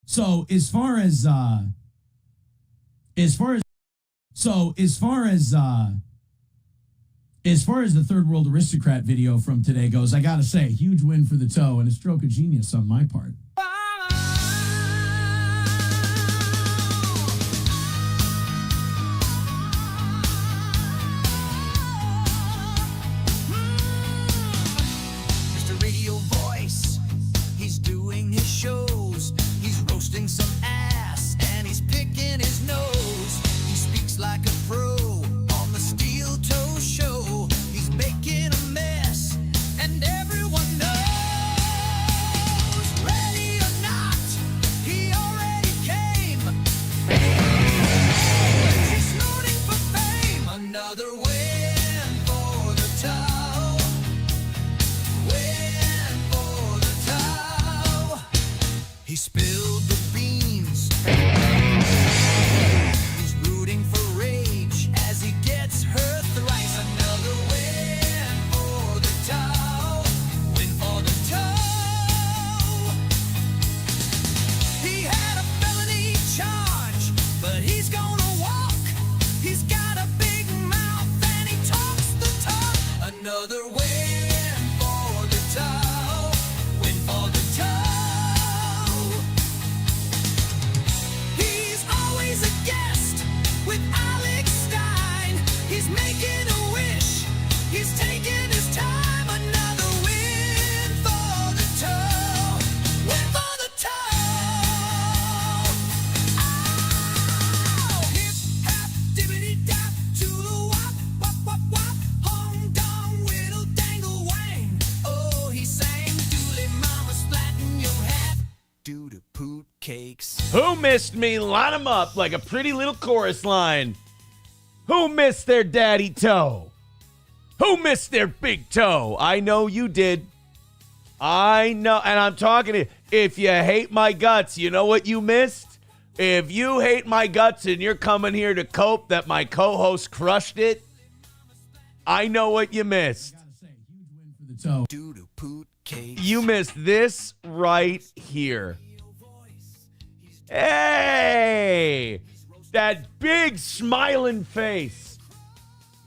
So as far as as far as so as far as the third world aristocrat video from today goes, I gotta say, huge win for the toe and a stroke of genius on my part. Mr. Radio Voice, he's doing his shows. He's roasting some ass and he's picking his nose. He speaks like a pro on the Steel Toe Show. He's making a mess and everyone knows. Ready or not, he already came. He's snorting for fame. Another win for the toe. Win for the toe. He spilled the beans. He's rooting for rage as he gets her thrice. Another win for the toe. Win for the toe. He had a felony charge, but he's gonna walk. He's got a big mouth and he talks the talk. Another win for the toe. Win for the toe. He's always a guest with Alex Stein. He's making a wish. He's taking his time. Another win for the toe. Win for the toe. Oh, hip hop dibbity dap to the wop wop wop wop. Hong dong whittle dangle wang. Oh, he sang dooley mama splatting your hat. Doo to poot cakes. Who missed me? Line 'em up like a pretty little chorus line. Who missed their daddy toe? Who missed their big toe? I know you did. I know, and I'm talking to you. If you hate my guts, you know what you missed? If you hate my guts and you're coming here to cope that my co-host crushed it, I know what you missed. Gotta say, huge win for the toe. Doo to poot cakes. You missed this right here. Hey! That big smiling face.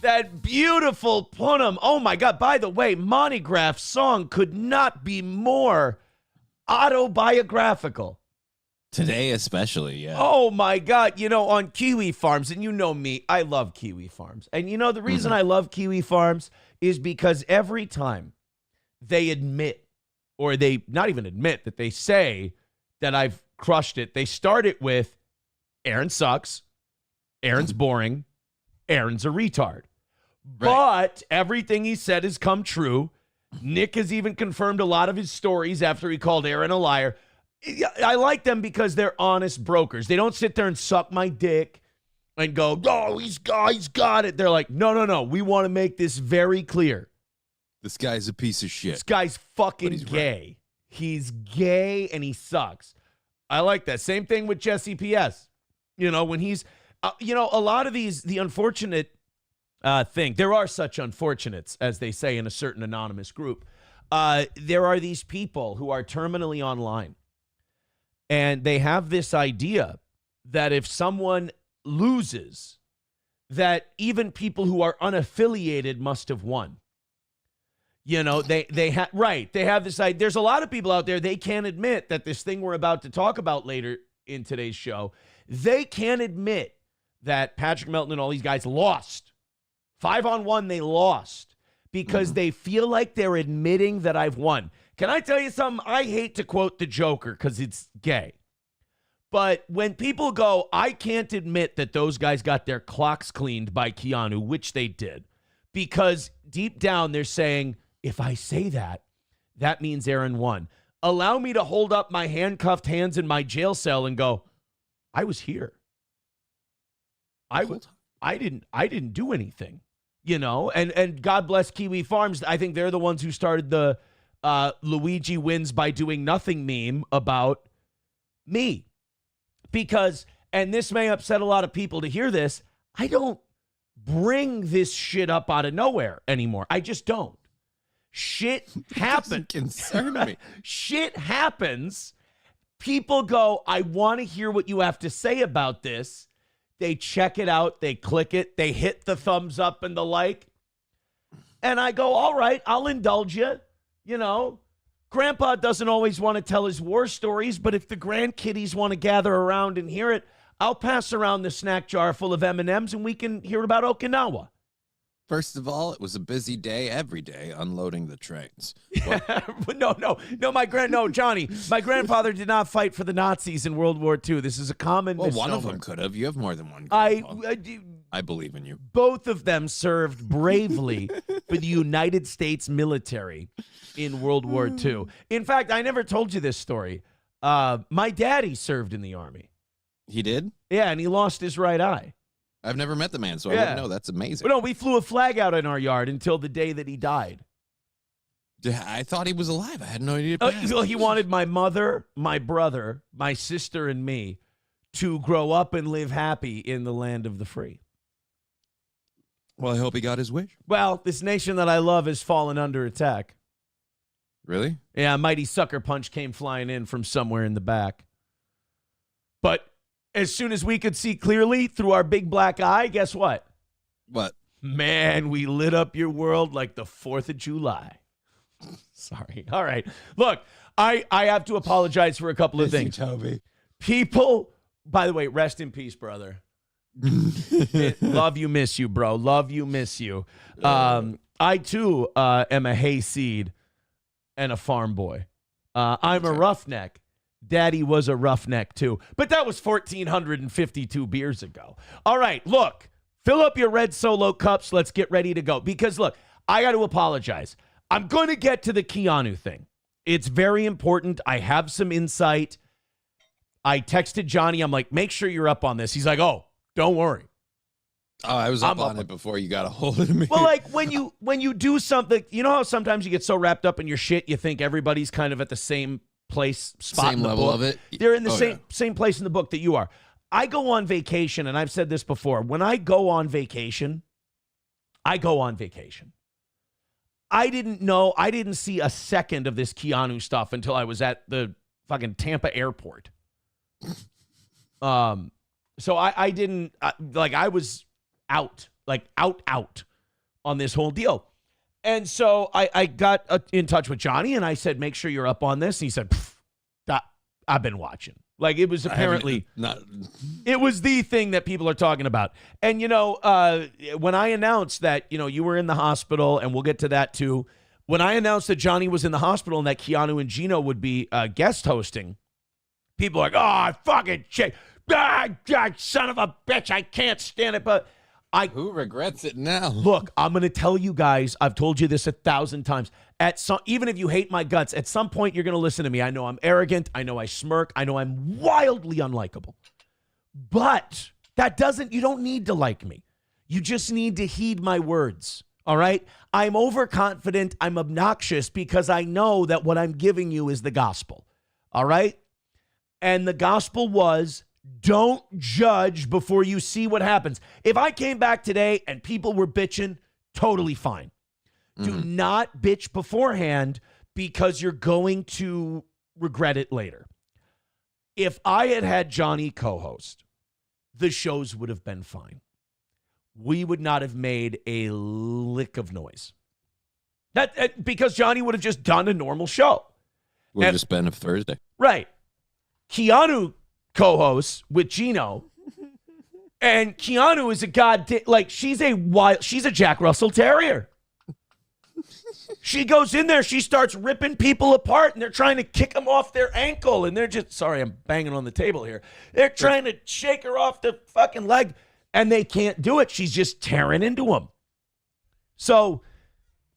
That beautiful punum. Oh my God. By the way, Montygraph's song could not be more autobiographical. Today especially, yeah. Oh my God. You know, on Kiwi Farms, and you know me, I love Kiwi Farms. And you know, the reason I love Kiwi Farms is because every time they admit, or they not even admit, that they say that I've crushed it, they start it with, Aaron sucks, Aaron's boring, Aaron's a retard. But everything he said has come true. Nick has even confirmed a lot of his stories after he called Aaron a liar. I like them because they're honest brokers. They don't sit there and suck my dick and go, oh, he's got it. They're like, no. We want to make this very clear. This guy's a piece of shit. This guy's fucking he's gay. right. He's gay and he sucks. I like that. Same thing with Jesse P.S. You know, when he's, a lot of these, the unfortunate thing, there are such unfortunates, as they say in a certain anonymous group. There are these people who are terminally online, and they have this idea that if someone loses, that even people who are unaffiliated must have won. You know, they have this idea. There's a lot of people out there, they can't admit that this thing we're about to talk about later in today's show, they can't admit that Patrick Melton and all these guys lost. 5-on-1, they lost because they feel like they're admitting that I've won. Can I tell you something? I hate to quote the Joker because it's gay. But when people go, I can't admit that those guys got their clocks cleaned by Keanu, which they did, because deep down they're saying, if I say that, that means Aaron won. Allow me to hold up my handcuffed hands in my jail cell and go, I was here. I didn't do anything, you know, and God bless Kiwi Farms. I think they're the ones who started the Luigi wins by doing nothing meme about me. Because, and this may upset a lot of people to hear this, I don't bring this shit up out of nowhere anymore. I just don't. Shit happens. Concern me. Shit happens. People go, I want to hear what you have to say about this. They check it out. They click it. They hit the thumbs up and the like. And I go, all right, I'll indulge you. You know, Grandpa doesn't always want to tell his war stories, but if the grandkiddies want to gather around and hear it, I'll pass around the snack jar full of M&Ms and we can hear about Okinawa. First of all, it was a busy day every day unloading the trains. No, Johnny, my grandfather did not fight for the Nazis in World War II. This is a common Well, misnomer. one of them could have. You have more than one. I believe in you. Both of them served bravely for the United States military in World War II. In fact, I never told you this story. My daddy served in the Army. He did? Yeah, and he lost his right eye. I've never met the man, so I wouldn't know. That's amazing. But no, we flew a flag out in our yard until the day that he died. I thought he was alive. I had no idea. He wanted my mother, my brother, my sister, and me to grow up and live happy in the land of the free. Well, I hope he got his wish. Well, this nation that I love has fallen under attack. Really? Yeah, a mighty sucker punch came flying in from somewhere in the back. But as soon as we could see clearly through our big black eye, guess what? What? Man, we lit up your world like the 4th of July. Sorry. All right. Look, I have to apologize for a couple of things. Toby. People, by the way, rest in peace, brother. Love you, miss you, bro. Love you, miss you. I, too, am a hayseed and a farm boy. I'm a roughneck. Daddy was a roughneck, too. But that was 1,452 beers ago. All right, look. Fill up your red Solo cups. Let's get ready to go. Because, look, I got to apologize. I'm going to get to the Keanu thing. It's very important. I have some insight. I texted Johnny. I'm like, make sure you're up on this. He's like, oh, don't worry. Oh, I was up on it before you got a hold of me. Well, like when you do something, you know how sometimes you get so wrapped up in your shit, you think everybody's kind of at the same spot same in the level book. of it. They're in the same place in the book that you are. I go on vacation, and I've said this before. When I go on vacation, I didn't see a second of this Keanu stuff until I was at the fucking Tampa airport. So I didn't, I was out on this whole deal. And so I got in touch with Johnny, and I said, make sure you're up on this. And he said, I've been watching. Like, it was apparently, it was the thing that people are talking about. And, when I announced that, you were in the hospital, and we'll get to that too. When I announced that Johnny was in the hospital and that Keanu and Geno would be guest hosting, people are like, oh, fucking shit. Son of a bitch, I can't stand it. But who regrets it now? Look, I'm going to tell you guys, I've told you this 1,000 times. Even if you hate my guts, at some point you're going to listen to me. I know I'm arrogant. I know I smirk. I know I'm wildly unlikable. But you don't need to like me. You just need to heed my words. All right? I'm overconfident. I'm obnoxious because I know that what I'm giving you is the gospel. All right? And the gospel was, don't judge before you see what happens. If I came back today and people were bitching, totally fine. Do not bitch beforehand because you're going to regret it later. If I had Johnny co-host, the shows would have been fine. We would not have made a lick of noise. Because Johnny would have just done a normal show. Would have just been a Thursday. Right. Keanu co-hosts with Geno, and Keanu is she's a Jack Russell Terrier. She goes in there, she starts ripping people apart, and they're trying to kick them off their ankle, and they're just, sorry, I'm banging on the table here. They're trying to shake her off the fucking leg, and they can't do it. She's just tearing into them. So,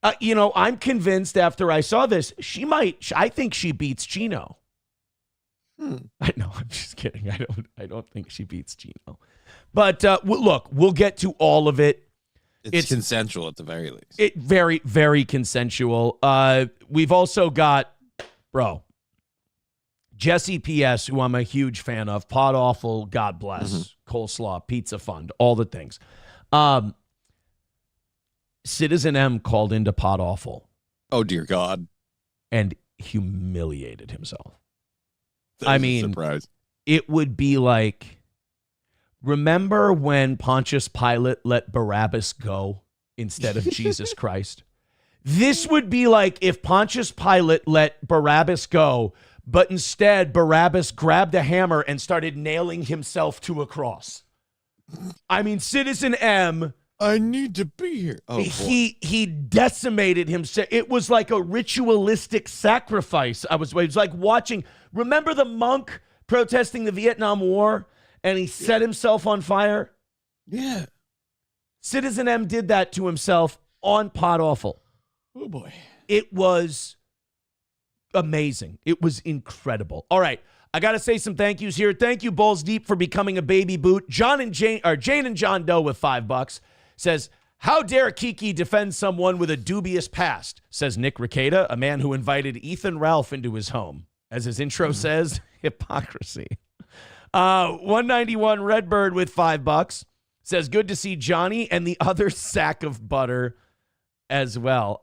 I'm convinced after I saw this, I think she beats Geno. I know, I'm just kidding. I don't think she beats Geno. But look, we'll get to all of it. It's consensual at the very least. It very, very consensual. We've also got, Jesse P.S., who I'm a huge fan of, Pod Awful, God bless, Coleslaw, Pizza Fund, all the things. Citizen M called into Pod Awful. Oh, dear God. And humiliated himself. I mean, surprise. It would be like, remember when Pontius Pilate let Barabbas go instead of Jesus Christ? This would be like if Pontius Pilate let Barabbas go, but instead Barabbas grabbed a hammer and started nailing himself to a cross. I mean, Citizen M, I need to be here. Oh, he decimated himself. It was like a ritualistic sacrifice. It was like watching. Remember the monk protesting the Vietnam War and he set himself on fire? Yeah. Citizen M did that to himself on Pod Awful. Oh, boy. It was amazing. It was incredible. All right. I got to say some thank yous here. Thank you, Balls Deep, for becoming a baby boot. Jane and John Doe with $5 says, how dare Kiki defend someone with a dubious past? Says Nick Ricada, a man who invited Ethan Ralph into his home. As his intro says, hypocrisy. 191 Redbird with $5 says, good to see Johnny and the other sack of butter as well.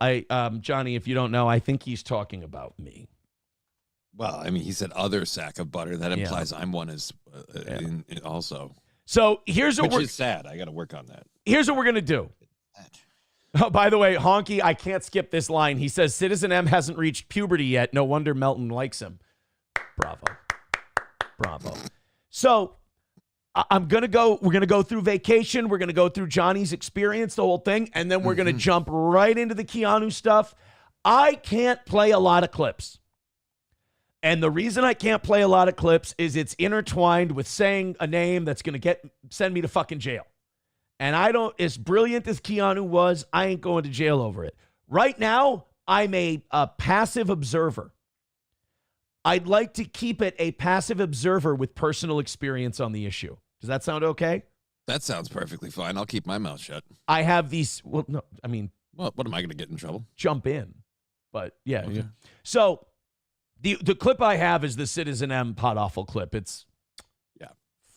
Johnny, if you don't know, I think he's talking about me. Well, I mean, he said other sack of butter. That implies I'm one also. So here's what Which is sad. I got to work on that. Here's what we're going to do. Oh, by the way, Honky, I can't skip this line. He says, Citizen M hasn't reached puberty yet. No wonder Melton likes him. Bravo. So we're going to go through vacation. We're going to go through Johnny's experience, the whole thing. And then we're going to jump right into the Keanu stuff. I can't play a lot of clips. And the reason I can't play a lot of clips is it's intertwined with saying a name that's going to send me to fucking jail. And as brilliant as Keanu was, I ain't going to jail over it. Right now, I'm a passive observer. I'd like to keep it a passive observer with personal experience on the issue. Does that sound okay? That sounds perfectly fine. I'll keep my mouth shut. I have these, well, no, I mean. Well, what am I going to get in trouble? Jump in. But, yeah. Okay. Yeah. So, the clip I have is the Citizen M Pod Awful clip. It's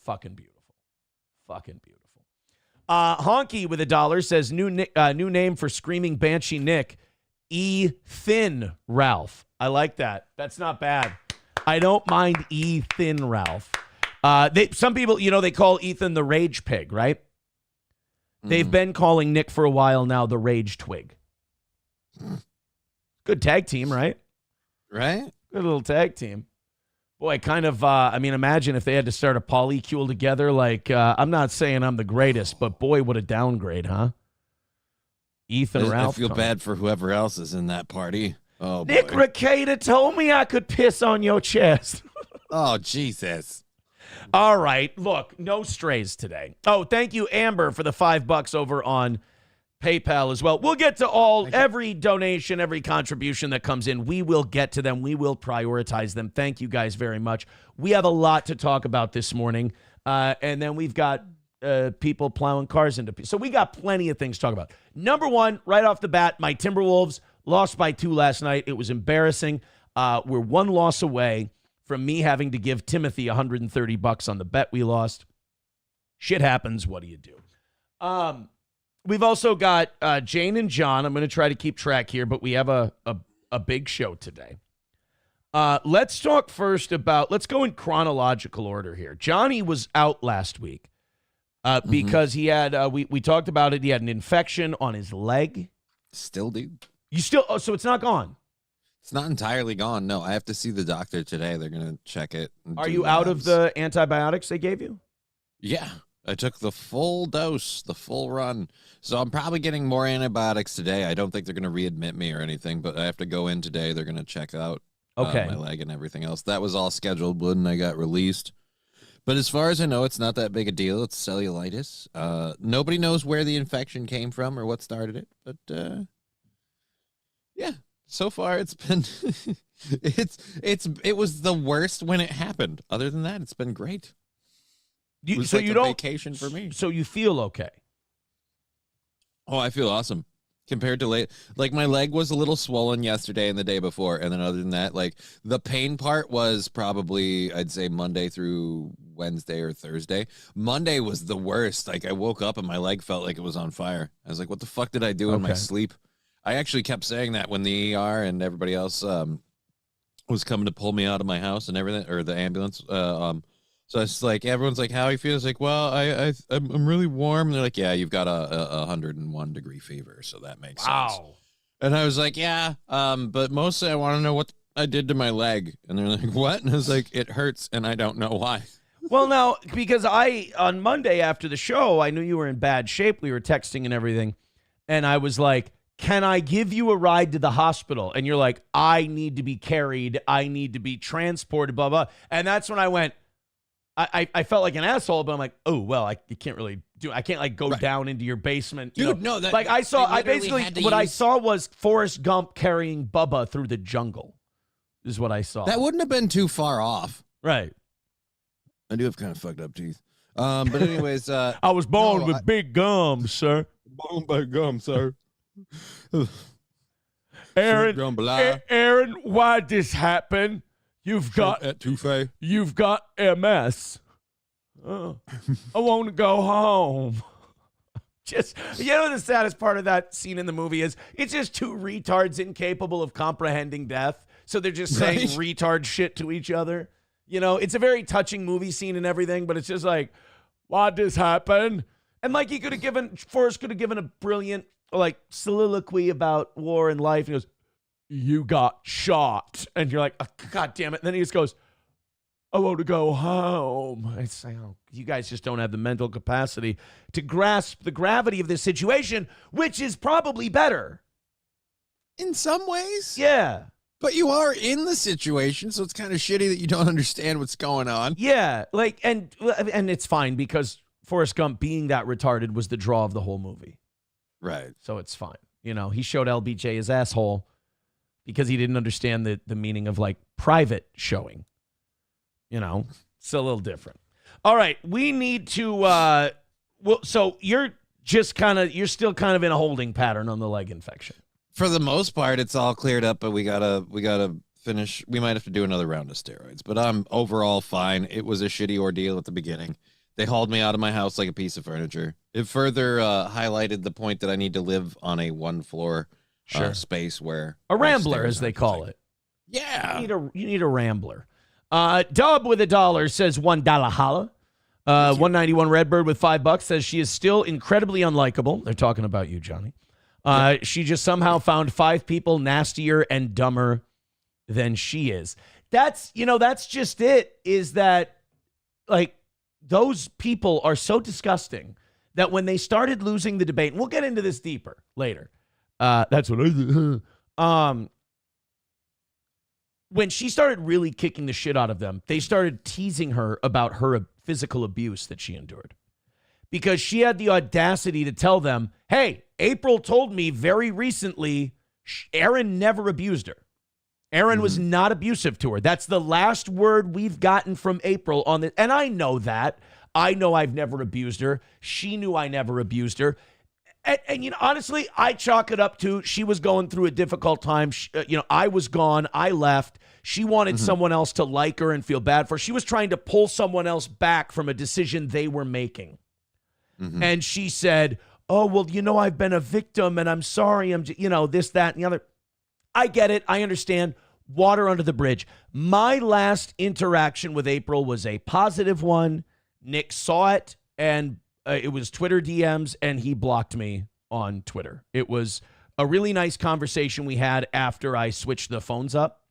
fucking beautiful. Fucking beautiful. Honky with $1 says, new name for Screaming Banshee Nick, E-Thin Ralph. I like that. That's not bad. I don't mind E-Thin Ralph. Some people, they call Ethan the Rage Pig, right? They've been calling Nick for a while now the Rage Twig. Good tag team, right? Right? Good little tag team. Boy, kind of, imagine if they had to start a polycule together. Like, I'm not saying I'm the greatest, but boy, what a downgrade, huh? Ethan Ralph. I feel bad for whoever else is in that party. Oh, Nick Ricada told me I could piss on your chest. Oh, Jesus. All right. Look, no strays today. Oh, thank you, Amber, for the $5 over on PayPal as well. We'll get to every donation, every contribution that comes in. We will get to them. We will prioritize them. Thank you guys very much. We have a lot to talk about this morning. And then we've got people plowing cars into. So we got plenty of things to talk about. Number one, right off the bat, my Timberwolves lost by 2 last night. It was embarrassing. We're 1 loss away from me having to give Timothy $130 on the bet we lost. Shit happens. What do you do? We've also got Jane and John. I'm going to try to keep track here, but we have a big show today. Let's talk first let's go in chronological order here. Johnny was out last week because he had, we talked about it, he had an infection on his leg. Still do. So it's not gone? It's not entirely gone. No, I have to see the doctor today. They're going to check it. Are you out of the antibiotics they gave you? Yeah. I took the full dose, the full run. So I'm probably getting more antibiotics today. I don't think they're going to readmit me or anything, but I have to go in today. They're going to check out my leg and everything else. That was all scheduled when I got released. But as far as I know, it's not that big a deal. It's cellulitis. Nobody knows where the infection came from or what started it. But, yeah, so far it's been, it was the worst when it happened. Other than that, it's been great. It was a vacation for me. So you feel okay? Oh, I feel awesome. Compared to my leg was a little swollen yesterday and the day before. And then other than that, the pain part was probably, I'd say Monday through Wednesday or Thursday. Monday was the worst. I woke up and my leg felt like it was on fire. I was like, what the fuck did I do in my sleep? I actually kept saying that when the ER and everybody else was coming to pull me out of my house and everything, or the ambulance. So it's like, everyone's like, how he feels. Like, well, I'm really warm. And they're like, yeah, you've got a 101-degree fever. So that makes sense. And I was like, yeah, but mostly I want to know what I did to my leg. And they're like, what? And I was like, it hurts, and I don't know why. Well, now, because on Monday after the show, I knew you were in bad shape. We were texting and everything. And I was like, can I give you a ride to the hospital? And you're like, I need to be carried. I need to be transported, blah, blah. And that's when I went, I felt like an asshole, but I'm like, oh, well, I can't really do it. I can't, like, go down into your basement. Dude, no. That, like, I saw was Forrest Gump carrying Bubba through the jungle, is what I saw. That wouldn't have been too far off. Right. I do have kind of fucked up teeth. But anyways. I was born with big gums, sir. Born by gum, sir. Aaron, why'd this happen? You've got MS. I want to go home. Just, you know, the saddest part of that scene in the movie is it's just two retards incapable of comprehending death. So they're just saying retard shit to each other. You know, it's a very touching movie scene and everything, but it's just like, why'd this happen? And like Forrest could have given a brilliant like soliloquy about war and life. He goes, you got shot. And you're like, oh, God damn it. And then he just goes, I want to go home. I say, oh, you guys just don't have the mental capacity to grasp the gravity of this situation, which is probably better. In some ways. Yeah. But you are in the situation, so it's kind of shitty that you don't understand what's going on. Yeah. Like, and it's fine because Forrest Gump being that retarded was the draw of the whole movie. Right. So it's fine. You know, he showed LBJ his asshole because he didn't understand the meaning of like private showing. You know, it's a little different. All right. We need to, so you're still kind of in a holding pattern on the leg infection. For the most part, it's all cleared up, but we gotta finish. We might have to do another round of steroids, but I'm overall fine. It was a shitty ordeal at the beginning. They hauled me out of my house like a piece of furniture. It further highlighted the point that I need to live on a one-floor space where a rambler, as they call it. Yeah, you need a rambler. Dub with $1 says $1 holla. 191 Redbird with $5 says she is still incredibly unlikable. They're talking about you, Johnny. She just somehow found 5 people nastier and dumber than she is. That's just it, is that like those people are so disgusting that when they started losing the debate, and we'll get into this deeper later. That's what I did. When she started really kicking the shit out of them, they started teasing her about her physical abuse that she endured. Because she had the audacity to tell them, hey, April told me very recently Aaron never abused her. Aaron was not abusive to her. That's the last word we've gotten from April on this. And I know that. I know I've never abused her. She knew I never abused her. And you know, honestly, I chalk it up to she was going through a difficult time. I was gone. I left. She wanted someone else to like her and feel bad for her. She was trying to pull someone else back from a decision they were making. And she said, oh, well, I've been a victim and I'm sorry. I'm, this, that, and the other. I get it. I understand. Water under the bridge. My last interaction with April was a positive one. Nick saw it, and it was Twitter DMs, and he blocked me on Twitter. It was a really nice conversation we had after I switched the phones up.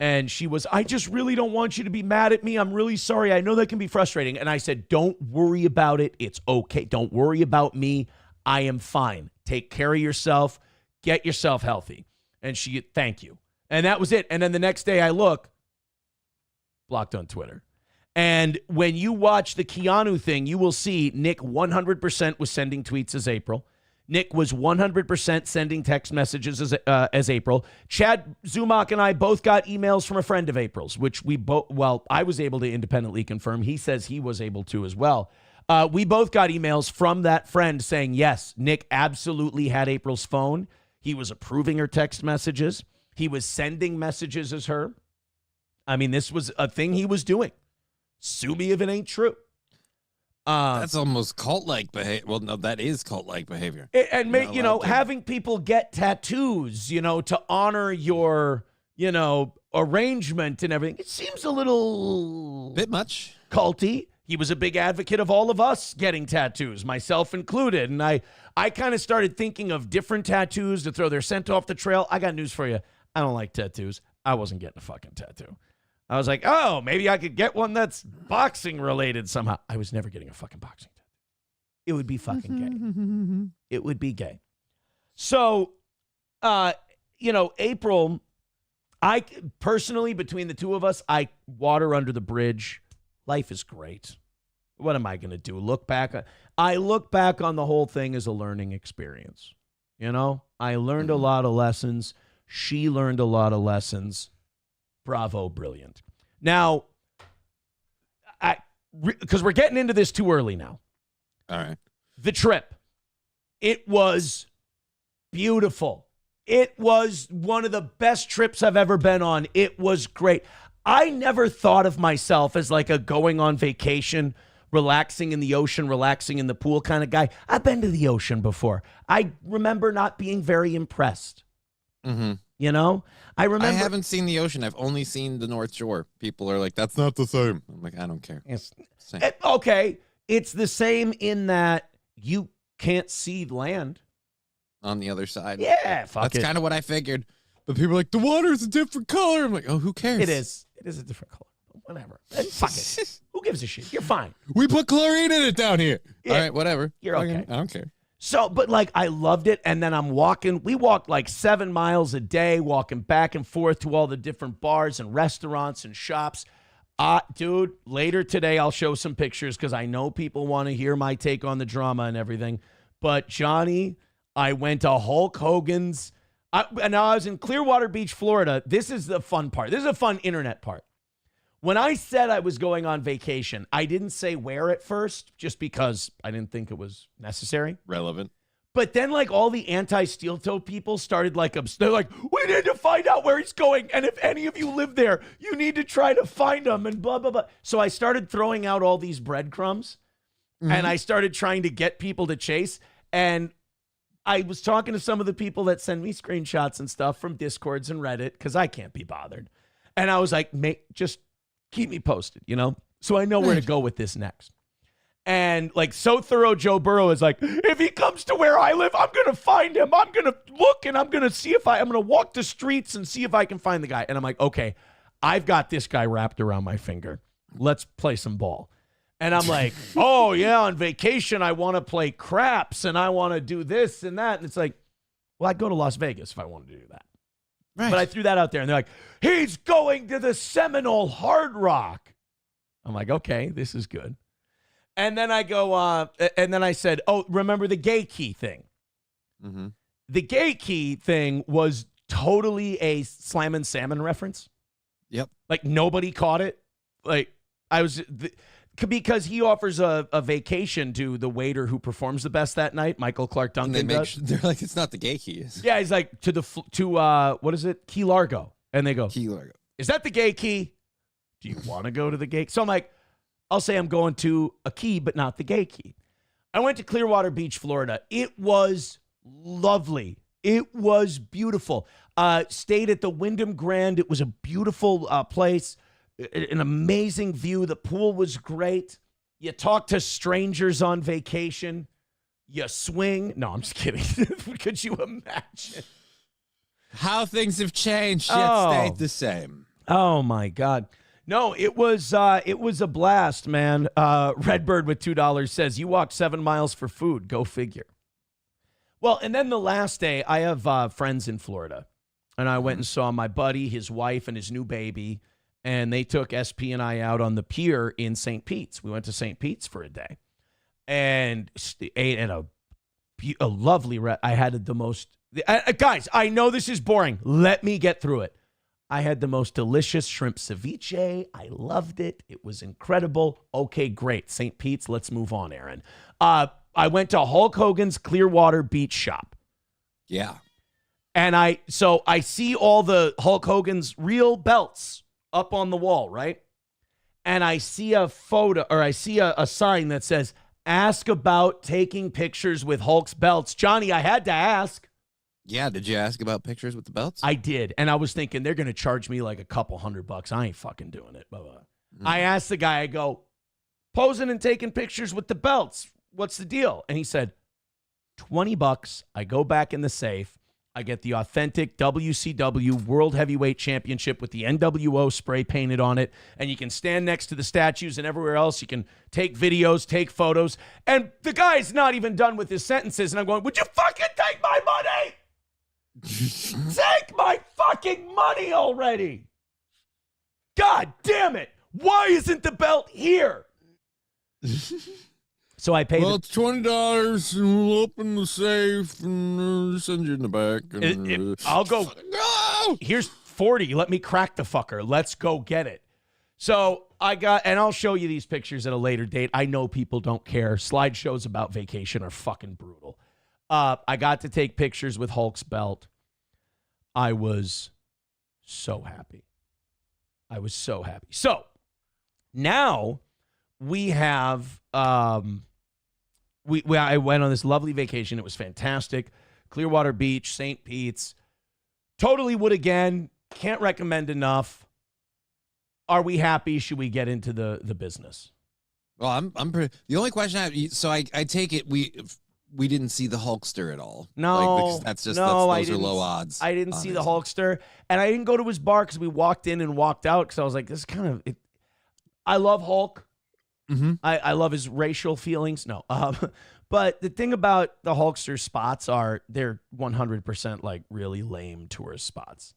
And she was, I just really don't want you to be mad at me. I'm really sorry. I know that can be frustrating. And I said, don't worry about it. It's okay. Don't worry about me. I am fine. Take care of yourself. Get yourself healthy. And she, thank you. And that was it. And then the next day I look, blocked on Twitter. And when you watch the Keanu thing, you will see Nick 100% was sending tweets as April. Nick was 100% sending text messages as April. Chad Zumach and I both got emails from a friend of April's, which I was able to independently confirm. He says he was able to as well. We both got emails from that friend saying, yes, Nick absolutely had April's phone. He was approving her text messages. He was sending messages as her. I mean, this was a thing he was doing. Sue me if it ain't true. That's almost cult-like behavior. Well, no, that is cult-like behavior. And having people get tattoos, to honor your, arrangement and everything, it seems a little Bit much. culty. He was a big advocate of all of us getting tattoos, myself included. And I kind of started thinking of different tattoos to throw their scent off the trail. I got news for you. I don't like tattoos. I wasn't getting a fucking tattoo. I was like, oh, maybe I could get one that's boxing related somehow. I was never getting a fucking boxing tattoo. It would be fucking gay. It would be gay. So, April, I personally, between the two of us, I water under the bridge. Life is great. What am I going to do? I look back on the whole thing as a learning experience. I learned a lot of lessons. She learned a lot of lessons. Bravo, brilliant. Now, because we're getting into this too early now. All right. The trip. It was beautiful. It was one of the best trips I've ever been on. It was great. I never thought of myself as like a going on vacation, relaxing in the ocean, relaxing in the pool kind of guy. I've been to the ocean before. I remember not being very impressed. Mm-hmm. I remember. I haven't seen the ocean. I've only seen the North Shore. People are like, that's not the same. I'm like, I don't care. Okay. It's the same in that you can't see land. On the other side. Yeah, fuck it. That's kind of what I figured. But people are like, the water's a different color. I'm like, oh, who cares? It is. It is a different color. Whatever. Fuck it. Who gives a shit? You're fine. We put chlorine in it down here. Yeah. All right, whatever. You're okay. I don't care. So, but I loved it. And then I'm walking. We walked 7 miles a day, walking back and forth to all the different bars and restaurants and shops. Dude, later today, I'll show some pictures because I know people want to hear my take on the drama and everything. But Johnny, I went to Hulk Hogan's. And I was in Clearwater Beach, Florida. This is the fun part. This is a fun internet part. When I said I was going on vacation, I didn't say where at first, just because I didn't think it was necessary. Relevant. But then all the anti-steel toe people started they're like, we need to find out where he's going. And if any of you live there, you need to try to find him and blah, blah, blah. So I started throwing out all these breadcrumbs and I started trying to get people to chase. And I was talking to some of the people that send me screenshots and stuff from Discords and Reddit because I can't be bothered. And I was like, just keep me posted, so I know where to go with this next. And so thorough Joe Burrow is like, if he comes to where I live, I'm going to find him. I'm going to look and I'm going to see I'm going to walk the streets and see if I can find the guy. And I'm like, okay, I've got this guy wrapped around my finger. Let's play some ball. And I'm like, oh, yeah, on vacation, I want to play craps and I want to do this and that. And it's like, well, I'd go to Las Vegas if I wanted to do that. Right. But I threw that out there and they're like, he's going to the Seminole Hard Rock. I'm like, okay, this is good. And then I go, and then I said, oh, remember the gay key thing? Mm-hmm. The gay key thing was totally a Slammin' Salmon reference. Yep. Nobody caught it. Because he offers a vacation to the waiter who performs the best that night, Michael Clark Duncan. They're like, it's not the gay key. Yeah, he's like, what is it? Key Largo. And they go, Key Largo. Is that the gay key? Do you want to go to the gay? So I'm like, I'll say I'm going to a key, but not the gay key. I went to Clearwater Beach, Florida. It was lovely. It was beautiful. Stayed at the Wyndham Grand. It was a beautiful place. An amazing view. The pool was great. You talk to strangers on vacation. You swing. No, I'm just kidding. Could you imagine? How things have changed, yet stayed the same. Oh, my God. No, it was a blast, man. Redbird with $2 says, you walked 7 miles for food. Go figure. Well, and then the last day, I have friends in Florida. And I went and saw my buddy, his wife, and his new baby. And they took SP and I out on the pier in St. Pete's. We went to St. Pete's for a day. And ate at a lovely I had the most... guys, I know this is boring. Let me get through it. I had the most delicious shrimp ceviche. I loved it. It was incredible. Okay, great. St. Pete's, let's move on, Aaron. I went to Hulk Hogan's Clearwater Beach shop. Yeah. And I see all the Hulk Hogan's real belts up on the wall, right? And I see a photo, or I see a sign that says, ask about taking pictures with Hulk's belts. Johnny, I had to ask. Yeah, did you ask about pictures with the belts? I did, and I was thinking they're going to charge me like a couple $100. I ain't fucking doing it. I asked the guy, I go, posing and taking pictures with the belts, what's the deal? And he said, $20. I go back in the safe. I get the authentic WCW World Heavyweight Championship with the NWO spray painted on it, and you can stand next to the statues and everywhere else. You can take videos, take photos, and the guy's not even done with his sentences, and I'm going, would you fucking take my money? Take my fucking money already. God damn it. Why isn't the belt here? So I paid. Well, it's $20, and we'll open the safe and send you in the back. And, I'll go. No! Here's 40. Let me crack the fucker. Let's go get it. So I got, and I'll show you these pictures at a later date. I know people don't care. Slideshows about vacation are fucking brutal. I got to take pictures with Hulk's belt. I was so happy. So now we have, I went on this lovely vacation. It was fantastic. Clearwater Beach, St. Pete's. Totally would again. Can't recommend enough. Are we happy? Should we get into the business? Well, I'm pretty. The only question I have, so I take it we didn't see the Hulkster at all. No, that's just those are low odds. I didn't see the Hulkster, and I didn't go to his bar because we walked in and walked out because I was like, this is kind of it. I love Hulk. Mm-hmm. I love his racial feelings. No, but the thing about the Hulkster spots are they're 100% like really lame tourist spots.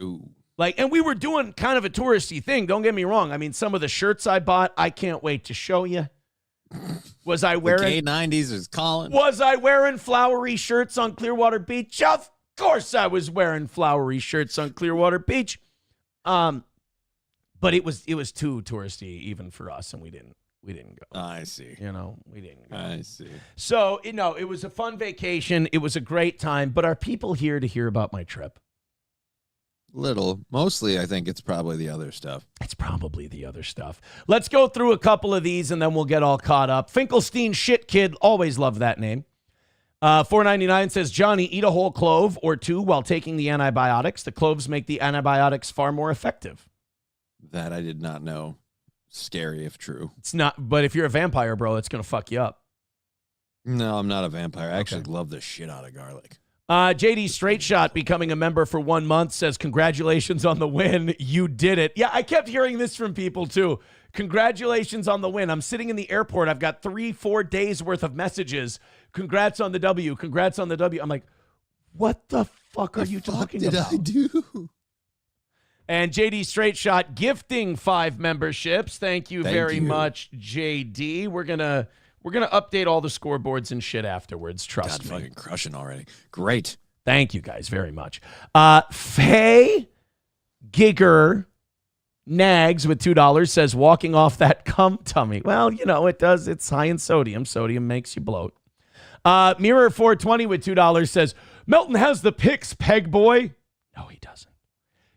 Ooh. Like, and we were doing kind of a touristy thing. Don't get me wrong. I mean, some of the shirts I bought, I can't wait to show you. Was I wearing the K90s is calling? Was I wearing flowery shirts on Clearwater Beach? Of course I was wearing flowery shirts on Clearwater Beach. But it was too touristy even for us, and we didn't go. I see. We didn't go. I see. So, it was a fun vacation. It was a great time, but are people here to hear about my trip? Little. Mostly, I think it's probably the other stuff. It's probably the other stuff. Let's go through a couple of these, and then we'll get all caught up. Finkelstein Shit Kid, always love that name. $4.99 says, Johnny, eat a whole clove or two while taking the antibiotics. The cloves make the antibiotics far more effective. That I did not know. Scary if true. It's not, but if you're a vampire, bro, it's going to fuck you up. No, I'm not a vampire. I actually love the shit out of garlic. JD Straight Shot, becoming a member for 1 month, says, congratulations on the win. You did it. Yeah, I kept hearing this from people, too. Congratulations on the win. I'm sitting in the airport. I've got 3-4 days worth of messages. Congrats on the W. Congrats on the W. I'm like, what the fuck are you talking about? What did I do? And JD Straight Shot gifting 5 memberships. Thank you very much, JD. We're gonna update all the scoreboards and shit afterwards. Trust me. Fucking crushing already. Great. Thank you guys very much. Faye Gigger Nags with $2 says, walking off that cum tummy. Well, it does. It's high in sodium. Sodium makes you bloat. Mirror 420 with $2 says, Melton has the pics, peg boy. No, he doesn't.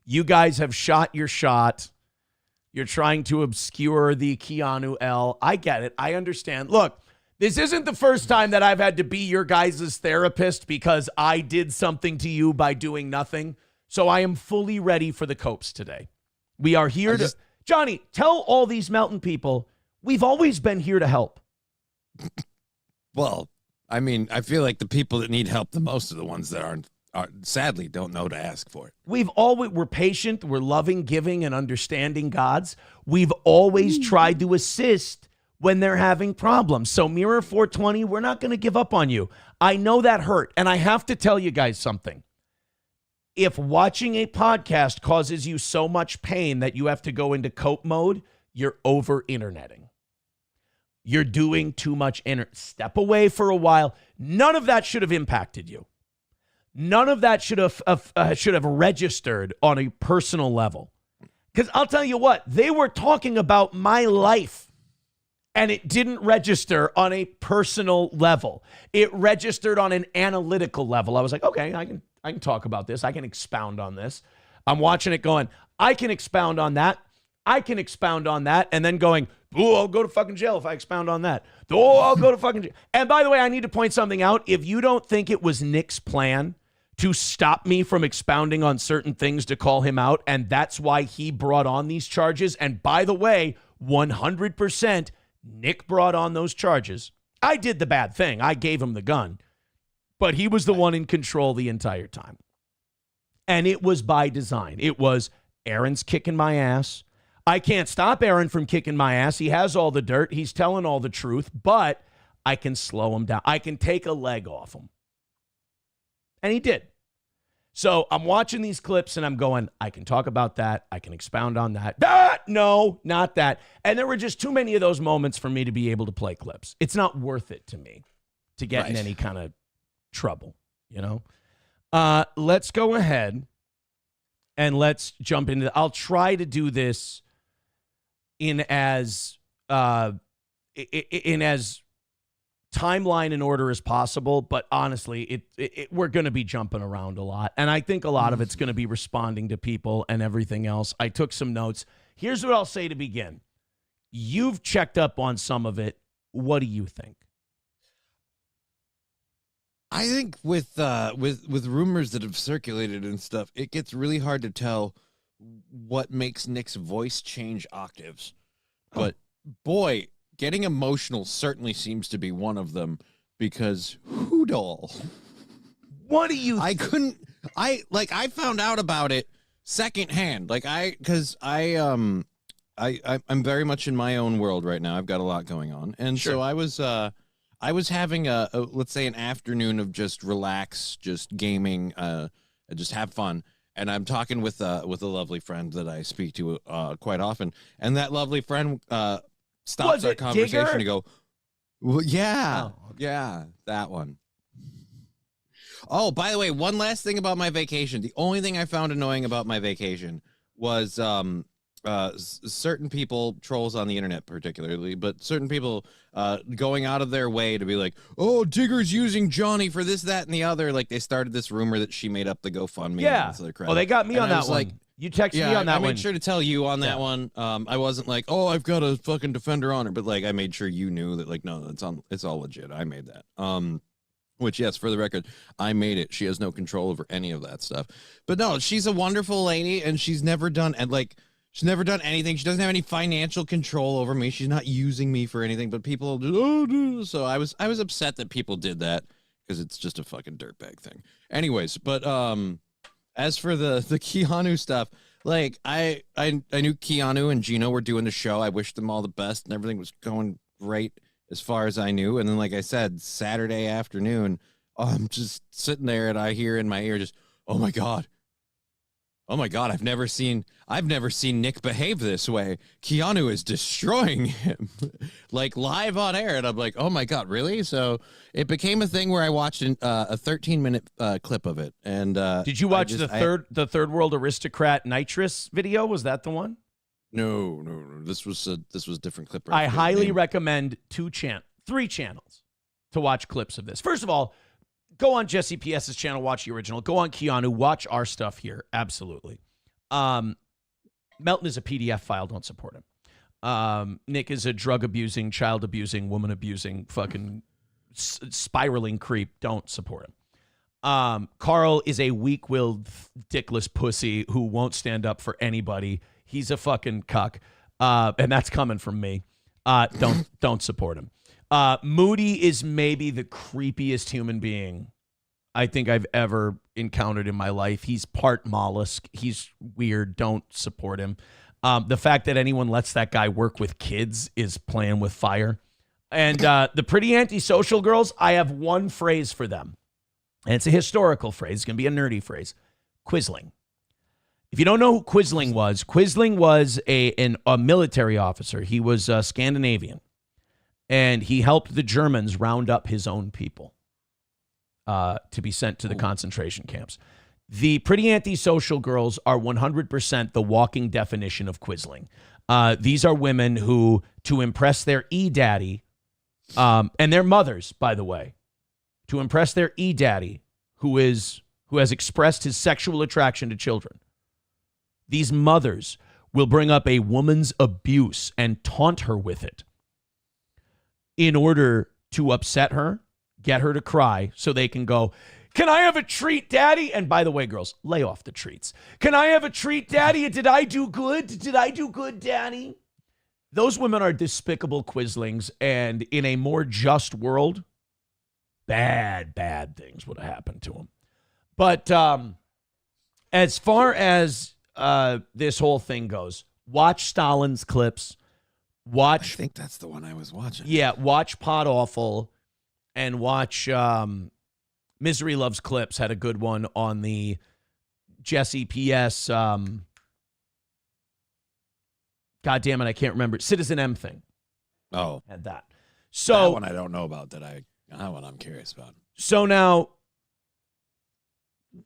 You guys have shot your shot. You're trying to obscure the Keanu L. I get it. I understand. Look, this isn't the first time that I've had to be your guys' therapist because I did something to you by doing nothing. So I am fully ready for the copes today. We are here to... Johnny, tell all these Melton people, we've always been here to help. Well, I mean, I feel like the people that need help the most are the ones that sadly don't know to ask for it. We're patient, we're loving, giving, and understanding gods. We've always tried to assist when they're having problems. So Mirror 420, we're not going to give up on you. I know that hurt, and I have to tell you guys something. If watching a podcast causes you so much pain that you have to go into cope mode, you're over-interneting. You're doing too much step away for a while. None of that should have impacted you. None of that should have registered on a personal level. Because I'll tell you what, they were talking about my life, and it didn't register on a personal level. It registered on an analytical level. I was like, okay, I can talk about this. I can expound on this. I'm watching it going, I can expound on that. I can expound on that. And then going, oh, I'll go to fucking jail if I expound on that. Oh, I'll go to fucking jail. And by the way, I need to point something out. If you don't think it was Nick's plan to stop me from expounding on certain things to call him out. And that's why he brought on these charges. And by the way, 100% Nick brought on those charges. I did the bad thing. I gave him the gun. But he was the one in control the entire time. And it was by design. It was Aaron's kicking my ass. I can't stop Aaron from kicking my ass. He has all the dirt. He's telling all the truth. But I can slow him down. I can take a leg off him. And he did. So I'm watching these clips and I'm going, I can talk about that. I can expound on that. No, not that. And there were just too many of those moments for me to be able to play clips. It's not worth it to me to get in any kind of trouble, you know? Let's go ahead and let's jump into, I'll try to do this in as timeline and order as possible, but honestly, we're going to be jumping around a lot, and I think a lot of it's going to be responding to people and everything else. I took some notes. Here's what I'll say to begin. You've checked up on some of it. What do you think? I think with rumors that have circulated and stuff, it gets really hard to tell what makes Nick's voice change octaves. But boy, getting emotional certainly seems to be one of them, because Hoodall. What do you I found out about it secondhand. I'm very much in my own world right now. I've got a lot going on. And so I was having let's say an afternoon of just relax, just gaming, just have fun. And I'm talking with a lovely friend that I speak to quite often. And that lovely friend stops our conversation Digger? to go, well, yeah, that one. Oh, by the way, one last thing about my vacation. The only thing I found annoying about my vacation was certain people, trolls on the internet particularly, but certain people going out of their way to be like, oh, Digger's using Johnny for this, that, and the other. Like, they started this rumor that she made up the GoFundMe. Yeah. Oh, they got me on that one. Like, you texted me on that one. I made sure to tell you on that one. I wasn't like, oh, I've got to fucking defend her honor, but like, I made sure you knew that, like, no, it's all legit. I made that. Which, yes, for the record, I made it. She has no control over any of that stuff. But no, she's a wonderful lady, and she's never done anything. She doesn't have any financial control over me. She's not using me for anything, but people do. So I was upset that people did that, because it's just a fucking dirtbag thing. Anyways, but as for the Keanu stuff, like I knew Keanu and Geno were doing the show. I wished them all the best, and everything was going great as far as I knew. And then, like I said, Saturday afternoon, I'm just sitting there and I hear in my ear just, oh my God, I've never seen Nick behave this way. Keanu is destroying him like live on air. And I'm like, oh my God, really? So it became a thing where I watched a 13-minute clip of it. And did you watch the third world aristocrat nitrous video? Was that the one? No. This was a different clip. I highly recommend three channels to watch clips of this. First of all, go on Jesse P.S.'s channel, watch the original. Go on Keanu, watch our stuff here. Absolutely. Melton is a PDF file. Don't support him. Nick is a drug-abusing, child-abusing, woman-abusing, fucking spiraling creep. Don't support him. Carl is a weak-willed, dickless pussy who won't stand up for anybody. He's a fucking cuck, and that's coming from me. Don't support him. Moody is maybe the creepiest human being I think I've ever encountered in my life. He's part mollusk. He's weird. Don't support him. The fact that anyone lets that guy work with kids is playing with fire. And the pretty antisocial girls, I have one phrase for them. And it's a historical phrase. It's going to be a nerdy phrase. Quisling. If you don't know who Quisling was a military officer. He was Scandinavian. And he helped the Germans round up his own people to be sent to the concentration camps. The pretty antisocial girls are 100% the walking definition of Quisling. These are women who, to impress their e-daddy, and their mothers, by the way, to impress their e-daddy, who has expressed his sexual attraction to children. These mothers will bring up a woman's abuse and taunt her with it in order to upset her, get her to cry, so they can go, Can I have a treat, Daddy? And by the way, girls, lay off the treats. Can I have a treat, Daddy? Did I do good? Did I do good, Daddy? Those women are despicable quislings, and in a more just world, bad things would have happened to them. But as far as this whole thing goes, watch Stalin's clips. I think that's the one I was watching. Yeah, watch Pod Awful, and watch Misery Loves Clips had a good one on the Jesse P.S. God damn it, I can't remember. Citizen M thing. Oh. Had that. So that one I don't know about. That one I'm curious about. So now,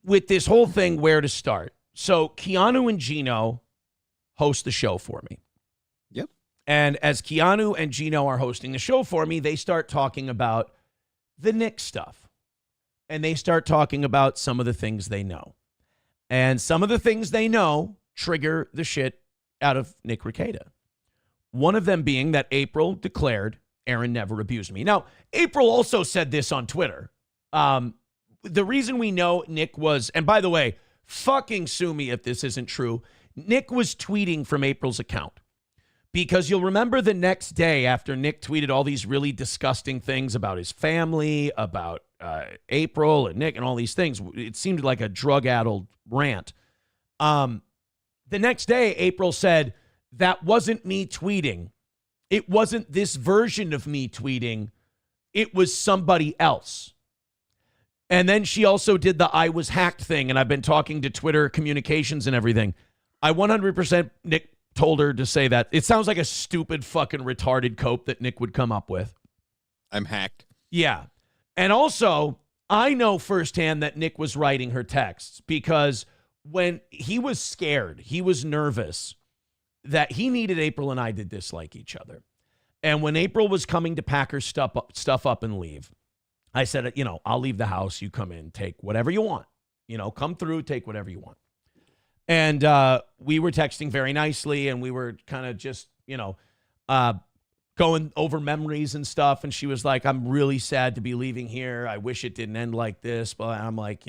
with this whole thing, where to start? So Keanu and Geno host the show for me. Yep. And as Keanu and Geno are hosting the show for me, they start talking about the Nick stuff. And they start talking about some of the things they know. And some of the things they know trigger the shit out of Nick Rekieta. One of them being that April declared Aaron never abused me. Now, April also said this on Twitter. The reason we know Nick was, and by the way, fucking sue me if this isn't true, Nick was tweeting from April's account. Because you'll remember the next day after Nick tweeted all these really disgusting things about his family, about April and Nick and all these things. It seemed like a drug-addled rant. The next day, April said, that wasn't me tweeting. It wasn't this version of me tweeting. It was somebody else. And then she also did the I was hacked thing, and I've been talking to Twitter communications and everything. I 100% Nick told her to say that. It sounds like a stupid fucking retarded cope that Nick would come up with. I'm hacked. Yeah. And also, I know firsthand that Nick was writing her texts because when he was scared, he was nervous that he needed April and I to dislike each other. And when April was coming to pack her stuff up and leave, I said, I'll leave the house. You come in, take whatever you want. Come through, take whatever you want. And we were texting very nicely, and we were kind of just, going over memories and stuff. And she was like, I'm really sad to be leaving here. I wish it didn't end like this. But I'm like,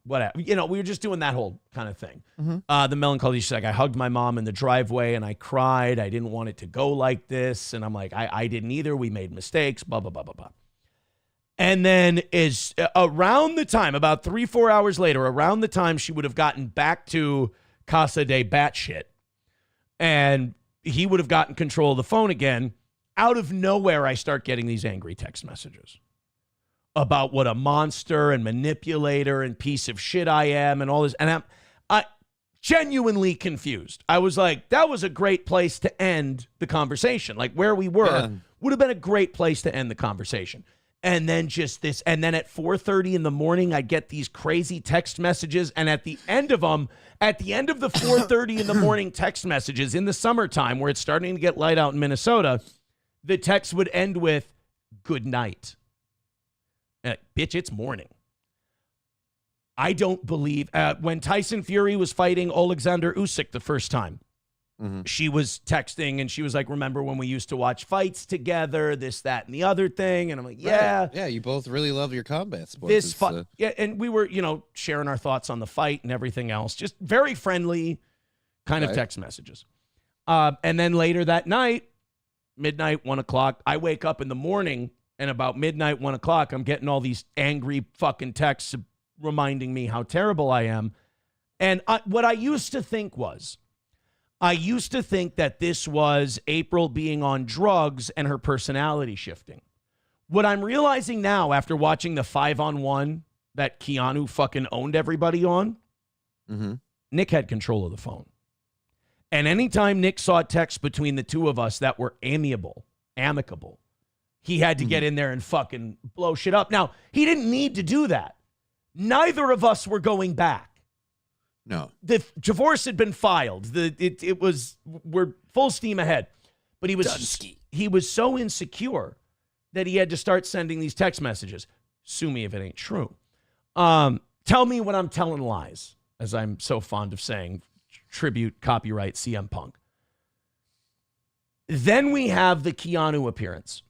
whatever. We were just doing that whole kind of thing. Mm-hmm. The melancholy, she's like, I hugged my mom in the driveway and I cried. I didn't want it to go like this. And I'm like, I didn't either. We made mistakes, blah, blah, blah, blah, blah. And then is around the time, about 3-4 hours later, around the time she would have gotten back to Casa de Batshit, and he would have gotten control of the phone again, out of nowhere, I start getting these angry text messages about what a monster and manipulator and piece of shit I am and all this. And I'm genuinely confused. I was like, that was a great place to end the conversation. Like where we were would have been a great place to end the conversation. And then just this, and then at 4:30 in the morning, I get these crazy text messages. And at the end of them, at the end of the 4:30 in the morning text messages in the summertime, where it's starting to get light out in Minnesota, the text would end with, good night. Bitch, it's morning. I don't believe, when Tyson Fury was fighting Alexander Usyk the first time, she was texting and she was like, remember when we used to watch fights together, this, that, and the other thing? And I'm like, yeah. Right. Yeah, you both really love your combat sports. Yeah, and we were, sharing our thoughts on the fight and everything else. Just very friendly kind of text messages. And then later that night, midnight, 1 o'clock, I wake up in the morning, and about midnight, 1 o'clock, I'm getting all these angry fucking texts reminding me how terrible I am. And what I used to think that this was April being on drugs and her personality shifting. What I'm realizing now after watching the 5-on-1 that Keanu fucking owned everybody on, Nick had control of the phone. And anytime Nick saw texts between the two of us that were amicable, he had to get in there and fucking blow shit up. Now, he didn't need to do that. Neither of us were going back. No. The divorce had been filed. We're full steam ahead. But he was so insecure that he had to start sending these text messages. Sue me if it ain't true. Tell me when I'm telling lies, as I'm so fond of saying. Tribute, copyright, CM Punk. Then we have the Keanu appearance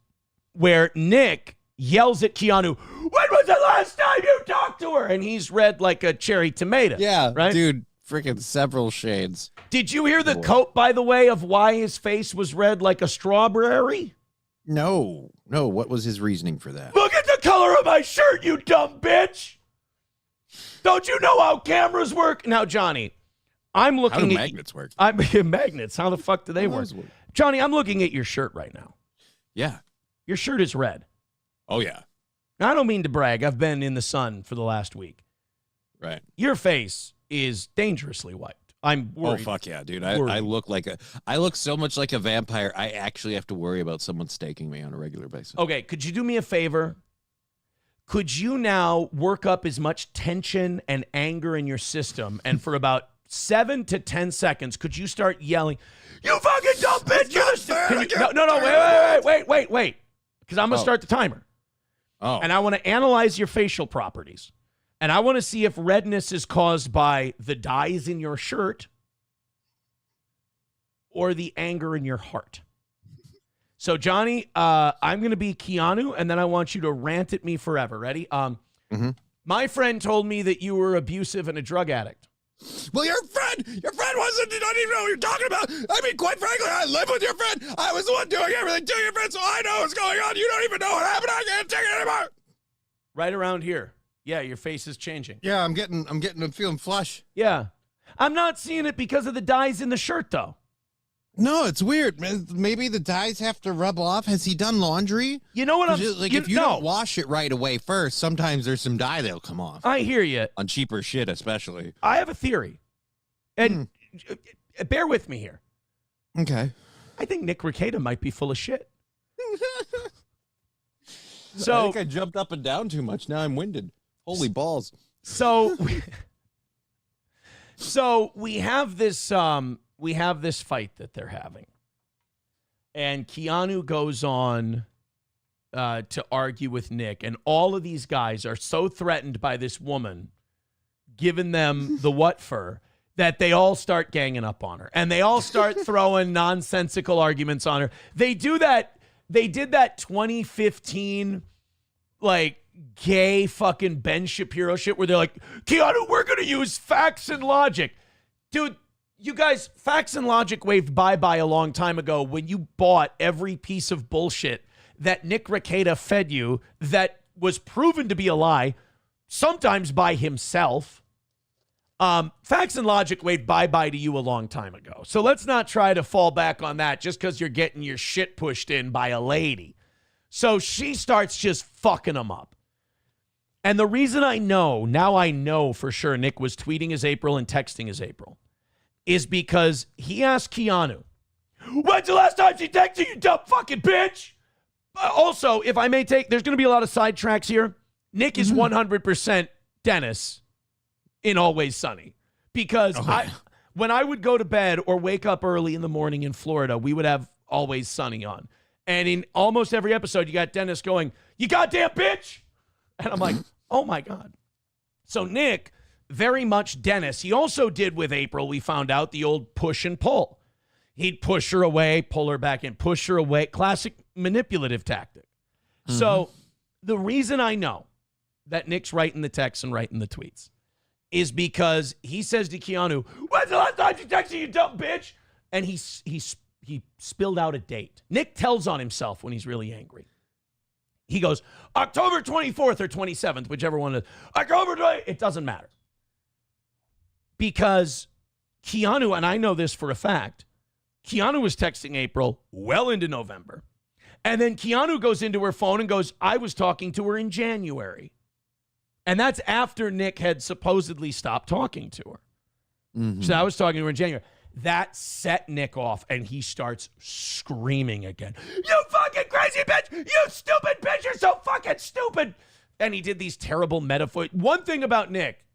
where Nick yells at Keanu, when will was the last time you talked to her? And he's red like a cherry tomato. Yeah, right? dude, freaking several shades. Did you hear the quote, by the way, of why his face was red like a strawberry? No. What was his reasoning for that? Look at the color of my shirt, you dumb bitch. Don't you know how cameras work? Now, Johnny, I'm looking how do at magnets work? Magnets. How the fuck do they work? Johnny, I'm looking at your shirt right now. Yeah. Your shirt is red. Oh, yeah. I don't mean to brag. I've been in the sun for the last week. Right. Your face is dangerously white. I'm worried. Oh, fuck yeah, dude. I look so much like a vampire, I actually have to worry about someone staking me on a regular basis. Okay, could you do me a favor? Could you now work up as much tension and anger in your system, and for about 7 to 10 seconds, could you start yelling, "You fucking dumb bitch!" Wait. Because I'm going to start the timer. Oh. And I want to analyze your facial properties. And I want to see if redness is caused by the dyes in your shirt or the anger in your heart. So, Johnny, I'm going to be Keanu, and then I want you to rant at me forever. Ready? My friend told me that you were abusive and a drug addict. Well, your friend wasn't, you don't even know what you're talking about. I mean, quite frankly, I live with your friend. I was the one doing everything to your friend, so I know what's going on. You don't even know what happened. I can't take it anymore. Right around here. Yeah, your face is changing. Yeah, I'm feeling flush. Yeah. I'm not seeing it because of the dyes in the shirt, though. No, it's weird. Maybe the dyes have to rub off. Has he done laundry? You know what I'm like? If you don't wash it right away first, sometimes there's some dye that'll come off. I hear you. On cheaper shit, especially. I have a theory, and bear with me here. Okay. I think Nick Rekieta might be full of shit. So I think I jumped up and down too much. Now I'm winded. Holy balls. So we have this fight that they're having. And Keanu goes on to argue with Nick, and all of these guys are so threatened by this woman giving them the what for that they all start ganging up on her. And they all start throwing nonsensical arguments on her. They did that 2015 like gay fucking Ben Shapiro shit where they're like, Keanu, we're going to use facts and logic. Dude, you guys, facts and logic waved bye-bye a long time ago when you bought every piece of bullshit that Nick Rekieta fed you that was proven to be a lie, sometimes by himself. Facts and logic waved bye-bye to you a long time ago. So let's not try to fall back on that just because you're getting your shit pushed in by a lady. So she starts just fucking him up. And the reason I know for sure Nick was tweeting as April and texting as April, is because he asked Keanu, when's the last time she texted you, dumb fucking bitch? Also, if I may take, there's going to be a lot of sidetracks here. Nick is 100% Dennis in Always Sunny. Because when I would go to bed or wake up early in the morning in Florida, we would have Always Sunny on. And in almost every episode, you got Dennis going, you goddamn bitch. And I'm like, oh my God. So Nick, very much Dennis. He also did with April, we found out, the old push and pull. He'd push her away, pull her back in, push her away. Classic manipulative tactic. So the reason I know that Nick's writing the texts and writing the tweets is because he says to Keanu, when's the last time she texted you, dumb bitch? And he spilled out a date. Nick tells on himself when he's really angry. He goes, October 24th or 27th, whichever one it is. October 20th, it doesn't matter. Because Keanu, and I know this for a fact, Keanu was texting April well into November. And then Keanu goes into her phone and goes, I was talking to her in January. And that's after Nick had supposedly stopped talking to her. So I was talking to her in January. That set Nick off, and he starts screaming again. You fucking crazy bitch! You stupid bitch! You're so fucking stupid! And he did these terrible metaphors. One thing about Nick,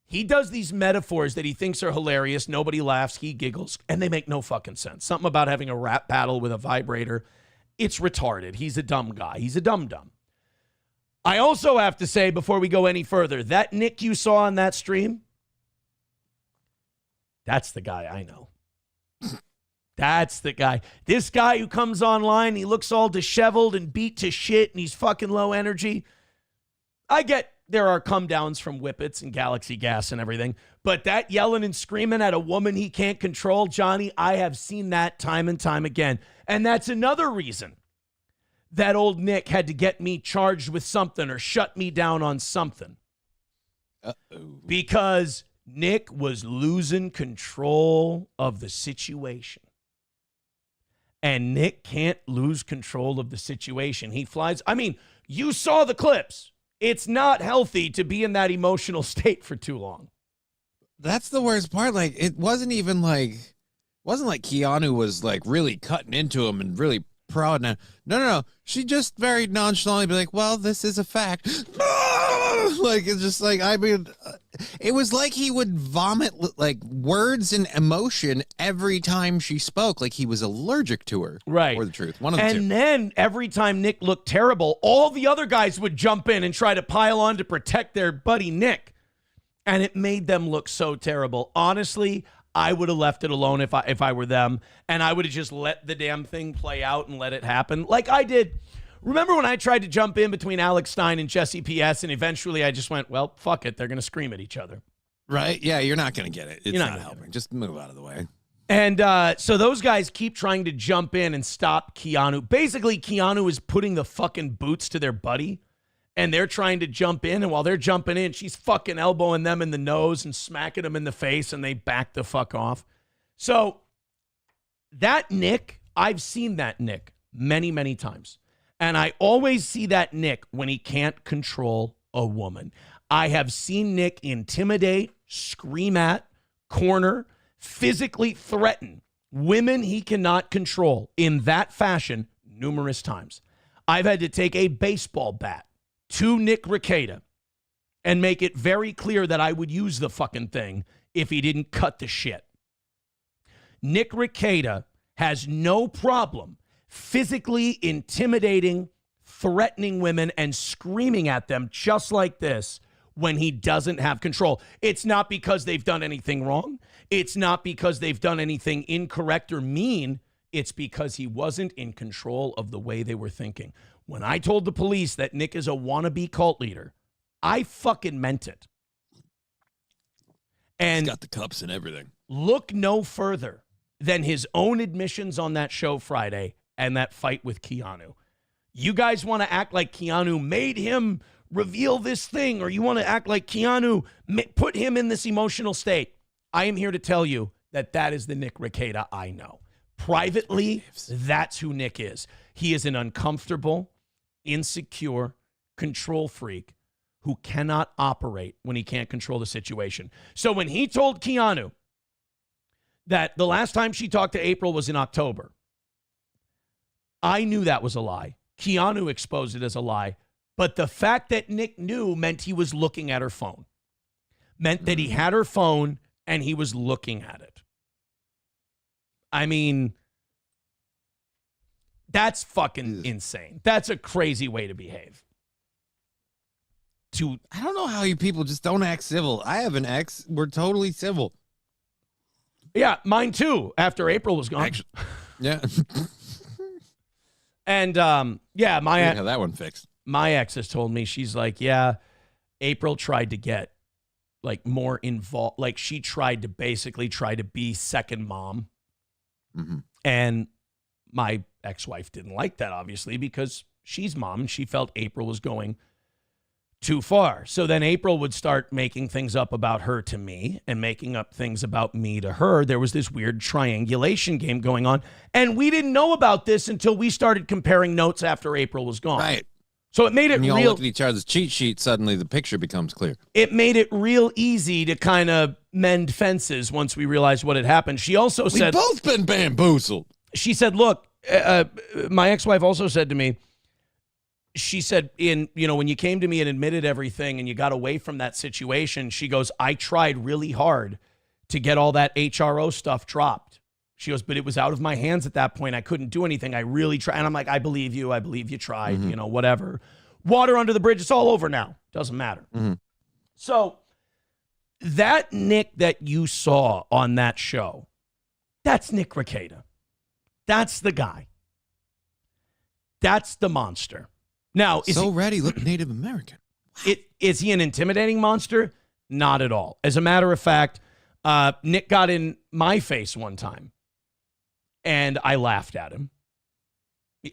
he does these metaphors that he thinks are hilarious. Nobody laughs. He giggles, and they make no fucking sense. Something about having a rap battle with a vibrator. It's retarded. He's a dumb guy. He's a dum-dum. I also have to say, before we go any further, that Nick you saw on that stream, that's the guy I know. That's the guy. This guy who comes online, he looks all disheveled and beat to shit, and he's fucking low energy. I get there are come downs from Whippets and Galaxy Gas and everything, but that yelling and screaming at a woman he can't control, Johnny, I have seen that time and time again. And that's another reason that old Nick had to get me charged with something or shut me down on something. Uh-oh. Because Nick was losing control of the situation. And Nick can't lose control of the situation. He flies. I mean, you saw the clips. It's not healthy to be in that emotional state for too long. That's the worst part. Like, it wasn't like Keanu was like really cutting into him and really proud. No. She just very nonchalantly be like, well, this is a fact. Like, it's just like, I mean, it was like he would vomit like words and emotion every time she spoke, like he was allergic to her. Right. Or the truth. One of the two. And then every time Nick looked terrible, all the other guys would jump in and try to pile on to protect their buddy Nick. And it made them look so terrible. Honestly, I would have left it alone if I were them, and I would have just let the damn thing play out and let it happen like I did. Remember when I tried to jump in between Alex Stein and Jesse PS, and eventually I just went, well, fuck it. They're going to scream at each other. Right? Yeah, you're not going to get it. It's not not helping. Just move out of the way. And so those guys keep trying to jump in and stop Keanu. Basically, Keanu is putting the fucking boots to their buddy, and they're trying to jump in, and while they're jumping in, she's fucking elbowing them in the nose and smacking them in the face, and they back the fuck off. So that Nick, I've seen that Nick many, many times. And I always see that Nick when he can't control a woman. I have seen Nick intimidate, scream at, corner, physically threaten women he cannot control in that fashion numerous times. I've had to take a baseball bat to Nick Rekieta and make it very clear that I would use the fucking thing if he didn't cut the shit. Nick Rekieta has no problem physically intimidating, threatening women, and screaming at them just like this when he doesn't have control. It's not because they've done anything wrong. It's not because they've done anything incorrect or mean. It's because he wasn't in control of the way they were thinking. When I told the police that Nick is a wannabe cult leader, I fucking meant it. And he's got the cups and everything. Look no further than his own admissions on that show Friday and that fight with Keanu. You guys want to act like Keanu made him reveal this thing, or you want to act like Keanu put him in this emotional state. I am here to tell you that that is the Nick Rekieta I know. Privately, that's who Nick is. He is an uncomfortable, insecure, control freak who cannot operate when he can't control the situation. So when he told Keanu that the last time she talked to April was in October, I knew that was a lie. Keanu exposed it as a lie. But the fact that Nick knew meant he was looking at her phone. Meant that he had her phone and he was looking at it. I mean, that's fucking insane. That's a crazy way to behave. I don't know how you people just don't act civil. I have an ex. We're totally civil. Yeah, mine too, after April was gone. Actually, yeah. And yeah, how that one fixed. My ex has told me, she's like, yeah, April tried to get like more involved. Like she tried to basically be second mom. Mm-hmm. And my ex-wife didn't like that, obviously, because she's mom and she felt April was going too far. So then April would start making things up about her to me and making up things about me to her. There was this weird triangulation game going on. And we didn't know about this until we started comparing notes after April was gone. Right. So it made it you real. all look at each other's cheat sheet, suddenly the picture becomes clear. It made it real easy to kind of mend fences once we realized what had happened. She also said, we've both been bamboozled. She said, look, my ex-wife also said to me, she said, when you came to me and admitted everything and you got away from that situation, she goes, I tried really hard to get all that HRO stuff dropped. She goes, but it was out of my hands at that point. I couldn't do anything. I really tried. And I'm like, I believe you. I believe you tried, whatever. Water under the bridge. It's all over now. Doesn't matter. Mm-hmm. So that Nick that you saw on that show, that's Nick Rekieta. That's the guy. That's the monster. Now, ready, look Native American. Is he an intimidating monster? Not at all. As a matter of fact, Nick got in my face one time, and I laughed at him.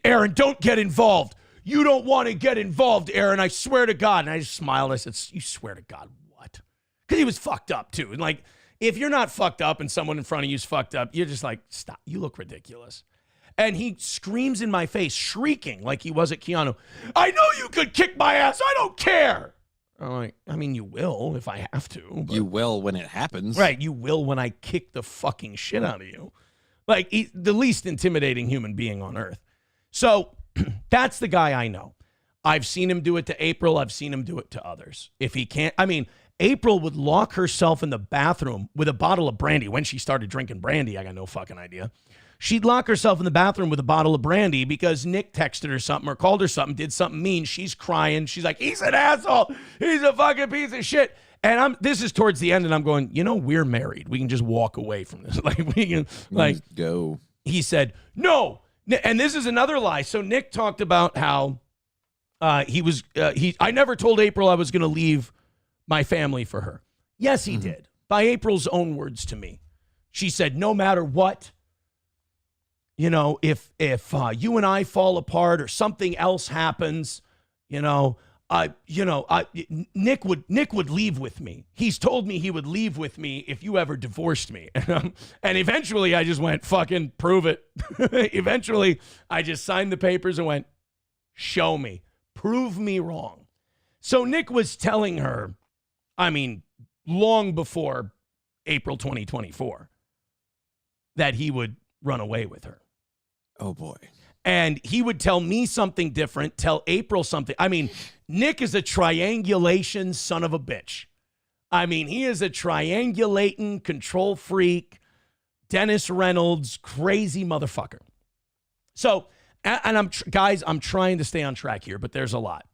Aaron, don't get involved. You don't want to get involved, Aaron. I swear to God. And I just smiled. I said, you swear to God what? Because he was fucked up, too. And like, if you're not fucked up and someone in front of you is fucked up, you're just like, stop. You look ridiculous. And he screams in my face, shrieking like he was at Keanu. I know you could kick my ass. I don't care. I'm like, I mean, you will if I have to. But, you will when it happens. Right. You will when I kick the fucking shit out of you. Like, he's the least intimidating human being on earth. So that's the guy I know. I've seen him do it to April. I've seen him do it to others. If he can't, I mean, April would lock herself in the bathroom with a bottle of brandy. When she started drinking brandy, I got no fucking idea. She'd lock herself in the bathroom with a bottle of brandy because Nick texted her something or called her something, did something mean. She's crying. She's like, he's an asshole. He's a fucking piece of shit. And this is towards the end, and I'm going, we're married. We can just walk away from this. Like, we can, like, go. He said, no. And this is another lie. So Nick talked about how I never told April I was going to leave my family for her. Yes, he did. By April's own words to me. She said, no matter what, if you and I fall apart or something else happens, Nick would leave with me. He's told me he would leave with me if you ever divorced me. And eventually I just went, fucking prove it. Eventually I just signed the papers and went, show me, prove me wrong. So Nick was telling her, I mean, long before April 2024, that he would run away with her. Oh boy. And he would tell me something different, tell April something. I mean, Nick is a triangulation son of a bitch. I mean, he is a triangulating control freak, Dennis Reynolds, crazy motherfucker. So, and I'm trying to stay on track here, but there's a lot.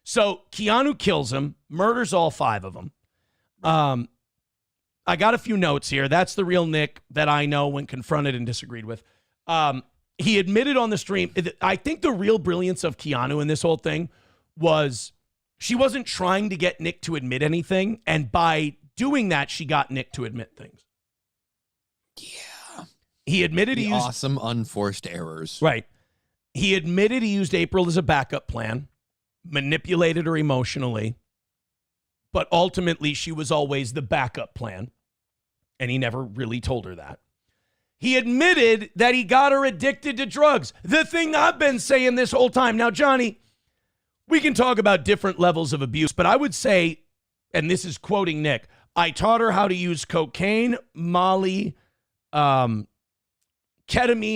So Keanu kills him, murders all 5 of them. I got a few notes here. That's the real Nick that I know when confronted and disagreed with. He admitted on the stream, I think the real brilliance of Keanu in this whole thing was she wasn't trying to get Nick to admit anything. And by doing that, she got Nick to admit things. Yeah. He admitted he used awesome unforced errors. Right. He admitted he used April as a backup plan, manipulated her emotionally, but ultimately she was always the backup plan. And he never really told her that. He admitted that he got her addicted to drugs. The thing I've been saying this whole time. Now, Johnny, we can talk about different levels of abuse, but I would say, and this is quoting Nick, I taught her how to use cocaine, Molly, ketamine,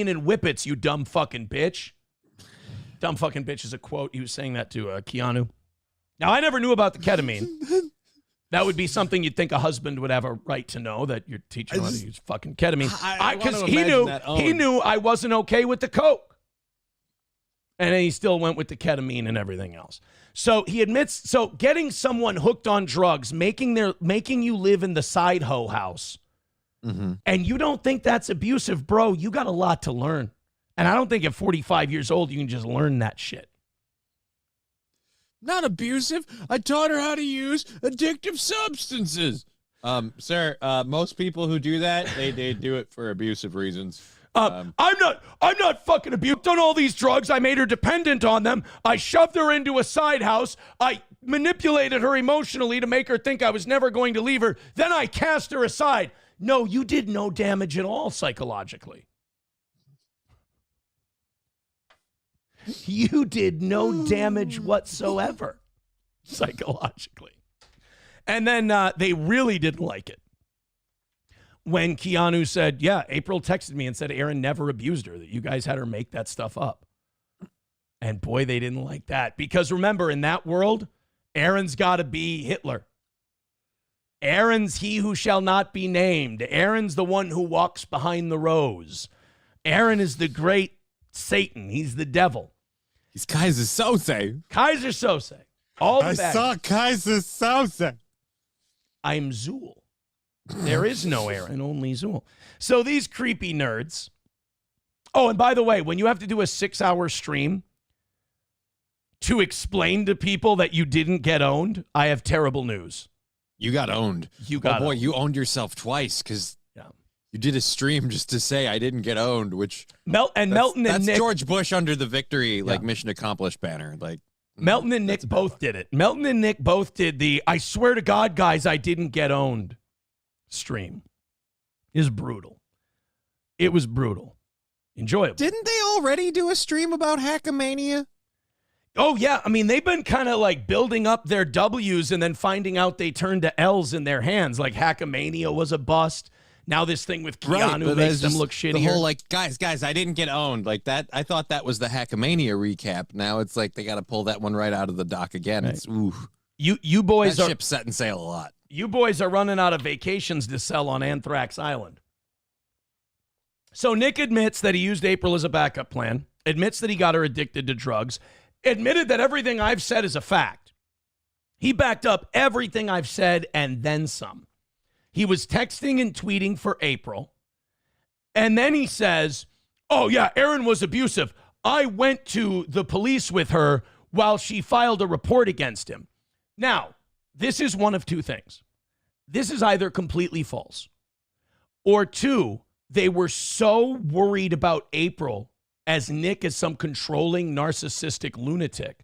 and whippets, you dumb fucking bitch. Dumb fucking bitch is a quote. He was saying that to Keanu. Now, I never knew about the ketamine. That would be something you'd think a husband would have a right to know, that you're teaching him how to use fucking ketamine. Because he knew I wasn't okay with the coke. And then he still went with the ketamine and everything else. So he admits, so getting someone hooked on drugs, making you live in the side hoe house, and you don't think that's abusive, bro, you got a lot to learn. And I don't think at 45 years old you can just learn that shit. Not abusive. I taught her how to use addictive substances. Sir, most people who do that, they do it for abusive reasons. I'm not fucking abused on all these drugs. I made her dependent on them. I shoved her into a side house. I manipulated her emotionally to make her think I was never going to leave her. Then I cast her aside. No, you did no damage at all psychologically. You did no damage whatsoever psychologically. And then they really didn't like it when Keanu said, yeah, April texted me and said Aaron never abused her, that you guys had her make that stuff up. And boy, they didn't like that. Because remember, in that world, Aaron's got to be Hitler. Aaron's he who shall not be named. Aaron's the one who walks behind the rose. Aaron is the great Satan. He's the devil. He's Kaiser Sose. Kaiser Sose. All the I bad saw Kaiser Sose. I'm Zool. There is no Aaron, only Zool. So these creepy nerds. Oh, and by the way, when you have to do a 6-hour stream, to explain to people that you didn't get owned, I have terrible news. You got owned. You got boy, owned. you owned yourself twice because you did a stream just to say I didn't get owned, which Melton and Nick, George Bush under the victory, like mission accomplished banner. Like Melton and Nick both did it. Melton and Nick both did the I swear to God, guys, I didn't get owned stream. It was brutal. It was brutal. Enjoyable. Didn't they already do a stream about Hackamania? Oh, yeah. I mean, they've been kind of like building up their W's and then finding out they turned to L's in their hands. Like Hackamania was a bust. Now this thing with Keanu makes them look shittier. The whole like, guys, I didn't get owned. Like that. I thought that was the Hackamania recap. Now it's like they got to pull that one right out of the dock again. Right. It's ooh. You boys that ship's setting sail a lot. You boys are running out of vacations to sell on Anthrax Island. So Nick admits that he used April as a backup plan, admits that he got her addicted to drugs, admitted that everything I've said is a fact. He backed up everything I've said and then some. He was texting and tweeting for April. And then he says, oh, yeah, Aaron was abusive. I went to the police with her while she filed a report against him. Now, this is one of two things. This is either completely false, or two, they were so worried about April as Nick as some controlling narcissistic lunatic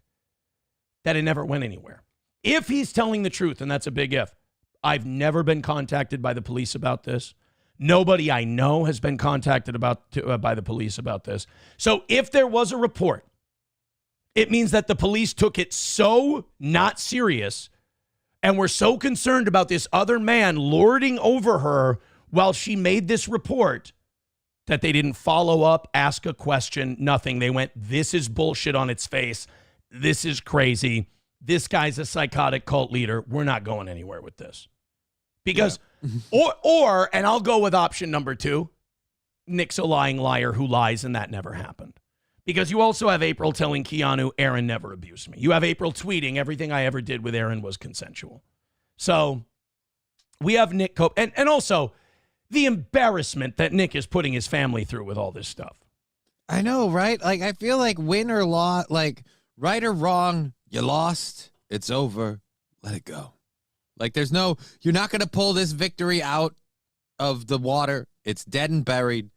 that it never went anywhere. If he's telling the truth, and that's a big if, I've never been contacted by the police about this. Nobody I know has been contacted by the police about this. So if there was a report, it means that the police took it so not serious and were so concerned about this other man lording over her while she made this report that they didn't follow up, ask a question, nothing. They went, this is bullshit on its face. This is crazy. This guy's a psychotic cult leader. We're not going anywhere with this. Because, or, and I'll go with option number two, Nick's a lying liar who lies, and that never happened. Because you also have April telling Keanu, Aaron never abused me. You have April tweeting, everything I ever did with Aaron was consensual. So we have Nick Cope. And also the embarrassment that Nick is putting his family through with all this stuff. I know, right? Like, I feel like win or loss, like right or wrong, you lost. It's over. Let it go. Like you're not going to pull this victory out of the water. It's dead and buried.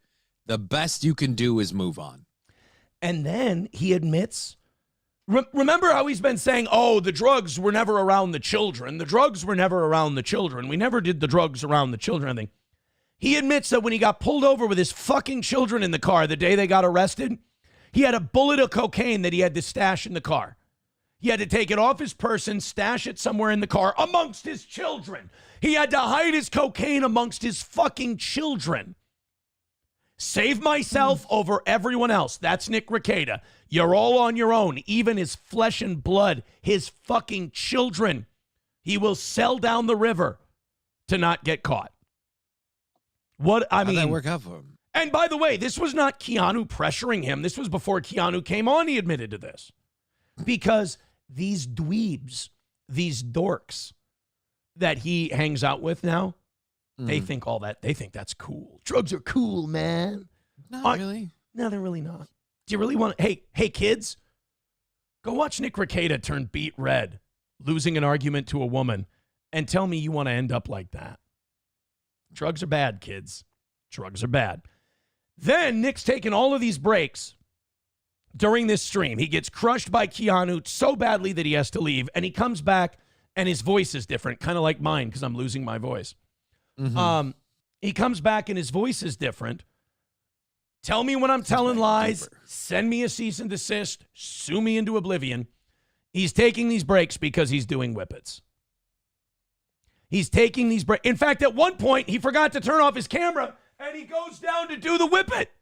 The best you can do is move on. And then he admits, remember how he's been saying, oh, the drugs were never around the children. The drugs were never around the children. We never did the drugs around the children. I think he admits that when he got pulled over with his fucking children in the car the day they got arrested, he had a bullet of cocaine that he had to stash in the car. He had to take it off his person, stash it somewhere in the car amongst his children. He had to hide his cocaine amongst his fucking children. Save myself over everyone else. That's Nick Rekieta. You're all on your own. Even his flesh and blood, his fucking children, he will sell down the river to not get caught. How'd that work out for him? And by the way, this was not Keanu pressuring him. This was before Keanu came on. He admitted to this. Because these dweebs, these dorks that he hangs out with now, they think that's cool. Drugs are cool, man. Not really. No, they're really not. Do you really want to? Hey, kids, go watch Nick Rekieta turn beet red, losing an argument to a woman, and tell me you want to end up like that. Drugs are bad, kids. Drugs are bad. Then Nick's taking all of these breaks during this stream. He gets crushed by Keanu so badly that he has to leave, and he comes back, and his voice is different, kind of like mine because I'm losing my voice. Mm-hmm. He comes back, and his voice is different. Tell me when I'm telling lies. Send me a cease and desist. Sue me into oblivion. He's taking these breaks because he's doing whippets. He's taking these breaks. In fact, at one point, he forgot to turn off his camera, and he goes down to do the whippet.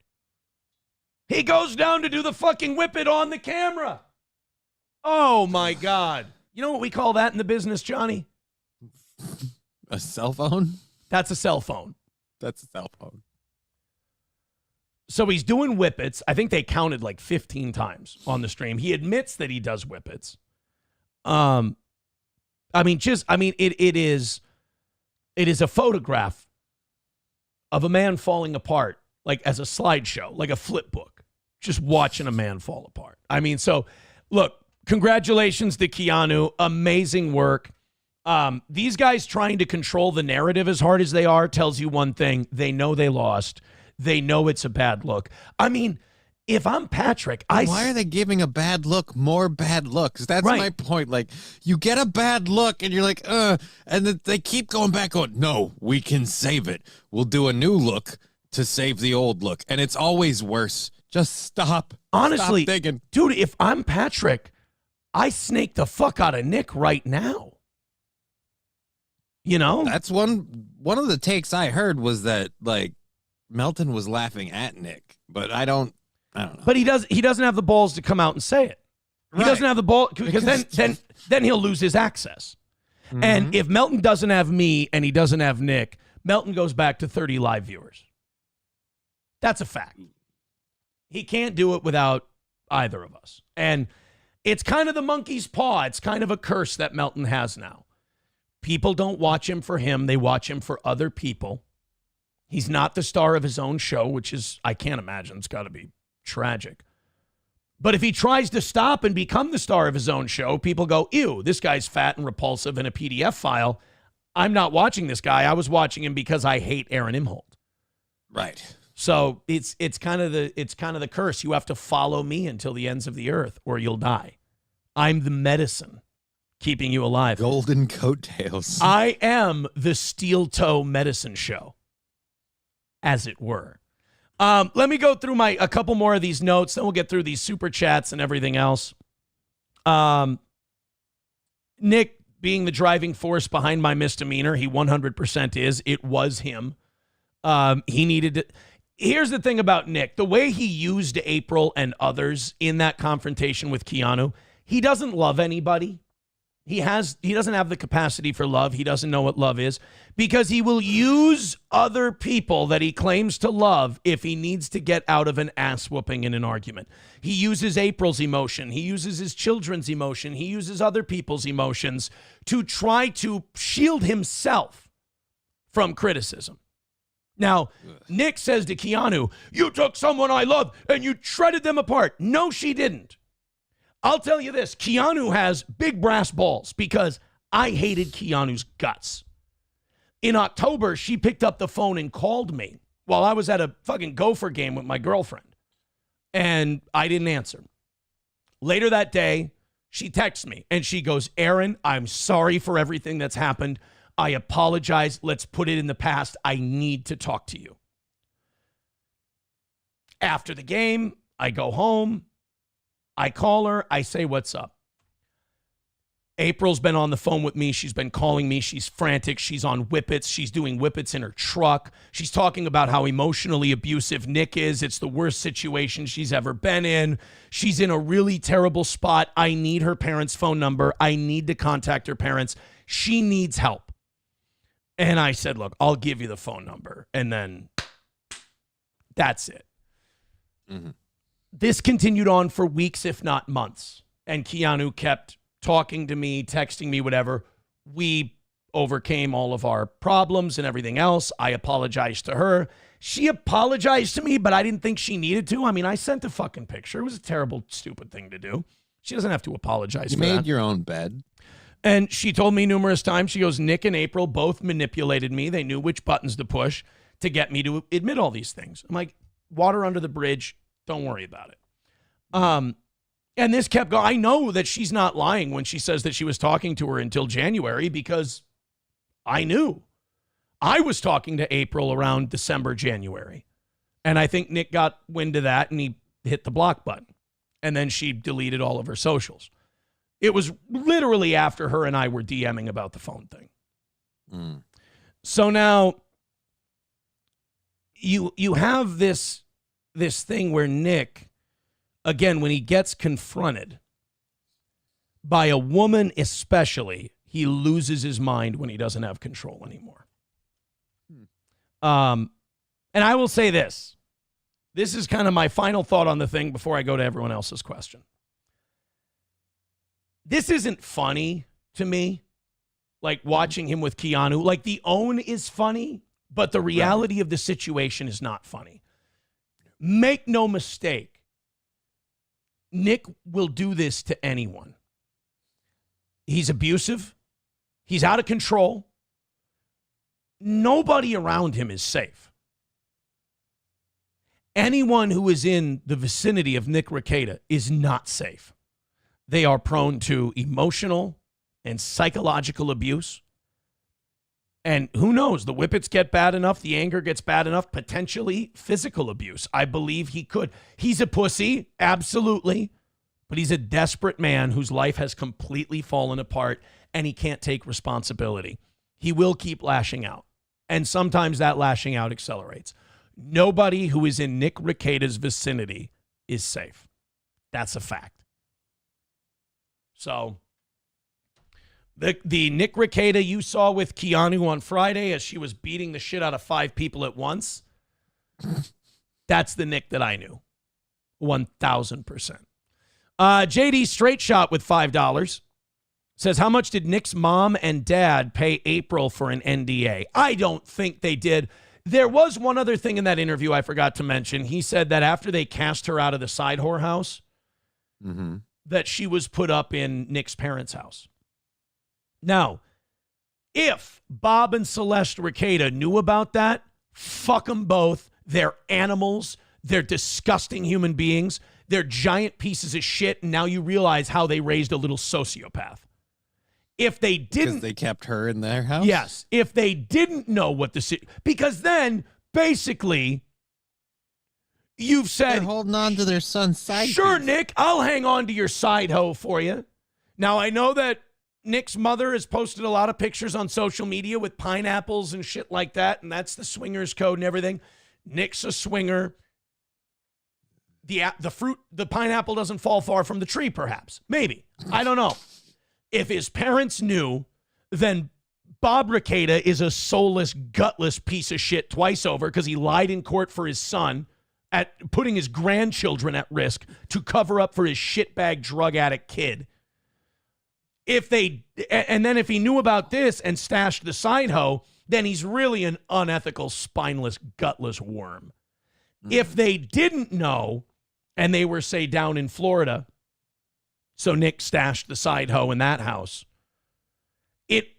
He goes down to do the fucking whippet on the camera. Oh, my God. You know what we call that in the business, Johnny? A cell phone? That's a cell phone. That's a cell phone. So he's doing whippets. I think they counted like 15 times on the stream. He admits that he does whippets. It is a photograph of a man falling apart, like as a slideshow, like a flip book, just watching a man fall apart. I mean, so look, congratulations to Keanu. Amazing work. These guys trying to control the narrative as hard as they are tells you one thing. They know they lost. They know it's a bad look. I mean, if I'm Patrick, why are they giving a bad look more bad looks? That's my point. Like, you get a bad look and you're like, and then they keep going back going, no, we can save it. We'll do a new look to save the old look. And it's always worse. Just stop. Honestly, stop thinking. Dude, if I'm Patrick, I snake the fuck out of Nick right now. You know? That's one of the takes I heard was that, like, Melton was laughing at Nick, but I don't know. But he doesn't have the balls to come out and say it. He doesn't have the ball because then he'll lose his access. Mm-hmm. And if Melton doesn't have me and he doesn't have Nick, Melton goes back to 30 live viewers. That's a fact. He can't do it without either of us. And it's kind of the monkey's paw. It's kind of a curse that Melton has now. People don't watch him for him. They watch him for other people. He's not the star of his own show, which is, I can't imagine. It's got to be tragic. But if he tries to stop and become the star of his own show, people go, ew, this guy's fat and repulsive in a PDF file. I'm not watching this guy. I was watching him because I hate Aaron Imholt. Right. So it's kind of the curse. You have to follow me until the ends of the earth or you'll die. I'm the medicine keeping you alive. Golden coattails. I am the steel toe medicine show, as it were. Let me go through a couple more of these notes, then we'll get through these super chats and everything else. Nick being the driving force behind my misdemeanor, he 100% is. It was him. He needed to. Here's the thing about Nick. The way he used April and others in that confrontation with Keanu, he doesn't love anybody. He doesn't have the capacity for love. He doesn't know what love is because he will use other people that he claims to love if he needs to get out of an ass whooping in an argument. He uses April's emotion. He uses his children's emotion. He uses other people's emotions to try to shield himself from criticism. Now, Nick says to Keanu, you took someone I love and you shredded them apart. No, she didn't. I'll tell you this, Keanu has big brass balls because I hated Keanu's guts. In October, she picked up the phone and called me while I was at a fucking Gopher game with my girlfriend, and I didn't answer. Later that day, she texts me, and she goes, Aaron, I'm sorry for everything that's happened. I apologize. Let's put it in the past. I need to talk to you. After the game, I go home. I call her. I say, what's up? April's been on the phone with me. She's been calling me. She's frantic. She's on whippets. She's doing whippets in her truck. She's talking about how emotionally abusive Nick is. It's the worst situation she's ever been in. She's in a really terrible spot. I need her parents' phone number. I need to contact her parents. She needs help. And I said, look, I'll give you the phone number. And then that's it. Mm-hmm. This continued on for weeks, if not months. And Keanu kept talking to me, texting me, whatever. We overcame all of our problems and everything else. I apologized to her. She apologized to me, but I didn't think she needed to. I mean, I sent a fucking picture. It was a terrible, stupid thing to do. She doesn't have to apologize for that. You made your own bed. And she told me numerous times, she goes, Nick and April both manipulated me. They knew which buttons to push to get me to admit all these things. I'm like, water under the bridge. Don't worry about it. And this kept going. I know that she's not lying when she says that she was talking to her until January because I knew. I was talking to April around December, January. And I think Nick got wind of that and he hit the block button. And then she deleted all of her socials. It was literally after her and I were DMing about the phone thing. Mm. So now you have this thing where Nick, again, when he gets confronted by a woman especially, he loses his mind when he doesn't have control anymore. And I will say this. This is kind of my final thought on the thing before I go to everyone else's question. This isn't funny to me, like watching him with Keanu. Like the own is funny, but the reality of the situation is not funny. Make no mistake. Nick will do this to anyone. He's abusive. He's out of control. Nobody around him is safe. Anyone who is in the vicinity of Nick Rekieta is not safe. They are prone to emotional and psychological abuse. And who knows, the whippets get bad enough, the anger gets bad enough, potentially physical abuse. I believe he could. He's a pussy, absolutely, but he's a desperate man whose life has completely fallen apart and he can't take responsibility. He will keep lashing out, and sometimes that lashing out accelerates. Nobody who is in Nick Rekieta's vicinity is safe. That's a fact. So the Nick Rekieta you saw with Keanu on Friday as she was beating the shit out of 5 people at once, that's the Nick that I knew. 1,000%. JD Straight Shot with $5 says, how much did Nick's mom and dad pay April for an NDA? I don't think they did. There was one other thing in that interview I forgot to mention. He said that after they cast her out of the side whore house, that she was put up in Nick's parents' house. Now, if Bob and Celeste Rekieta knew about that, fuck them both. They're animals. They're disgusting human beings. They're giant pieces of shit. And now you realize how they raised a little sociopath. If they didn't... Because they kept her in their house? Yes. If they didn't know what because then, basically, you've said... They're holding on to their son's side Sure, piece. Nick, I'll hang on to your side hoe for you. Now, I know that Nick's mother has posted a lot of pictures on social media with pineapples and shit like that, and that's the swingers code and everything. Nick's a swinger. The pineapple doesn't fall far from the tree, perhaps. Maybe. I don't know. If his parents knew, then Bob Rekieta is a soulless, gutless piece of shit twice over because he lied in court for his son, at putting his grandchildren at risk to cover up for his shitbag drug addict kid. If he knew about this and stashed the side hoe, then he's really an unethical, spineless, gutless worm. If they didn't know, and they were, say, down in Florida, so Nick stashed the side hoe in that house,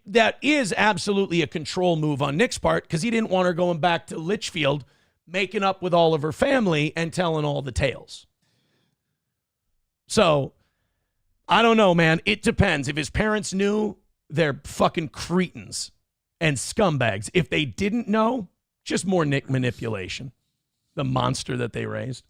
that is absolutely a control move on Nick's part because he didn't want her going back to Litchfield, making up with all of her family and telling all the tales. So... I don't know, man. It depends. If his parents knew, they're fucking cretins and scumbags. If they didn't know, just more Nick manipulation. The monster that they raised.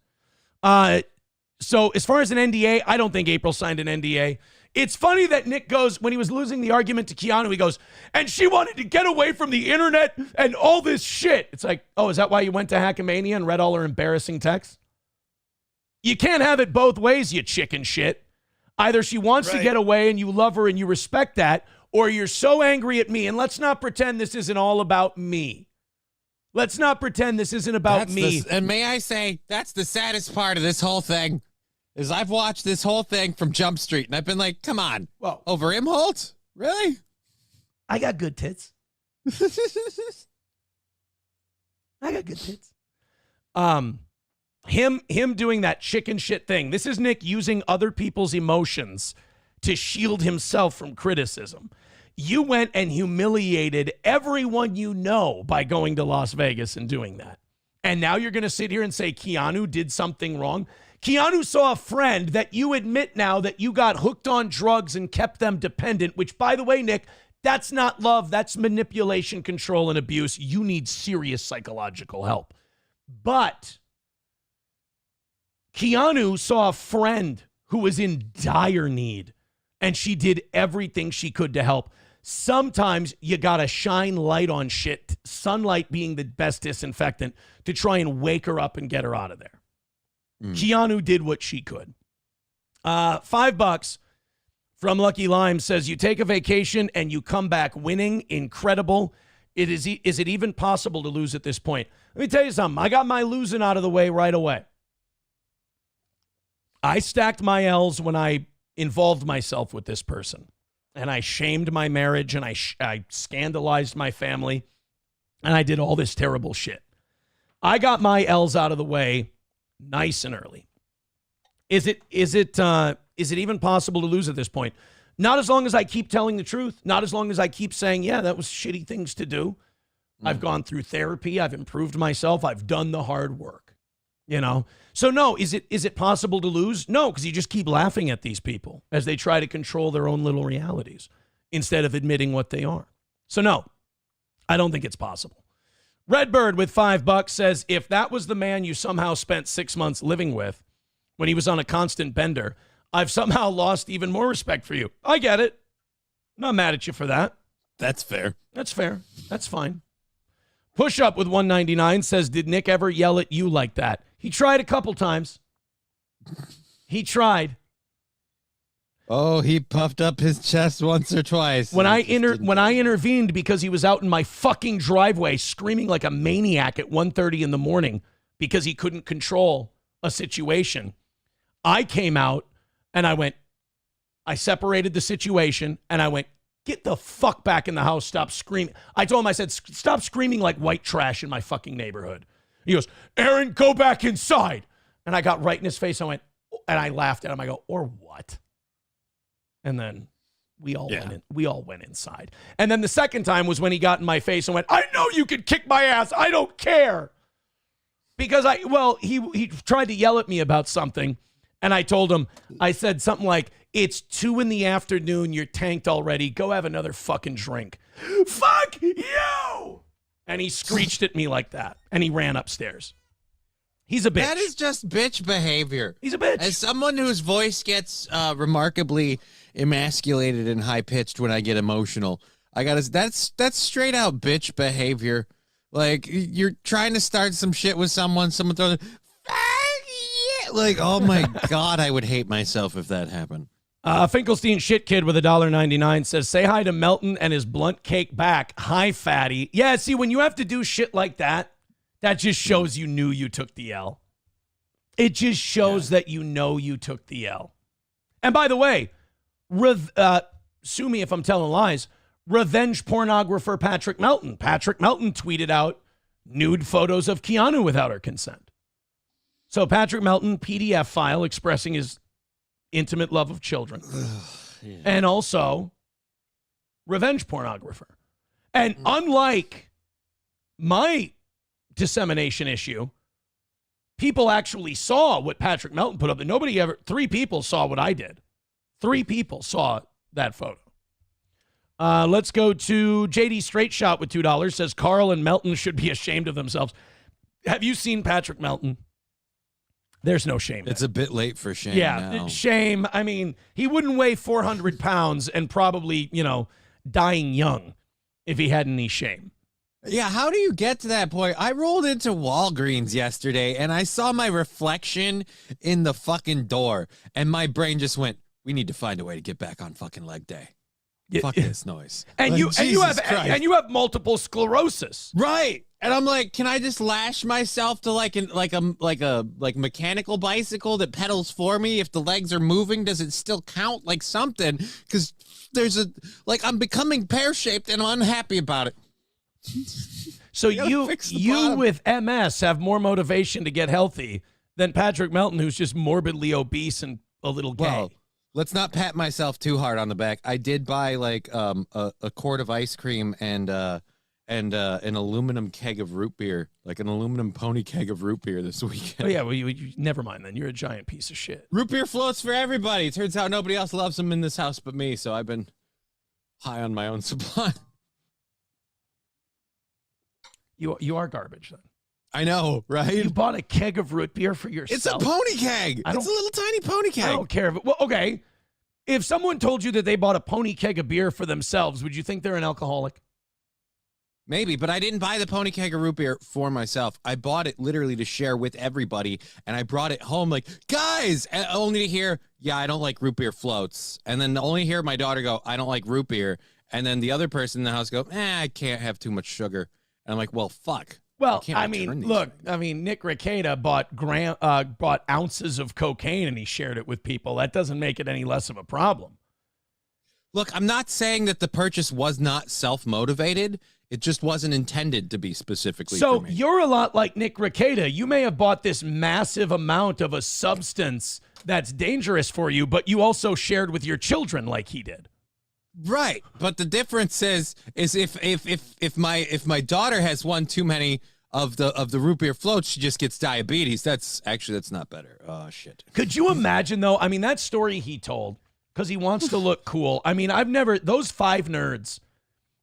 So as far as an NDA, I don't think April signed an NDA. It's funny that Nick goes, when he was losing the argument to Keanu, he goes, and she wanted to get away from the internet and all this shit. It's like, oh, is that why you went to Hackamania and read all her embarrassing texts? You can't have it both ways, you chicken shit. Either she wants to get away and you love her and you respect that, or you're so angry at me. And let's not pretend this isn't all about me. Let's not pretend this isn't about me. And may I say, that's the saddest part of this whole thing, is I've watched this whole thing from Jump Street, and I've been like, come on. Well, over Imholt? Really? I got good tits. I got good tits. Him doing that chicken shit thing. This is Nick using other people's emotions to shield himself from criticism. You went and humiliated everyone you know by going to Las Vegas and doing that. And now you're going to sit here and say Keanu did something wrong? Keanu saw a friend that you admit now that you got hooked on drugs and kept them dependent, which, by the way, Nick, that's not love. That's manipulation, control, and abuse. You need serious psychological help. But Keanu saw a friend who was in dire need, and she did everything she could to help. Sometimes you got to shine light on shit, sunlight being the best disinfectant, to try and wake her up and get her out of there. Keanu did what she could. $5 from Lucky Lime says, you take a vacation and you come back winning. Incredible. Is it even possible to lose at this point? Let me tell you something. I got my losing out of the way right away. I stacked my L's when I involved myself with this person. And I shamed my marriage, and I scandalized my family, and I did all this terrible shit. I got my L's out of the way nice and early. Is it even possible to lose at this point? Not as long as I keep telling the truth. Not as long as I keep saying, yeah, that was shitty things to do. I've gone through therapy. I've improved myself. I've done the hard work, you know? So no, is it possible to lose? No, because you just keep laughing at these people as they try to control their own little realities instead of admitting what they are. So no, I don't think it's possible. Redbird with $5 says, if that was the man you somehow spent 6 months living with when he was on a constant bender, I've somehow lost even more respect for you. I get it. I'm not mad at you for that. That's fair. That's fair. That's fine. Push Up with 199 says, did Nick ever yell at you like that? He tried a couple times. He tried. Oh, he puffed up his chest once or twice. When I intervened because he was out in my fucking driveway screaming like a maniac at 1:30 in the morning because he couldn't control a situation, I came out and I separated the situation and I went, get the fuck back in the house. Stop screaming. I told him, I said, stop screaming like white trash in my fucking neighborhood. He goes, Aaron, go back inside. And I got right in his face. I went, and I laughed at him. I go, or what? And then we all went inside. And then the second time was when he got in my face and went, I know you can kick my ass. I don't care. Because he tried to yell at me about something. And I told him, I said something like, it's 2 PM. You're tanked already. Go have another fucking drink. Fuck you. And he screeched at me like that. And he ran upstairs. He's a bitch. That is just bitch behavior. He's a bitch. As someone whose voice gets remarkably emasculated and high-pitched when I get emotional, that's straight out bitch behavior. Like, you're trying to start some shit with someone throws like, oh my God, I would hate myself if that happened. Finkelstein Shit Kid with $1.99 says, say hi to Melton and his blunt cake back. Hi, fatty. Yeah, see, when you have to do shit like that, that just shows you knew you took the L. It just shows that you know you took the L. And by the way, sue me if I'm telling lies, revenge pornographer Patrick Melton. Patrick Melton tweeted out nude photos of Keanu without her consent. So Patrick Melton, PDF file expressing his intimate love of children. Yeah. And also revenge pornographer. And unlike my dissemination issue, people actually saw what Patrick Melton put up. And 3 people saw what I did. 3 people saw that photo. Let's go to JD Straight Shot with $2. Says Carl and Melton should be ashamed of themselves. Have you seen Patrick Melton? There's no shame. It's a bit late for shame. Yeah, now. Shame. I mean, he wouldn't weigh 400 pounds and probably, dying young if he had any shame. Yeah, how do you get to that point? I rolled into Walgreens yesterday and I saw my reflection in the fucking door and my brain just went, we need to find a way to get back on fucking leg day. Fuck this noise. And you have multiple sclerosis. Right. And I'm like, can I just lash myself to like a mechanical bicycle that pedals for me? If the legs are moving, does it still count like something? Because I'm becoming pear-shaped and I'm unhappy about it. So you with MS have more motivation to get healthy than Patrick Melton, who's just morbidly obese and a little gay. Well, let's not pat myself too hard on the back. I did buy a quart of ice cream and an aluminum keg of root beer, like an aluminum pony keg of root beer this weekend. Oh yeah, well you never mind then. You're a giant piece of shit. Root beer floats for everybody. Turns out nobody else loves them in this house but me, so I've been high on my own supply. You are garbage then. I know, right? You bought a keg of root beer for yourself. It's a pony keg. It's a little tiny pony keg. I don't care if it. Well, okay. If someone told you that they bought a pony keg of beer for themselves, would you think they're an alcoholic? Maybe, but I didn't buy the pony keg of root beer for myself. I bought it literally to share with everybody, and I brought it home like, guys, only to hear, yeah, I don't like root beer floats. And then only hear my daughter go, I don't like root beer. And then the other person in the house go, I can't have too much sugar. And I'm like, well, fuck. Well, I mean, look, Nick Rekieta bought ounces of cocaine and he shared it with people. That doesn't make it any less of a problem. Look, I'm not saying that the purchase was not self-motivated. It just wasn't intended to be specifically so for me. You're a lot like Nick Rekieta. You may have bought this massive amount of a substance that's dangerous for you, but you also shared with your children like he did. Right, but the difference is if my daughter has one too many of the root beer floats, she just gets diabetes. That's not better. Oh shit. Could you imagine though? I mean, that story he told because he wants to look cool. I mean, those 5 nerds.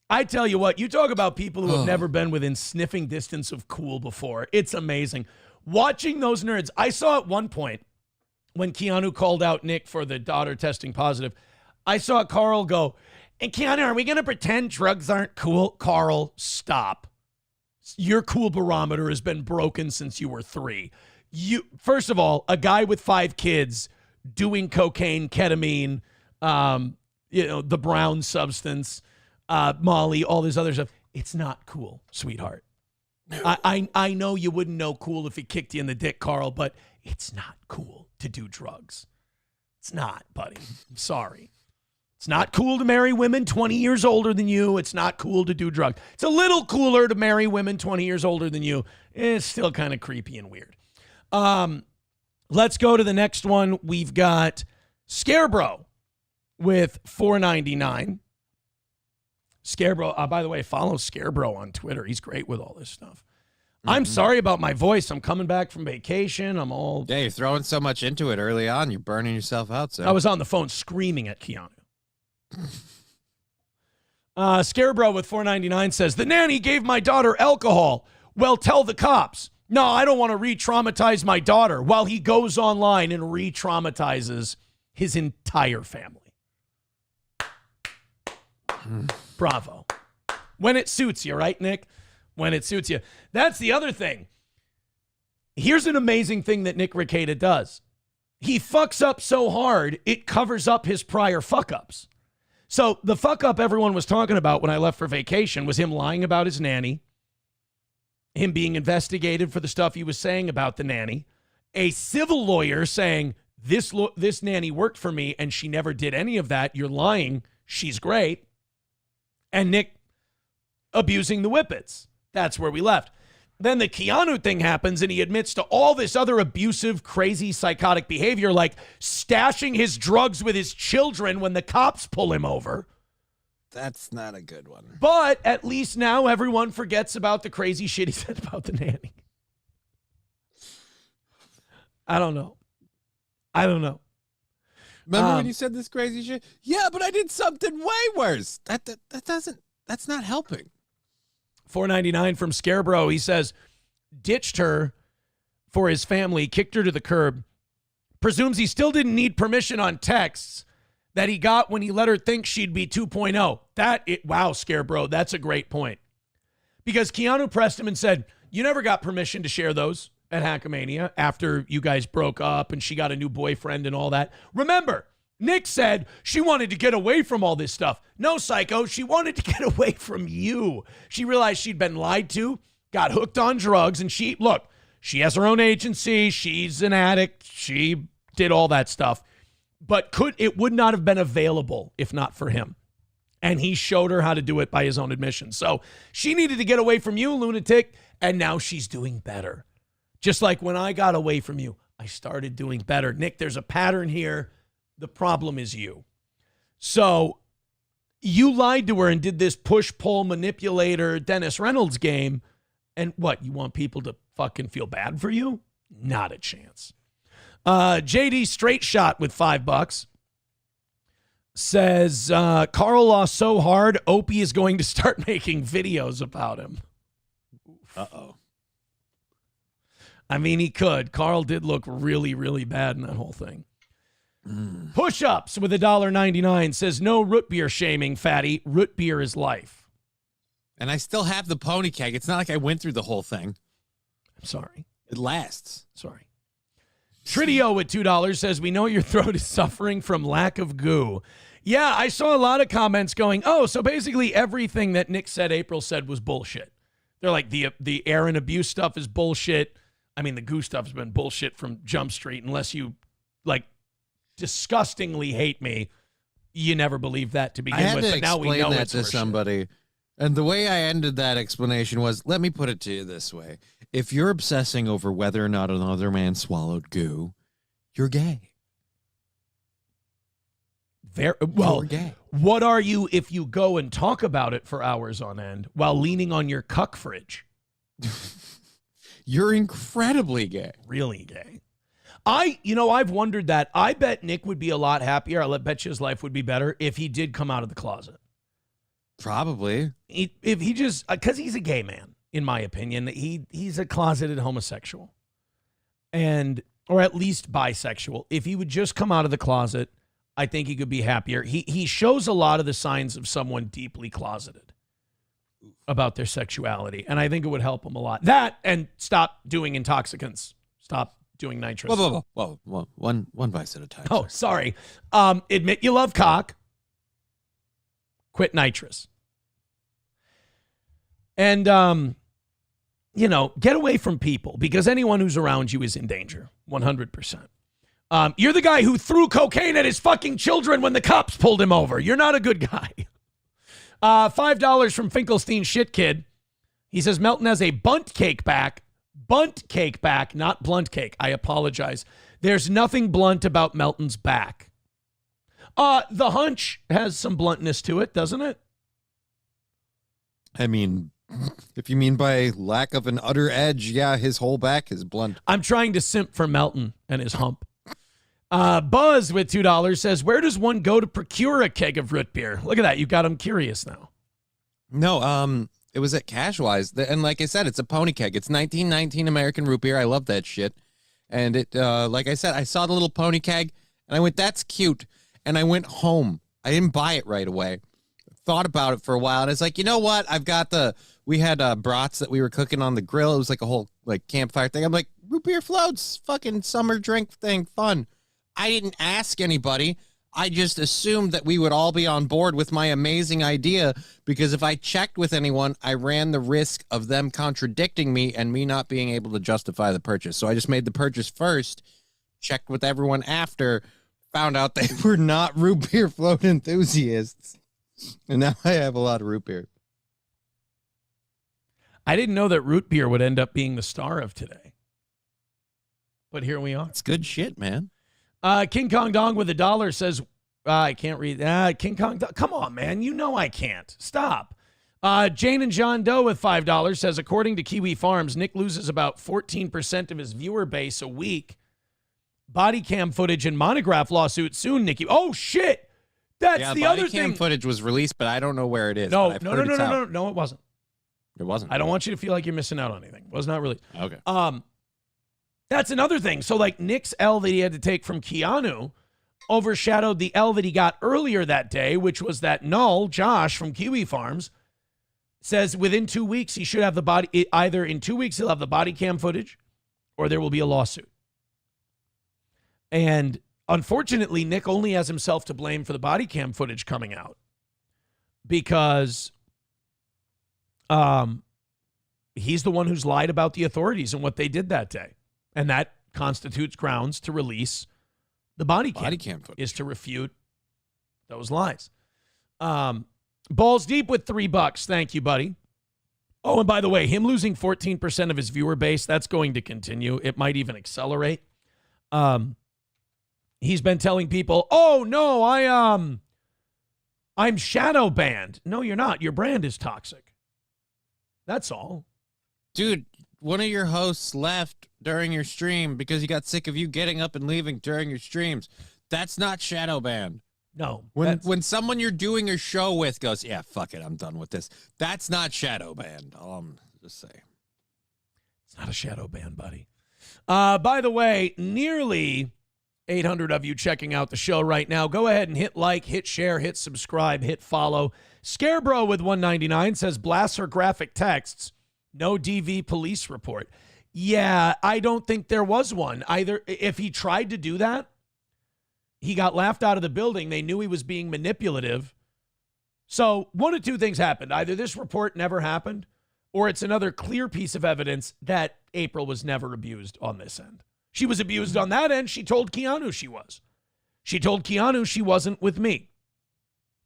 I tell you what, you talk about people who have never been within sniffing distance of cool before. It's amazing. Watching those nerds. I saw at one point when Keanu called out Nick for the daughter testing positive, I saw Carl go, and Keanu, are we going to pretend drugs aren't cool? Carl, stop. Your cool barometer has been broken since you were 3. First of all, a guy with 5 kids doing cocaine, ketamine, the brown substance, Molly, all this other stuff. It's not cool, sweetheart. I know you wouldn't know cool if he kicked you in the dick, Carl, but it's not cool to do drugs. It's not, buddy. I'm sorry. It's not cool to marry women 20 years older than you. It's not cool to do drugs. It's a little cooler to marry women 20 years older than you. It's still kind of creepy and weird. Let's go to the next one. We've got Scarebro with $4.99. Scarebro, by the way, follow Scarebro on Twitter. He's great with all this stuff. I'm sorry about my voice. I'm coming back from vacation. Yeah, you're throwing so much into it early on. You're burning yourself out, sir. I was on the phone screaming at Keanu. Scarebro with $4.99 says, the nanny gave my daughter alcohol. Well, tell the cops. No, I don't want to re-traumatize my daughter, while he goes online and re-traumatizes his entire family. Bravo. When it suits you, right, Nick? When it suits you. That's the other thing. Here's an amazing thing that Nick Rekieta does. He fucks up so hard, it covers up his prior fuck-ups. So the fuck-up everyone was talking about when I left for vacation was him lying about his nanny, him being investigated for the stuff he was saying about the nanny, a civil lawyer saying, this nanny worked for me and she never did any of that. You're lying. She's great. And Nick abusing the whippets. That's where we left. Then the Keanu thing happens and he admits to all this other abusive, crazy, psychotic behavior, like stashing his drugs with his children when the cops pull him over. That's not a good one. But at least now everyone forgets about the crazy shit he said about the nanny. I don't know. Remember when you said this crazy shit? Yeah, but I did something way worse. That's not helping. $4.99 from Scarebro. He says, ditched her for his family, kicked her to the curb, presumes he still didn't need permission on texts that he got when he let her think she'd be 2.0. Wow, Scarebro, that's a great point. Because Keanu pressed him and said, you never got permission to share those at Hackamania after you guys broke up and she got a new boyfriend and all that. Remember, Nick said she wanted to get away from all this stuff. No, psycho, she wanted to get away from you. She realized she'd been lied to, got hooked on drugs, and she has her own agency. She's an addict. She did all that stuff. But it would not have been available if not for him. And he showed her how to do it by his own admission. So she needed to get away from you, lunatic, and now she's doing better. Just like when I got away from you, I started doing better. Nick, there's a pattern here. The problem is you. So you lied to her and did this push-pull manipulator Dennis Reynolds game. And what, you want people to fucking feel bad for you? Not a chance. JD Straight Shot with $5 says, Carl lost so hard, Opie is going to start making videos about him. Uh-oh. I mean, he could. Carl did look really, really bad in that whole thing. Push-ups with $1.99 says, no root beer shaming, fatty. Root beer is life. And I still have the pony keg. It's not like I went through the whole thing. I'm sorry. It lasts. Sorry. Tridio with $2 says, we know your throat is suffering from lack of goo. Yeah, I saw a lot of comments going, oh, so basically everything that Nick said, April said was bullshit. They're like, the Aaron abuse stuff is bullshit. I mean, the goo stuff's been bullshit from Jump Street. Unless you, like, disgustingly hate me, you never believed that to begin with. But now we know that it's to somebody. And the way I ended that explanation was, let me put it to you this way. If you're obsessing over whether or not another man swallowed goo, you're gay. Very well. You're gay. What are you if you go and talk about it for hours on end while leaning on your cuck fridge? You're incredibly gay. Really gay. I've wondered that. I bet Nick would be a lot happier. I bet you his life would be better if he did come out of the closet. Probably. If he just, because he's a gay man, in my opinion. He's a closeted homosexual. Or at least bisexual. If he would just come out of the closet, I think he could be happier. He shows a lot of the signs of someone deeply closeted about their sexuality. And I think it would help him a lot. That and stop doing intoxicants. Stop doing nitrous. Whoa. One vice at a time. Oh, sorry. Admit you love cock. Quit nitrous. And, get away from people because anyone who's around you is in danger. 100%. You're the guy who threw cocaine at his fucking children when the cops pulled him over. You're not a good guy. $5 from Finkelstein Shit Kid. He says Melton has a bunt cake back. Bunt cake back, not blunt cake. I apologize. There's nothing blunt about Melton's back. The hunch has some bluntness to it, doesn't it? I mean, if you mean by lack of an utter edge, yeah, his whole back is blunt. I'm trying to simp for Melton and his hump. Buzz with $2 says, where does one go to procure a keg of root beer? Look at that. You got him curious now. No, it was at Cashwise. And like I said, it's a pony keg. It's 1919 American root beer. I love that shit. And it, like I said, I saw the little pony keg and I went, that's cute. And I went home. I didn't buy it right away. Thought about it for a while. And it's like, you know what? We had brats that we were cooking on the grill. It was like a whole like campfire thing. I'm like, root beer floats, fucking summer drink thing, fun. I didn't ask anybody. I just assumed that we would all be on board with my amazing idea because if I checked with anyone, I ran the risk of them contradicting me and me not being able to justify the purchase. So I just made the purchase first, checked with everyone after, found out they were not root beer float enthusiasts. And now I have a lot of root beer. I didn't know that root beer would end up being the star of today. But here we are. It's good shit, man. King Kong Dong with $1 says, I can't read. King Kong Dong, come on, man. You know I can't. Stop. Jane and John Doe with $5 says, according to Kiwi Farms, Nick loses about 14% of his viewer base a week. Body cam footage and monograph lawsuit soon, Nikki. Oh, shit. That's the other thing. Body cam footage was released, but I don't know where it is. No, it wasn't. It wasn't. I don't want you to feel like you're missing out on anything. It was not released. Okay. That's another thing. So, like, Nick's L that he had to take from Keanu overshadowed the L that he got earlier that day, which was that Null, Josh from Kiwi Farms, says within 2 weeks he should have the body, either in 2 weeks he'll have the body cam footage or there will be a lawsuit. And unfortunately, Nick only has himself to blame for the body cam footage coming out because he's the one who's lied about the authorities and what they did that day. And that constitutes grounds to release the body cam footage, is to refute those lies. Balls Deep with $3. Thank you, buddy. Oh, and by the way, him losing 14% of his viewer base, that's going to continue. It might even accelerate. He's been telling people, oh, no, I'm shadow banned. No, you're not. Your brand is toxic. That's all. Dude, one of your hosts left during your stream because he got sick of you getting up and leaving during your streams. That's not shadow banned. No. When someone you're doing a show with goes, yeah, fuck it, I'm done with this. That's not shadow banned. Just say. It's not a shadow ban, buddy. By the way, nearly 800 of you checking out the show right now. Go ahead and hit like, hit share, hit subscribe, hit follow. Scarebro with $1.99 says blasts her graphic texts. No DV police report. Yeah, I don't think there was one. Either if he tried to do that, he got laughed out of the building. They knew he was being manipulative. So one of two things happened. Either this report never happened, or it's another clear piece of evidence that April was never abused on this end. She was abused on that end. She told Keanu she was. She told Keanu she wasn't with me.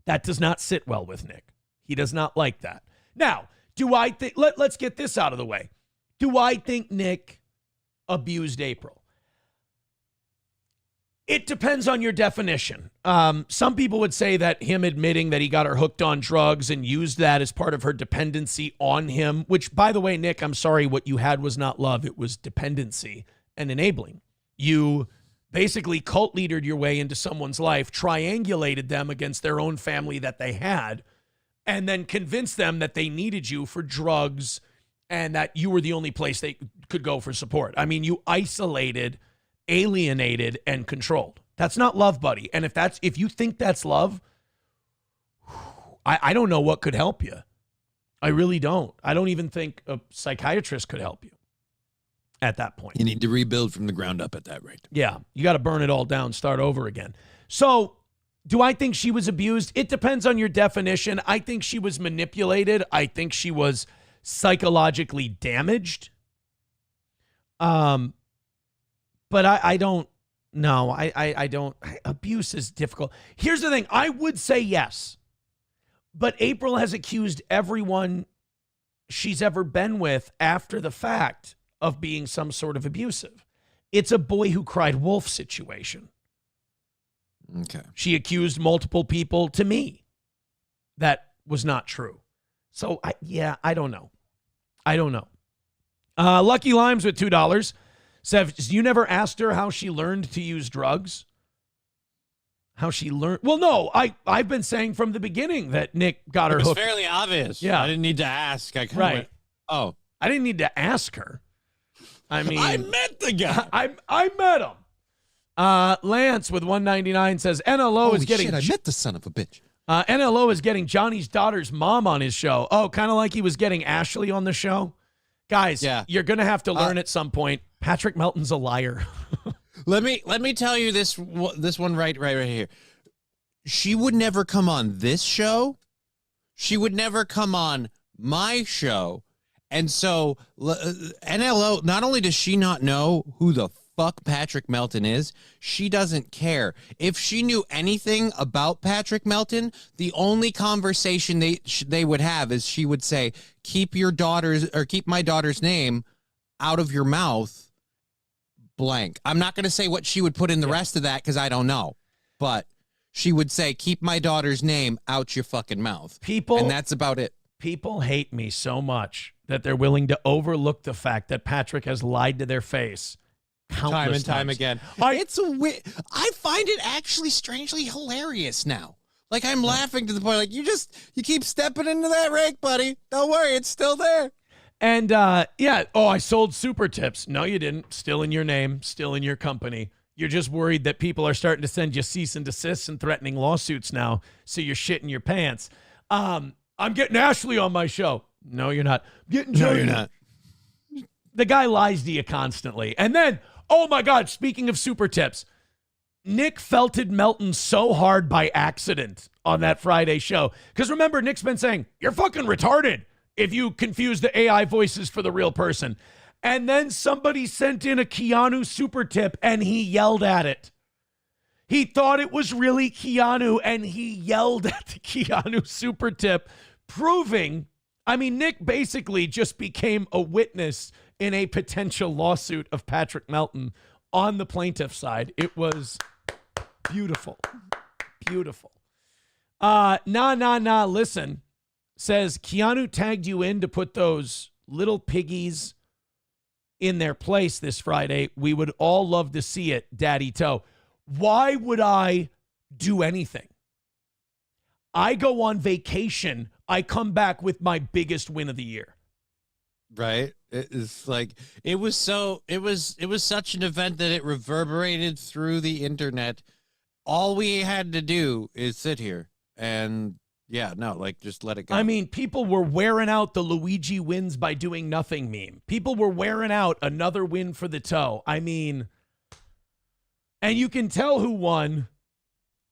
That does not sit well with Nick. He does not like that. Now, do I think, let's get this out of the way. Do I think Nick abused April? It depends on your definition. Some people would say that him admitting that he got her hooked on drugs and used that as part of her dependency on him, which, by the way, Nick, I'm sorry, what you had was not love. It was dependency and enabling. You basically cult leadered your way into someone's life, triangulated them against their own family that they had, and then convinced them that they needed you for drugs and that you were the only place they could go for support. I mean, you isolated, alienated, and controlled. That's not love, buddy. And if you think that's love, I don't know what could help you. I really don't. I don't even think a psychiatrist could help you at that point. You need to rebuild from the ground up at that rate. Yeah, you got to burn it all down, start over again. So, do I think she was abused? It depends on your definition. I think she was manipulated. I think she was psychologically damaged. But I don't know. I don't. Abuse is difficult. Here's the thing. I would say yes. But April has accused everyone she's ever been with after the fact of being some sort of abusive. It's a boy who cried wolf situation. Okay. She accused multiple people to me. That was not true. So, I don't know. I don't know. Lucky Limes with $2 says, you never asked her how she learned to use drugs? How she learned? Well, no, I've been saying from the beginning that Nick got her hooked. It was fairly obvious. Yeah. I didn't need to ask. I kind of Right. went, I didn't need to ask her. I mean, I met the guy. I met him. Lance with $1.99 says NLO is getting. Shit, I met the son of a bitch. NLO is getting Johnny's daughter's mom on his show. Oh, kind of like he was getting Ashley on the show. Guys, you're gonna have to learn at some point. Patrick Melton's a liar. Let me tell you this one right here. She would never come on this show. She would never come on my show. And so NLO, not only does she not know who the fuck Patrick Melton is, she doesn't care. If she knew anything about Patrick Melton, the only conversation they would have is she would say, keep my daughter's name out of your mouth, blank. I'm not going to say what she would put in the rest of that because I don't know. But she would say, keep my daughter's name out your fucking mouth. And that's about it. People hate me so much that they're willing to overlook the fact that Patrick has lied to their face time and time times. again. I find it actually strangely hilarious now. Like, I'm laughing to the point, like, you keep stepping into that rake, buddy. Don't worry, it's still there. And, I sold super tips. No, you didn't. Still in your name, still in your company. You're just worried that people are starting to send you cease and desists and threatening lawsuits now, so you're shitting your pants. I'm getting Ashley on my show. No, you're not. No, you're not. The guy lies to you constantly. And then, oh my God, speaking of super tips, Nick felted Melton so hard by accident on that Friday show. Because remember, Nick's been saying, you're fucking retarded if you confuse the AI voices for the real person. And then somebody sent in a Keanu super tip and he yelled at it. He thought it was really Keanu and he yelled at the Keanu super tip, proving, Nick basically just became a witness in a potential lawsuit of Patrick Melton on the plaintiff's side. It was beautiful. Beautiful. Listen, says Keanu tagged you in to put those little piggies in their place this Friday. We would all love to see it, Daddy Toe. Why would I do anything? I go on vacation. I come back with my biggest win of the year. Right? It's like it was such an event that it reverberated through the internet. All we had to do is sit here and just let it go. People were wearing out the Luigi wins by doing nothing meme. People were wearing out another win for the toe. And you can tell who won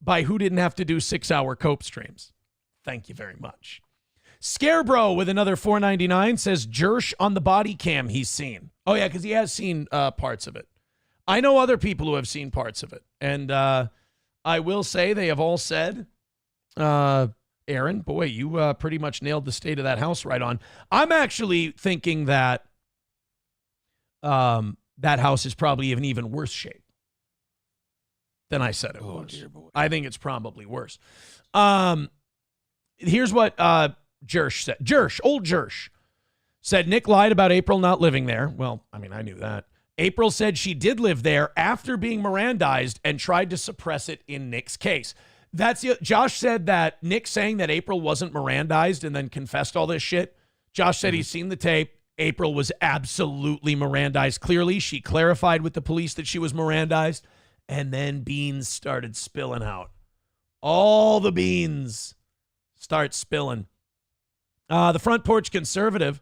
by who didn't have to do 6-hour cope streams. Thank you very much. Scarebro with another $4.99 says Jersh on the body cam he's seen. Oh, yeah, because he has seen parts of it. I know other people who have seen parts of it. And I will say they have all said Aaron. Boy, you pretty much nailed the state of that house right on. I'm actually thinking that that house is probably in even worse shape than I said it was. Dear boy. I think it's probably worse. Here's what Jersh said. Old Jersh said Nick lied about April not living there. Well, I mean, I knew that. April said she did live there after being Mirandized and tried to suppress it in Nick's case. Josh said that Nick saying that April wasn't Mirandized and then confessed all this shit. Josh said he's seen the tape. April was absolutely Mirandized. Clearly, she clarified with the police that she was Mirandized, and then beans started spilling out. All the beans start spilling. The Front Porch Conservative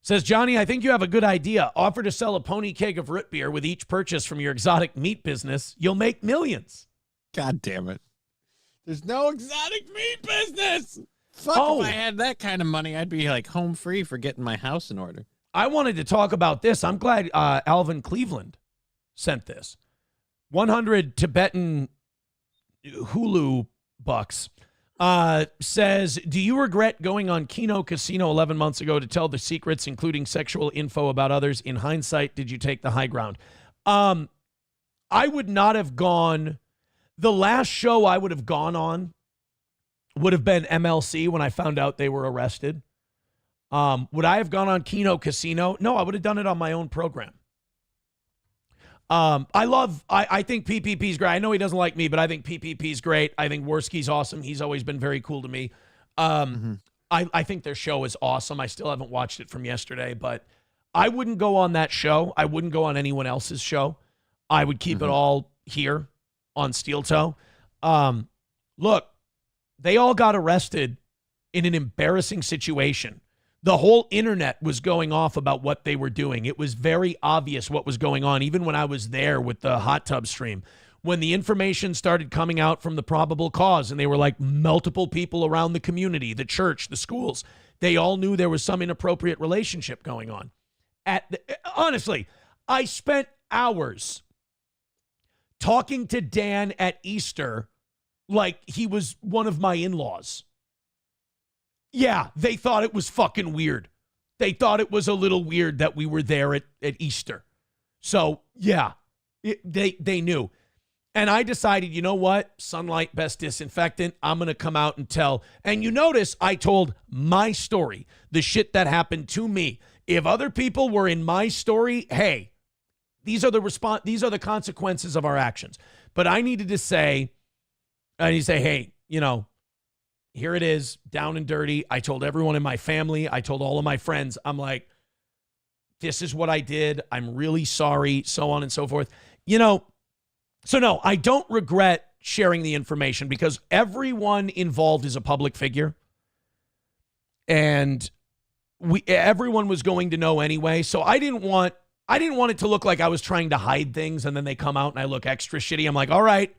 says, Johnny, I think you have a good idea. Offer to sell a pony keg of root beer with each purchase from your exotic meat business. You'll make millions. God damn it. There's no exotic meat business. Fuck, if I had that kind of money, I'd be like home free for getting my house in order. I wanted to talk about this. I'm glad Alvin Cleveland sent this. 100 Tibetan Hulu bucks. Says, do you regret going on Keno Casino 11 months ago to tell the secrets, including sexual info about others? In hindsight, did you take the high ground? I would not have gone. The last show I would have gone on would have been MLC when I found out they were arrested. Would I have gone on Keno Casino? No, I would have done it on my own program. I think PPP's great. I know he doesn't like me, but I think PPP's great. I think Worski's awesome. He's always been very cool to me. I think their show is awesome. I still haven't watched it from yesterday, but I wouldn't go on that show. I wouldn't go on anyone else's show. I would keep it all here on Steel Toe. Look, they all got arrested in an embarrassing situation. The whole internet was going off about what they were doing. It was very obvious what was going on, even when I was there with the hot tub stream. When the information started coming out from the probable cause, and they were like multiple people around the community, the church, the schools, they all knew there was some inappropriate relationship going on. Honestly, I spent hours talking to Dan at Easter like he was one of my in-laws. Yeah, they thought it was fucking weird. They thought it was a little weird that we were there at Easter. So, yeah, they knew. And I decided, you know what? Sunlight, best disinfectant. I'm going to come out and tell. And you notice I told my story, the shit that happened to me. If other people were in my story, hey, these are the consequences of our actions. But I needed to say, hey, you know, here it is, down and dirty. I told everyone in my family. I told all of my friends. I'm like, this is what I did. I'm really sorry, so on and so forth. You know, so no, I don't regret sharing the information because everyone involved is a public figure. And everyone was going to know anyway. So I didn't want it to look like I was trying to hide things and then they come out and I look extra shitty. I'm like, all right,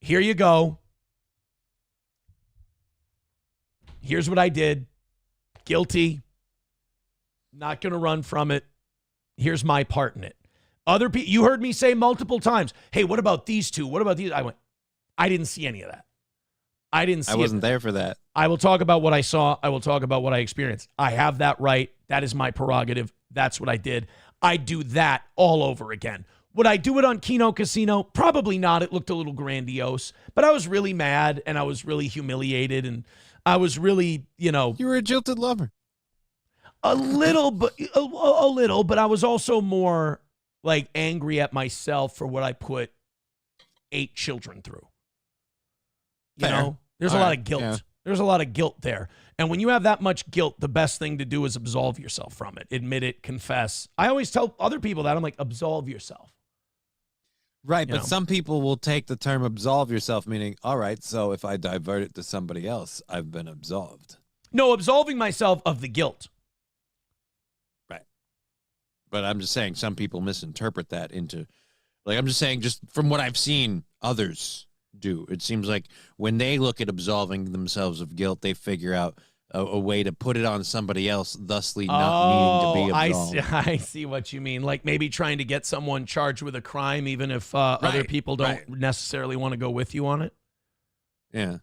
here you go. Here's what I did. Guilty. Not going to run from it. Here's my part in it. Other people, you heard me say multiple times, hey, what about these two? What about these? I didn't see any of that. I wasn't there for that. I will talk about what I saw. I will talk about what I experienced. I have that right. That is my prerogative. That's what I did. I do that all over again. Would I do it on Keno Casino? Probably not. It looked a little grandiose, but I was really mad and I was really humiliated and I was really, you know. You were a jilted lover. A little, but I was also more like angry at myself for what I put 8 children through. You know, there's a lot of guilt. Yeah. There's a lot of guilt there. And when you have that much guilt, the best thing to do is absolve yourself from it. Admit it, confess. I always tell other people that. I'm like, absolve yourself. Right, but some people will take the term absolve yourself, meaning, all right, so if I divert it to somebody else, I've been absolved. No, absolving myself of the guilt. Right. But I'm just saying some people misinterpret that into, like, I'm just saying just from what I've seen others do. It seems like when they look at absolving themselves of guilt, they figure out a way to put it on somebody else, thusly not needing to be absolved. I see what you mean. Like maybe trying to get someone charged with a crime, even if other people don't necessarily want to go with you on it. Yeah.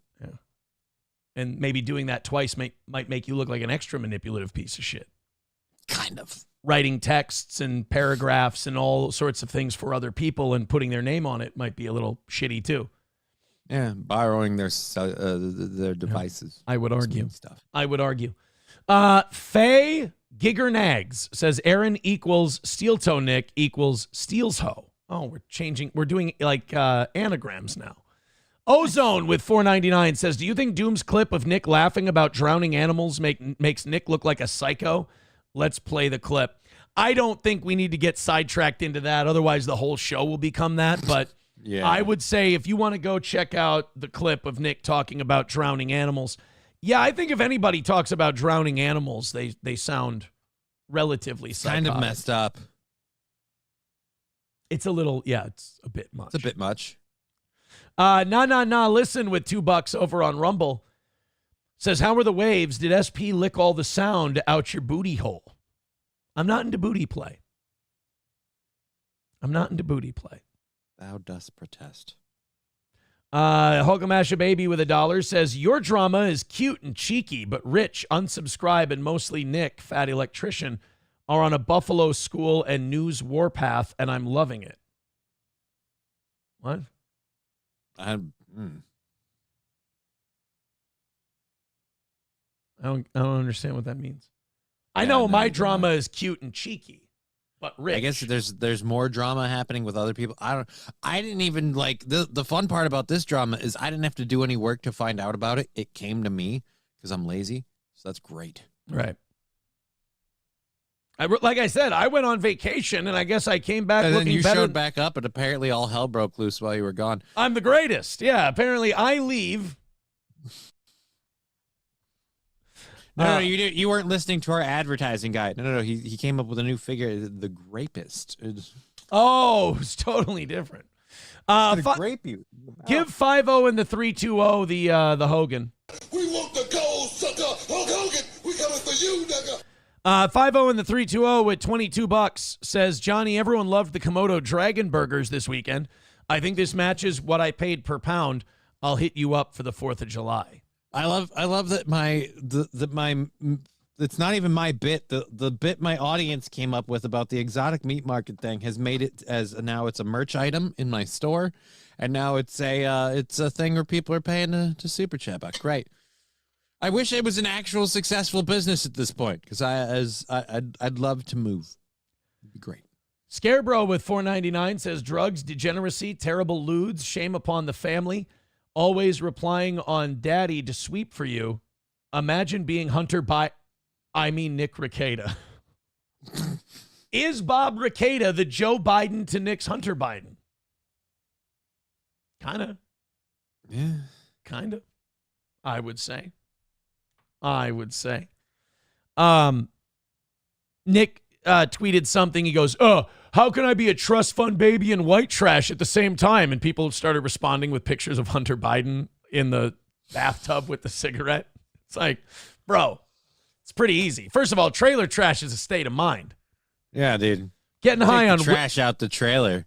And maybe doing that twice might make you look like an extra manipulative piece of shit. Kind of. Writing texts and paragraphs and all sorts of things for other people and putting their name on it might be a little shitty too. Yeah, borrowing their devices. I would argue. Stuff. I would argue. Faye Giggernags says Aaron equals Steel Toe Nick equals Steels Hoe. Oh, we're doing like anagrams now. Ozone with $4.99 says, do you think Doom's clip of Nick laughing about drowning animals makes Nick look like a psycho? Let's play the clip. I don't think we need to get sidetracked into that. Otherwise, the whole show will become that. But yeah. I would say if you want to go check out the clip of Nick talking about drowning animals, yeah, I think if anybody talks about drowning animals, they sound relatively psychotic. Kind of messed up. It's a little, yeah, it's a bit much. It's a bit much. Listen with $2 over on Rumble. Says, how were the waves? Did SP lick all the sound out your booty hole? I'm not into booty play. Thou dost protest. Hulkamasha Baby with $1 says, your drama is cute and cheeky, but Rich, Unsubscribe, and mostly Nick, Fat Electrician, are on a Buffalo school and news warpath, and I'm loving it. What? I don't understand what that means. I know my drama is cute and cheeky, but rich. I guess there's more drama happening with other people. I didn't even like the fun part about this drama is I didn't have to do any work to find out about it. It came to me because I'm lazy. So that's great. Right. Like I said, I went on vacation, and I guess I came back and looking then you better. showed back up, and apparently all hell broke loose while you were gone. I'm the greatest. Yeah, apparently I leave. No, you weren't listening to our advertising guy. No. He came up with a new figure, the Grapist. Oh, it's totally different. Grape you. Give 5-0 and the 3-2-0 the Hogan. We want the gold, sucker. Hulk Hogan, we coming for you, nigga. 5-0 and the 3-2-0 with $22 says, Johnny, everyone loved the Komodo Dragon Burgers this weekend. I think this matches what I paid per pound. I'll hit you up for the 4th of July. I love that it's not even my bit. The bit my audience came up with about the exotic meat market thing has made it as now it's a merch item in my store, and now it's a thing where people are paying to super chat back. Great. I wish it was an actual successful business at this point because I'd love to move. It'd be great. Scarebro with $4.99 says drugs, degeneracy, terrible lewds, shame upon the family. Always replying on daddy to sweep for you. Imagine being Nick Rekieta. Is Bob Rekieta the Joe Biden to Nick's Hunter Biden? Kind of. Yeah. Kind of. I would say. Nick tweeted something. He goes, how can I be a trust fund baby and white trash at the same time? And people started responding with pictures of Hunter Biden in the bathtub with the cigarette. It's like, bro, it's pretty easy. First of all, trailer trash is a state of mind. Yeah, dude. Getting high on trash out the trailer.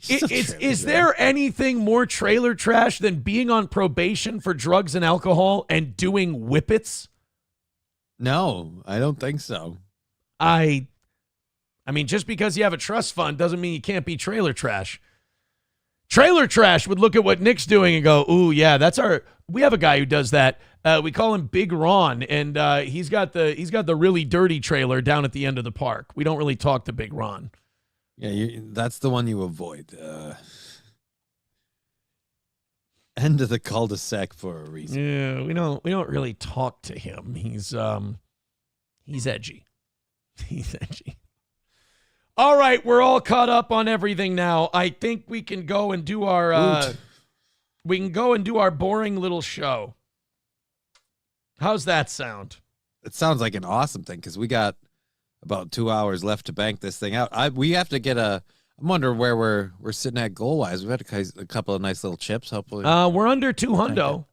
Is there anything more trailer trash than being on probation for drugs and alcohol and doing whippets? No, I don't think so. I mean, just because you have a trust fund doesn't mean you can't be trailer trash. Trailer trash would look at what Nick's doing and go, ooh, yeah, we have a guy who does that. We call him Big Ron, and he's got the really dirty trailer down at the end of the park. We don't really talk to Big Ron. Yeah, that's the one you avoid. End of the cul-de-sac for a reason. Yeah, we don't really talk to him. He's edgy. He's edgy. All right, we're all caught up on everything now. I think we can go and do our boring little show. How's that sound? It sounds like an awesome thing because we got about 2 hours left to bank this thing out. We have to get I wonder where we're sitting at goal wise. We've had a couple of nice little chips. Hopefully, we're under 200.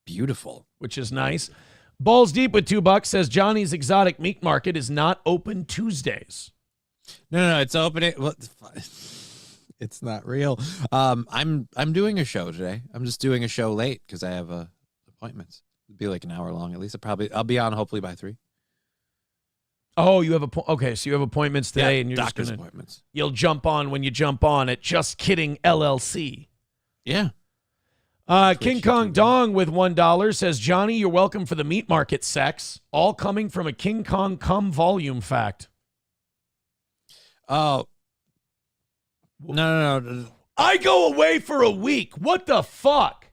Beautiful, which is nice. Balls Deep with $2 says Johnny's Exotic Meat Market is not open Tuesdays. No, it's open. It's not real. I'm doing a show today. I'm just doing a show late because I have appointments. It'd be like an hour long at least. I'll be on hopefully by 3. Oh, you have okay, so you have appointments today, and you're doctor's just appointments. You'll jump on when you jump on at Just Kidding LLC. Yeah. King Kong Dong with $1 says, Johnny, you're welcome for the meat market sex, all coming from a King Kong cum volume fact. Oh. No. I go away for a week. What the fuck?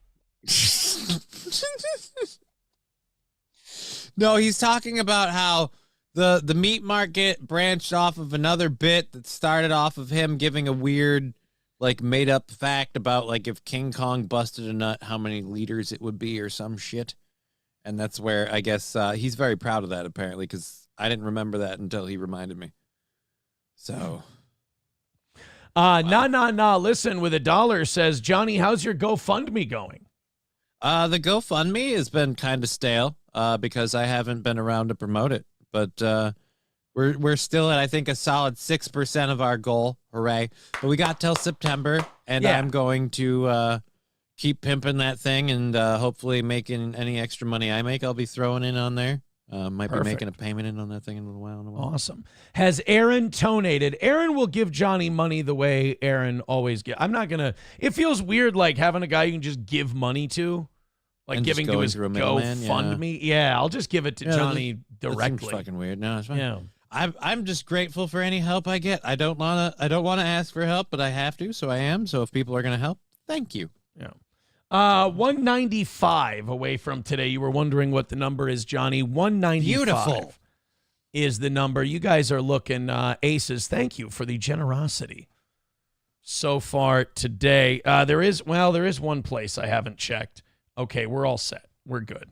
No, he's talking about how the meat market branched off of another bit that started off of him giving a weird, like, made-up fact about, like, if King Kong busted a nut, how many liters it would be or some shit. And that's where, I guess, he's very proud of that, apparently, because I didn't remember that until he reminded me. So... Listen with $1 says, Johnny, how's your GoFundMe going? The GoFundMe has been kind of stale because I haven't been around to promote it. But we're still at, I think, a solid 6% of our goal. Hooray. But we got till September, and I'm going to keep pimping that thing and hopefully making any extra money I make, I'll be throwing in on there. Might be making a payment in on that thing in a little while. Awesome. Has Aaron donated? Aaron will give Johnny money the way Aaron always gives. I'm not going to. It feels weird like having a guy you can just give money to. Like and giving to his GoFundMe. Yeah, I'll just give it to Johnny directly. That seems fucking weird. No, it's fine. Yeah. I'm just grateful for any help I get. I don't wanna ask for help, but I have to, so I am. So if people are gonna help, thank you. Yeah. 195 away from today. You were wondering what the number is, Johnny. 195 Beautiful. Is the number. You guys are looking aces. Thank you for the generosity so far today. There is one place I haven't checked. Okay, we're all set. We're good.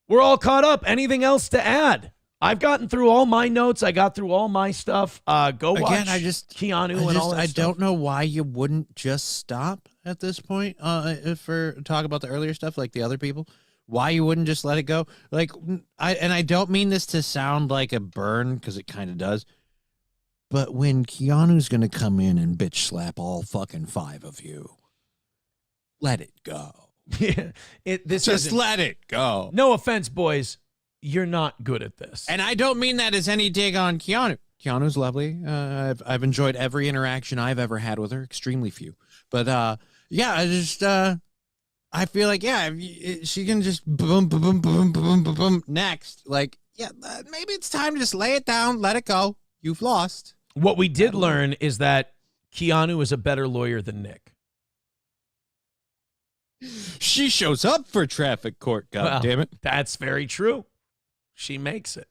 We're all caught up. Anything else to add? I've gotten through all my notes. I got through all my stuff. Go watch Keanu and all that stuff. I don't know why you wouldn't just stop at this point for talk about the earlier stuff like the other people. Why you wouldn't just let it go? Like I don't mean this to sound like a burn because it kind of does. But when Keanu's going to come in and bitch slap all fucking 5 of you, let it go. Yeah, just let it go. No offense, boys. You're not good at this. And I don't mean that as any dig on Keanu. Keanu's lovely. I've enjoyed every interaction I've ever had with her. Extremely few. But, I just, I feel like, she can just boom, boom, boom, boom, boom, boom, boom. Next. Like, maybe it's time to just lay it down, let it go. You've lost. What we did learn is that Keanu is a better lawyer than Nick. She shows up for traffic court, goddammit. That's very true. She makes it.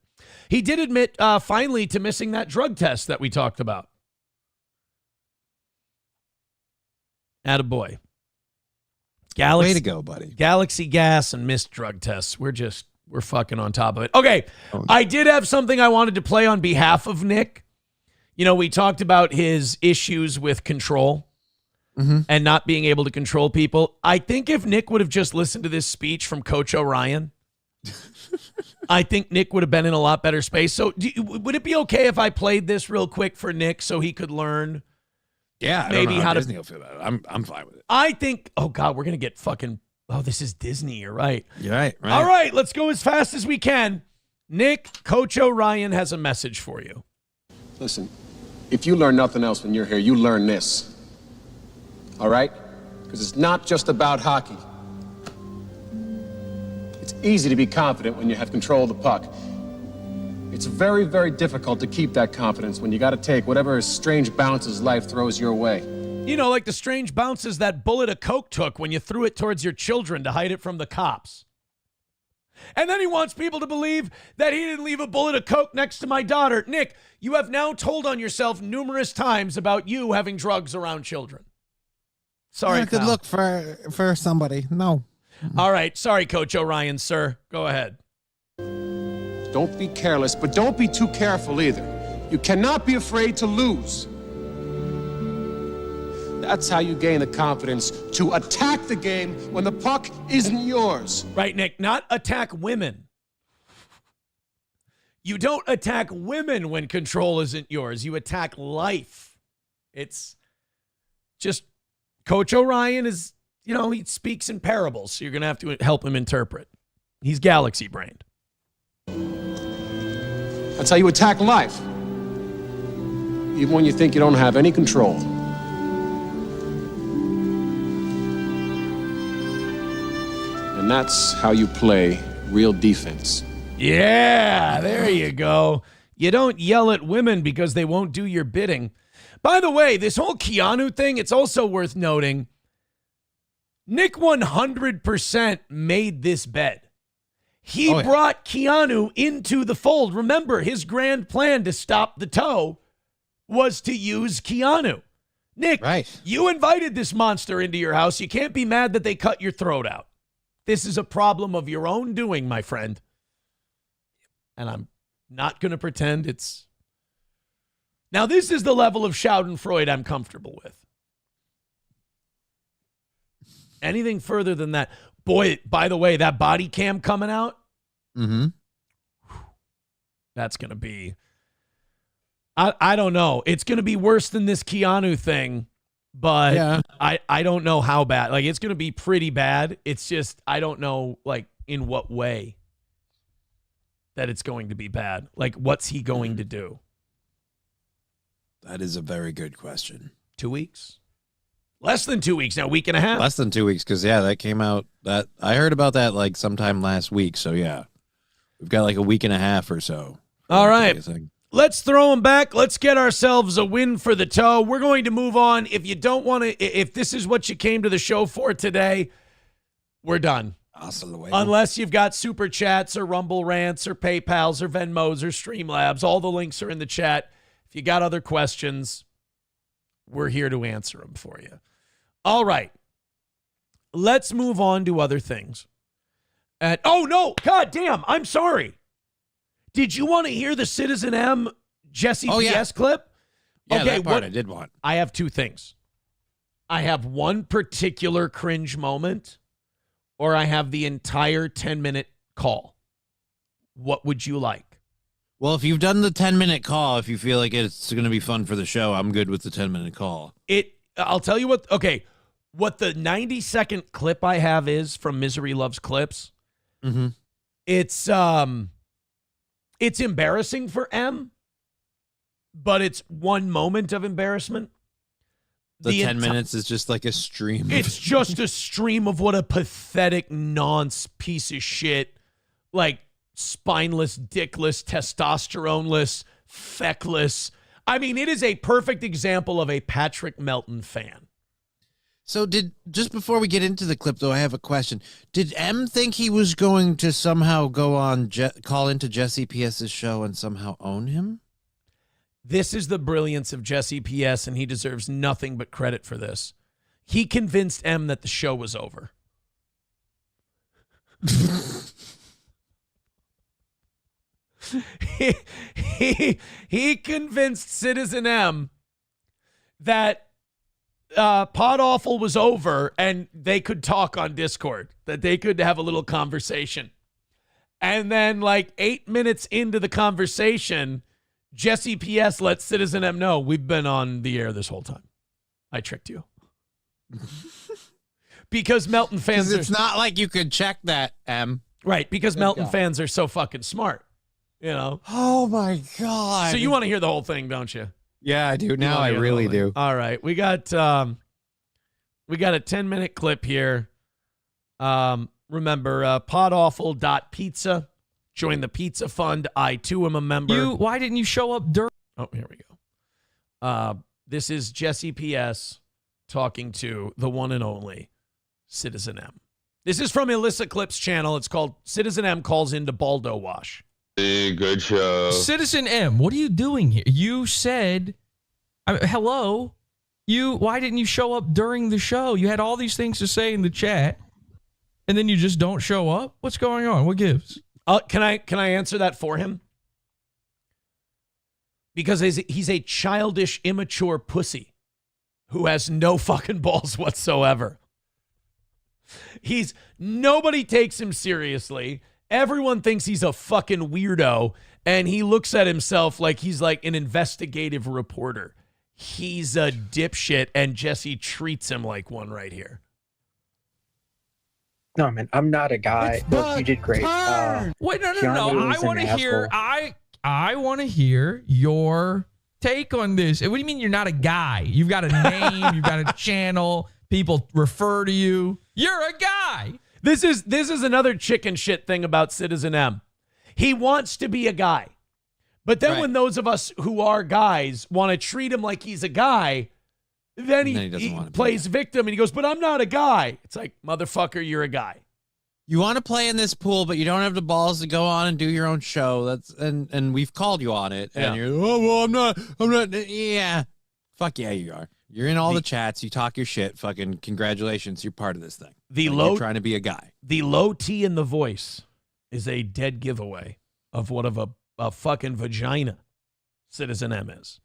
He did admit finally to missing that drug test that we talked about. Attaboy. Way to go, buddy. Galaxy gas and missed drug tests. We're fucking on top of it. Okay, I did have something I wanted to play on behalf of Nick. You know, we talked about his issues with control. Mm-hmm. And not being able to control people. I think if Nick would have just listened to this speech from Coach Orion, I think Nick would have been in a lot better space. So would it be okay if I played this real quick for Nick so he could learn? Yeah, maybe how to. Disney will feel about it. I'm fine with it. I think. Oh God, we're gonna get fucking. Oh, this is Disney. You're right. You're right. All right, let's go as fast as we can. Nick, Coach Orion has a message for you. Listen, if you learn nothing else when you're here, you learn this. All right? Because it's not just about hockey. It's easy to be confident when you have control of the puck. It's very, very difficult to keep that confidence when you got to take whatever strange bounces life throws your way. You know, like the strange bounces that Bullet of Coke took when you threw it towards your children to hide it from the cops. And then he wants people to believe that he didn't leave a bullet of Coke next to my daughter. Nick, you have now told on yourself numerous times about you having drugs around children. Sorry, good look for somebody. No. All right. Sorry, Coach Orion, sir. Go ahead. Don't be careless, but don't be too careful either. You cannot be afraid to lose. That's how you gain the confidence to attack the game when the puck isn't yours. Right, Nick. Not attack women. You don't attack women when control isn't yours. You attack life. It's just... Coach Orion is, he speaks in parables, so you're going to have to help him interpret. He's galaxy brained. That's how you attack life. Even when you think you don't have any control. And that's how you play real defense. Yeah, there you go. You don't yell at women because they won't do your bidding. By the way, this whole Keanu thing, it's also worth noting, Nick 100% made this bet. He brought Keanu into the fold. Remember, his grand plan to stop the toe was to use Keanu. Nick, you invited this monster into your house. You can't be mad that they cut your throat out. This is a problem of your own doing, my friend. And I'm not going to pretend it's... Now, this is the level of Schadenfreude I'm comfortable with. Anything further than that... Boy, by the way, that body cam coming out, that's going to be... I don't know. It's going to be worse than this Keanu thing, but yeah. I don't know how bad. Like, it's going to be pretty bad. It's just, I don't know, like, in what way that it's going to be bad. Like, what's he going to do? That is a very good question. 2 weeks? Less than 2 weeks now, a week and a half. Less than 2 weeks, because, yeah, that came out. That I heard about that, like, sometime last week. So, yeah, we've got, like, a week and a half or so. All right. Let's throw them back. Let's get ourselves a win for the toe. We're going to move on. If you don't want to, if this is what you came to the show for today, we're done. Unless you've got Super Chats or Rumble Rants or PayPals or Venmos or Streamlabs. All the links are in the chat. If you got other questions, we're here to answer them for you. All right. Let's move on to other things. Oh, no. God damn. I'm sorry. Did you want to hear the Citizen M Jesse PS clip? Yeah, okay, that part I did want. I have two things. I have one particular cringe moment, or I have the entire 10-minute call. What would you like? Well, if you've done the 10-minute call, if you feel like it's going to be fun for the show, I'm good with the 10-minute call. I'll tell you what. Okay, what the 90-second clip I have is from Misery Loves Clips. Mm-hmm. It's embarrassing for M, but it's one moment of embarrassment. The 10 minutes is just like a stream. It's just a stream of what a pathetic nonce piece of shit, like spineless, dickless, testosterone-less, feckless. I mean, it is a perfect example of a Patrick Melton fan. So just before we get into the clip, though, I have a question. Did M think he was going to somehow go on, call into Jesse P.S.'s show and somehow own him? This is the brilliance of Jesse P.S., and he deserves nothing but credit for this. He convinced M that the show was over. he convinced Citizen M that Pod Awful was over and they could talk on Discord, that they could have a little conversation. And then like 8 minutes into the conversation, Jesse P.S. lets Citizen M know, we've been on the air this whole time. I tricked you. Because Melton fans it's not like you could check that, M. Right, because Melton fans are so fucking smart, you know? Oh, my God. So you want to hear the whole thing, don't you? Yeah, I do. Now I really do. All right. We got a 10-minute clip here. Remember, podawful.pizza. Join the pizza fund. I, too, am a member. Why didn't you show up during? Oh, here we go. This is Jesse P.S. talking to the one and only Citizen M. This is from Illicit Clips channel. It's called Citizen M Calls Into Baldo Wash. Hey, good show. Citizen M, what are you doing here? You said, hello. Why didn't you show up during the show? You had all these things to say in the chat, and then you just don't show up? What's going on? What gives? Can I answer that for him? Because he's a childish, immature pussy who has no fucking balls whatsoever. Nobody takes him seriously. Everyone thinks he's a fucking weirdo, and he looks at himself like he's like an investigative reporter. He's a dipshit, and Jesse treats him like one right here. No, man, I'm not a guy. Look, you did great. Wait, no. Keanu I is an want to hear. asshole. I want to hear your take on this. What do you mean you're not a guy? You've got a name. You've got a channel. People refer to you. You're a guy. This is another chicken shit thing about Citizen M. He wants to be a guy. But then when those of us who are guys want to treat him like he's a guy, then he plays victim and he goes, but I'm not a guy. It's like, motherfucker, you're a guy. You want to play in this pool, but you don't have the balls to go on and do your own show. That's and we've called you on it. And you're, oh, well, I'm not. Yeah. Fuck yeah, you are. You're in all the chats. You talk your shit. Fucking congratulations. You're part of this thing. You're trying to be a guy. The low T in the voice is a dead giveaway of what of a fucking vagina Citizen M is.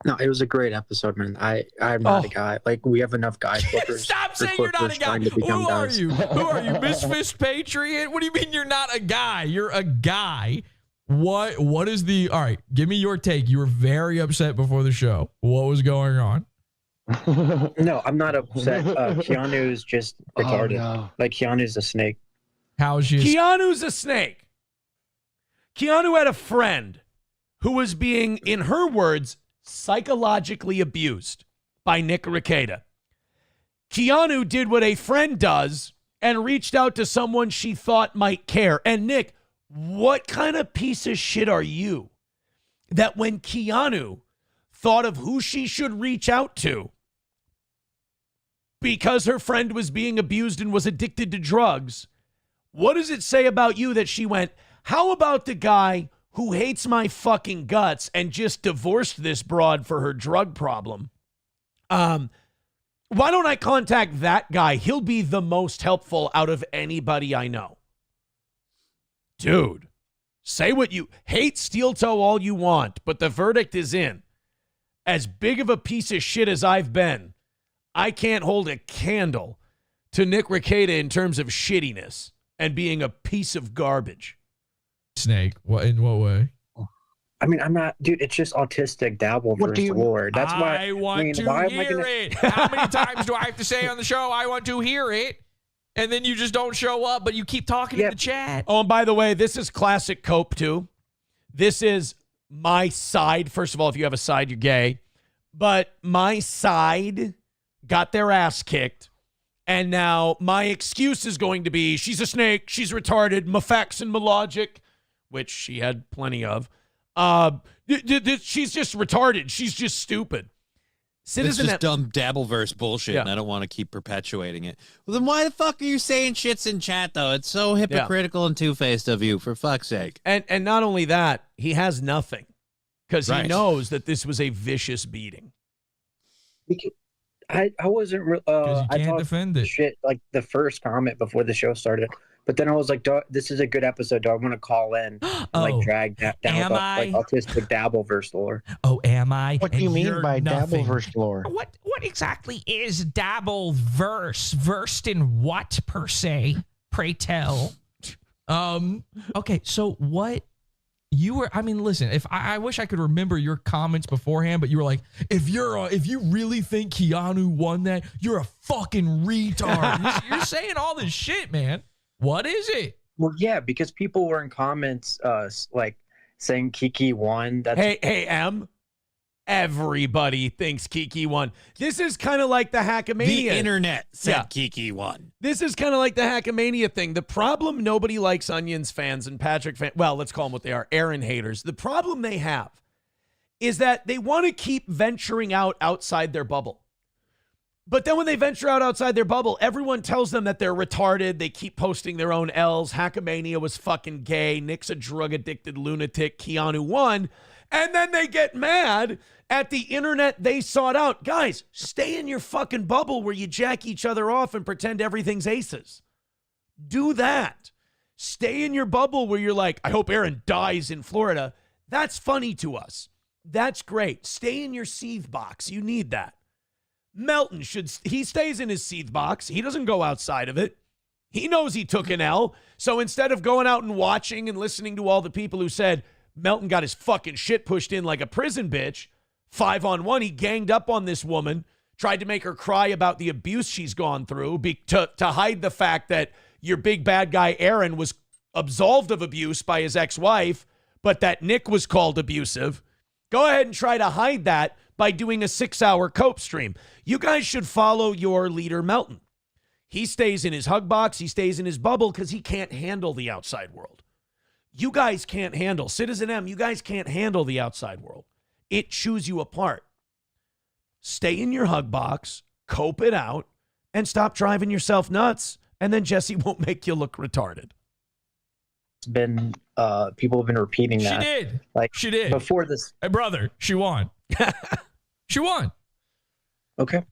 No, it was a great episode, man. I'm not a guy. Like, we have enough guy flippers. Stop saying you're not a guy. Who are you? Who are you? Misfits Patriot? What do you mean you're not a guy? You're a guy. What is the... All right, give me your take. You were very upset before the show. What was going on? No, I'm not upset. Keanu is just retarded. No. Like, Keanu's a snake. How's you? Keanu's a snake. Keanu had a friend who was being, in her words, psychologically abused by Nick Rekieta. Keanu did what a friend does and reached out to someone she thought might care. And Nick, what kind of piece of shit are you that when Keanu thought of who she should reach out to because her friend was being abused and was addicted to drugs, what does it say about you that she went, how about the guy who hates my fucking guts and just divorced this broad for her drug problem? Why don't I contact that guy? He'll be the most helpful out of anybody I know. Dude, say what you hate steel toe all you want, but the verdict is in. As big of a piece of shit as I've been, I can't hold a candle to Nick Rekieta in terms of shittiness and being a piece of garbage. Snake. What in what way? I mean, I'm not, dude. It's just autistic dabble versus Lord. That's why I want to hear it. How many times do I have to say on the show I want to hear it, and then you just don't show up, but you keep talking in the chat? Oh, and by the way, this is classic Cope too. This is my side. First of all, if you have a side, you're gay. But my side got their ass kicked. And now my excuse is going to be she's a snake, she's retarded, my facts and my logic, which she had plenty of. She's just retarded. She's just stupid. Citizen, it's just dumb Dabbleverse bullshit, and I don't want to keep perpetuating it. Well, then why the fuck are you saying shits in chat, though? It's so hypocritical and two-faced of you, for fuck's sake. And not only that, he has nothing because he knows that this was a vicious beating. I wasn't real. You can't defend it. Shit, like the first comment before the show started. But then I was like, this is a good episode. Do I want to call in and like drag that down like autistic Dabbleverse lore? Oh, am I? What do you mean by Dabbleverse lore? What exactly is Dabbleverse? Versed in what per se? Pray tell. Okay, so what you were? I mean, listen. If I wish I could remember your comments beforehand, but you were like, if you really think Keanu won that, you're a fucking retard. You're saying all this shit, man. What is it? Well, yeah, because people were in comments like saying Kiki won. That's Hey, M. Everybody thinks Kiki won. This is kind of like the Hackamania. The internet said Kiki won. This is kind of like the Hackamania thing. The problem nobody likes Onions fans and Patrick fans, well, let's call them what they are, Aaron haters. The problem they have is that they want to keep venturing outside their bubble. But then when they venture outside their bubble, everyone tells them that they're retarded. They keep posting their own L's. Hackamania was fucking gay. Nick's a drug-addicted lunatic. Keanu won. And then they get mad at the internet they sought out. Guys, stay in your fucking bubble where you jack each other off and pretend everything's aces. Do that. Stay in your bubble where you're like, I hope Aaron dies in Florida. That's funny to us. That's great. Stay in your seethe box. You need that. Melton he stays in his seethe box. He doesn't go outside of it. He knows he took an L. So instead of going out and watching and listening to all the people who said Melton got his fucking shit pushed in like a prison bitch, 5-on-1, he ganged up on this woman. tried to make her cry about the abuse she's gone through to hide the fact that your big bad guy Aaron was absolved of abuse by his ex-wife, but that Nick was called abusive. Go ahead and try to hide that by doing a 6-hour cope stream. You guys should follow your leader, Melton. He stays in his hug box. He stays in his bubble because he can't handle the outside world. You guys can't handle, Citizen M, you guys can't handle the outside world. It chews you apart. Stay in your hug box, cope it out, and stop driving yourself nuts, and then Jesse won't make you look retarded. It's been, people have been repeating that. She did. She did. Before this. Hey, brother, she won. She won. Okay.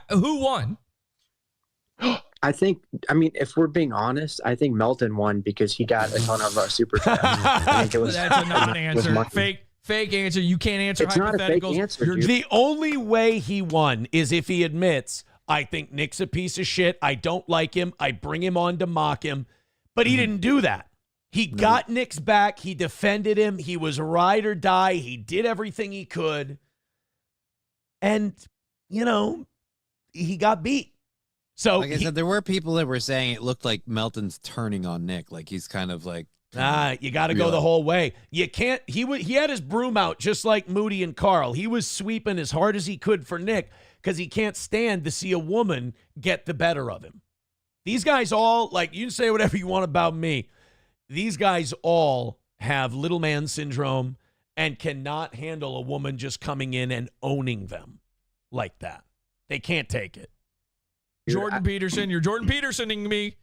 Who won? I think, if we're being honest, I think Melton won because he got a ton of super chats. I think it was, that's a non-answer. Fake answer. You can't answer it's hypotheticals. Not a fake answer, dude. The only way he won is if he admits, I think Nick's a piece of shit. I don't like him. I bring him on to mock him. But he didn't do that. He got Nick's back. He defended him. He was ride or die. He did everything he could. And, he got beat. So like I said, there were people that were saying it looked like Melton's turning on Nick. Like he's kind of like, you got to go the whole way. You can't. He had his broom out just like Moody and Carl. He was sweeping as hard as he could for Nick because he can't stand to see a woman get the better of him. These guys all, like, you can say whatever you want about me. These guys all have little man syndrome and cannot handle a woman just coming in and owning them like that. They can't take it. Jordan Peterson, you're Jordan Petersoning me.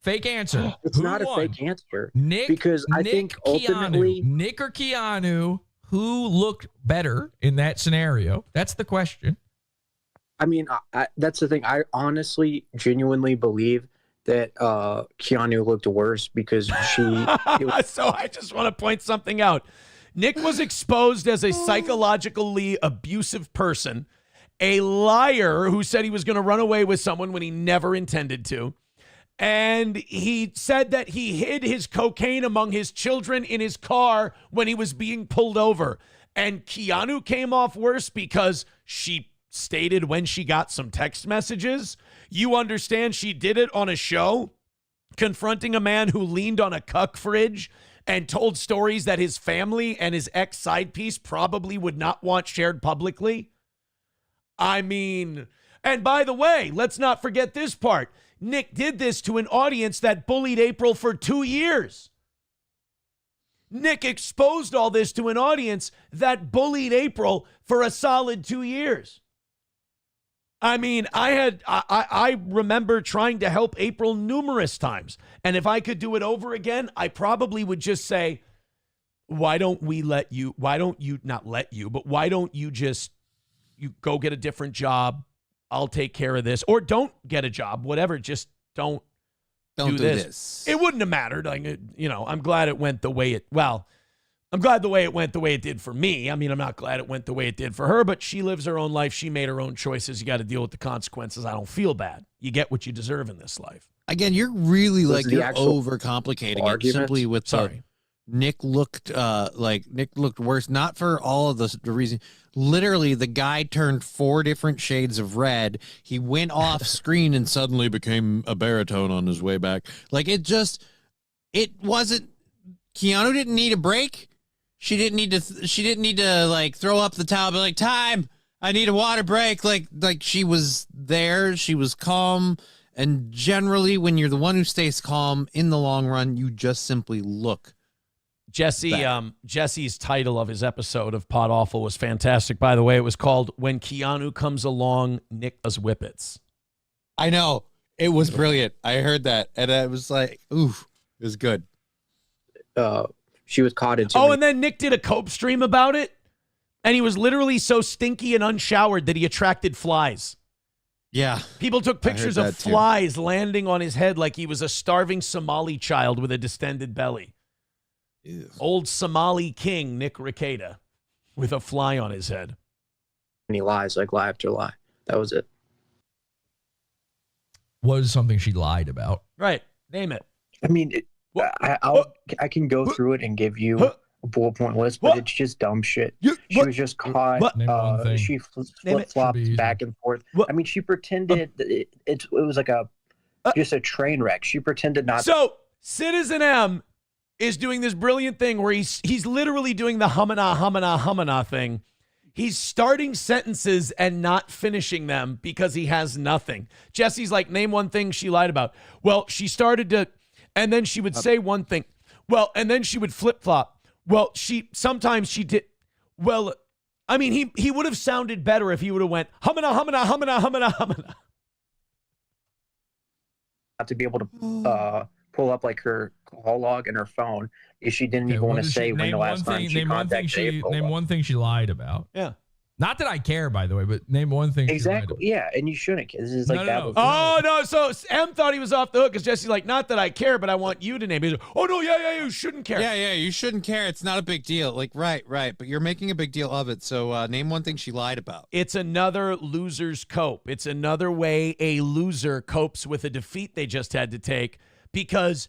Fake answer. It's who not won? a fake answer. Nick, because I think ultimately Nick or Keanu, who looked better in that scenario? That's the question. That's the thing. I honestly, genuinely believe that Keanu looked worse because she. So I just want to point something out. Nick was exposed as a psychologically abusive person, a liar who said he was going to run away with someone when he never intended to. And he said that he hid his cocaine among his children in his car when he was being pulled over. And Keanu came off worse because she stated when she got some text messages. You understand she did it on a show, confronting a man who leaned on a cuck fridge and told stories that his family and his ex-side piece probably would not want shared publicly. And by the way, let's not forget this part. Nick did this to an audience that bullied April for 2 years. Nick exposed all this to an audience that bullied April for a solid 2 years. I remember trying to help April numerous times. And if I could do it over again, I probably would just say, why don't you just go get a different job? I'll take care of this. Or don't get a job, whatever. Just don't do this. It wouldn't have mattered. I'm glad it went the way I'm glad the way it went the way it did for me. I'm not glad it went the way it did for her, but she lives her own life. She made her own choices. You got to deal with the consequences. I don't feel bad. You get what you deserve in this life. Again, you're really you're overcomplicating it simply with Nick looked worse, not for all of the reason. Literally, the guy turned 4 different shades of red. He went off screen and suddenly became a baritone on his way back. It wasn't. Keanu didn't need a break. She didn't need to throw up the towel, be like, time, I need a water break. Like she was there. She was calm. And generally, when you're the one who stays calm in the long run, you just simply look. Jesse's title of his episode of Pod Awful was fantastic. By the way, it was called "When Keanu Comes Along, Nick Does Whippets." I know. It was brilliant. I heard that, and I was like, ooh, it was good. She was caught in. And then Nick did a cope stream about it, and he was literally so stinky and unshowered that he attracted flies. Yeah. People took pictures of flies landing on his head like he was a starving Somali child with a distended belly. Ew. Old Somali king Nick Rekieta with a fly on his head. And he lies like lie after lie. That was it. Was something she lied about. Right. Name it. I can go through it and give you a bullet point list, but it's just dumb shit. She was just caught. She flip-flopped back and forth. I mean, she pretended that it was like just a train wreck. She pretended not. So Citizen M is doing this brilliant thing where he's literally doing the humana thing. He's starting sentences and not finishing them because he has nothing. Jesse's like, name one thing she lied about. Well, she started to, and then she would say one thing. Well, and then she would flip-flop. Well, sometimes she did. Well, I mean, he would have sounded better if he would have went humana. To be able to pull up like her call log and her phone if she didn't even want to say when the last time she contacted April. Name one thing she lied about. Yeah. Not that I care, by the way, but name one thing. Exactly. Yeah, and you shouldn't. This is like that. Oh no! So M thought he was off the hook because Jesse's like, not that I care, but I want you to name it. Oh no! Yeah, you shouldn't care. Yeah, you shouldn't care. It's not a big deal. Like, right. But you're making a big deal of it. So name one thing she lied about. It's another loser's cope. It's another way a loser copes with a defeat they just had to take because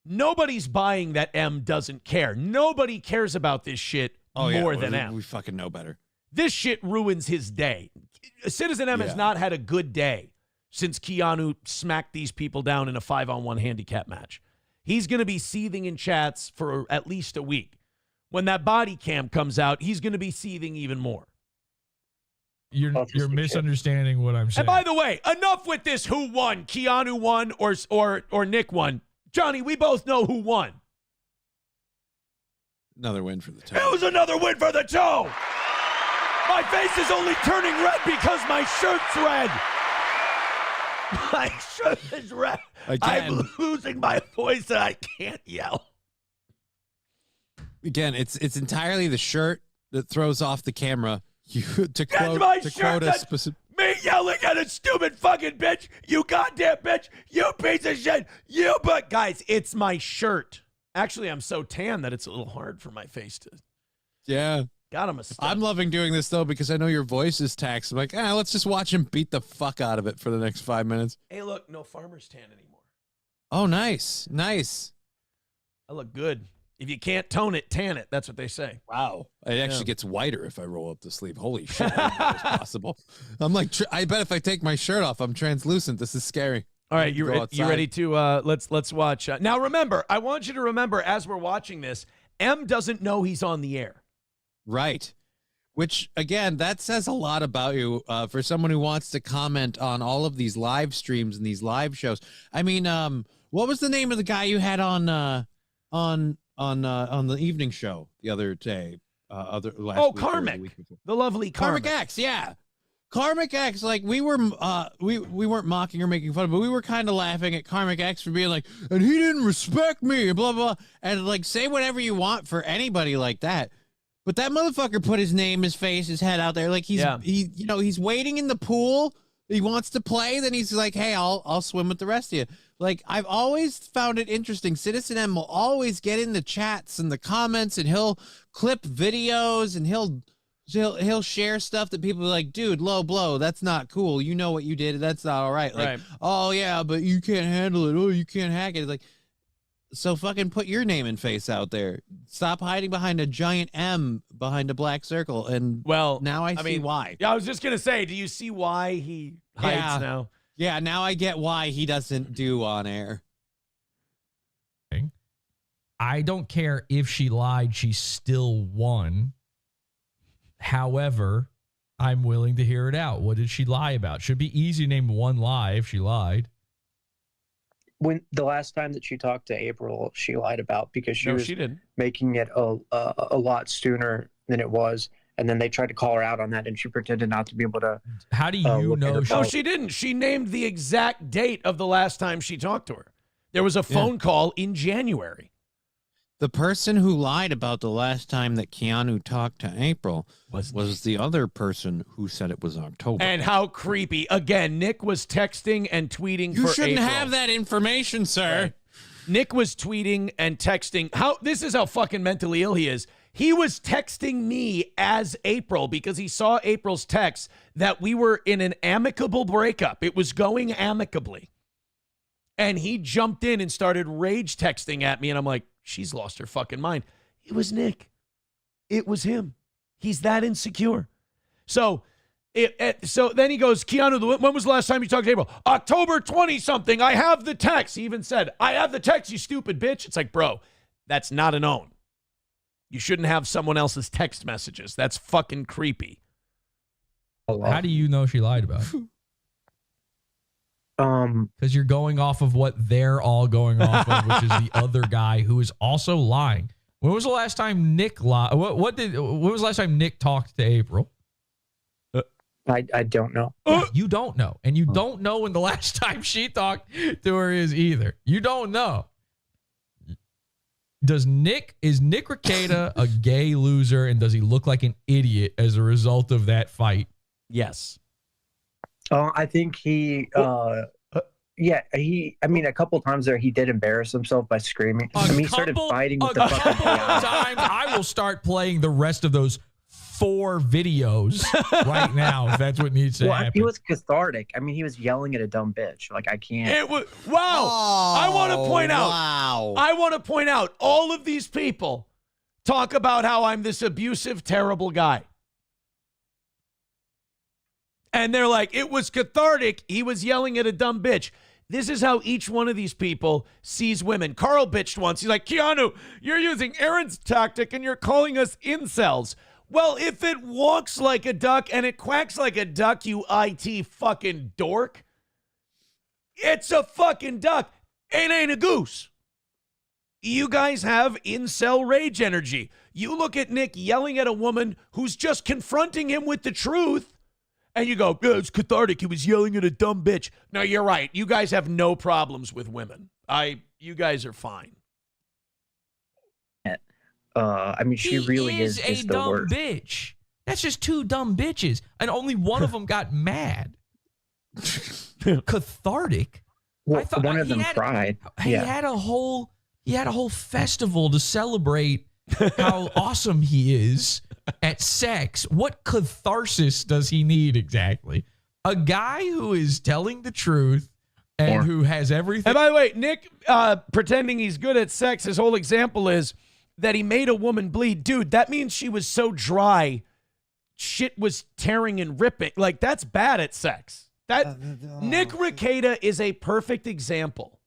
nobody's buying that M doesn't care. Nobody cares about this shit more than M. We fucking know better. This shit ruins his day. Citizen M has not had a good day since Keanu smacked these people down in a 5-on-1 handicap match. He's going to be seething in chats for at least a week. When that body cam comes out, he's going to be seething even more. You're misunderstanding what I'm saying. And by the way, enough with this who won. Keanu won or Nick won. Johnny, we both know who won. Another win for the toe. It was another win for the toe. My face is only turning red because my shirt's red. My shirt is red. I'm losing my voice and I can't yell. Again, it's entirely the shirt that throws off the camera. To quote a me yelling at a stupid fucking bitch. You goddamn bitch. You piece of shit. But guys, it's my shirt. Actually, I'm so tan that it's a little hard for my face to. Yeah. Got him a step. I'm loving doing this, though, because I know your voice is taxed. I'm like, let's just watch him beat the fuck out of it for the next 5 minutes. Hey, look, no farmer's tan anymore. Oh, nice. I look good. If you can't tone it, tan it. That's what they say. Wow. It actually gets whiter if I roll up the sleeve. Holy shit. I didn't know that was possible. I'm like, I bet if I take my shirt off, I'm translucent. This is scary. All right, you ready to let's watch. Now, remember, I want you to remember as we're watching this, M doesn't know he's on the air. Right. Which, again, that says a lot about you for someone who wants to comment on all of these live streams and these live shows. I mean, what was the name of the guy you had on the evening show the other day? Last week Karmic. The lovely Karmic. Karmic X, yeah. Karmic X, like we weren't mocking or making fun of, but we were kind of laughing at Karmic X for being like, and he didn't respect me, blah, blah, and like say whatever you want for anybody like that. But that motherfucker put his name, his face, his head out there. Like he's waiting in the pool. He wants to play. Then he's like, hey, I'll swim with the rest of you. Like, I've always found it interesting. Citizen M will always get in the chats and the comments, and he'll clip videos, and he'll share stuff that people are like, dude, low blow. That's not cool. You know what you did. That's not all right. Like, oh yeah, but you can't handle it. Oh, you can't hack it. Like, so fucking put your name and face out there. Stop hiding behind a giant M behind a black circle. And now I see why. Yeah, I was just gonna say, do you see why he hides now? Yeah, now I get why he doesn't do on air. I don't care if she lied, she still won. However, I'm willing to hear it out. What did she lie about? Should be easy to name one lie if she lied. When the last time that she talked to April, she lied about because she was making it a lot sooner than it was. And then they tried to call her out on that, and she pretended not to be able to. How do you know? No, she didn't. She named the exact date of the last time she talked to her. There was a phone call in January. The person who lied about the last time that Keanu talked to April was the other person who said it was October. And how creepy. Again, Nick was texting and tweeting for April. You shouldn't have that information, sir. Right. Nick was tweeting and texting. This is how fucking mentally ill he is. He was texting me as April because he saw April's text that we were in an amicable breakup. It was going amicably. And he jumped in and started rage texting at me. And I'm like, she's lost her fucking mind. It was Nick. It was him. He's that insecure. So then he goes, Keanu, when was the last time you talked to April? October 20-something. I have the text. He even said, I have the text, you stupid bitch. It's like, bro, that's not an own. You shouldn't have someone else's text messages. That's fucking creepy. How do you know she lied about it? Because you're going off of what they're all going off of, which is the other guy who is also lying. When was the last time Nick lied? When was the last time Nick talked to April? I don't know. You don't know. And you don't know when the last time she talked to her is either. You don't know. Is Nick Rekieta a gay loser, and does he look like an idiot as a result of that fight? Yes. I think he, a couple times there he did embarrass himself by screaming. He started fighting with the fucking times. I will start playing the rest of those 4 videos right now if that's what needs to happen. He was cathartic. I mean, he was yelling at a dumb bitch. Like, I can't. It was, wow. I want to point out. Wow. I want to point out all of these people talk about how I'm this abusive, terrible guy. And they're like, it was cathartic. He was yelling at a dumb bitch. This is how each one of these people sees women. Carl bitched once. He's like, Keanu, you're using Aaron's tactic and you're calling us incels. Well, if it walks like a duck and it quacks like a duck, you IT fucking dork, it's a fucking duck. It ain't a goose. You guys have incel rage energy. You look at Nick yelling at a woman who's just confronting him with the truth, and you go, yeah, it's cathartic. He was yelling at a dumb bitch. No, you're right. You guys have no problems with women. You guys are fine. She really is a dumb worst. bitch. That's just 2 dumb bitches, and only one of them got mad. Cathartic. Well, one of them cried. He had a whole festival to celebrate how awesome he is at sex. What catharsis does he need exactly? A guy who is telling the truth and who has everything. And by the way, Nick pretending he's good at sex, his whole example is that he made a woman bleed. Dude, that means she was so dry, shit was tearing and ripping. Like, that's bad at sex. Nick Rekieta is a perfect example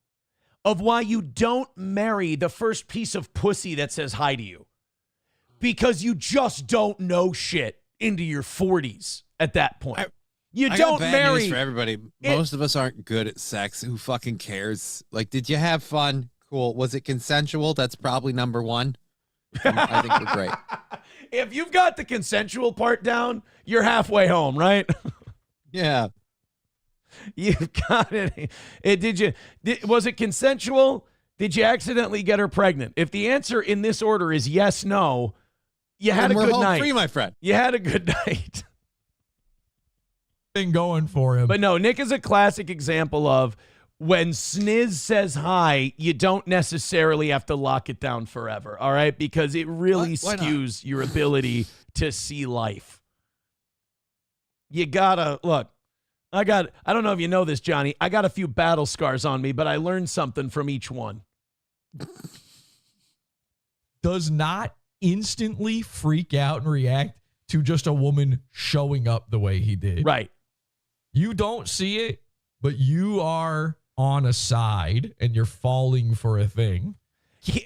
of why you don't marry the first piece of pussy that says hi to you. Because you just don't know shit into your 40s at that point. You don't marry. News for everybody. Most of us aren't good at sex. Who fucking cares? Like, did you have fun? Cool. Was it consensual? That's probably number 1. I think we're great. If you've got the consensual part down, you're halfway home, right? Yeah. You've got it. Was it consensual? Did you accidentally get her pregnant? If the answer in this order is yes, no, you had a good night. Free, my friend. You had a good night. Thing going for him. But no, Nick is a classic example of when Sniz says hi, you don't necessarily have to lock it down forever, all right? Because it really skews your ability to see life. You gotta, look, I don't know if you know this, Johnny, I got a few battle scars on me, but I learned something from each one. Does not instantly freak out and react to just a woman showing up the way he did. Right. You don't see it, but you are on a side and you're falling for a thing.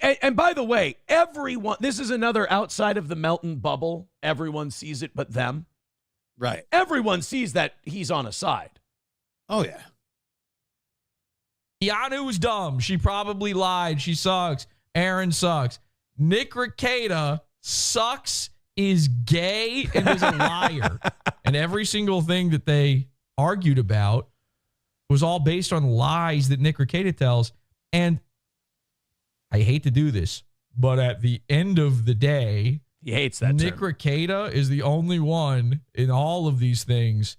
And by the way, everyone, this is another outside of the Melton bubble. Everyone sees it but them. Right. Everyone sees that he's on a side. Oh, yeah. Keanu's dumb. She probably lied. She sucks. Aaron sucks. Nick Rekieta sucks, is gay, and is a liar. And every single thing that they argued about was all based on lies that Nick Rekieta tells. And I hate to do this, but at the end of the day, he hates that Nick Rekieta is the only one in all of these things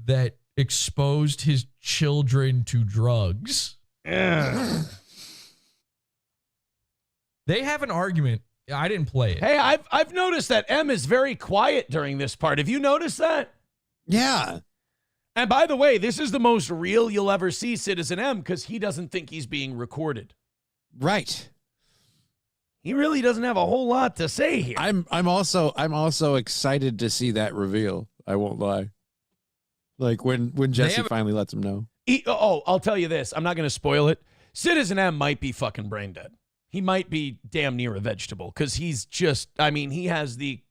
that exposed his children to drugs. Yeah. They have an argument. I didn't play it. Hey, I've noticed that M is very quiet during this part. Have you noticed that? Yeah. And by the way, this is the most real you'll ever see Citizen M because he doesn't think he's being recorded. Right. he really doesn't have a whole lot to say here. I'm also excited to see that reveal. I won't lie. Like when Jesse finally lets him know. I'll tell you this. I'm not going to spoil it. Citizen M might be fucking brain dead. He might be damn near a vegetable because he's just, I mean, he has the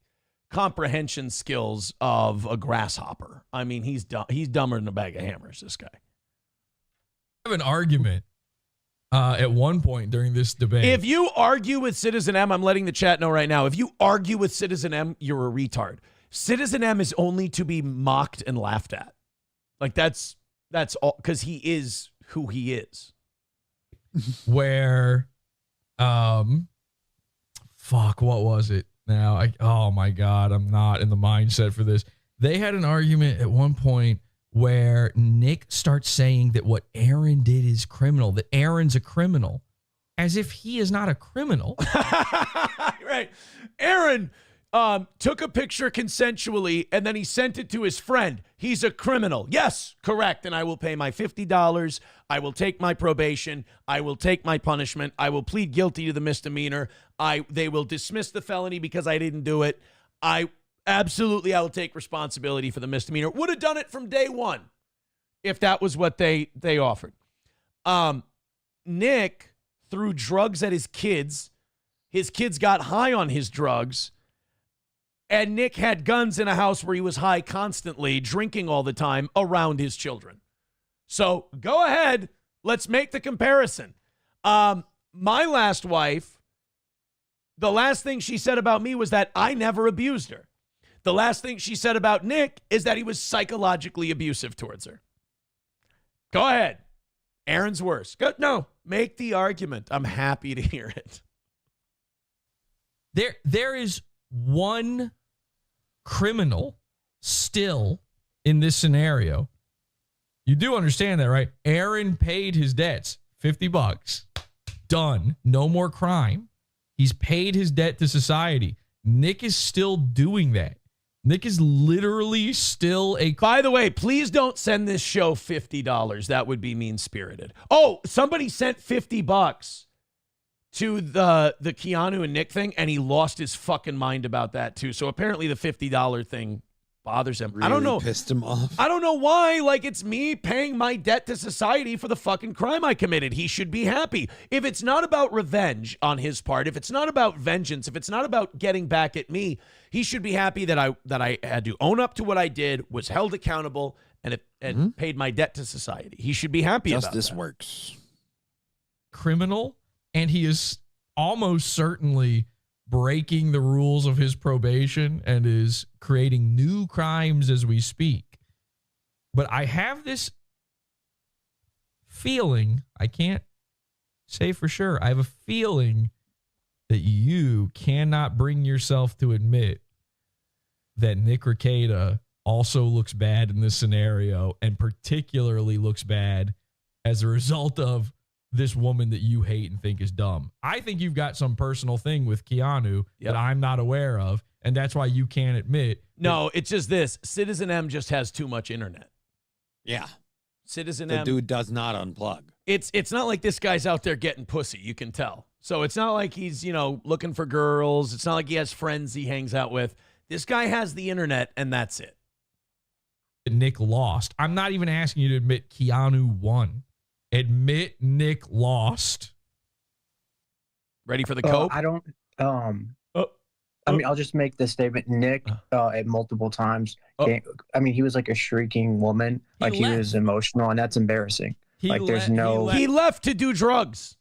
comprehension skills of a grasshopper. I mean, he's dumber than a bag of hammers, this guy. I have an argument at one point during this debate. If you argue with Citizen M, I'm letting the chat know right now, if you argue with Citizen M, you're a retard. Citizen M is only to be mocked and laughed at. Like that's all, because he is who he is. Where, fuck, what was it now? Oh my God, I'm not in the mindset for this. They had an argument at one point where Nick starts saying that what Aaron did is criminal, that Aaron's a criminal, as if he is not a criminal. Right. Aaron took a picture consensually and then he sent it to his friend. He's a criminal. Yes, correct. And I will pay my $50. I will take my probation. I will take my punishment. I will plead guilty to the misdemeanor. They will dismiss the felony because I didn't do it. I will take responsibility for the misdemeanor. Would have done it from day one if that was what they offered. Nick threw drugs at his kids. His kids got high on his drugs. And Nick had guns in a house where he was high constantly, drinking all the time around his children. So go ahead. Let's make the comparison. My last wife, the last thing she said about me was that I never abused her. The last thing she said about Nick is that he was psychologically abusive towards her. Go ahead. Aaron's worse. No, make the argument. I'm happy to hear it. There is one criminal still in this scenario. You do understand that, right? Aaron paid his debts, $50. Done. No more crime. He's paid his debt to society. Nick is still doing that. Nick is literally still a... By the way, please don't send this show $50. That would be mean-spirited. Oh, somebody sent $50 to the Keanu and Nick thing, and he lost his fucking mind about that, too. So apparently the $50 thing bothers him. Really I don't know. Pissed him off. I don't know why. Like, it's me paying my debt to society for the fucking crime I committed. He should be happy. If it's not about revenge on his part, if it's not about vengeance, if it's not about getting back at me, he should be happy that I had to own up to what I did, was held accountable, and paid my debt to society. He should be happy about that. Justice works. Criminal, and he is almost certainly breaking the rules of his probation and is creating new crimes as we speak. But I have this feeling, I can't say for sure, I have a feeling that you cannot bring yourself to admit that Nick Rekieta also looks bad in this scenario, and particularly looks bad as a result of this woman that you hate and think is dumb. I think you've got some personal thing with Keanu that I'm not aware of, and that's why you can't admit. No, it's just this. Citizen M just has too much internet. Yeah. Citizen the M. dude does not unplug. It's not like this guy's out there getting pussy, you can tell. So it's not like he's, looking for girls. It's not like he has friends he hangs out with. This guy has the internet, and that's it. Nick lost. I'm not even asking you to admit Keanu won. Admit Nick lost. Ready for the cope? I don't. I mean, I'll just make this statement. Nick, at multiple times, he was like a shrieking woman. He was emotional, and that's embarrassing. He left to do drugs.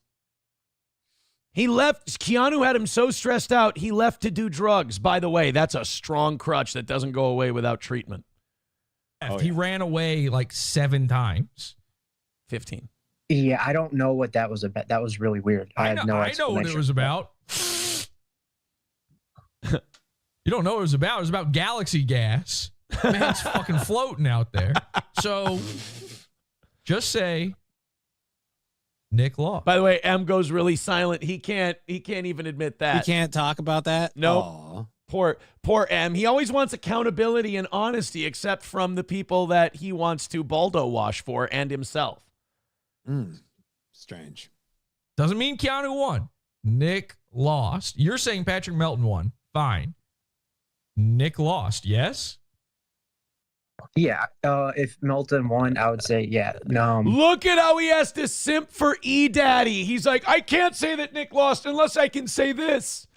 He left. Keanu had him so stressed out, he left to do drugs. By the way, that's a strong crutch that doesn't go away without treatment. He ran away like 7 times. 15. Yeah, I don't know what that was about. That was really weird. I know what it was about. You don't know what it was about. It was about galaxy gas. Man's fucking floating out there. So just say Nick lost. By the way, M goes really silent. He can't even admit that. He can't talk about that? No. Nope. Poor M. He always wants accountability and honesty, except from the people that he wants to Baldo wash for and himself. Strange. Doesn't mean Keanu won. Nick lost. You're saying Patrick Melton won. Fine. Nick lost. Yes? Yeah. If Melton won, I would say, yeah. Look at how he has to simp for E-Daddy. He's like, I can't say that Nick lost unless I can say this.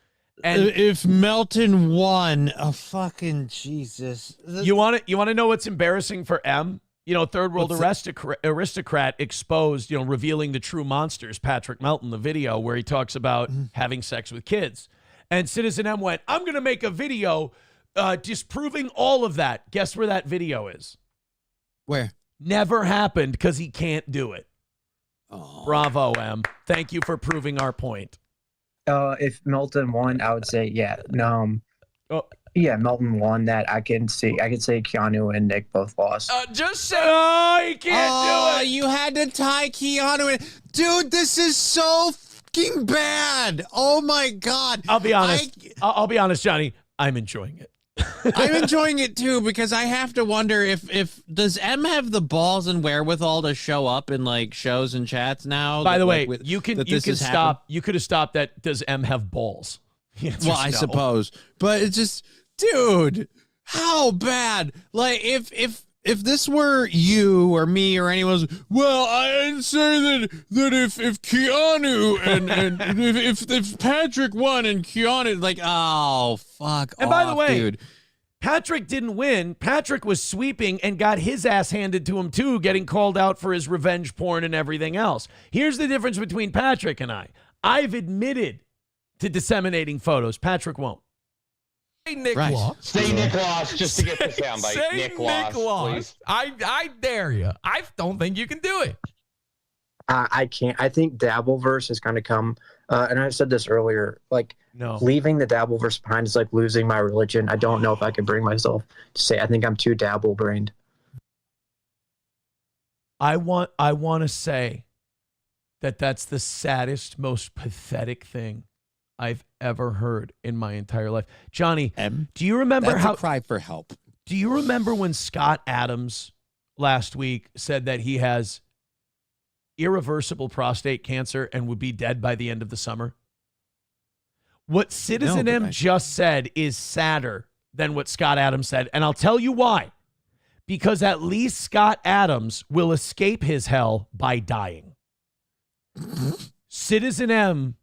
And if Melton won, fucking Jesus. You want to know what's embarrassing for M? You know, third world aristocrat exposed, revealing the true monsters, Patrick Melton, the video where he talks about having sex with kids. And Citizen M went, I'm going to make a video disproving all of that. Guess where that video is? Where? Never happened because he can't do it. Oh. Bravo, M. Thank you for proving our point. If Melton won, I would say, yeah. Yeah, Melton won that. I can say Keanu and Nick both lost. Just say, he can't do it. You had to tie Keanu in. Dude, this is so fucking bad. Oh my God. I'll be honest. I'll be honest, Johnny. I'm enjoying it. I'm enjoying it too, because I have to wonder if does M have the balls and wherewithal to show up in like shows and chats now? By the way, you can stop. You could have stopped that. Does M have balls? Well, I suppose, but it's just, dude, how bad? Like if this were you or me or anyone's, well, I'd say that if Keanu and if Patrick won and Keanu, like, oh fuck. And off, by the way, dude. Patrick didn't win. Patrick was sweeping and got his ass handed to him too, getting called out for his revenge porn and everything else. Here's the difference between Patrick and I. I've admitted to disseminating photos. Patrick won't. Say Nick lost. Say Nick lost just to get the soundbite. Say Nick lost, please. I dare you. I don't think you can do it. I can't. I think Dabbleverse is going to come. And I said this earlier, like, leaving the Dabbleverse behind is like losing my religion. I don't know if I can bring myself to say, I think I'm too dabble-brained. I want to say that that's the saddest, most pathetic thing I've ever heard in my entire life. Johnny, do you remember how cry for help? Do you remember when Scott Adams last week said that he has irreversible prostate cancer and would be dead by the end of the summer? What Citizen M just said is sadder than what Scott Adams said, and I'll tell you why. Because at least Scott Adams will escape his hell by dying. Citizen M,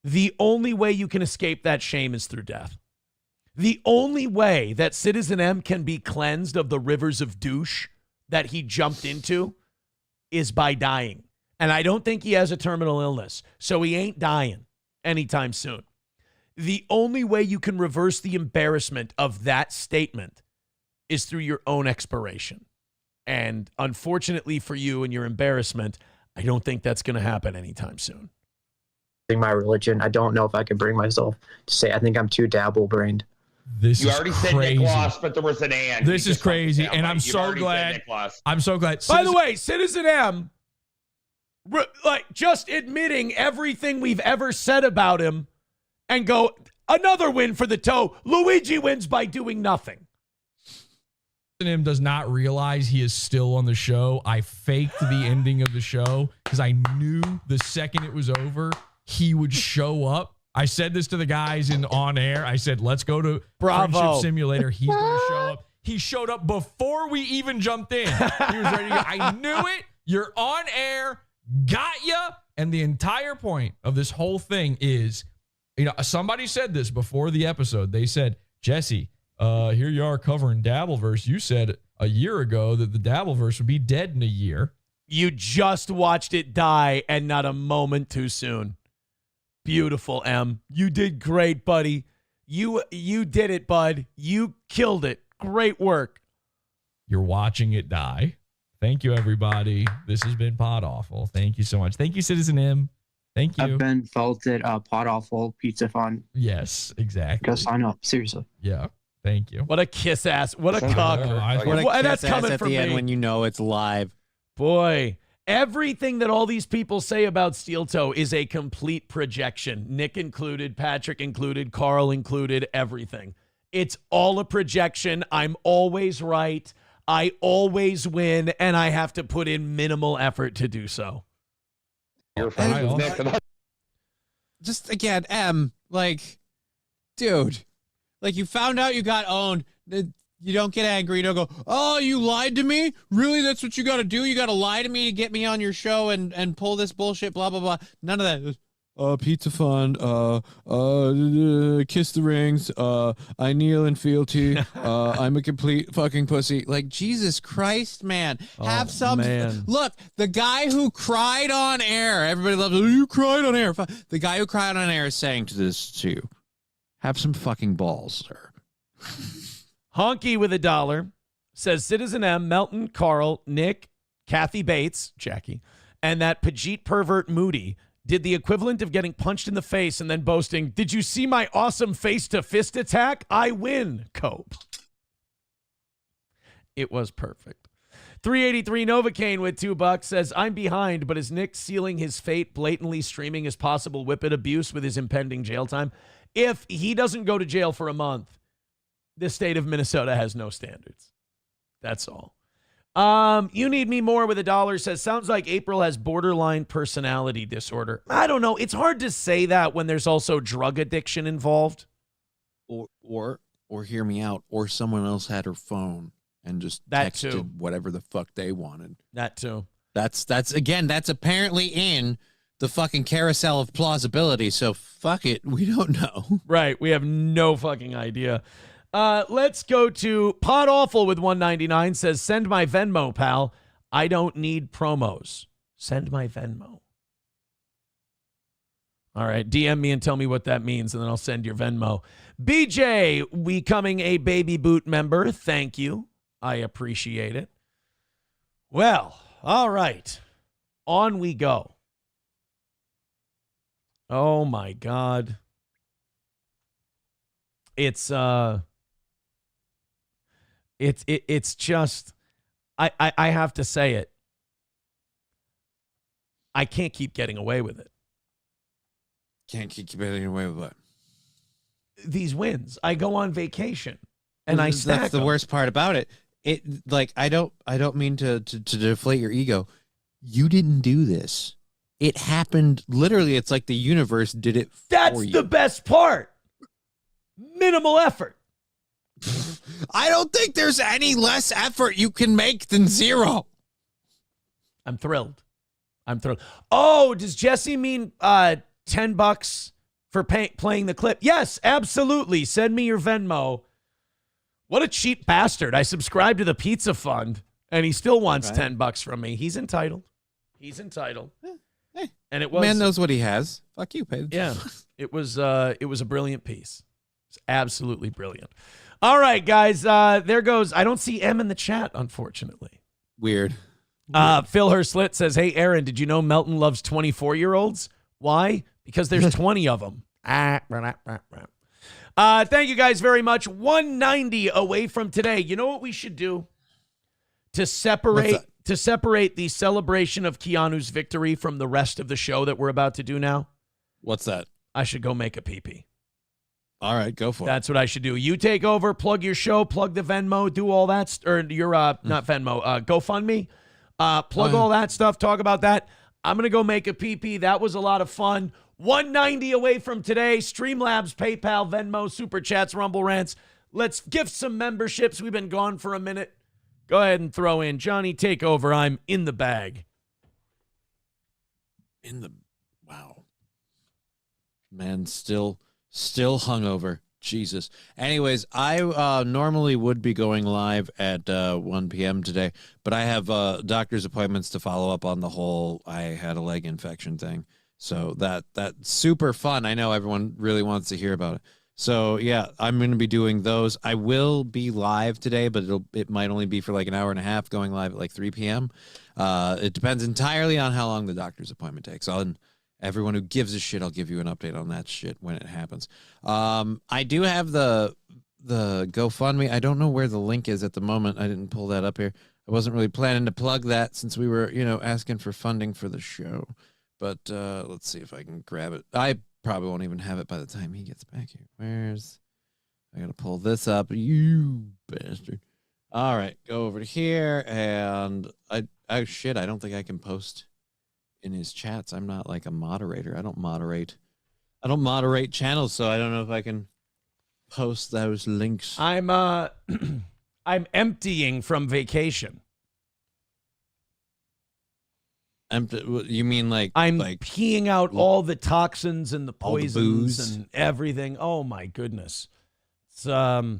the only way you can escape that shame is through death. The only way that Citizen M can be cleansed of the rivers of douche that he jumped into is by dying. And I don't think he has a terminal illness, so he ain't dying anytime soon. The only way you can reverse the embarrassment of that statement is through your own expiration. And unfortunately for you and your embarrassment, I don't think that's going to happen anytime soon. My religion, I don't know if I can bring myself to say, I think I'm too dabble-brained. You already said Nick lost, but there was an and. This is crazy, and I'm so glad. I'm so glad. By the way, Citizen M, like, just admitting everything we've ever said about him and go, another win for the toe. Luigi wins by doing nothing. Citizen M does not realize he is still on the show. I faked the ending of the show because I knew the second it was over, he would show up. I said this to the guys on air. I said, let's go to Friendship Simulator. He's going to show up. He showed up before we even jumped in. He was ready to go. I knew it. You're on air. Got ya. And the entire point of this whole thing is, somebody said this before the episode. They said, Jesse, here you are covering Dabbleverse. You said a year ago that the Dabbleverse would be dead in a year. You just watched it die, and not a moment too soon. Beautiful, M. You did great, buddy. You did it, bud. You killed it. Great work. You're watching it die. Thank you, everybody. This has been Pod Awful. Thank you so much. Thank you, Citizen M. Thank you. I've been Felted Pod Awful Pizza Fun. Yes, exactly. Go sign up. Seriously. Yeah. Thank you. What a kiss ass. What a cock. What a kiss that's coming ass at from the me. end when you know it's live. Boy, everything that all these people say about Steel Toe is a complete projection. Nick included, Patrick included, Carl included, everything. It's all a projection. I'm always right. I always win, and I have to put in minimal effort to do so. just again, like, dude, like you found out you got owned. You don't get angry. You don't go, oh, you lied to me? Really? That's what you got to do? You got to lie to me to get me on your show and pull this bullshit, blah, blah, blah. None of that. Pizza fund, kiss the rings, I kneel in fealty, I'm a complete fucking pussy. Like, Jesus Christ, man. Have some. Man. Look, the guy who cried on air, everybody loves it. You cried on air. The guy who cried on air is saying to this to you, have some fucking balls, sir. Honky with $1 says Citizen M, Melton, Carl, Nick, Kathy Bates, Jackie, and that Pajit pervert Moody did the equivalent of getting punched in the face and then boasting, did you see my awesome face-to-fist attack? I win, Cope. It was perfect. 383 Novocaine with $2 says, I'm behind, but is Nick sealing his fate, blatantly streaming his possible whippet abuse with his impending jail time? If he doesn't go to jail for a month, the state of Minnesota has no standards. That's all. You need me more with $1 says, sounds like April has borderline personality disorder. I don't know. It's hard to say that when there's also drug addiction involved. Or hear me out. Or someone else had her phone and just texted whatever the fuck they wanted. That too. That's apparently in the fucking carousel of plausibility. So fuck it. We don't know. Right. We have no fucking idea. Let's go to Pod Awful with $1.99 says, send my Venmo, pal. I don't need promos. Send my Venmo. All right. DM me and tell me what that means, and then I'll send your Venmo. BJ, becoming a Baby Boot member. Thank you. I appreciate it. Well, all right. On we go. Oh, my God. It's just, I have to say it. I can't keep getting away with it. Can't keep getting away with what? These wins. I go on vacation and I stack That's the them. worst part about it. It like I don't mean to deflate your ego. You didn't do this. It happened literally. It's like the universe did it for That's you. the best part. Minimal effort. I don't think there's any less effort you can make than zero. I'm thrilled. Oh, does Jesse mean $10 for playing the clip? Yes, absolutely. Send me your Venmo. What a cheap bastard. I subscribed to the pizza fund, and he still wants $10 from me. He's entitled. Hey, and it was man knows what he has. Fuck you, Paige. Yeah, it was a brilliant piece. It's absolutely brilliant. All right, guys, there goes. I don't see M in the chat, unfortunately. Weird. Phil Herslit says, hey, Aaron, did you know Melton loves 24-year-olds? Why? Because there's 20 of them. Thank you guys very much. 190 away from today. You know what we should do to separate the celebration of Keanu's victory from the rest of the show that we're about to do now? What's that? I should go make a pee-pee. All right, go for it. That's what I should do. You take over, plug your show, plug the Venmo, do all that, or your, not Venmo, GoFundMe. Plug all that stuff, talk about that. I'm going to go make a pee-pee. That was a lot of fun. 190 away from today. Streamlabs, PayPal, Venmo, Super Chats, Rumble Rants. Let's gift some memberships. We've been gone for a minute. Go ahead and throw in. Johnny, take over. I'm in the bag. Wow. Man, still hungover. Jesus. Anyways, I normally would be going live at 1 p.m. today, but I have doctor's appointments to follow up on the whole I had a leg infection thing. So that's super fun. I know everyone really wants to hear about it. So yeah, I'm going to be doing those. I will be live today, but it might only be for like an hour and a half, going live at like 3 p.m. It depends entirely on how long the doctor's appointment takes. Everyone who gives a shit, I'll give you an update on that shit when it happens. I do have the GoFundMe. I don't know where the link is at the moment. I didn't pull that up here. I wasn't really planning to plug that since we were, asking for funding for the show. But let's see if I can grab it. I probably won't even have it by the time he gets back here. I got to pull this up. You bastard. All right, go over to here. And I don't think I can post in his chats. I'm not like a moderator. I don't moderate. I don't moderate channels, so I don't know if I can post those links. I'm I'm emptying from vacation. You mean I'm like peeing out all the toxins and the poisons booze? and everything. Oh my goodness. It's Did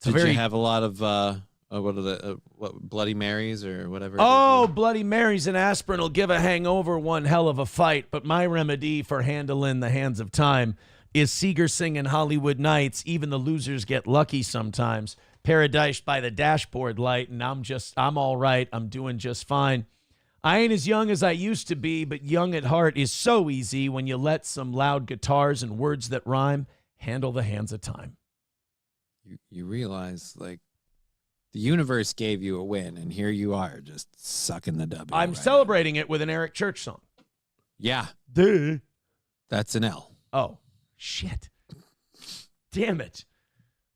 you have a lot of what are the Bloody Marys or whatever? Bloody Marys and aspirin will give a hangover one hell of a fight, but my remedy for handling the hands of time is Seeger singing Hollywood Nights. Even the losers get lucky sometimes. Paradised by the dashboard light, and I'm all right. I'm doing just fine. I ain't as young as I used to be, but young at heart is so easy when you let some loud guitars and words that rhyme handle the hands of time. You realize, like, the universe gave you a win, and here you are just sucking the W. I'm celebrating it with an Eric Church song. Yeah. Duh. That's an L. Oh, shit. Damn it.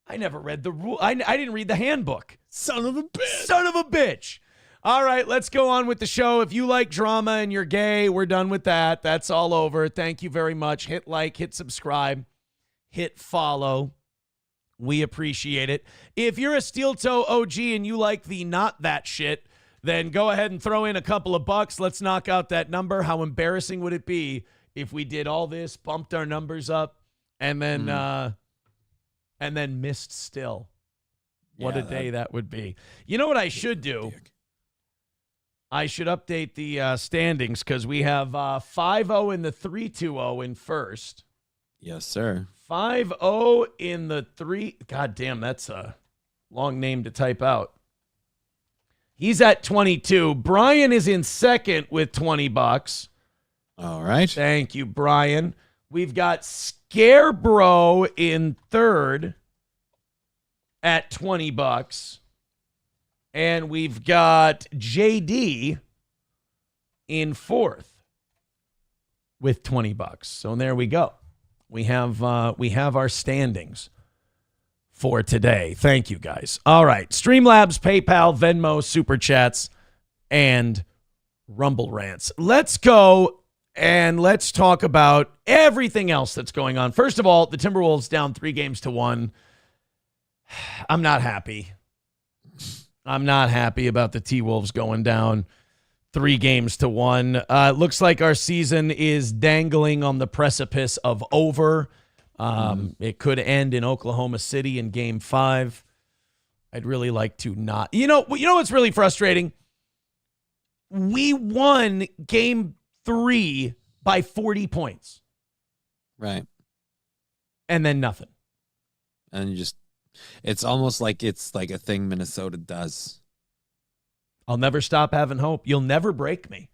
I never read the rule. I didn't read the handbook. Son of a bitch. Son of a bitch. All right, let's go on with the show. If you like drama and you're gay, we're done with that. That's all over. Thank you very much. Hit like, hit subscribe, hit follow. We appreciate it. If you're a steel toe OG and you like the not that shit, then go ahead and throw in a couple of bucks. Let's knock out that number. How embarrassing would it be if we did all this, bumped our numbers up, and then missed still? What a day that would be. You know what I should do? I should update the standings because we have 5-0 in the 3-2-0 in first. Yes, sir. 5-0 in the 3. God damn, that's a long name to type out. He's at 22. Brian is in second with $20. All right. Thank you, Brian. We've got Scarebro in third at $20. And we've got JD in fourth with $20. So there we go. We have our standings for today. Thank you, guys. All right. Streamlabs, PayPal, Venmo, Super Chats, and Rumble Rants. Let's go and let's talk about everything else that's going on. First of all, the Timberwolves down 3-1. I'm not happy. I'm not happy about the T-Wolves going down 3-1. It looks like our season is dangling on the precipice of over. It could end in Oklahoma City in Game 5. I'd really like to not. You know what's really frustrating? We won Game 3 by 40 points. Right. And then nothing. And you just... It's almost like it's like a thing Minnesota does. I'll never stop having hope. You'll never break me.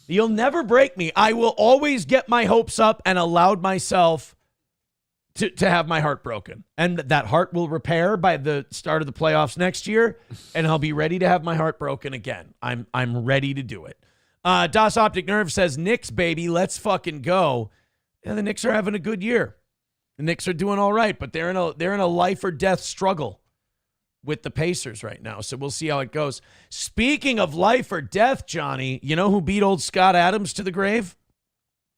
You'll never break me. I will always get my hopes up and allow myself to have my heart broken. And that heart will repair by the start of the playoffs next year, and I'll be ready to have my heart broken again. I'm ready to do it. Das Optic Nerve says, Knicks, baby, let's fucking go. Yeah, the Knicks are having a good year. The Knicks are doing all right, but they're in a life or death struggle with the Pacers right now. So we'll see how it goes. Speaking of life or death, Johnny, you know who beat old Scott Adams to the grave?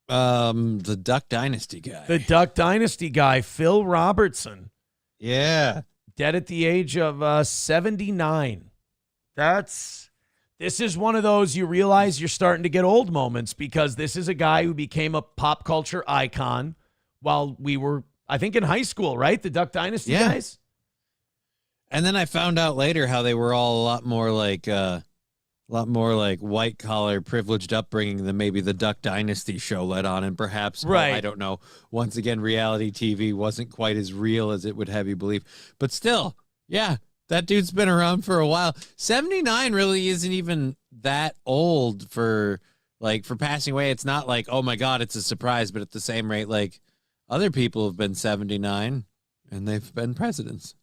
The Duck Dynasty guy. The Duck Dynasty guy, Phil Robertson. Yeah. Dead at the age of 79. This is one of those you realize you're starting to get old moments, because this is a guy who became a pop culture icon while we were, I think, in high school, right? The Duck Dynasty guys. And then I found out later how they were all a lot more like white collar privileged upbringing than maybe the Duck Dynasty show let on. And perhaps, right. I don't know, once again, reality TV wasn't quite as real as it would have you believe. But still, yeah, that dude's been around for a while. 79 really isn't even that old for passing away. It's not like, oh my God, it's a surprise. But at the same rate, like, other people have been 79 and they've been presidents.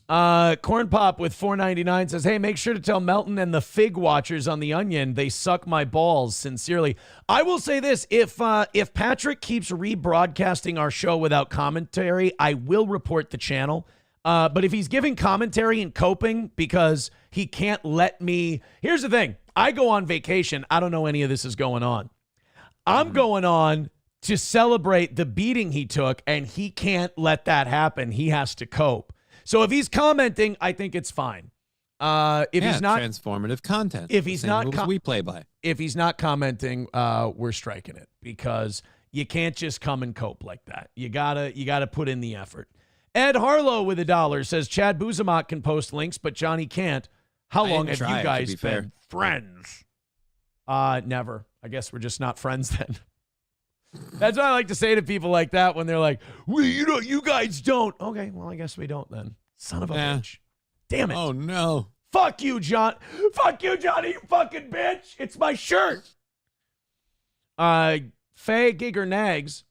Corn Pop with $4.99 says, hey, make sure to tell Melton and the Fig Watchers on The Onion they suck my balls. Sincerely. I will say this. If Patrick keeps rebroadcasting our show without commentary, I will report the channel. But if he's giving commentary and coping because he can't let me... Here's the thing. I go on vacation. I don't know any of this is going on. I'm going on to celebrate the beating he took, and he can't let that happen. He has to cope. So if he's commenting, I think it's fine. If he's not transformative content, if he's not we play by. If he's not commenting, we're striking it, because you can't just come and cope like that. You gotta put in the effort. Ed Harlow with $1 says Chad Buzamak can post links, but Johnny can't. How long have you guys been friends? Never. I guess we're just not friends then. That's what I like to say to people like that when they're like, well, you guys don't. Okay, well, I guess we don't then. Son of a bitch. Damn it. Oh, no. Fuck you, John. Fuck you, Johnny, you fucking bitch. It's my shirt. Faye Giger Nags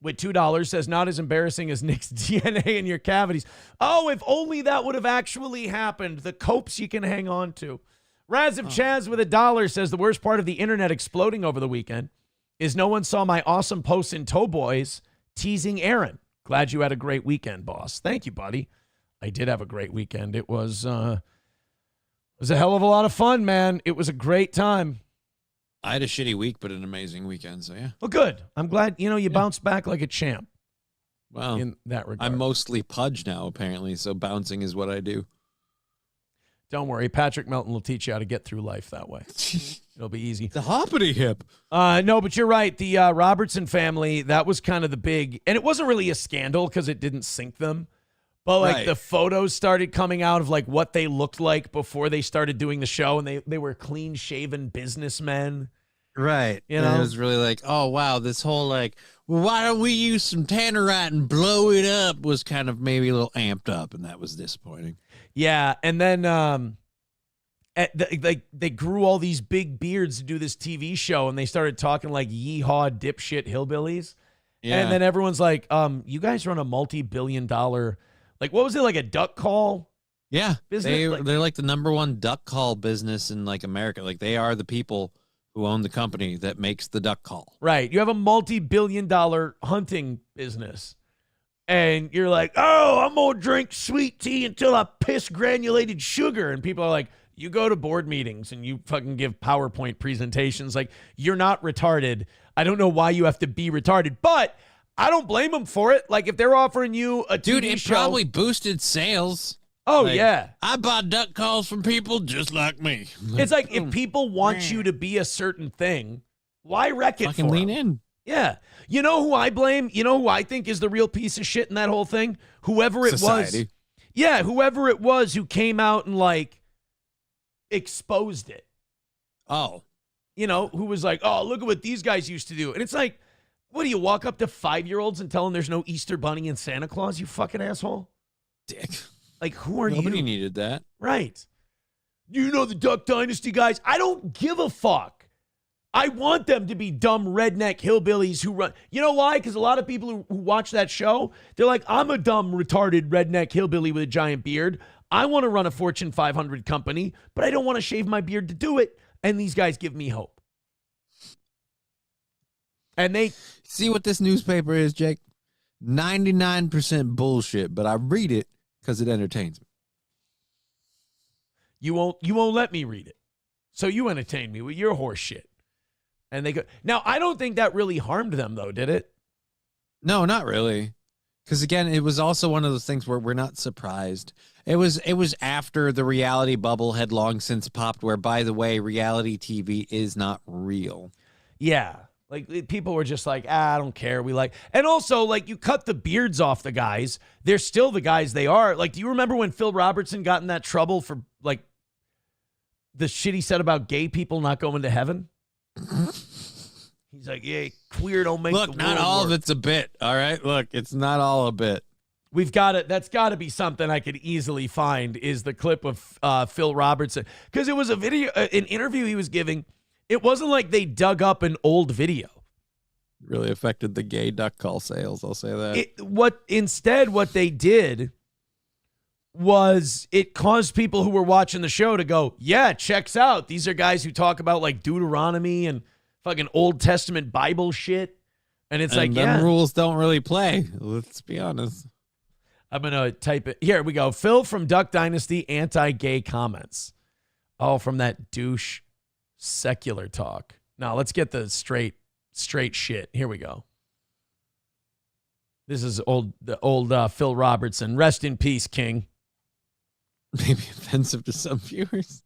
with $2 says, not as embarrassing as Nick's DNA in your cavities. Oh, if only that would have actually happened. The copes you can hang on to. Raz of Chaz with $1 says, the worst part of the internet exploding over the weekend is no one saw my awesome posts in Toe Boys teasing Aaron. Glad you had a great weekend, boss. Thank you, buddy. I did have a great weekend. It was a hell of a lot of fun, man. It was a great time. I had a shitty week, but an amazing weekend, so yeah. Well, good. I'm glad, you bounced back like a champ. Well, in that regard. I'm mostly Pudge now, apparently, so bouncing is what I do. Don't worry. Patrick Melton will teach you how to get through life that way. It'll be easy. The hoppity hip. No, but you're right. The Robertson family, that was kind of the big, and it wasn't really a scandal because it didn't sink them. But like the photos started coming out of like what they looked like before they started doing the show, and they were clean shaven businessmen. Right. And it was really like, oh wow, this whole like, well, why don't we use some tannerite and blow it up was kind of maybe a little amped up, and that was disappointing. Yeah, and then they grew all these big beards to do this TV show, and they started talking like yeehaw dipshit hillbillies. Yeah. And then everyone's like, you guys run a multi-billion-dollar, like, what was it, like a duck call? Yeah, business? They're like the number one duck call business in like America. Like they are the people who own the company that makes the duck call. Right. You have a multi-billion-dollar hunting business. And you're like, oh, I'm going to drink sweet tea until I piss granulated sugar. And people are like, you go to board meetings and you fucking give PowerPoint presentations. Like, you're not retarded. I don't know why you have to be retarded, but I don't blame them for it. Like, if they're offering you a TV it show, probably boosted sales. Oh, like, yeah. I buy duck calls from people just like me. It's like, if people want you to be a certain thing, why wreck it fucking for lean them? in. Yeah. You know who I blame? You know who I think is the real piece of shit in that whole thing? Whoever it was. Yeah, whoever it was who came out and, like, exposed it. Oh. Who was like, oh, look at what these guys used to do. And it's like, what do you walk up to 5-year-olds and tell them there's no Easter Bunny and Santa Claus, you fucking asshole? Dick. Like, who are you? Nobody needed that. Right. You know the Duck Dynasty guys? I don't give a fuck. I want them to be dumb redneck hillbillies who run. You know why? Because a lot of people who watch that show, they're like, I'm a dumb, retarded redneck hillbilly with a giant beard. I want to run a Fortune 500 company, but I don't want to shave my beard to do it. And these guys give me hope. And they see what this newspaper is, Jake. 99% bullshit, but I read it because it entertains me. You won't let me read it. So you entertain me with your horse shit. And they go. Now, I don't think that really harmed them, though, did it? No, not really. Because, again, it was also one of those things where we're not surprised. It was after the reality bubble had long since popped, where, by the way, reality TV is not real. Yeah. Like, people were just like, I don't care. And also, like, you cut the beards off the guys. They're still the guys they are. Like, do you remember when Phil Robertson got in that trouble for, like, the shit he said about gay people not going to heaven? He's like, yeah, queer don't make Look, the not world all work. of it's a bit, all right? Look, it's not all a bit. That's got to be something I could easily find, is the clip of Phil Robertson. Because it was an interview he was giving. It wasn't like they dug up an old video. It really affected the gay duck call sales, I'll say that. What they did was it caused people who were watching the show to go, yeah, checks out. These are guys who talk about like Deuteronomy and fucking Old Testament Bible shit. And it's like, them rules don't really play. Let's be honest. I'm going to type it. Here we go. Phil from Duck Dynasty, anti-gay comments. Oh, from that douche secular talk. Now let's get the straight straight shit. Here we go. This is the old Phil Robertson. Rest in peace, King. Maybe offensive to some viewers.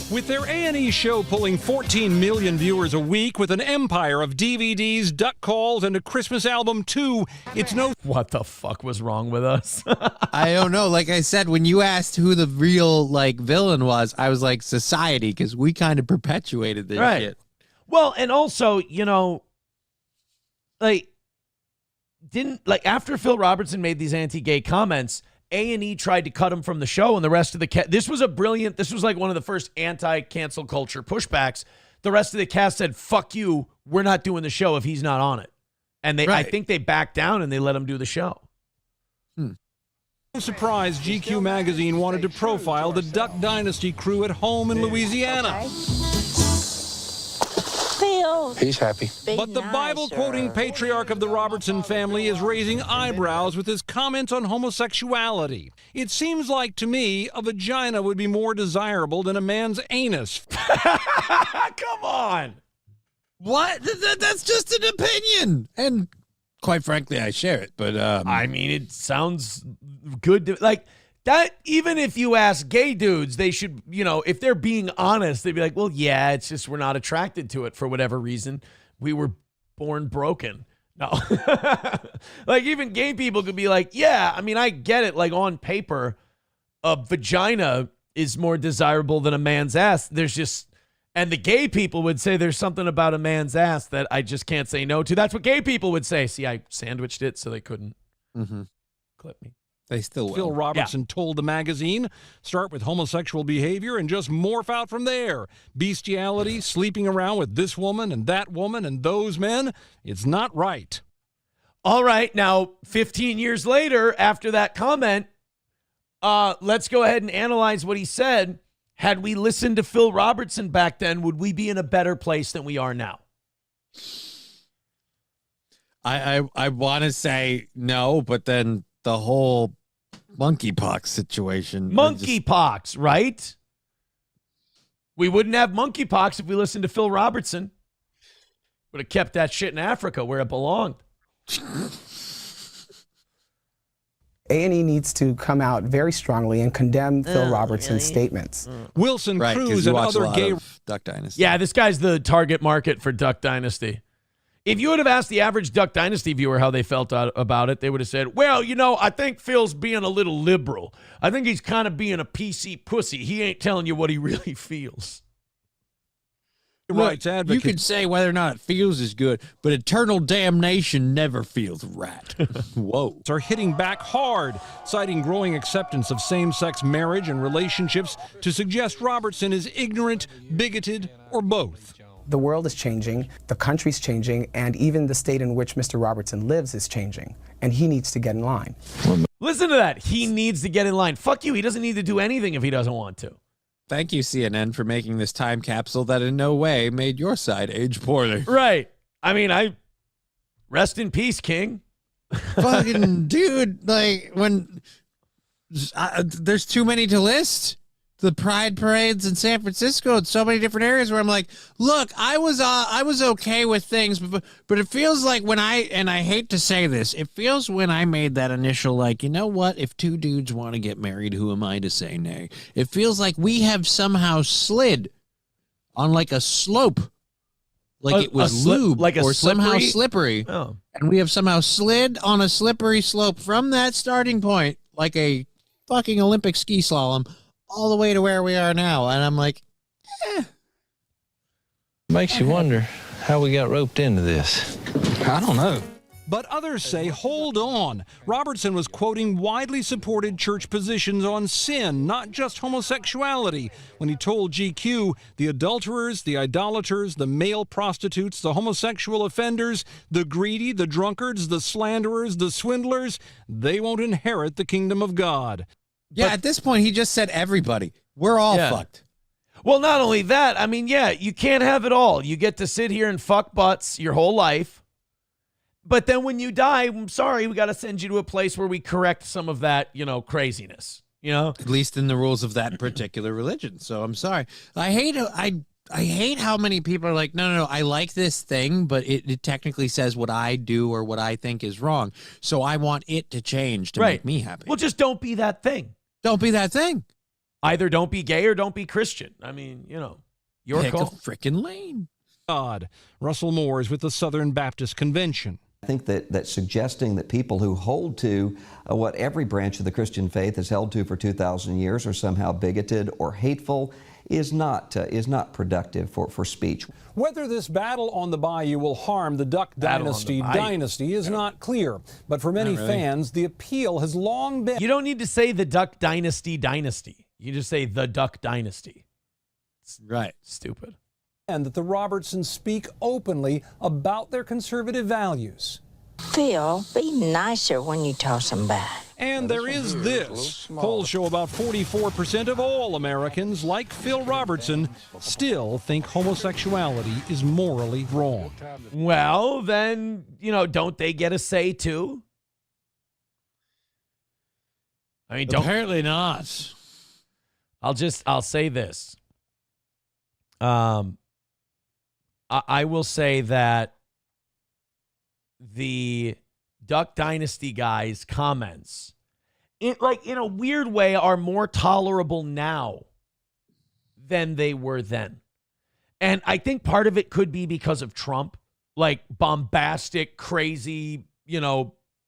With their A&E show pulling 14 million viewers a week with an empire of DVDs, duck calls, and a Christmas album too, it's no... What the fuck was wrong with us? I don't know. Like I said, when you asked who the real villain was, I was like society, because we kind of perpetuated this shit. Well, and also, after Phil Robertson made these anti-gay comments, A&E tried to cut him from the show, and the rest of the cast. This was like one of the first anti-cancel culture pushbacks. The rest of the cast said, "Fuck you, we're not doing the show if he's not on it." And I think they backed down and they let him do the show. No surprise, GQ magazine wanted to profile the Duck Dynasty crew at home in Louisiana. Okay. Phil. He's happy. But the Bible-quoting patriarch of the Robertson family is raising eyebrows with his comments on homosexuality. It seems like, to me, a vagina would be more desirable than a man's anus. Come on. What? That's just an opinion. And quite frankly, I share it. But I mean, it sounds good to that. Even if you ask gay dudes, they should, if they're being honest, they'd be like, well, yeah, it's just we're not attracted to it for whatever reason. We were born broken. No. Even gay people could be like, yeah, I mean, I get it. On paper, a vagina is more desirable than a man's ass. And the gay people would say there's something about a man's ass that I just can't say no to. That's what gay people would say. See, I sandwiched it so they couldn't clip me. They still will. Phil Robertson told the magazine, start with homosexual behavior and just morph out from there. Bestiality, sleeping around with this woman and that woman and those men, it's not right. All right, now 15 years later, after that comment, let's go ahead and analyze what he said. Had we listened to Phil Robertson back then, would we be in a better place than we are now? I want to say no, but then the whole monkeypox situation. Monkeypox, right? We wouldn't have monkeypox if we listened to Phil Robertson. Would have kept that shit in Africa where it belonged. A&E needs to come out very strongly and condemn Phil Robertson's statements. Wilson Cruz and other gay... Duck Dynasty. Yeah, this guy's the target market for Duck Dynasty. If you would have asked the average Duck Dynasty viewer how they felt about it, they would have said, well, I think Phil's being a little liberal. I think he's kind of being a PC pussy. He ain't telling you what he really feels. Rights advocate. You could say whether or not it feels is good, but eternal damnation never feels right. Whoa. Are hitting back hard, citing growing acceptance of same-sex marriage and relationships to suggest Robertson is ignorant, bigoted, or both. The world is changing, the country's changing, and even the state in which Mr. Robertson lives is changing, and he needs to get in line. Listen to that. He needs to get in line. Fuck you. He doesn't need to do anything if he doesn't want to. Thank you, CNN, for making this time capsule that in no way made your side age poorly. Right. I mean, rest in peace, King. Fucking dude, when there's too many to list. The pride parades in San Francisco and so many different areas where I'm like, look, I was okay with things, but it feels like and I hate to say this, it feels when I made that initial, you know what, if two dudes want to get married, who am I to say nay? It feels like we have somehow slid on a slope, it was lube or somehow slippery. Oh. And we have somehow slid on a slippery slope from that starting point, like a fucking Olympic ski slalom, all the way to where we are now. And I'm like, Makes you wonder how we got roped into this. I don't know. But others say, hold on. Robertson was quoting widely supported church positions on sin, not just homosexuality, when he told GQ the adulterers, the idolaters, the male prostitutes, the homosexual offenders, the greedy, the drunkards, the slanderers, the swindlers, they won't inherit the kingdom of God. Yeah, at this point, he just said everybody. We're all fucked. Well, not only that, I mean, you can't have it all. You get to sit here and fuck butts your whole life. But then when you die, I'm sorry, we got to send you to a place where we correct some of that, craziness. You know, at least in the rules of that particular religion. So I'm sorry. I hate how many people are like, no, I like this thing, but it technically says what I do or what I think is wrong. So I want it to change to make me happy. Well, just don't be that thing. Don't be that thing. Either don't be gay or don't be Christian. I mean, you know, your Pick call. a frickin' lane. God. Russell Moore is with the Southern Baptist Convention. I think that suggesting that people who hold to what every branch of the Christian faith has held to for 2,000 years are somehow bigoted or hateful is not productive for speech. Whether this battle on the bayou will harm the Duck Dynasty is not clear. But for many fans, the appeal has long been... You don't need to say the Duck Dynasty. You just say the Duck Dynasty. It's right. Stupid. And that the Robertsons speak openly about their conservative values. Phil, be nicer when you toss them back. And there is this. Polls show about 44% of all Americans, like Phil Robertson, still think homosexuality is morally wrong. Well, then, you know, don't they get a say too? I mean, apparently not. I'll say this. I will say that the Duck Dynasty guys' comments, in a weird way, are more tolerable now than they were then. And I think part of it could be because of Trump. Like, bombastic, crazy,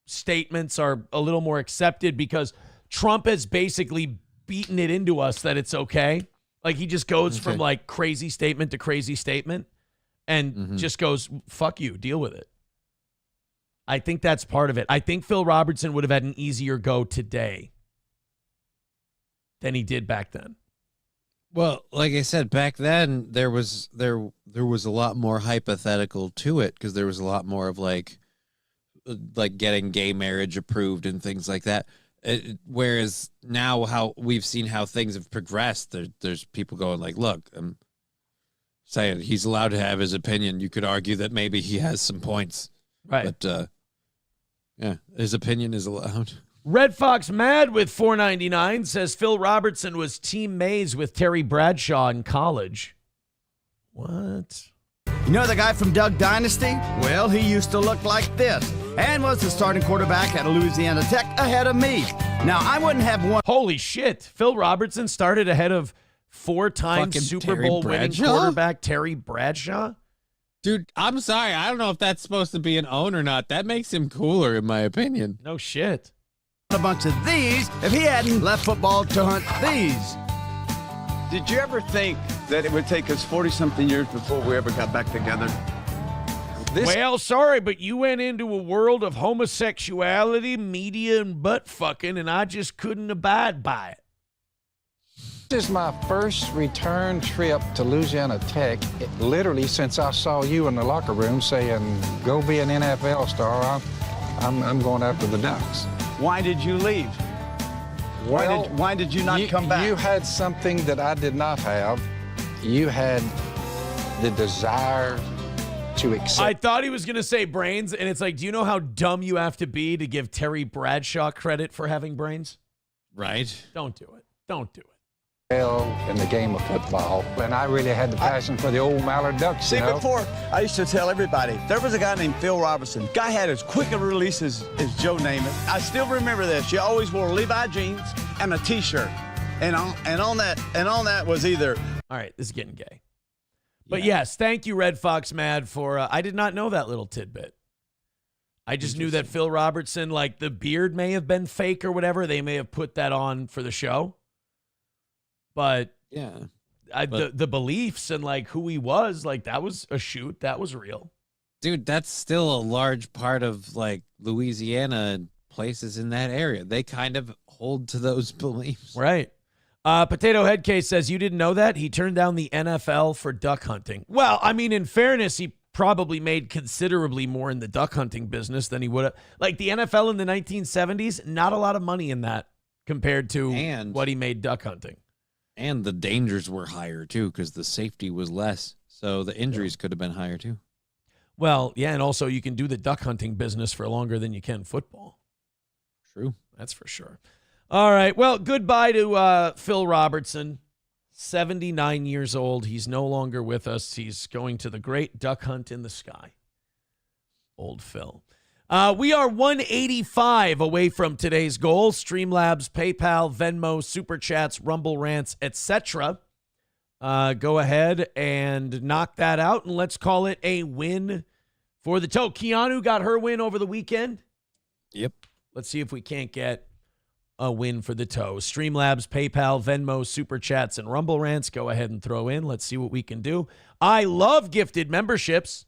statements are a little more accepted because Trump has basically beaten it into us that it's okay. Like, he just goes from, like, crazy statement to crazy statement and just goes, fuck you, deal with it. I think that's part of it. I think Phil Robertson would have had an easier go today than he did back then. Well, like I said, back then there was a lot more hypothetical to it because there was a lot more of like getting gay marriage approved and things like that. Whereas now, how we've seen how things have progressed, there's people going like, "Look, I'm saying he's allowed to have his opinion. You could argue that maybe he has some points, right? But yeah, his opinion is allowed." Red Fox Mad with $4.99 says Phil Robertson was Team Mays with Terry Bradshaw in college. What? You know the guy from Duck Dynasty? Well, he used to look like this and was the starting quarterback at Louisiana Tech ahead of me. Now, I wouldn't have won. Holy shit. Phil Robertson started ahead of four-time Super Bowl winning quarterback Terry Bradshaw? Dude, I'm sorry. I don't know if that's supposed to be an own or not. That makes him cooler, in my opinion. No shit. A bunch of these if he hadn't left football to hunt these. Did you ever think that it would take us 40-something years before we ever got back together? Well, sorry, but you went into a world of homosexuality, media, and butt fucking, and I just couldn't abide by it. This is my first return trip to Louisiana Tech, literally since I saw you in the locker room saying, go be an NFL star. I'm going after the Ducks. Why did you leave? Why did you not come back? You had something that I did not have. You had the desire to accept. I thought he was going to say brains, and it's like, do you know how dumb you have to be to give Terry Bradshaw credit for having brains? Right. Don't do it. Don't do it. In the game of football, and I really had the passion for the old Mallard Ducks. See, before, I used to tell everybody, there was a guy named Phil Robertson. Guy had as quick a release as Joe Namath. I still remember this. You always wore Levi jeans and a T-shirt, and on that was either. All right, this is getting gay. But yes, thank you, Red Fox Mad, for I did not know that little tidbit. I just knew that Phil Robertson, like the beard may have been fake or whatever. They may have put that on for the show. But yeah, the beliefs and like who he was, like that was a shoot. That was real. Dude, that's still a large part of like Louisiana and places in that area. They kind of hold to those beliefs. Right. Potato Head Case says, you didn't know that? He turned down the NFL for duck hunting. Well, I mean, in fairness, he probably made considerably more in the duck hunting business than he would have. Like the NFL in the 1970s, not a lot of money in that compared to what he made duck hunting. And the dangers were higher, too, because the safety was less. So the injuries could have been higher, too. Well, yeah, and also you can do the duck hunting business for longer than you can football. True. That's for sure. All right. Well, goodbye to Phil Robertson, 79 years old. He's no longer with us. He's going to the great duck hunt in the sky. Old Phil. We are 185 away from today's goal. Streamlabs, PayPal, Venmo, Super Chats, Rumble Rants, etc. Go ahead and knock that out, and let's call it a win for the toe. Keanu got her win over the weekend. Yep. Let's see if we can't get a win for the toe. Streamlabs, PayPal, Venmo, Super Chats, and Rumble Rants. Go ahead and throw in. Let's see what we can do. I love gifted memberships.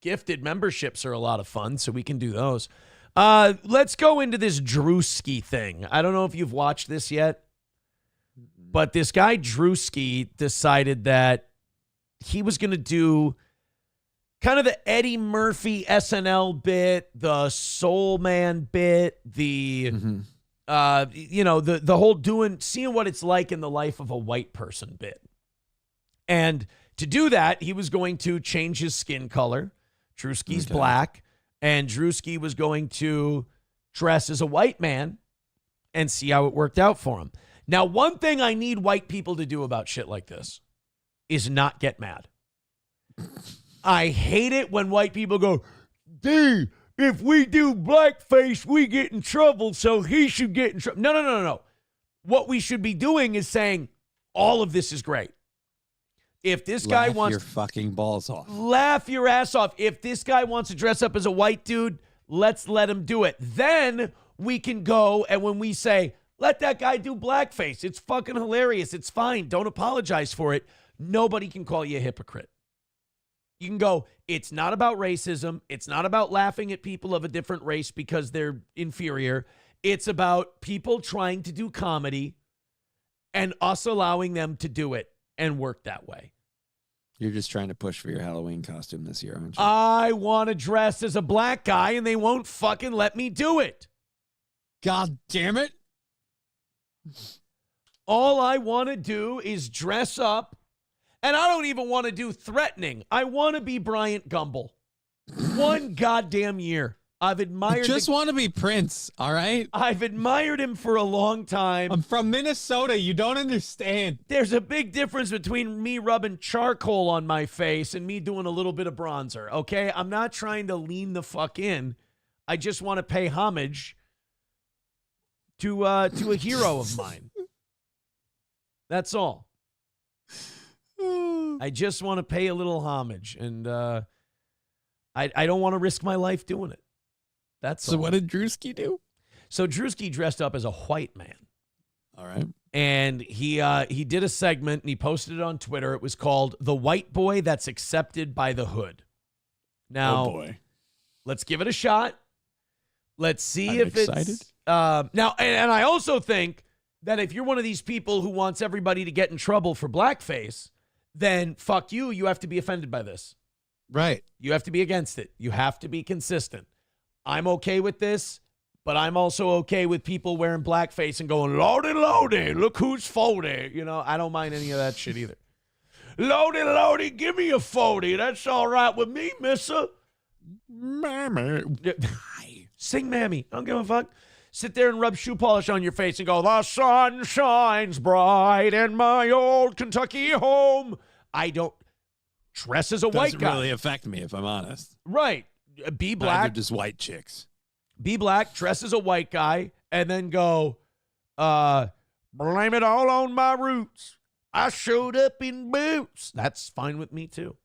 Gifted memberships are a lot of fun, so we can do those. Let's go into this Drewski thing. I don't know if you've watched this yet, but this guy Drewski decided that he was going to do kind of the Eddie Murphy SNL bit, the Soul Man bit, the the whole seeing what it's like in the life of a white person bit. And to do that, he was going to change his skin color. Drewski's black, and Drewski was going to dress as a white man and see how it worked out for him. Now, one thing I need white people to do about shit like this is not get mad. I hate it when white people go, D, if we do blackface, we get in trouble, so he should get in trouble. No. What we should be doing is saying, all of this is great. If this guy wants your fucking balls off. Laugh your ass off. If this guy wants to dress up as a white dude, let's let him do it. Then we can go, and when we say, let that guy do blackface, it's fucking hilarious. It's fine. Don't apologize for it. Nobody can call you a hypocrite. You can go, it's not about racism. It's not about laughing at people of a different race because they're inferior. It's about people trying to do comedy and us allowing them to do it and work that way. You're just trying to push for your Halloween costume this year, aren't you? I want to dress as a black guy, and they won't fucking let me do it. God damn it. All I want to do is dress up, and I don't even want to do threatening. I want to be Bryant Gumbel. One goddamn year. I've admired. I just want to be Prince, all right? I've admired him for a long time. I'm from Minnesota. You don't understand. There's a big difference between me rubbing charcoal on my face and me doing a little bit of bronzer, okay? I'm not trying to lean the fuck in. I just want to pay homage to a hero of mine. That's all. I just want to pay a little homage, and I don't want to risk my life doing it. That's all. So what did Drewski do? So Drewski dressed up as a white man. All right. And he did a segment, and he posted it on Twitter. It was called The White Boy That's Accepted by the Hood. Now, oh boy. Let's give it a shot. Let's see I'm if excited. It's... now, and I also think that if you're one of these people who wants everybody to get in trouble for blackface, then fuck you. You have to be offended by this. Right. You have to be against it. You have to be consistent. I'm okay with this, but I'm also okay with people wearing blackface and going, Lordy, Lordy, look who's 40. You know, I don't mind any of that shit either. Lordy, Lordy, give me a 40. That's all right with me, mister. Mammy. Sing Mammy. I don't give a fuck. Sit there and rub shoe polish on your face and go, the sun shines bright in my old Kentucky home. I don't dress as a white guy. Doesn't really affect me, if I'm honest. Right. Be black. They're just white chicks. Be black, dress as a white guy, and then go, blame it all on my roots. I showed up in boots. That's fine with me, too.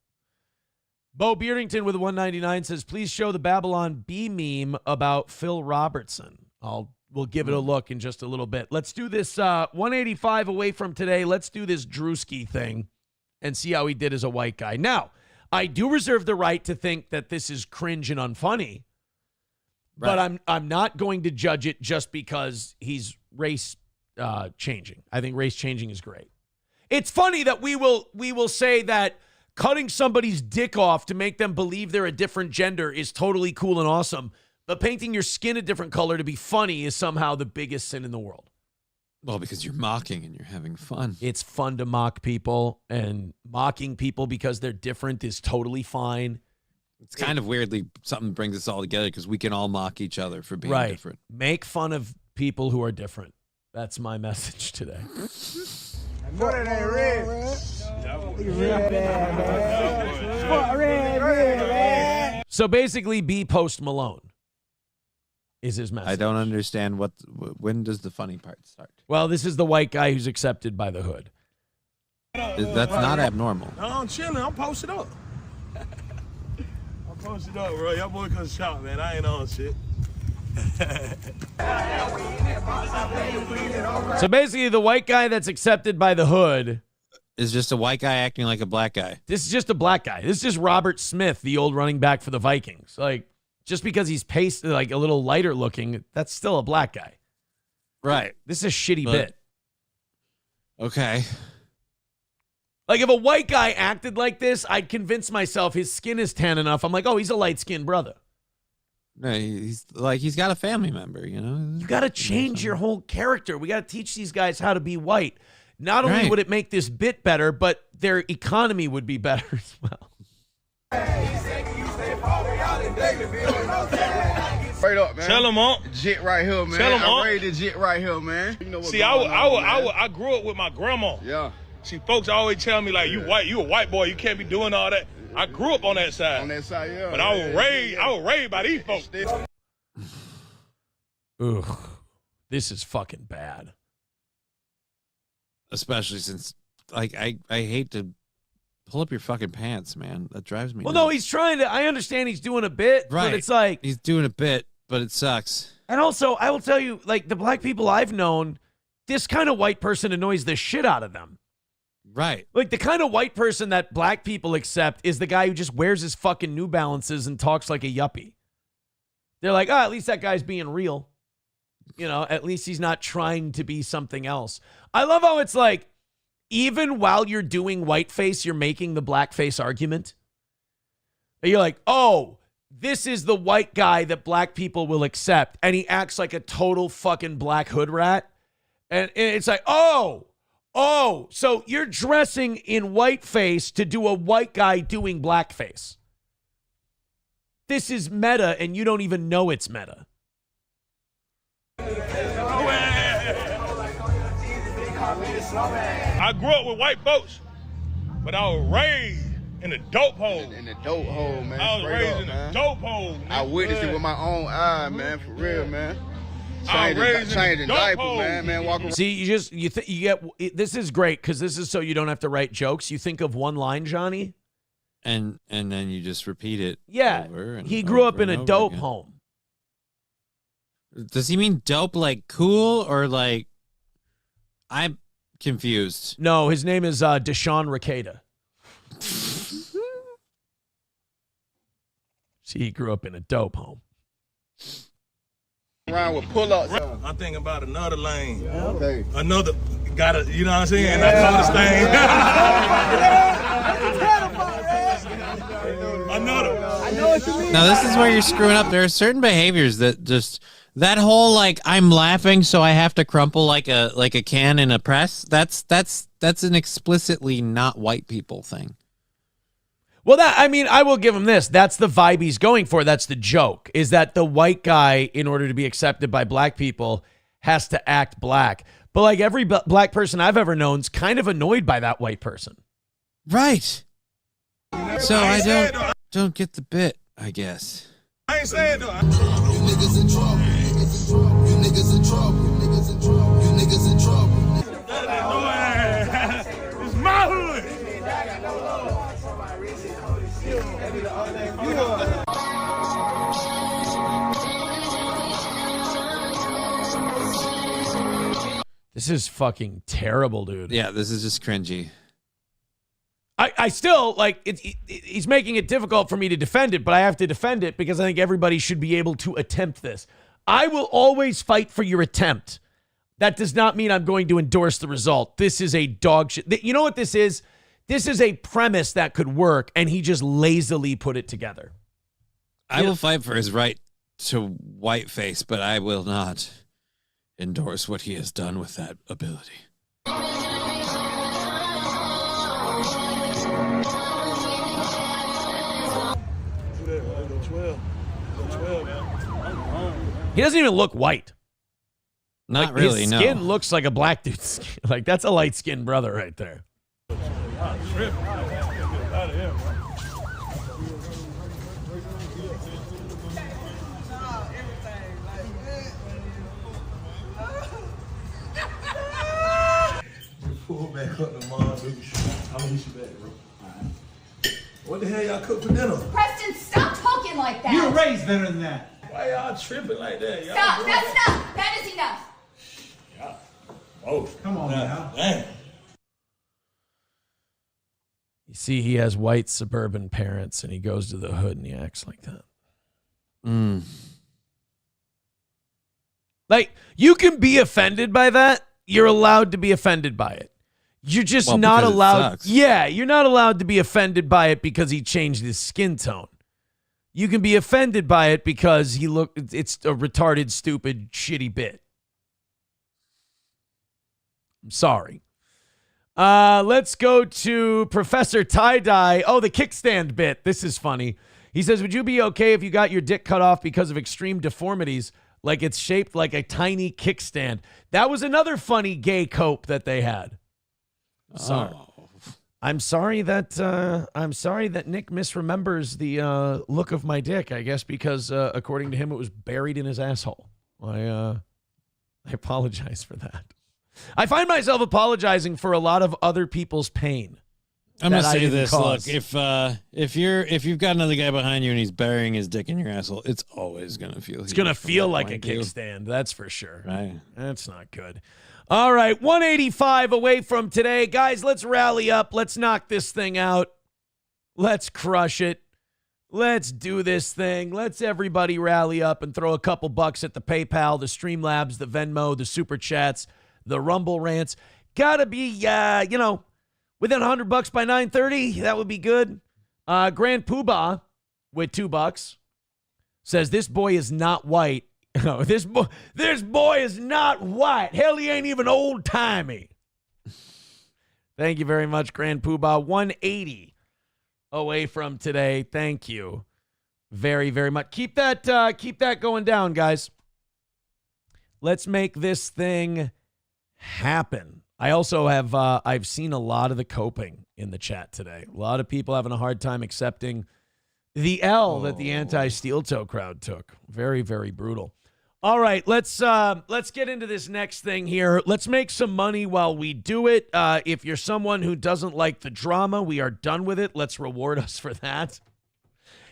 Bo Beardington with a 199 says, please show the Babylon Bee meme about Phil Robertson. We'll give it a look in just a little bit. Let's do this 185 away from today. Let's do this Drewski thing and see how he did as a white guy. Now, I do reserve the right to think that this is cringe and unfunny, right, but I'm not going to judge it just because he's race changing. I think race changing is great. It's funny that we will say that cutting somebody's dick off to make them believe they're a different gender is totally cool and awesome, but painting your skin a different color to be funny is somehow the biggest sin in the world. Well, because you're mocking and you're having fun. It's fun to mock people, and mocking people because they're different is totally fine. It's kind of weirdly something brings us all together because we can all mock each other for being different. Make fun of people who are different. That's my message today. So basically, be Post Malone is his message. I don't understand when does the funny part start? Well, this is the white guy who's accepted by the hood. That's not abnormal. No, I'm chilling. I'm posted up. I'm posted up, bro. Y'all boy come shot, man. I ain't on shit. So basically, the white guy that's accepted by the hood is just a white guy acting like a black guy. This is just a black guy. This is just Robert Smith, the old running back for the Vikings. Like, just because he's pasted like a little lighter looking, that's still a black guy. Right. This is a shitty bit. Okay. Like, if a white guy acted like this, I'd convince myself his skin is tan enough. I'm like, oh, he's a light-skinned brother. No, he's got a family member, you know? You got to change your whole character. We got to teach these guys how to be white. Not only would it make this bit better, but their economy would be better as well. Straight up, man. Tell him up. Jit right here, man. Tell him up. I'm ready to jit right here, man. You know what's See, going on, man. I grew up with my grandma. Yeah. See, folks always tell me, like, you a white boy, you can't be doing all that. I grew up on that side. On that side, yeah. But I was raised by these folks. Ugh. This is fucking bad. Especially since, like, I hate to pull up your fucking pants, man. That drives me Well, nuts. no, he's trying to. I understand he's doing a bit, Right. but it's like. He's doing a bit, but it sucks. And also, I will tell you, like, the black people I've known, this kind of white person annoys the shit out of them. Right. Like, the kind of white person that black people accept is the guy who just wears his fucking New Balances and talks like a yuppie. They're like, oh, at least that guy's being real. You know, at least he's not trying to be something else. I love how it's like, even while you're doing whiteface, you're making the blackface argument. You're like, oh, this is the white guy that black people will accept. And he acts like a total fucking black hood rat. And it's like, oh, so you're dressing in whiteface to do a white guy doing blackface. This is meta, and you don't even know it's meta. I grew up with white folks, but I was raised in the dope hole. In the dope hole, man. I was Straight raised up, in man. the dope hole. I witnessed it with my own eye, man. For real, man. I was raised in Changing the dope diaper, hole. man. Walking around. See, you get this is great because this is so you don't have to write jokes. You think of one line, Johnny, and then you just repeat it. Yeah, over and he grew over up in and a over dope again. home. Does he mean dope like cool or like? I'm confused. No, his name is Deshaun Ricada. See, he grew up in a dope home. Around with pull-ups. I'm thinking about another lane. Okay. Another, gotta, you know what I'm saying? Another thing. Another. I know what you mean. Now this is where you're screwing up. There are certain behaviors that just that whole like I'm laughing so I have to crumple like a can in a press. That's an explicitly not white people thing. Well, I will give him this. That's the vibe he's going for. That's the joke, is that the white guy, in order to be accepted by black people, has to act black. But like every black person I've ever known is kind of annoyed by that white person. Right. So I don't get the bit, I guess. I ain't saying though. You niggas in trouble. You niggas in trouble. You niggas in trouble. You niggas in trouble. It's my hood. This is fucking terrible, dude. Yeah, this is just cringy. I still, like, he's making it difficult for me to defend it, but I have to defend it because I think everybody should be able to attempt this. I will always fight for your attempt. That does not mean I'm going to endorse the result. This is a dog shit. You know what this is? This is a premise that could work, and he just lazily put it together. I will fight for his right to whiteface, but I will not endorse what he has done with that ability. He doesn't even look white. Not really, his no. skin looks like a black dude's skin. Like, that's a light-skinned brother right there. Pull back up the mom, baby. I'll leave you back, bro. What the hell y'all cook for dinner? Preston, stop talking like that. You were raised better than that. Why y'all tripping like that? Y'all Stop. grown. That's enough. That is enough. Oh, come on now. Damn. You see, he has white suburban parents, and he goes to the hood and he acts like that. Like, you can be offended by that. You're allowed to be offended by it. You're just not allowed. Yeah, you're not allowed to be offended by it because he changed his skin tone. You can be offended by it because it's a retarded, stupid, shitty bit. I'm sorry. Let's go to Professor Tie-Dye. Oh, the kickstand bit. This is funny. He says, would you be okay if you got your dick cut off because of extreme deformities, like it's shaped like a tiny kickstand? That was another funny gay cope that they had. Sorry. Oh. I'm sorry that Nick misremembers the look of my dick, I guess, because according to him, it was buried in his asshole. I apologize for that. I find myself apologizing for a lot of other people's pain. I'm gonna say this: look, if you've got another guy behind you and he's burying his dick in your asshole, it's always gonna feel. It's gonna feel like a kickstand. That's for sure. Right. That's not good. All right, 185 away from today, guys. Let's rally up. Let's knock this thing out. Let's crush it. Let's do this thing. Let's everybody rally up and throw a couple bucks at the PayPal, the Streamlabs, the Venmo, the Super Chats, the Rumble Rants. Gotta be, within $100 by 9:30. That would be good. Grand Poobah with $2 says this boy is not white. No, this boy is not white. Hell, he ain't even old timey. Thank you very much, Grand Poobah. 180 away from today. Thank you very, very much. Keep that going down, guys. Let's make this thing happen. I also have I've seen a lot of the coping in the chat today. A lot of people having a hard time accepting the L that the anti-steel toe crowd took. Very, very brutal. All right, let's get into this next thing here. Let's make some money while we do it. If you're someone who doesn't like the drama, we are done with it. Let's reward us for that.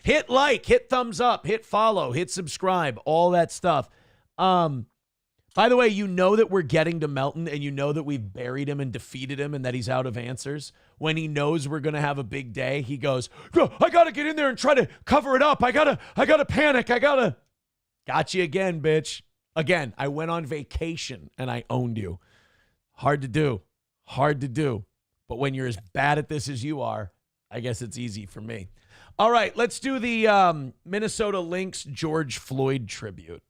Hit like, hit thumbs up, hit follow, hit subscribe, all that stuff. By the way, you know that we're getting to Melton, and you know that we've buried him and defeated him and that he's out of answers. When he knows we're going to have a big day, he goes, I got to get in there and try to cover it up. I got to panic. Got you again, bitch. Again, I went on vacation and I owned you. Hard to do. But when you're as bad at this as you are, I guess it's easy for me. All right, let's do the Minnesota Lynx George Floyd tribute.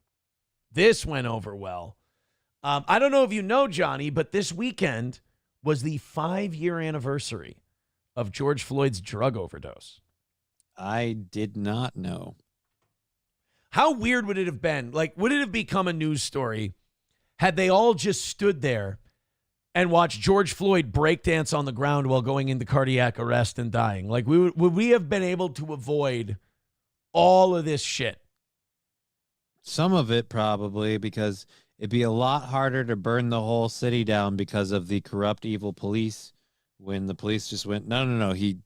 This went over well. I don't know if you know, Johnny, but this weekend was the 5-year anniversary of George Floyd's drug overdose. I did not know. How weird would it have been? Like, would it have become a news story had they all just stood there and watched George Floyd breakdance on the ground while going into cardiac arrest and dying? Like, would we have been able to avoid all of this shit? Some of it probably, because it'd be a lot harder to burn the whole city down because of the corrupt, evil police. When the police just went, no, he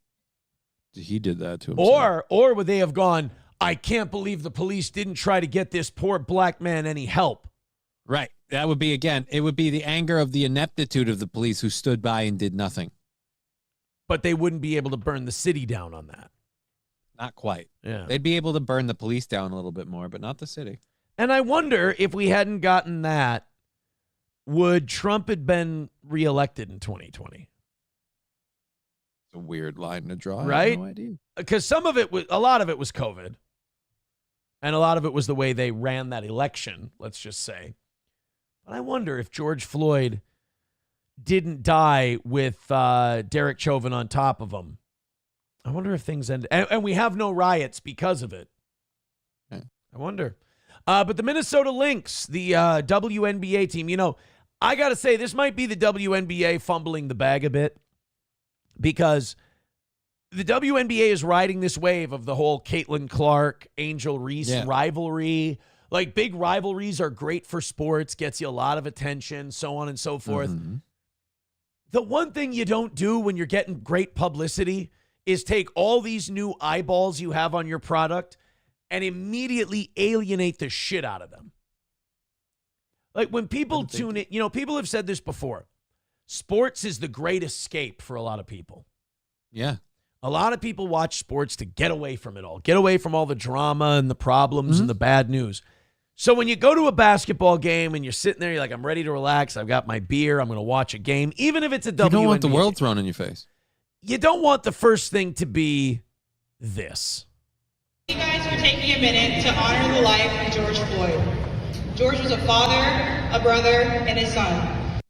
did that to himself. Or would they have gone, I can't believe the police didn't try to get this poor black man any help? Right. That would be, again, it would be the anger of the ineptitude of the police who stood by and did nothing. But they wouldn't be able to burn the city down on that. Not quite. Yeah. They'd be able to burn the police down a little bit more, but not the city. And I wonder if we hadn't gotten that, would Trump have been reelected in 2020? It's a weird line to draw. Right? I have no idea. Because a lot of it was COVID. And a lot of it was the way they ran that election, let's just say. But I wonder if George Floyd didn't die with Derek Chauvin on top of him. I wonder if things ended. And we have no riots because of it. Okay. I wonder. But the Minnesota Lynx, the WNBA team, you know, I got to say, this might be the WNBA fumbling the bag a bit because the WNBA is riding this wave of the whole Caitlin Clark, Angel Reese rivalry. Like, big rivalries are great for sports, gets you a lot of attention, so on and so forth. Mm-hmm. The one thing you don't do when you're getting great publicity is take all these new eyeballs you have on your product and immediately alienate the shit out of them. Like, when people tune in, you know, people have said this before. Sports is the great escape for a lot of people. Yeah. A lot of people watch sports to get away from it all, get away from all the drama and the problems and the bad news. So when you go to a basketball game and you're sitting there, you're like, I'm ready to relax. I've got my beer. I'm going to watch a game, even if it's a WNBA. You don't want the world thrown in your face. You don't want the first thing to be this. You guys for taking a minute to honor the life of George Floyd. George was a father, a brother, and a son.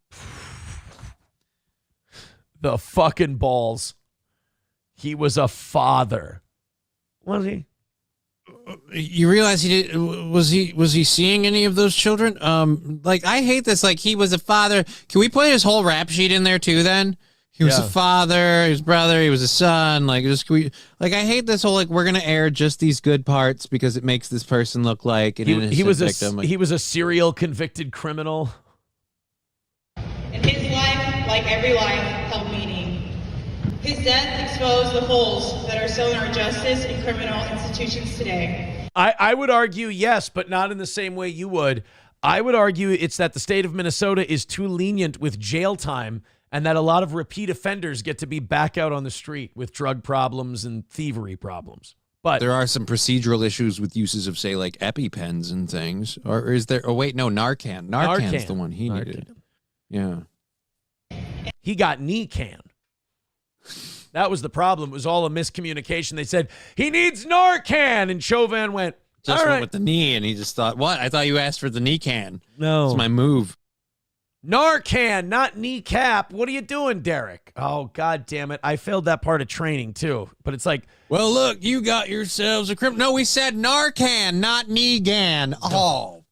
The fucking balls. He was a father. Was he? You realize he did? Was he seeing any of those children? Like, I hate this. Like, he was a father. Can we put his whole rap sheet in there too? Then he was a father, his brother, he was a son. Like, I hate this whole, like, we're gonna air just these good parts because it makes this person look like an innocent victim. He was a serial convicted criminal. And his life, like every life, held meaning. His death exposed the holes that are still in our justice and criminal institutions today. I would argue yes, but not in the same way you would. I would argue it's that the state of Minnesota is too lenient with jail time and that a lot of repeat offenders get to be back out on the street with drug problems and thievery problems. But there are some procedural issues with uses of, say, like EpiPens and things. Or is there? Oh, wait, no, Narcan. Narcan's the one he needed. Yeah. He got Nican. That was the problem. It was all a miscommunication. They said, he needs Narcan. And Chauvin went, just all went right. with the knee, and he just thought, what? I thought you asked for the knee can. No. It's my move. Narcan, not kneecap. What are you doing, Derek? Oh, God damn it. I failed that part of training, too. But it's like, well, look, you got yourselves a criminal. No, we said Narcan, not Negan. Oh.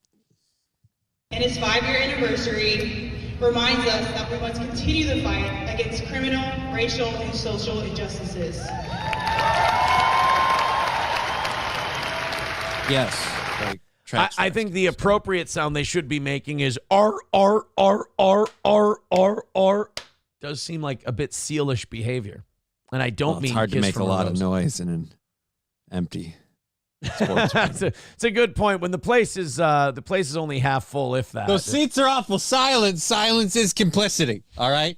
And his 5-year anniversary reminds us that we must continue the fight against criminal, racial, and social injustices. Yes. Like, I think the appropriate sound they should be making is R, R, R, R, R, R, R. Does seem like a bit sealish behavior. And I don't mean it's hard to make a lot of noise in an empty sports it's a good point. When the place is only half full, if that. Those seats are awful silent. Silence is complicity. All right?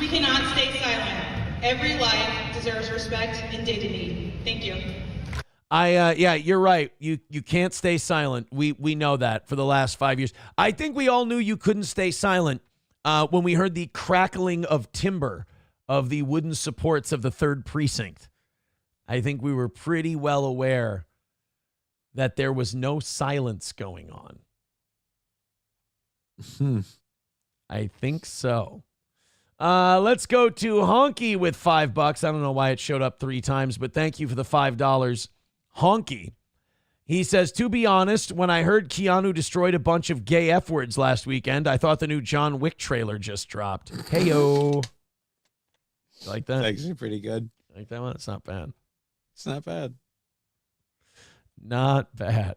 We cannot stay silent. Every life deserves respect and dignity. Thank you. Yeah, you're right. You can't stay silent. We know that for the last 5 years. I think we all knew you couldn't stay silent when we heard the crackling of timber of the wooden supports of the 3rd precinct. I think we were pretty well aware that there was no silence going on. I think so. Let's go to Honky with $5. I don't know why it showed up 3 times, but thank you for the $5. Honky. He says, to be honest, when I heard Keanu destroyed a bunch of gay F words last weekend, I thought the new John Wick trailer just dropped. Hey-yo. You like that? It's actually pretty good. You like that one? It's not bad. It's not bad. Not bad.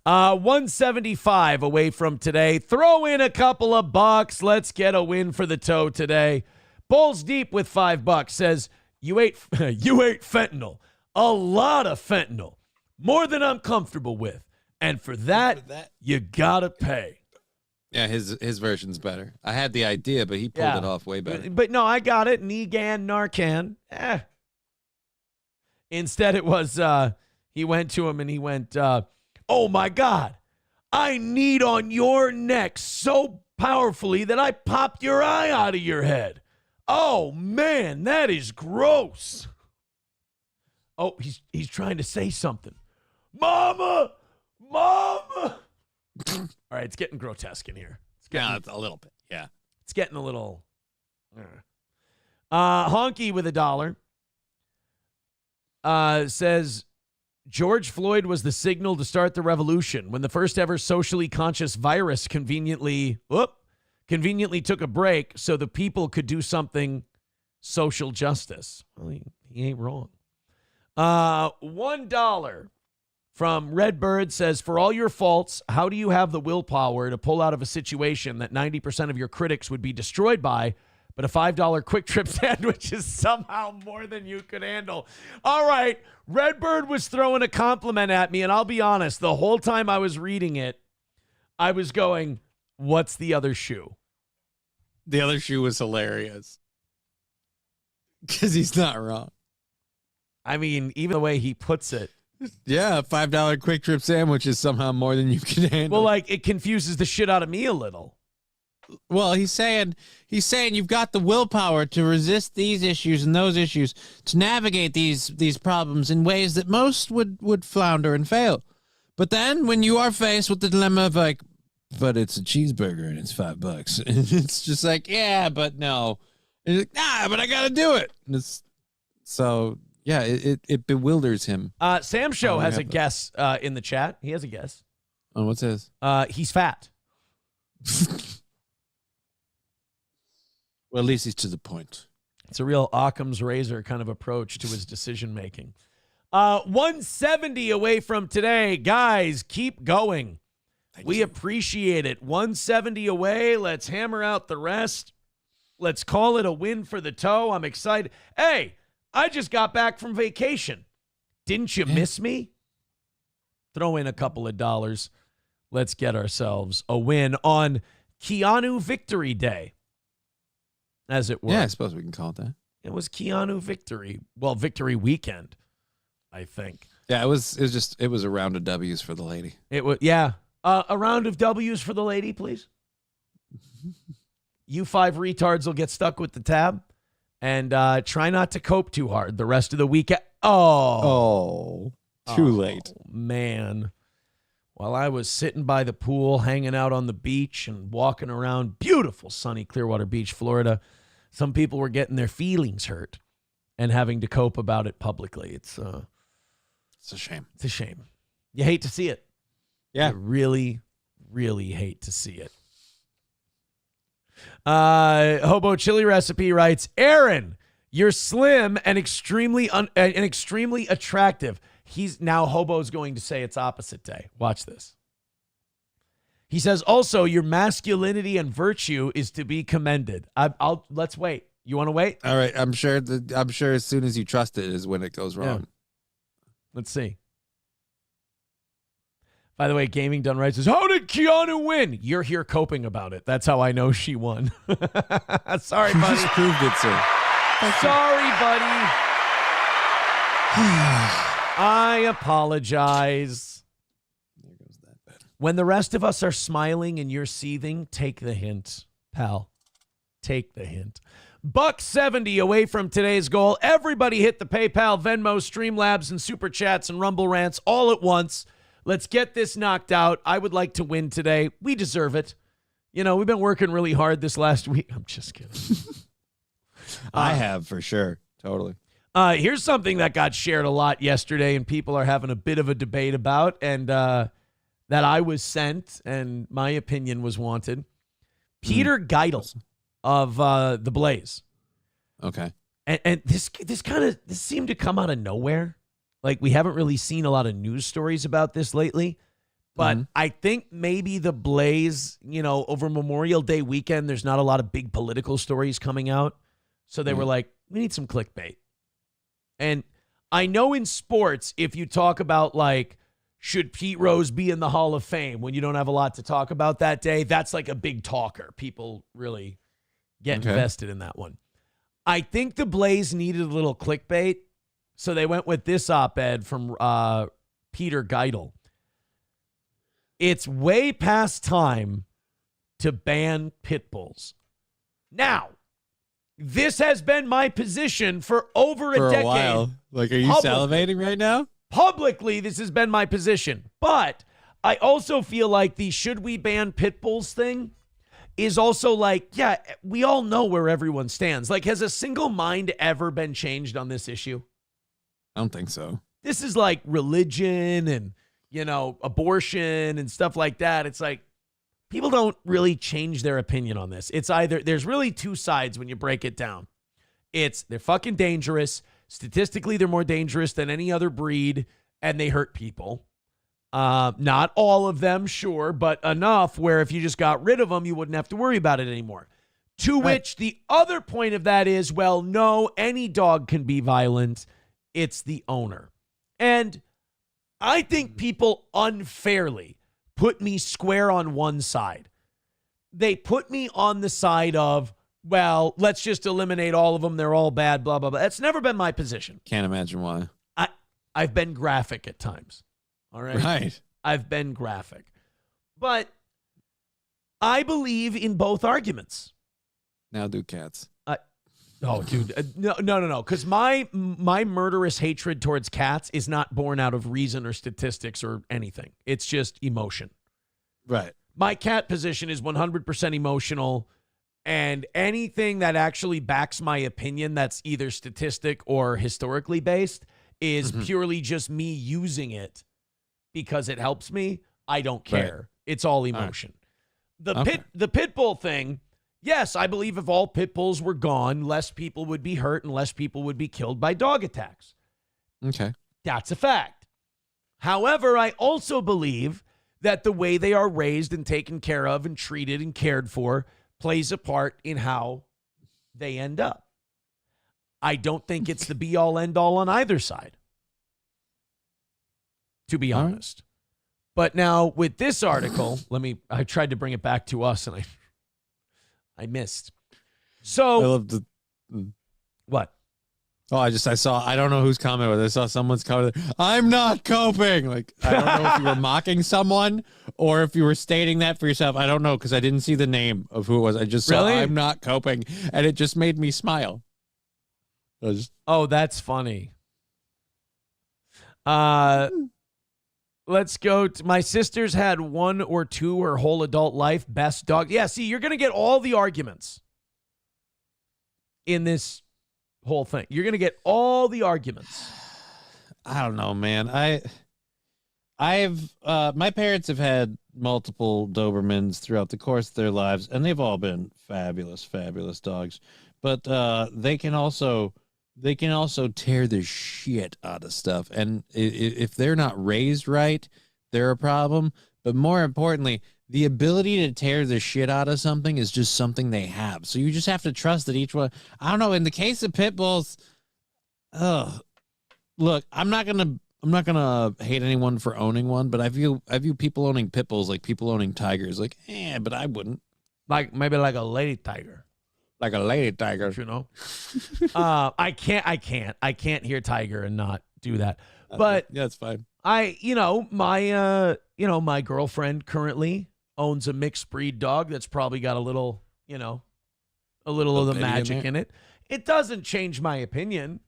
175 away from today. Throw in a couple of bucks. Let's get a win for the toe today. Balls Deep with $5 says, you ate fentanyl. A lot of fentanyl. More than I'm comfortable with. And for that, you gotta pay. Yeah, his version's better. I had the idea, but he pulled it off way better. But no, I got it. Negan, Narcan. Instead, it was, he went to him and he went, oh my God, I kneed on your neck so powerfully that I popped your eye out of your head. Oh man, that is gross. Oh, he's trying to say something. Mama! All right, it's getting grotesque in here. It's a little bit, yeah. It's getting a little. Honky with $1 says, George Floyd was the signal to start the revolution when the first ever socially conscious virus conveniently took a break so the people could do something social justice. Well, he ain't wrong. $1 from Redbird says, for all your faults, how do you have the willpower to pull out of a situation that 90% of your critics would be destroyed by, but a $5 quick trip sandwich is somehow more than you could handle? All right, Redbird was throwing a compliment at me, and I'll be honest, the whole time I was reading it, I was going, what's the other shoe? The other shoe was hilarious. Because he's not wrong. I mean, even the way he puts it. Yeah, a $5 quick trip sandwich is somehow more than you can handle. Well, like, it confuses the shit out of me a little. Well, he's saying you've got the willpower to resist these issues and those issues, to navigate these problems in ways that most would flounder and fail. But then when you are faced with the dilemma of like, but it's a cheeseburger and it's $5, and it's just like, yeah, but no. And it's like, but I got to do it. And so, yeah, it bewilders him. Sam Show has a guess in the chat. He has a guess. Oh, what's his? He's fat. Well, at least he's to the point. It's a real Occam's razor kind of approach to his decision making. 170 away from today. Guys, keep going. We appreciate it. 170 away. Let's hammer out the rest. Let's call it a win for the toe. I'm excited. Hey, I just got back from vacation. Didn't you miss me? Throw in a couple of dollars. Let's get ourselves a win on Keanu Victory Day, as it were. Yeah, I suppose we can call it that. It was Keanu Victory. Well, Victory Weekend, I think. Yeah, it was a round of W's for the lady. It was, yeah. A round of W's for the lady, please. You 5 retards will get stuck with the tab, and try not to cope too hard the rest of the weekend. Too late. Man. While I was sitting by the pool, hanging out on the beach and walking around beautiful, sunny Clearwater Beach, Florida, some people were getting their feelings hurt and having to cope about it publicly. It's a shame. It's a shame. You hate to see it. Yeah. You really, really hate to see it. Hobo Chili Recipe writes, Aaron, you're slim and extremely attractive. Now Hobo's going to say it's opposite day. Watch this. He says, also, your masculinity and virtue is to be commended. Let's wait. You want to wait? All right. I'm sure as soon as you trust it is when it goes wrong. Yeah. Let's see. By the way, Gaming Done Right says, how did Keanu win? You're here coping about it. That's how I know she won. Sorry, buddy. Just proved it, sir. Sorry, buddy. I apologize. There goes that bet. When the rest of us are smiling and you're seething, take the hint, pal. Take the hint. $1.70 away from today's goal. Everybody hit the PayPal, Venmo, Streamlabs, and Super Chats and Rumble Rants all at once. Let's get this knocked out. I would like to win today. We deserve it. You know, we've been working really hard this last week. I'm just kidding. I have, for sure. Totally. Here's something that got shared a lot yesterday and people are having a bit of a debate about, and that I was sent and my opinion was wanted. Peter Geidel of The Blaze. Okay. And this seemed to come out of nowhere. Like, we haven't really seen a lot of news stories about this lately. But I think maybe The Blaze, over Memorial Day weekend, there's not a lot of big political stories coming out. So they were like, we need some clickbait. And I know in sports, if you talk about, like, should Pete Rose be in the Hall of Fame when you don't have a lot to talk about that day, that's like a big talker. People really get invested in that one. I think The Blaze needed a little clickbait. So they went with this op-ed from Peter Geidel. It's way past time to ban pitbulls. Now, this has been my position for over a decade. While. Like, are you salivating right now? Publicly, this has been my position. But I also feel like the should we ban pitbulls thing is also like, yeah, we all know where everyone stands. Like, has a single mind ever been changed on this issue? I don't think so. This is like religion and, abortion and stuff like that. It's like people don't really change their opinion on this. It's either there's really two sides when you break it down. It's they're fucking dangerous. Statistically, they're more dangerous than any other breed, and they hurt people. Not all of them, sure, but enough where if you just got rid of them, you wouldn't have to worry about it anymore. To which the other point of that is, well, no, any dog can be violent. It's the owner. And I think people unfairly put me square on one side. They put me on the side of, well, let's just eliminate all of them. They're all bad, blah, blah, blah. That's never been my position. Can't imagine why. I've been graphic at times. All right? Right. I've been graphic. But I believe in both arguments. Now do cats. Oh, dude. No. Because my murderous hatred towards cats is not born out of reason or statistics or anything. It's just emotion. Right. My cat position is 100% emotional. And anything that actually backs my opinion that's either statistic or historically based is purely just me using it because it helps me. I don't care. Right. It's all emotion. Right. The pit bull thing, yes, I believe if all pit bulls were gone, less people would be hurt and less people would be killed by dog attacks. Okay. That's a fact. However, I also believe that the way they are raised and taken care of and treated and cared for plays a part in how they end up. I don't think it's the be-all, end-all on either side, to be honest. But now with this article, I tried to bring it back to us and I missed. So I love the what? Oh, I saw, I don't know whose comment was. I saw someone's comment. I'm not coping. Like, I don't know if you were mocking someone or if you were stating that for yourself. I don't know because I didn't see the name of who it was. I just saw I'm not coping, and it just made me smile. Oh, that's funny. Let's go to my sister's had one or two her whole adult life. Best dog. Yeah, see, you're going to get all the arguments in this whole thing. You're going to get all the arguments. I don't know, man. My parents have had multiple Dobermans throughout the course of their lives, and they've all been fabulous, fabulous dogs. But they can also tear the shit out of stuff. And if they're not raised right, they're a problem. But more importantly, the ability to tear the shit out of something is just something they have. So you just have to trust that each one. I don't know. In the case of pit bulls, look, I'm not gonna hate anyone for owning one, but I view people owning pit bulls like people owning tigers. Like, but I wouldn't. Like maybe like a lady tiger. Like a lady tiger, you know. I can't hear tiger and not do that. But yeah, it's fine. My girlfriend currently owns a mixed breed dog that's probably got a little of the magic in it. It doesn't change my opinion.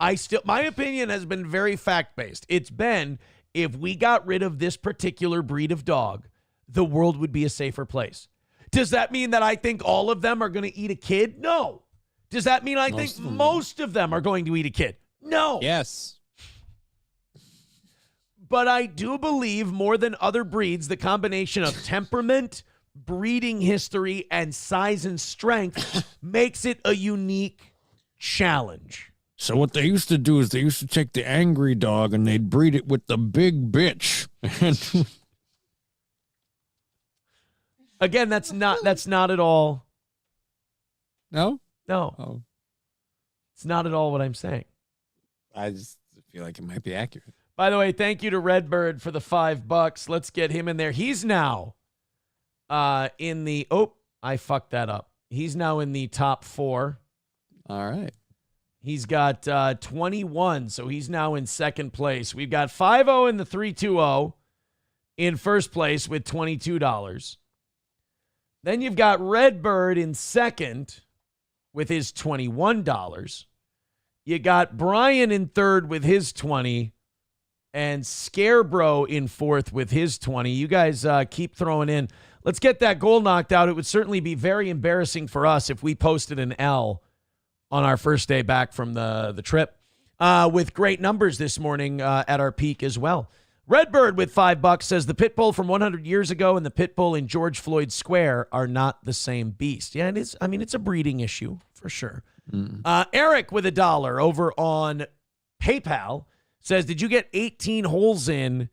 My opinion has been very fact-based. It's been, if we got rid of this particular breed of dog, the world would be a safer place. Does that mean that I think all of them are going to eat a kid? No. Does that mean I think most of them are going to eat a kid? No. Yes. But I do believe more than other breeds, the combination of temperament, breeding history, and size and strength makes it a unique challenge. So what they used to do is they used to take the angry dog and they'd breed it with the big bitch. Again, that's not at all. No? No. Oh. It's not at all what I'm saying. I just feel like it might be accurate. By the way, thank you to Redbird for the $5. Let's get him in there. He's now in the... Oh, I fucked that up. He's now in the top 4. All right. He's got 21, so he's now in second place. We've got 5-0 in the 3-2-0 in first place with $22. Then you've got Redbird in second with his $21. You got Brian in third with his 20, and Scarebro in fourth with his 20. You guys keep throwing in. Let's get that goal knocked out. It would certainly be very embarrassing for us if we posted an L on our first day back from the trip. with great numbers this morning at our peak as well. Redbird with $5 says the pit bull from 100 years ago and the pit bull in George Floyd Square are not the same beast. Yeah, it is. I mean, it's a breeding issue for sure. Eric with $1 over on PayPal says, did you get 18 holes in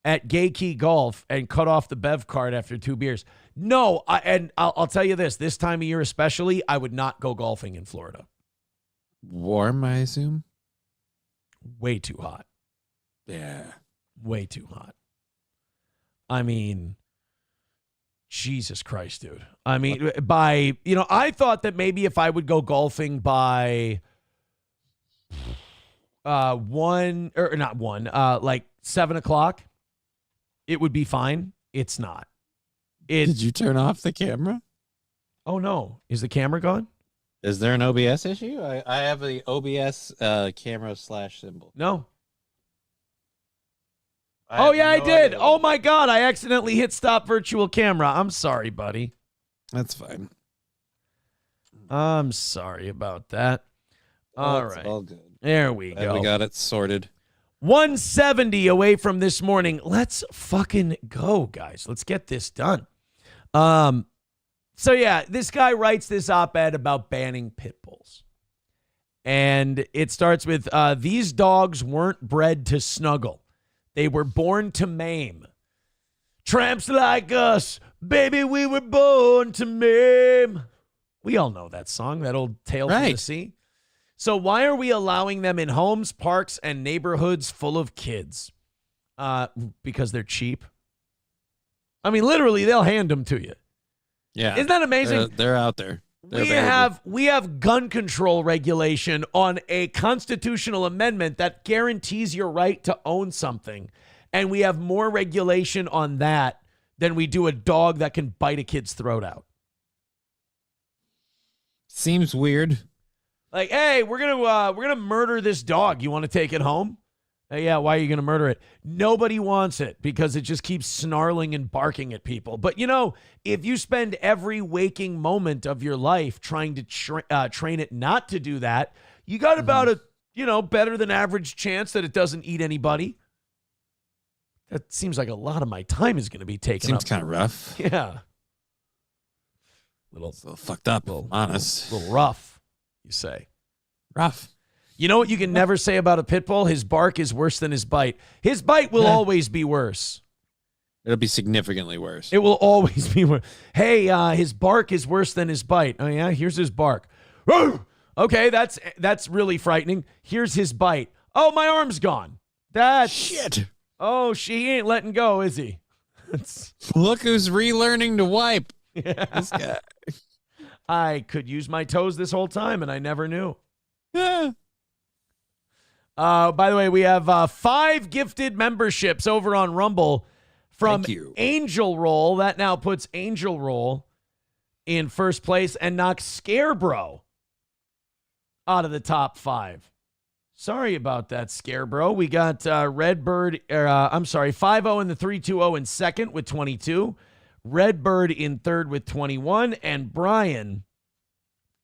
at Gay Key Golf and cut off the Bev card after 2 beers? No, I'll tell you this time of year especially, I would not go golfing in Florida. Warm, I assume? Way too hot. Yeah. Way too hot. I mean, Jesus Christ, dude. I mean, I thought that maybe if I would go golfing by like 7 o'clock, it would be fine. It's not. Did you turn off the camera? Oh, no. Is the camera gone? Is there an OBS issue? I have the OBS camera / symbol. No. I did. Oh, my God. I accidentally hit stop virtual camera. I'm sorry, buddy. That's fine. I'm sorry about that. All right. All good. There we go. We got it sorted. 170 away from this morning. Let's fucking go, guys. Let's get this done. So, yeah, this guy writes this op-ed about banning pit bulls. And it starts with, these dogs weren't bred to snuggle. They were born to maim. Tramps like us, baby, we were born to maim. We all know that song, that old Tale from the Sea. So why are we allowing them in homes, parks, and neighborhoods full of kids? Because they're cheap. I mean, literally, they'll hand them to you. Yeah. Isn't that amazing? They're out there. We have gun control regulation on a constitutional amendment that guarantees your right to own something. And we have more regulation on that than we do a dog that can bite a kid's throat out. Seems weird. Like, hey, we're gonna murder this dog. You want to take it home? Yeah, why are you going to murder it? Nobody wants it because it just keeps snarling and barking at people. But, if you spend every waking moment of your life trying to train it not to do that, you got about a, better than average chance that it doesn't eat anybody. That seems like a lot of my time is going to be taken up. Seems kind of rough. Yeah. Little fucked up, honest. Little rough, you say. Rough. You know what you can never say about a pit bull? His bark is worse than his bite. His bite will always be worse. It'll be significantly worse. It will always be worse. Hey, his bark is worse than his bite. Oh, yeah? Here's his bark. Okay, that's really frightening. Here's his bite. Oh, my arm's gone. That's... Shit. Oh, he ain't letting go, is he? Look who's relearning to wipe. Yeah. This guy. I could use my toes this whole time, and I never knew. Yeah. By the way, we have 5 gifted memberships over on Rumble from Angel Roll. That now puts Angel Roll in first place and knocks Scarebro out of the top 5. Sorry about that, Scarebro. We got Redbird, 5-0 in the 3-2-0 in second with 22. Redbird in third with 21. And Brian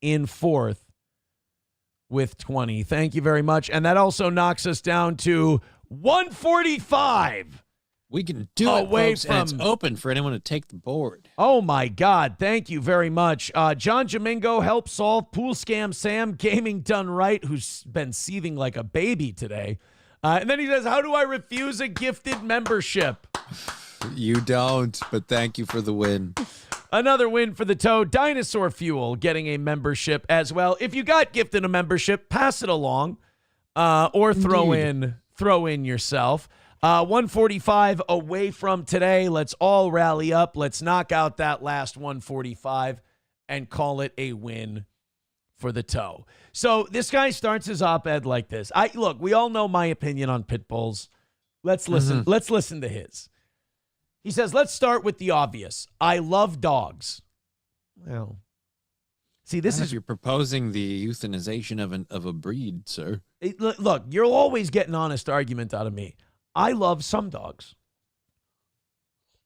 in fourth with 20. Thank you very much. And that also knocks us down to 145. We can do it, folks, and it's open for anyone to take the board. Oh, my God. Thank you very much. John Jamingo helped solve Pool Scam Sam, Gaming Done Right, who's been seething like a baby today. And then he says, how do I refuse a gifted membership? You don't, but thank you for the win. Another win for the Toad. Dinosaur Fuel getting a membership as well. If you got gifted a membership, pass it along or throw in yourself. 145 away from today. Let's all rally up. Let's knock out that last 145 and call it a win for the Toe. So this guy starts his op-ed like this. Look, we all know my opinion on pit bulls. Let's listen. Let's listen to his. He says, let's start with the obvious. I love dogs. Well, see, this is... You're proposing the euthanization of a breed, sir. Look, you'll always get an honest argument out of me. I love some dogs.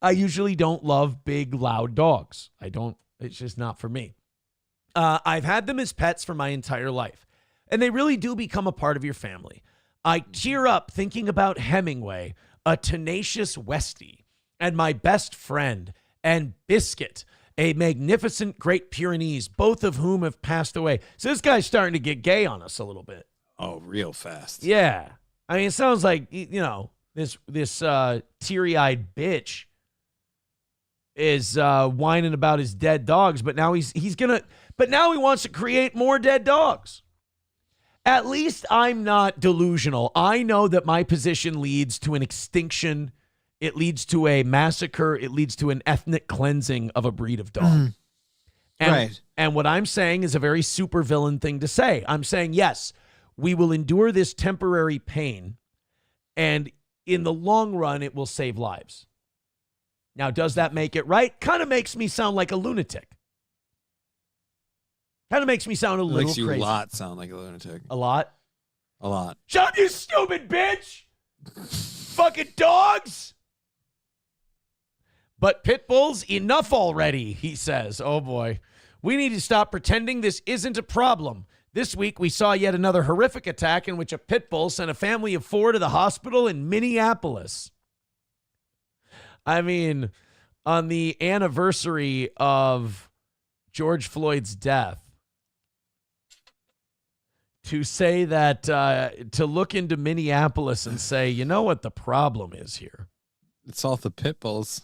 I usually don't love big, loud dogs. It's just not for me. I've had them as pets for my entire life. And they really do become a part of your family. I tear up thinking about Hemingway, a tenacious Westie, and my best friend, and Biscuit, a magnificent Great Pyrenees, both of whom have passed away. So this guy's starting to get gay on us a little bit. Oh, real fast. Yeah. I mean, it sounds like, this teary-eyed bitch is whining about his dead dogs, but now now he wants to create more dead dogs. At least I'm not delusional. I know that my position leads to an extinction. It leads to a massacre. It leads to an ethnic cleansing of a breed of dog. Right. And what I'm saying is a very supervillain thing to say. I'm saying, yes, we will endure this temporary pain, and in the long run, it will save lives. Now, does that make it right? Kind of makes me sound like a lunatic. Kind of makes me sound a little crazy. Makes you a lot sound like a lunatic. A lot? A lot. Shut up, you stupid bitch! Fucking dogs! But pit bulls, enough already, he says. Oh, boy. We need to stop pretending this isn't a problem. This week, we saw yet another horrific attack in which a pit bull sent a family of 4 to the hospital in Minneapolis. I mean, on the anniversary of George Floyd's death, to say that, to look into Minneapolis and say, you know what the problem is here? It's all the pit bulls.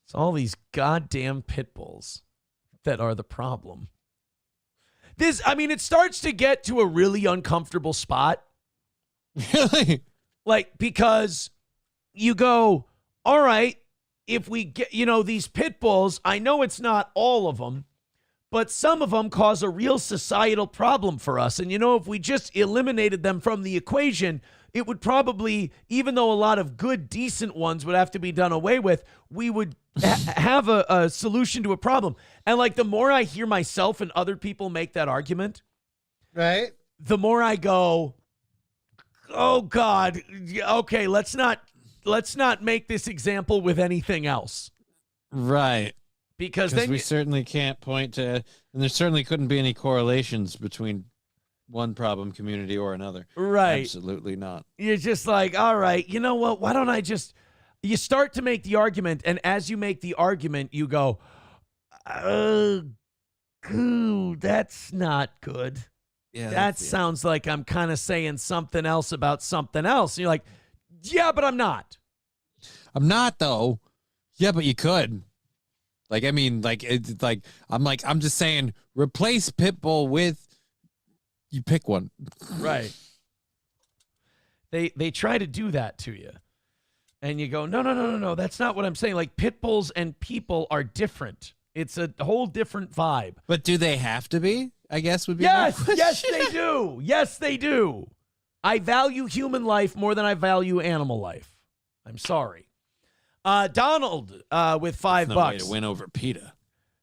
It's all these goddamn pit bulls that are the problem. It starts to get to a really uncomfortable spot. Really? Because you go, all right, if we get, these pit bulls, I know it's not all of them, but some of them cause a real societal problem for us. And, if we just eliminated them from the equation, it would probably, even though a lot of good, decent ones would have to be done away with, we would have a solution to a problem. And the more I hear myself and other people make that argument, right, the more I go, oh God, okay, let's not make this example with anything else. Right. Because then we certainly can't point to, and there certainly couldn't be any correlations between one problem community or another. Right. Absolutely not. You're just like, all right, you know what? Why don't I just, you start to make the argument, and as you make the argument, you go, that's not good. Yeah, that sounds like I'm kind of saying something else about something else. And you're like, yeah, but I'm not. I'm not, though. Yeah, but you could. I'm just saying, replace Pitbull with, you pick one. Right. They try to do that to you. And you go, no, that's not what I'm saying. Pit bulls and people are different. It's a whole different vibe. But do they have to be? I guess would be yes, they do. Yes, they do. I value human life more than I value animal life. I'm sorry. Donald with $5 no way to win over PETA.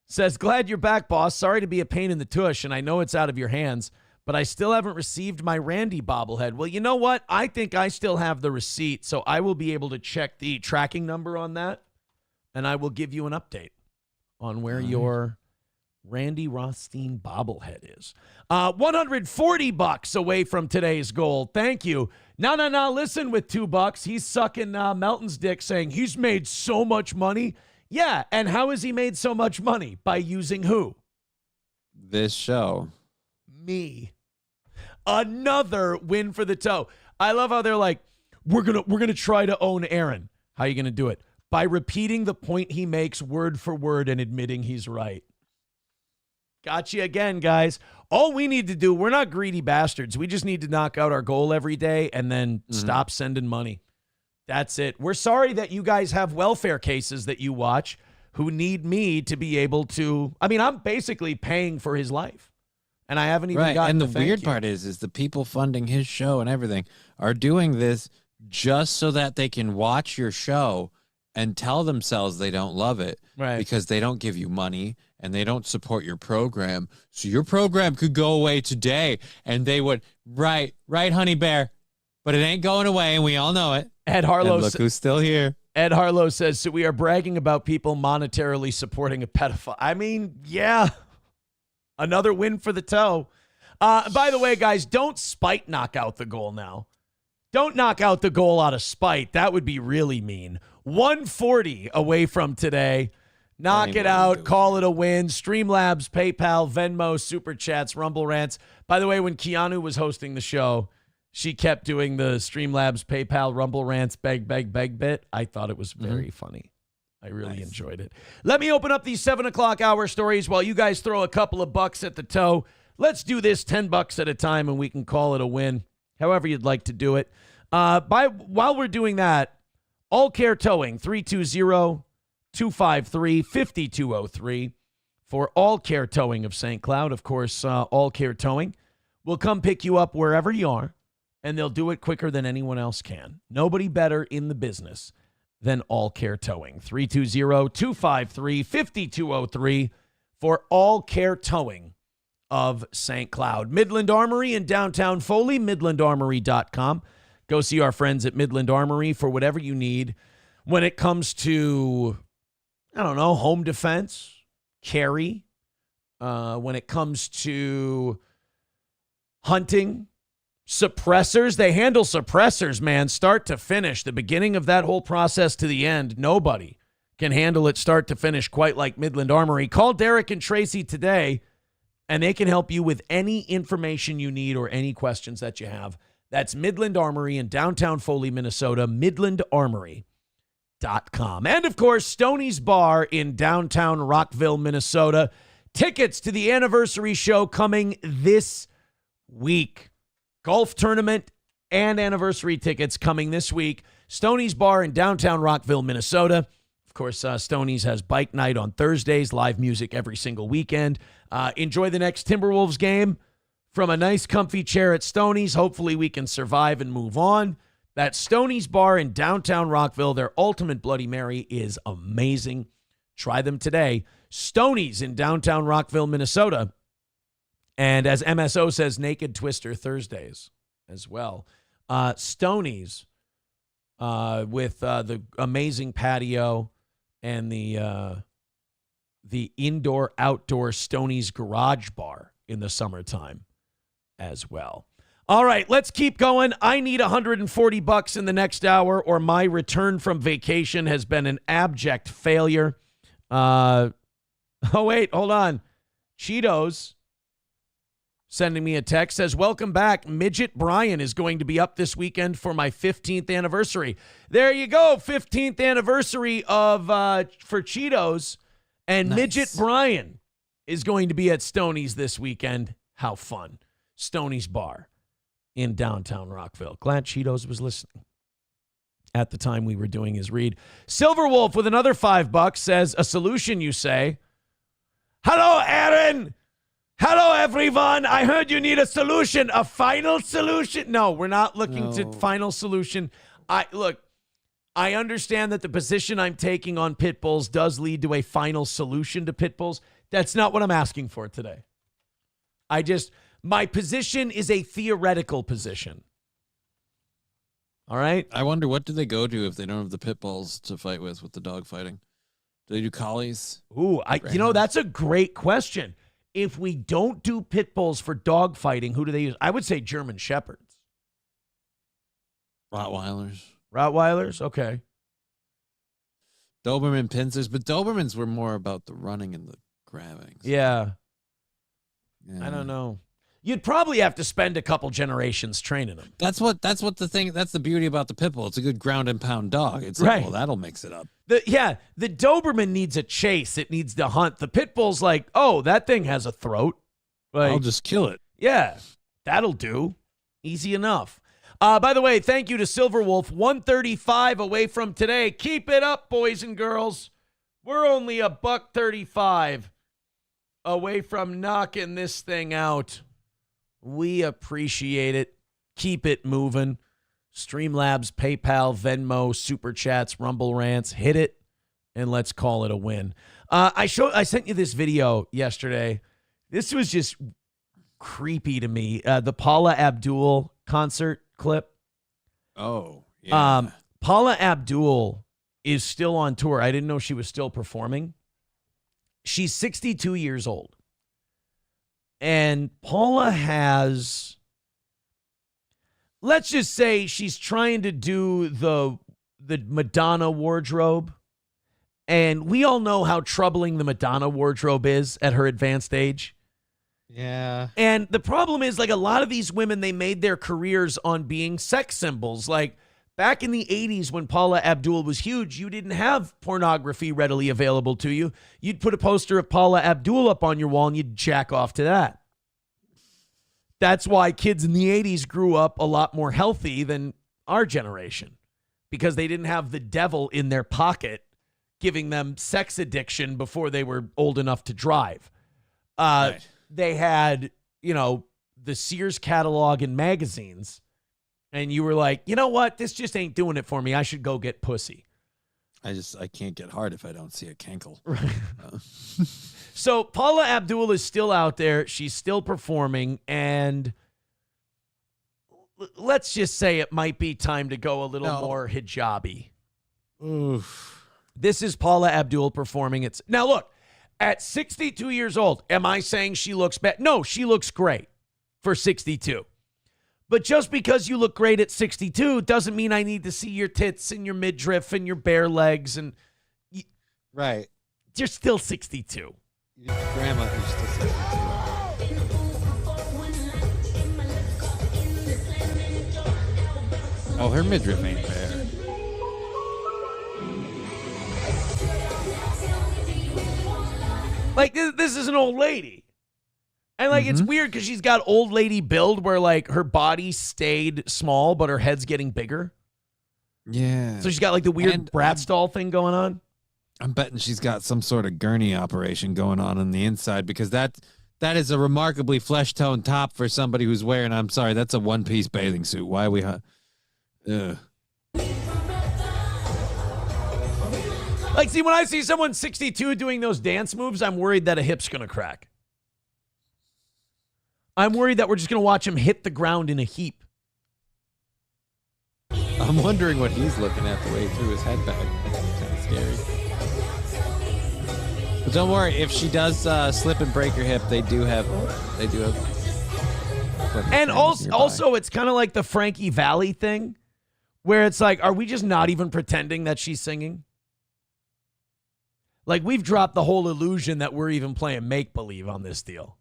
Says, glad you're back, boss. Sorry to be a pain in the tush, and I know it's out of your hands, but I still haven't received my Randy bobblehead. Well, you know what? I think I still have the receipt, so I will be able to check the tracking number on that, and I will give you an update on where your Randy Rothstein bobblehead is. $140 away from today's goal. Thank you. No. Listen, with $2, he's sucking Melton's dick, saying he's made so much money. Yeah, and how has he made so much money? By using who? This show. Me. Another win for the toe. I love how they're like, we're gonna try to own Aaron. How are you gonna do it? By repeating the point he makes word for word and admitting he's right. Got you again, guys. All we need to do, we're not greedy bastards. We just need to knock out our goal every day and then stop sending money. That's it. We're sorry that you guys have welfare cases that you watch who need me to be able to, I'm basically paying for his life. And I haven't even gotten And the weird part is the people funding his show and everything are doing this just so that they can watch your show and tell themselves they don't love it. Right. Because they don't give you money and they don't support your program. So your program could go away today and they would, right, honey bear, but it ain't going away and we all know it. Ed Harlow, and look who's still here. Ed Harlow says, so we are bragging about people monetarily supporting a pedophile. Yeah. Another win for the toe. By the way, guys, don't spite knock out the goal now. Don't knock out the goal out of spite. That would be really mean. 140 away from today. Knock it out. Call it a win. Streamlabs, PayPal, Venmo, Super Chats, Rumble Rants. By the way, when Keanu was hosting the show, she kept doing the Streamlabs, PayPal, Rumble Rants, beg bit. I thought it was very funny. I really enjoyed it. Let me open up these 7 o'clock hour stories while you guys throw a couple of bucks at the toe. Let's do this 10 bucks at a time and we can call it a win, however you'd like to do it. While we're doing that, All Care Towing, 320-253-5203 for All Care Towing of St. Cloud. Of course, All Care Towing will come pick you up wherever you are, and they'll do it quicker than anyone else can. Nobody better in the business than All Care Towing. 320-253-5203 for All Care Towing of St. Cloud. Midland Armory in downtown Foley, midlandarmory.com. Go see our friends at Midland Armory for whatever you need when it comes to, home defense, carry, when it comes to hunting, suppressors. They handle suppressors, man, start to finish. The beginning of that whole process to the end, nobody can handle it start to finish quite like Midland Armory. Call Derek and Tracy today, and they can help you with any information you need or any questions that you have. That's Midland Armory in downtown Foley, Minnesota, midlandarmory.com. And, of course, Stoney's Bar in downtown Rockville, Minnesota. Tickets to the anniversary show coming this week. Golf tournament and anniversary tickets coming this week. Stoney's Bar in downtown Rockville, Minnesota. Of course, Stoney's has bike night on Thursdays, live music every single weekend. Enjoy the next Timberwolves game from a nice comfy chair at Stoney's. Hopefully we can survive and move on. That's Stoney's Bar in downtown Rockville. Their ultimate Bloody Mary is amazing. Try them today. Stoney's in downtown Rockville, Minnesota. And as MSO says, Naked Twister Thursdays as well. Stoney's with the amazing patio and the indoor-outdoor Stoney's Garage Bar in the summertime as well. All right, let's keep going. I need $140 in the next hour, or my return from vacation has been an abject failure. Oh, wait, hold on. Cheetos sending me a text, says, welcome back. Midget Brian is going to be up this weekend for my 15th anniversary. There you go, 15th anniversary of for Cheetos. And nice. Midget Brian is going to be at Stoney's this weekend. How fun. Stoney's Bar in downtown Rockville. Glad Cheetos was listening at the time we were doing his read. Silver Wolf with another $5 says, a solution, you say. Hello, Aaron. Hello, everyone. I heard you need a solution. A final solution? No, we're not looking to final solution. I understand that the position I'm taking on pitbulls does lead to a final solution to pitbulls. That's not what I'm asking for today. My position is a theoretical position. All right? I wonder, what do they go to if they don't have the pit bulls to fight with the dog fighting? Do they do collies? Ooh, that's a great question. If we don't do pit bulls for dog fighting, who do they use? I would say German Shepherds. Rottweilers, okay. Doberman Pinschers, but Dobermans were more about the running and the grabbing. So. Yeah. I don't know. You'd probably have to spend a couple generations training them. That's the beauty about the pit bull. It's a good ground and pound dog. It's like, well, that'll mix it up. The Doberman needs a chase. It needs to hunt. The pit bull's like, oh, that thing has a throat. I'll just kill it. Yeah, that'll do. Easy enough. By the way, thank you to Silver Wolf. 135 away from today. Keep it up, boys and girls. We're only $135 away from knocking this thing out. We appreciate it. Keep it moving. Streamlabs, PayPal, Venmo, Super Chats, Rumble Rants. Hit it, and let's call it a win. I sent you this video yesterday. This was just creepy to me. The Paula Abdul concert clip. Oh, yeah. Paula Abdul is still on tour. I didn't know she was still performing. She's 62 years old. And Paula has, let's just say she's trying to do the Madonna wardrobe. And we all know how troubling the Madonna wardrobe is at her advanced age. Yeah. And the problem is, like, a lot of these women, they made their careers on being sex symbols. Like, back in the 80s when Paula Abdul was huge, you didn't have pornography readily available to you. You'd put a poster of Paula Abdul up on your wall and you'd jack off to that. That's why kids in the 80s grew up a lot more healthy than our generation, because they didn't have the devil in their pocket giving them sex addiction before they were old enough to drive. Right. They had, the Sears catalog and magazines. And you were like, you know what? This just ain't doing it for me. I should go get pussy. I can't get hard if I don't see a cankle. Right. So Paula Abdul is still out there. She's still performing. And let's just say it might be time to go a little more hijabi. Oof. This is Paula Abdul performing. Now, look, at 62 years old, am I saying she looks bad? No, she looks great for 62. But just because you look great at 62 doesn't mean I need to see your tits and your midriff and your bare legs. And right. You're still 62. Grandma is still 62. Oh, her midriff ain't bare. Like, this is an old lady. And, like, it's weird because she's got old lady build where, like, her body stayed small, but her head's getting bigger. Yeah. So she's got, like, the weird Bratz doll thing going on. I'm betting she's got some sort of gurney operation going on the inside, because that is a remarkably flesh-toned top for somebody who's wearing, I'm sorry, that's a one-piece bathing suit. Why are we... Like, see, when I see someone 62 doing those dance moves, I'm worried that a hip's going to crack. I'm worried that we're just going to watch him hit the ground in a heap. I'm wondering what he's looking at the way through his head bag. That's kind of scary. But don't worry, if she does slip and break her hip, they do have. And also, it's kind of like the Frankie Valli thing, where it's like, are we just not even pretending that she's singing? Like, we've dropped the whole illusion that we're even playing make-believe on this deal.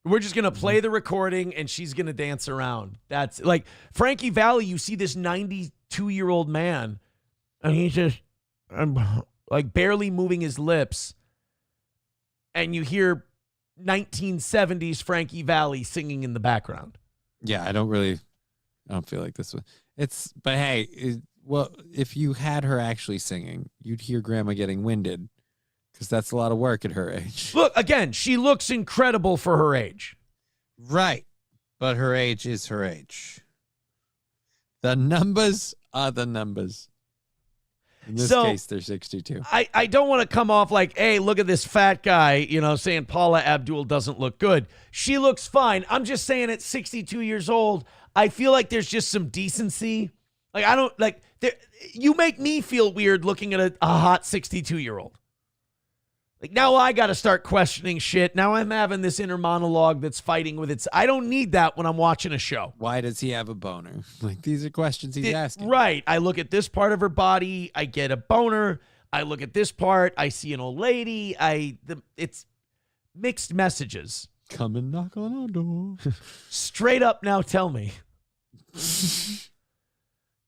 We're just going to play the recording and she's going to dance around. That's like Frankie Valli. You see this 92-year-old man and he's just like barely moving his lips. And you hear 1970s Frankie Valli singing in the background. Yeah, I don't feel like this one. But hey, well, if you had her actually singing, you'd hear Grandma getting winded. Because that's a lot of work at her age. Look, again, she looks incredible for her age. Right. But her age is her age. The numbers are the numbers. In this case, they're 62. I don't want to come off like, hey, look at this fat guy, saying Paula Abdul doesn't look good. She looks fine. I'm just saying at 62 years old, I feel like there's just some decency. Like, I don't, like, you make me feel weird looking at a hot 62-year-old. Like, now I got to start questioning shit. Now I'm having this inner monologue that's fighting with its... I don't need that when I'm watching a show. Why does he have a boner? Like, these are questions he's asking. Right. I look at this part of her body. I get a boner. I look at this part. I see an old lady. It's mixed messages. Come and knock on our door. Straight up now, tell me.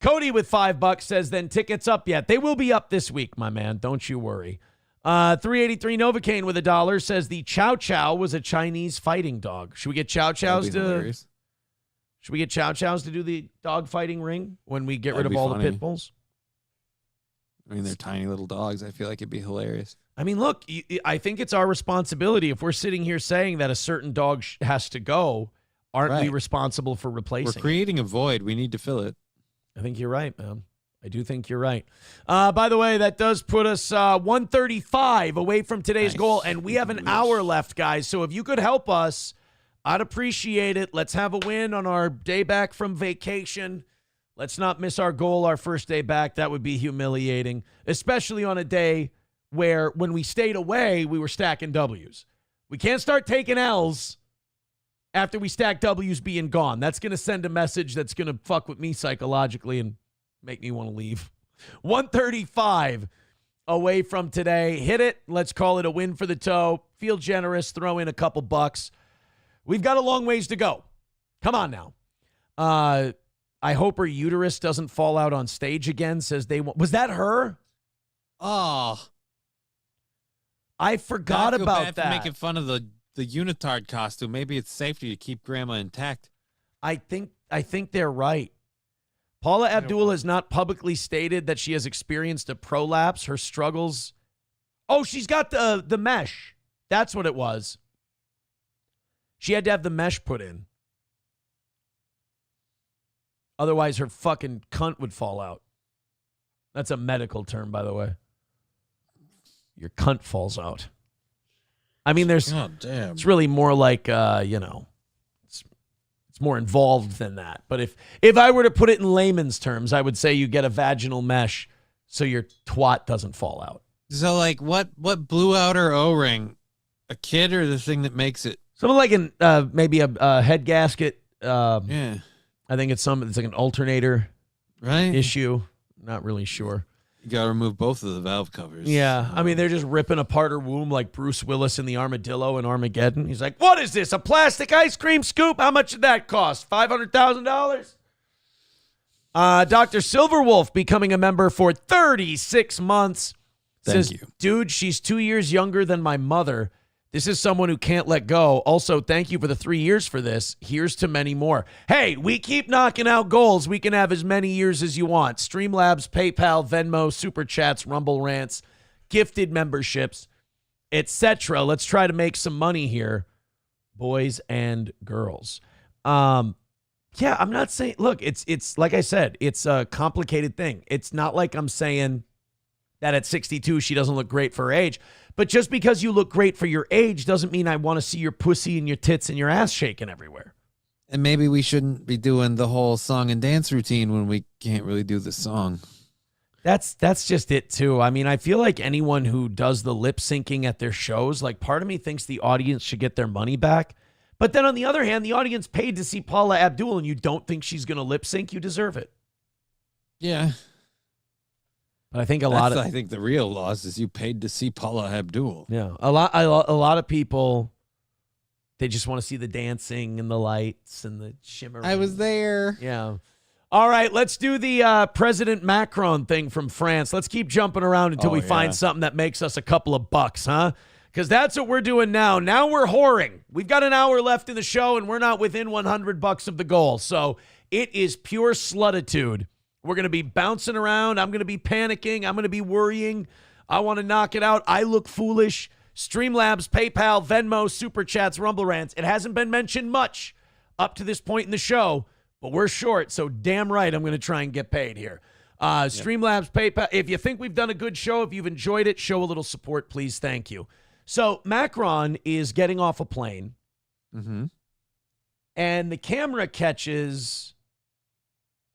Cody with $5 says, then tickets up yet? They will be up this week, my man. Don't you worry. 383 Novocaine with $1 says the Chow Chow was a Chinese fighting dog. Should we get Chow Chows to do the dog fighting ring when we get rid of all the pit bulls? I mean, they're tiny little dogs. I feel like it'd be hilarious. I mean, look, I think it's our responsibility. If we're sitting here saying that a certain dog has to go, aren't we responsible for replacing? We're creating a void. We need to fill it. I think you're right, man. I do think you're right. By the way, that does put us 135 away from today's goal, and we have an hour left, guys. So if you could help us, I'd appreciate it. Let's have a win on our day back from vacation. Let's not miss our goal our first day back. That would be humiliating, especially on a day where when we stayed away, we were stacking W's. We can't start taking L's after we stack W's being gone. That's going to send a message that's going to fuck with me psychologically and make me want to leave. 135 away from today. Hit it. Let's call it a win for the toe. Feel generous. Throw in a couple bucks. We've got a long ways to go. Come on now. I hope her uterus doesn't fall out on stage again, says they want. Was that her? Oh. I forgot about that. Making fun of the unitard costume. Maybe it's safety to keep grandma intact. I think they're right. Paula Abdul has not publicly stated that she has experienced a prolapse. Her struggles. Oh, she's got the mesh. That's what it was. She had to have the mesh put in. Otherwise, her fucking cunt would fall out. That's a medical term, by the way. Your cunt falls out. I mean, there's. Oh, damn. It's really more like, it's more involved than that. But if I were to put it in layman's terms, I would say you get a vaginal mesh so your twat doesn't fall out. So, like, what blew out her O-ring? A kid or the thing that makes it? Something like maybe a head gasket. Yeah. I think it's like an alternator right issue. Not really sure. You got to remove both of the valve covers. Yeah. I mean, they're just ripping apart her womb like Bruce Willis in the Armadillo in Armageddon. He's like, what is this? A plastic ice cream scoop? How much did that cost? $500,000? Dr. Silverwolf becoming a member for 36 months. Thank Says, you. Dude, she's 2 years younger than my mother. This is someone who can't let go. Also, thank you for the 3 years for this. Here's to many more. Hey, we keep knocking out goals. We can have as many years as you want. Streamlabs, PayPal, Venmo, Super Chats, Rumble Rants, gifted memberships, etc. Let's try to make some money here, boys and girls. Yeah, I'm not saying, look, it's like I said, it's a complicated thing. It's not like I'm saying that at 62 she doesn't look great for her age. But just because you look great for your age doesn't mean I want to see your pussy and your tits and your ass shaking everywhere. And maybe we shouldn't be doing the whole song and dance routine when we can't really do the song. That's just it, too. I mean, I feel like anyone who does the lip syncing at their shows, like part of me thinks the audience should get their money back. But then on the other hand, the audience paid to see Paula Abdul and you don't think she's going to lip sync, you deserve it. Yeah. But I think I think the real loss is you paid to see Paula Abdul. Yeah, a lot of people, they just want to see the dancing and the lights and the shimmering. I was there. Yeah. All right, let's do the President Macron thing from France. Let's keep jumping around until we find something that makes us a couple of bucks, huh? Because that's what we're doing now. Now we're whoring. We've got an hour left in the show, and we're not within $100 of the goal. So it is pure slutitude. We're going to be bouncing around. I'm going to be panicking. I'm going to be worrying. I want to knock it out. I look foolish. Streamlabs, PayPal, Venmo, Super Chats, Rumble Rants. It hasn't been mentioned much up to this point in the show, but we're short, so damn right I'm going to try and get paid here. Streamlabs, PayPal. If you think we've done a good show, if you've enjoyed it, show a little support, please. Thank you. So Macron is getting off a plane, and the camera catches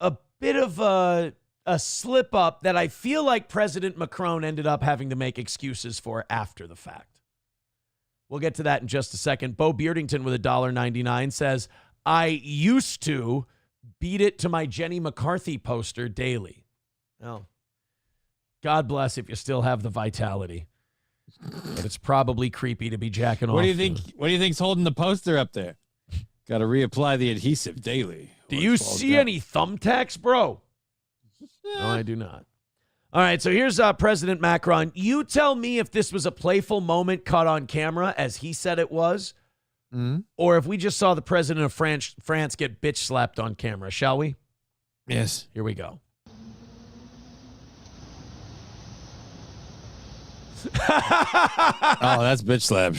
a bit of a slip up that I feel like President Macron ended up having to make excuses for after the fact. We'll get to that in just a second. Bo Beardington with $1.99 says, I used to beat it to my Jenny McCarthy poster daily. Well, God bless if you still have the vitality. But it's probably creepy to be jacking off. What do you think? What do you think's holding the poster up there? Got to reapply the adhesive daily. Do you see any thumbtacks, bro? No, I do not. All right, so here's President Macron. You tell me if this was a playful moment caught on camera, as he said it was, or if we just saw the president of France get bitch slapped on camera, shall we? Yes. Here we go. Oh, that's bitch slap.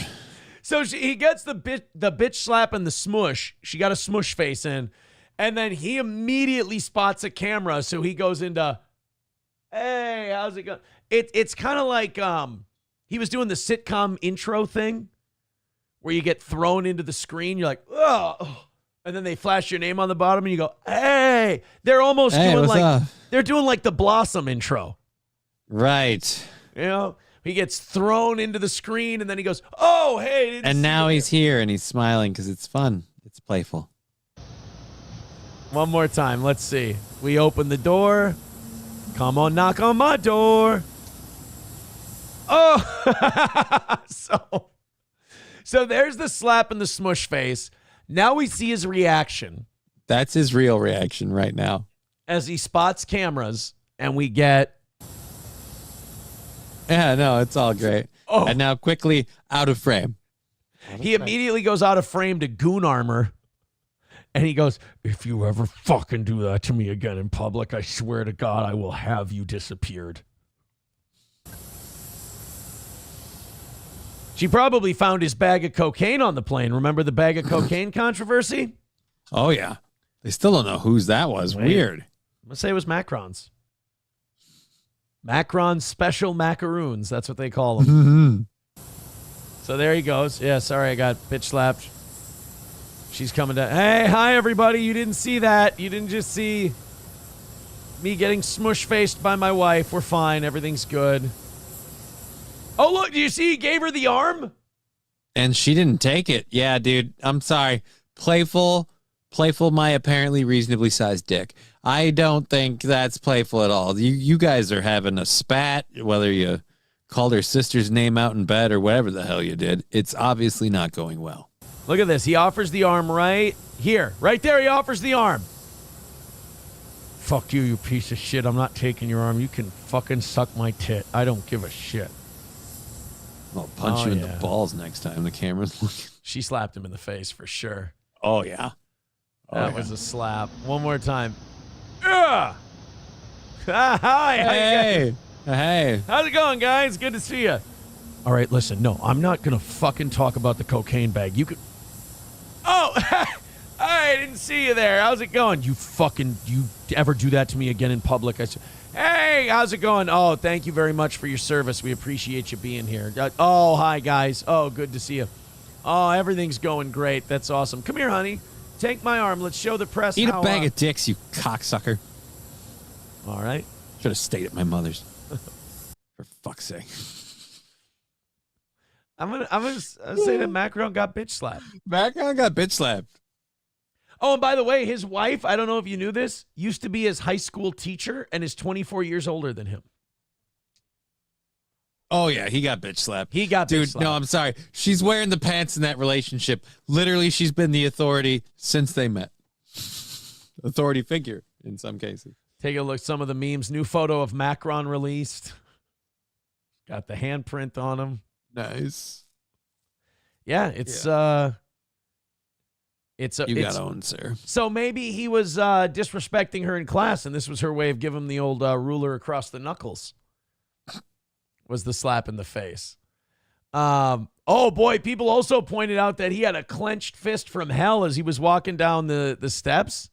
So he gets the bitch slap and the smush. She got a smush face in. And then he immediately spots a camera. So he goes into, hey, how's it going? It's kind of like he was doing the sitcom intro thing where you get thrown into the screen. You're like, oh. And then they flash your name on the bottom and you go, hey. They're almost doing like, they're doing like the Blossom intro. Right. You know? He gets thrown into the screen, and then he goes, "Oh, hey!" And now he's here, and he's smiling because it's fun. It's playful. One more time. Let's see. We open the door. Come on, knock on my door. Oh, so there's the slap and the smush face. Now we see his reaction. That's his real reaction right now. As he spots cameras, and we get... Yeah, no, it's all great. Oh. And now quickly out of frame. He immediately goes out of frame to goon armor. And he goes, "If you ever fucking do that to me again in public, I swear to God, I will have you disappeared." She probably found his bag of cocaine on the plane. Remember the bag of cocaine controversy? Oh, yeah. They still don't know whose that was. Weird. I'm going to say it was Macron's. Macron's special macaroons. That's what they call them. So there he goes. Yeah, sorry, I got bitch slapped. She's coming down. Hey, hi, everybody. You didn't see that. You didn't just see me getting smush-faced by my wife. We're fine. Everything's good. Oh, look. Do you see he gave her the arm? And she didn't take it. Yeah, dude. I'm sorry. Playful, my apparently reasonably sized dick. I don't think that's playful at all. You guys are having a spat, whether you called her sister's name out in bed or whatever the hell you did. It's obviously not going well. Look at this. He offers the arm right here. Right there, he offers the arm. Fuck you, you piece of shit. I'm not taking your arm. You can fucking suck my tit. I don't give a shit. I'll punch you in the balls next time the camera's looking. She slapped him in the face for sure. Oh, yeah. That was a slap. One more time. Ugh! Hi. Hey. How's it going, guys? Good to see you. All right, listen. No, I'm not going to fucking talk about the cocaine bag. You could... Oh, I didn't see you there. How's it going? You ever do that to me again in public? I said, hey, how's it going? Oh, thank you very much for your service. We appreciate you being here. Oh, hi, guys. Oh, good to see you. Oh, everything's going great. That's awesome. Come here, honey. Take my arm. Let's show the press Eat a bag of dicks, you cocksucker. All right. Should have stayed at my mother's. For fuck's sake. I'm gonna say that Macron got bitch slapped. Macron got bitch slapped. Oh, and by the way, his wife, I don't know if you knew this, used to be his high school teacher and is 24 years older than him. Oh, yeah, he got bitch slapped. He got bitch slapped. Dude, no, I'm sorry. She's wearing the pants in that relationship. Literally, she's been the authority since they met. Authority figure in some cases. Take a look at some of the memes. New photo of Macron released. Got the handprint on him. Nice. Yeah, it's you got owned, sir. So maybe he was disrespecting her in class, and this was her way of giving him the old ruler across the knuckles. Was the slap in the face. Oh boy, people also pointed out that he had a clenched fist from hell as he was walking down the steps.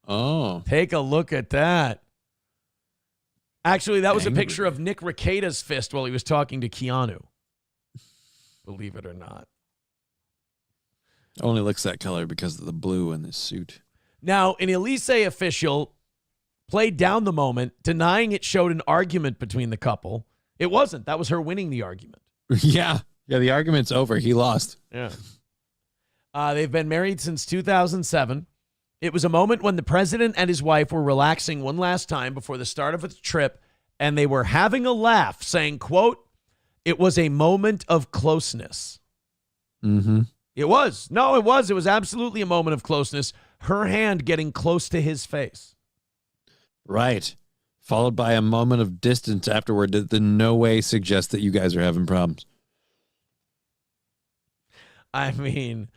Oh. Take a look at that. Actually, that was a picture of Nick Rekieta's fist while he was talking to Keanu. Believe it or not. Only looks that color because of the blue in this suit. Now, an Elysee official played down the moment, denying it showed an argument between the couple. It wasn't. That was her winning the argument. Yeah, the argument's over. He lost. Yeah. They've been married since 2007. It was a moment when the president and his wife were relaxing one last time before the start of the trip, and they were having a laugh, saying, quote, "It was a moment of closeness." Mm-hmm. It was. No, it was. It was absolutely a moment of closeness. Her hand getting close to his face. Right. Followed by a moment of distance afterward that in no way suggests that you guys are having problems. I mean,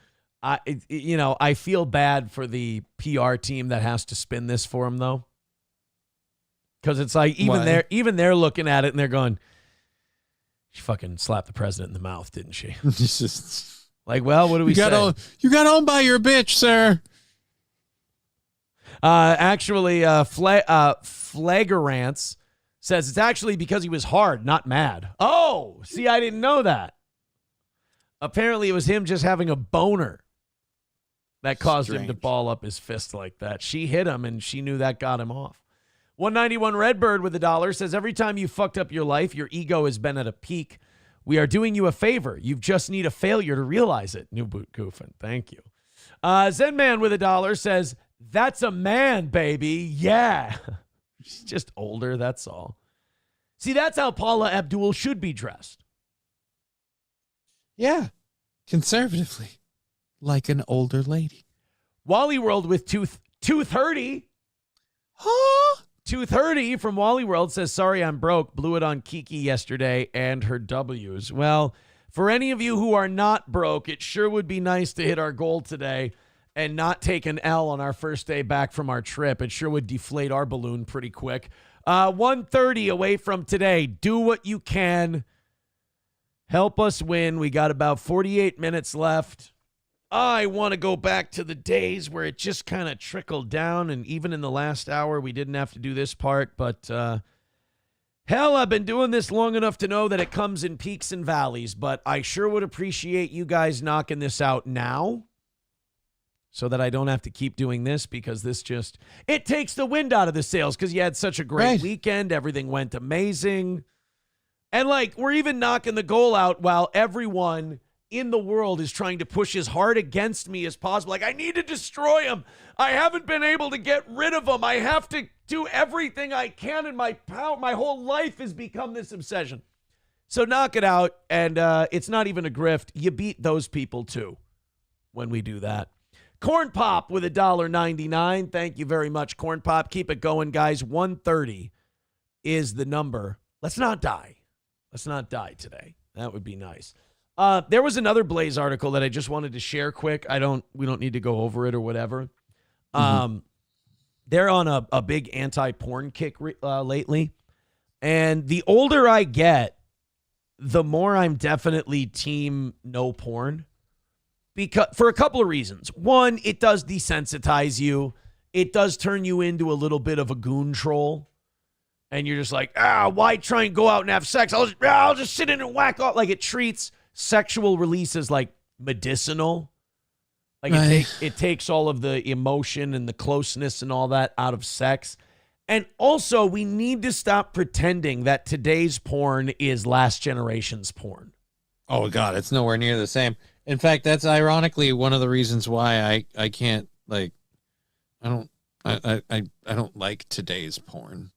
I feel bad for the PR team that has to spin this for him, though. Because it's like, even they're looking at it and they're going, she fucking slapped the president in the mouth, didn't she? Just like, well, what do we say? You got owned by your bitch, sir. Actually, Flagrants says it's actually because he was hard, not mad. Oh, see, I didn't know that. Apparently, it was him just having a boner that caused him to ball up his fist like that. She hit him, and she knew that got him off. 191 Redbird with $1 says, every time you fucked up your life, your ego has been at a peak. We are doing you a favor. You just need a failure to realize it. New Boot Goofing. Thank you. Zen Man with $1 says, that's a man, baby. Yeah. She's just older, that's all. See, that's how Paula Abdul should be dressed. Yeah. Conservatively. Like an older lady. Wally World with 230. Huh? 230 from Wally World says, sorry, I'm broke. Blew it on Kiki yesterday and her W's. Well, for any of you who are not broke, it sure would be nice to hit our goal today and not take an L on our first day back from our trip. It sure would deflate our balloon pretty quick. 1:30 away from today. Do what you can. Help us win. We got about 48 minutes left. I want to go back to the days where it just kind of trickled down, and even in the last hour, we didn't have to do this part, but hell, I've been doing this long enough to know that it comes in peaks and valleys, but I sure would appreciate you guys knocking this out now so that I don't have to keep doing this, because this just, it takes the wind out of the sails because you had such a great weekend. Everything went amazing. And like, we're even knocking the goal out while everyone in the world is trying to push as hard against me as possible. Like, I need to destroy him. I haven't been able to get rid of him. I have to do everything I can in my power. My whole life has become this obsession. So knock it out. And it's not even a grift. You beat those people too when we do that. Corn Pop with $1.99. Thank you very much, Corn Pop. Keep it going, guys. 1:30 is the number. Let's not die. Let's not die today. That would be nice. There was another Blaze article that I just wanted to share quick. We don't need to go over it or whatever. They're on a big anti-porn kick lately. And the older I get, the more I'm definitely team no porn. Because for a couple of reasons. One, it does desensitize you. It does turn you into a little bit of a goon troll. And you're just like, why try and go out and have sex? I'll just sit in and whack off. Like, it treats sexual releases like medicinal. Like, it takes all of the emotion and the closeness and all that out of sex. And also, we need to stop pretending that today's porn is last generation's porn. Oh God, it's nowhere near the same. In fact, that's ironically one of the reasons why I can't, like, I don't like today's porn.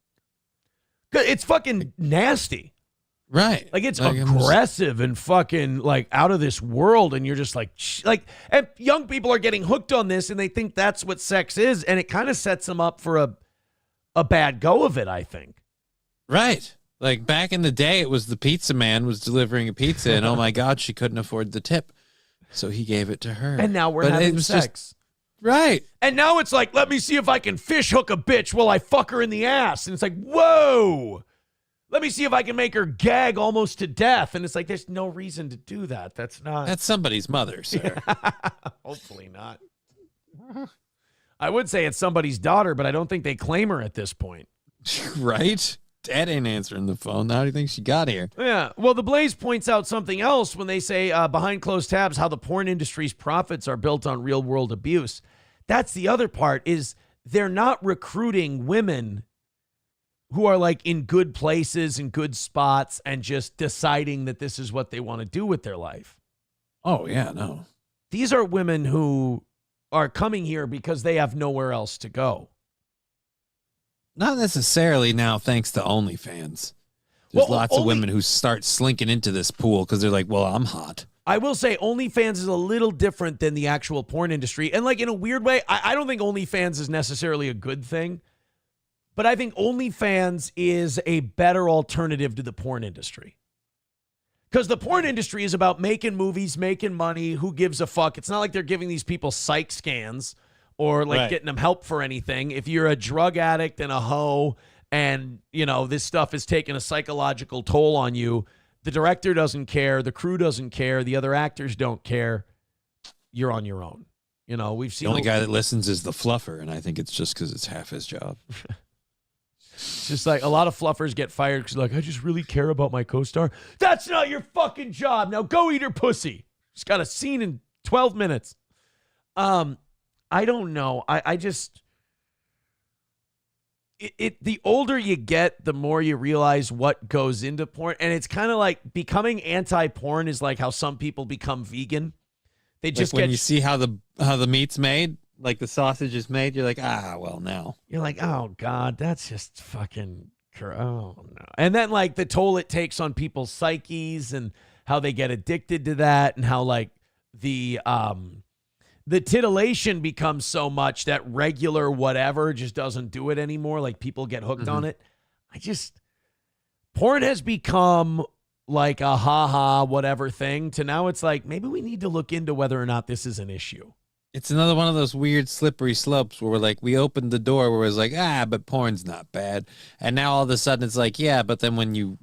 It's fucking nasty. Right. Like, it's aggressive and fucking, like, out of this world, and you're just like, and young people are getting hooked on this, and they think that's what sex is, and it kind of sets them up for a bad go of it, I think. Right. Like, back in the day, it was the pizza man was delivering a pizza, and oh my God, she couldn't afford the tip, so he gave it to her. And now we're having sex. Right. And now it's like, let me see if I can fish hook a bitch while I fuck her in the ass. And it's like, whoa. Let me see if I can make her gag almost to death. And it's like, there's no reason to do that. That's somebody's mother, sir. Hopefully not. I would say it's somebody's daughter, but I don't think they claim her at this point. Right? Dad ain't answering the phone. How do you think she got here? Yeah. Well, the Blaze points out something else when they say behind closed tabs how the porn industry's profits are built on real world abuse. That's the other part, is they're not recruiting women who are like in good places and good spots and just deciding that this is what they want to do with their life. Oh, yeah, no. These are women who are coming here because they have nowhere else to go. Not necessarily now, thanks to OnlyFans. There's lots of women who start slinking into this pool because they're like, well, I'm hot. I will say OnlyFans is a little different than the actual porn industry. And like, in a weird way, I don't think OnlyFans is necessarily a good thing. But I think OnlyFans is a better alternative to the porn industry. Because the porn industry is about making movies, making money. Who gives a fuck? It's not like they're giving these people psych scans or like getting them help for anything. If you're a drug addict and a hoe and, you know, this stuff is taking a psychological toll on you, the director doesn't care. The crew doesn't care. The other actors don't care. You're on your own. You know, we've seen... The only guy that listens is the fluffer, and I think it's just because it's half his job. It's just like a lot of fluffers get fired because like, I just really care about my co-star. That's not your fucking job. Now go eat her pussy. She's got a scene in 12 minutes. I don't know. I just... the older you get, the more you realize what goes into porn. And it's kind of like becoming anti-porn is like how some people become vegan. They just when you see how the meat's made, like the sausage is made, you're like, well, now. You're like, oh, God, that's just fucking, oh, no. And then, like, the toll it takes on people's psyches and how they get addicted to that and how, like, the titillation becomes so much that regular whatever just doesn't do it anymore. Like, people get hooked on it. Porn has become like a ha-ha whatever thing to now it's like, maybe we need to look into whether or not this is an issue. It's another one of those weird slippery slopes where we're like, we opened the door where it's like, but porn's not bad. And now all of a sudden it's like, yeah, but then when you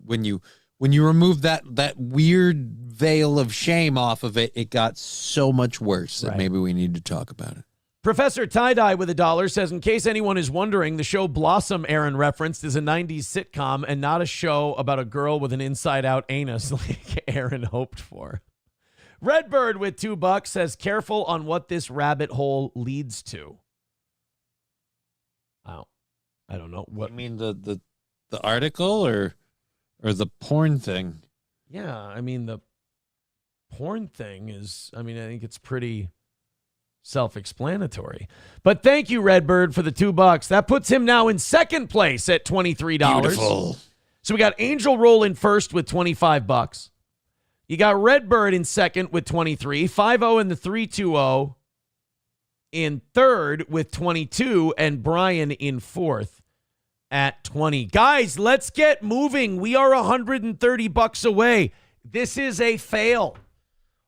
remove that weird veil of shame off of it, it got so much worse that maybe we need to talk about it. Professor Tie-Dye with $1 says, in case anyone is wondering, the show Blossom Aaron referenced is a 90s sitcom and not a show about a girl with an inside-out anus like Aaron hoped for. Redbird with $2 says, careful on what this rabbit hole leads to. Wow. I don't know. What you mean the article or the porn thing? Yeah, I mean, the porn thing is, I think it's pretty self-explanatory. But thank you, Redbird, for the $2. That puts him now in second place at $23. Beautiful. So we got Angel Roll in first with $25. You got Redbird in second with 23, 5-0 in the 3-2-0 in third with 22, and Brian in fourth at 20. Guys, let's get moving. We are $130 away. This is a fail.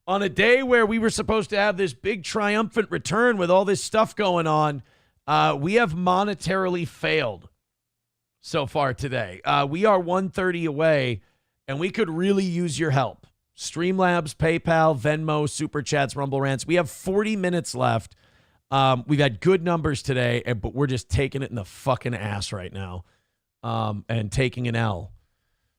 On a day where we were supposed to have this big triumphant return with all this stuff going on, we have monetarily failed so far today. We are 130 away, and we could really use your help. Streamlabs, PayPal, Venmo, Super Chats, Rumble Rants. We have 40 minutes left. We've had good numbers today, but we're just taking it in the fucking ass right now and taking an L.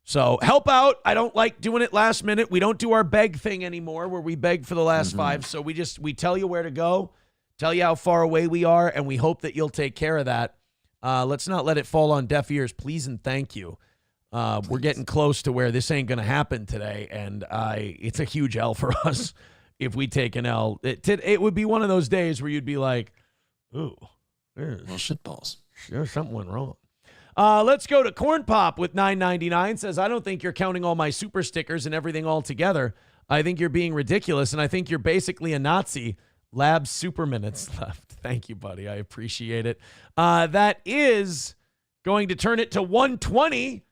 So help out. I don't like doing it last minute. We don't do our beg thing anymore where we beg for the last five. So we tell you where to go, tell you how far away we are, and we hope that you'll take care of that. Let's not let it fall on deaf ears. Please and thank you. We're getting close to where this ain't going to happen today, and it's a huge L for us if we take an L. It would be one of those days where you'd be like, ooh, well, shitballs. There's something went wrong. Let's go to Corn Pop with $9.99. Says, I don't think you're counting all my super stickers and everything all together. I think you're being ridiculous, and I think you're basically a Nazi. Lab super minutes left. Thank you, buddy. I appreciate it. That is going to turn it to 120.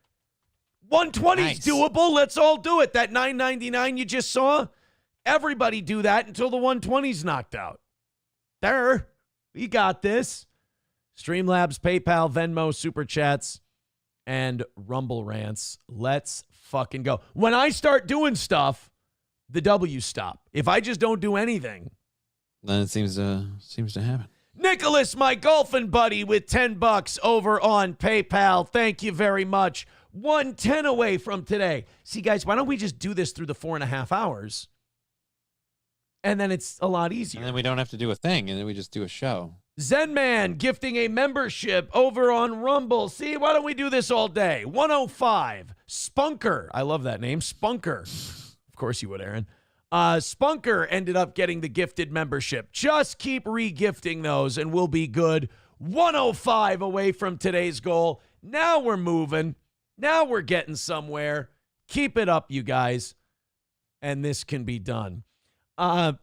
120 is doable. Let's all do it. That $9.99 you just saw, everybody do that until the 120's knocked out. There, we got this. Streamlabs, PayPal, Venmo, Super Chats, and Rumble Rants. Let's fucking go. When I start doing stuff, the W's stop. If I just don't do anything, then it seems to happen. Nicholas, my golfing buddy, with $10 over on PayPal. Thank you very much. 110 away from today. See, guys, why don't we just do this through the 4.5 hours? And then it's a lot easier. And then we don't have to do a thing, and then we just do a show. Zenman gifting a membership over on Rumble. See, why don't we do this all day? 105. Spunker. I love that name. Spunker. Of course you would, Aaron. Spunker ended up getting the gifted membership. Just keep re-gifting those, and we'll be good. 105 away from today's goal. Now we're moving. Now we're getting somewhere. Keep it up, you guys. And this can be done. One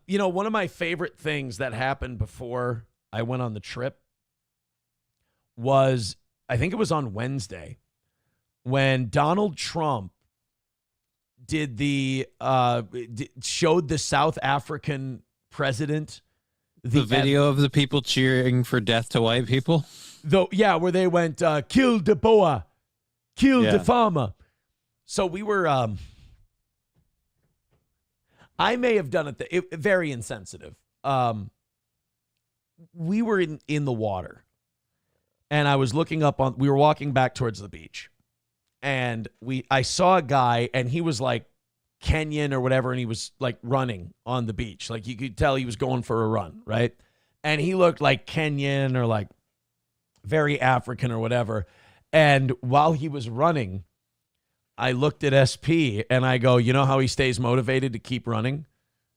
of my favorite things that happened before I went on the trip was, I think it was on Wednesday, when Donald Trump showed the South African president the video of the people cheering for death to white people. Where they went, kill the boa, kill the farmer. So we were, I may have done it very insensitive. We were in the water, and I was looking up we were walking back towards the beach, and I saw a guy, and he was like Kenyan or whatever, and he was like running on the beach. Like you could tell he was going for a run, right? And he looked like Kenyan or like very African or whatever. And while he was running, I looked at SP and I go, you know how he stays motivated to keep running?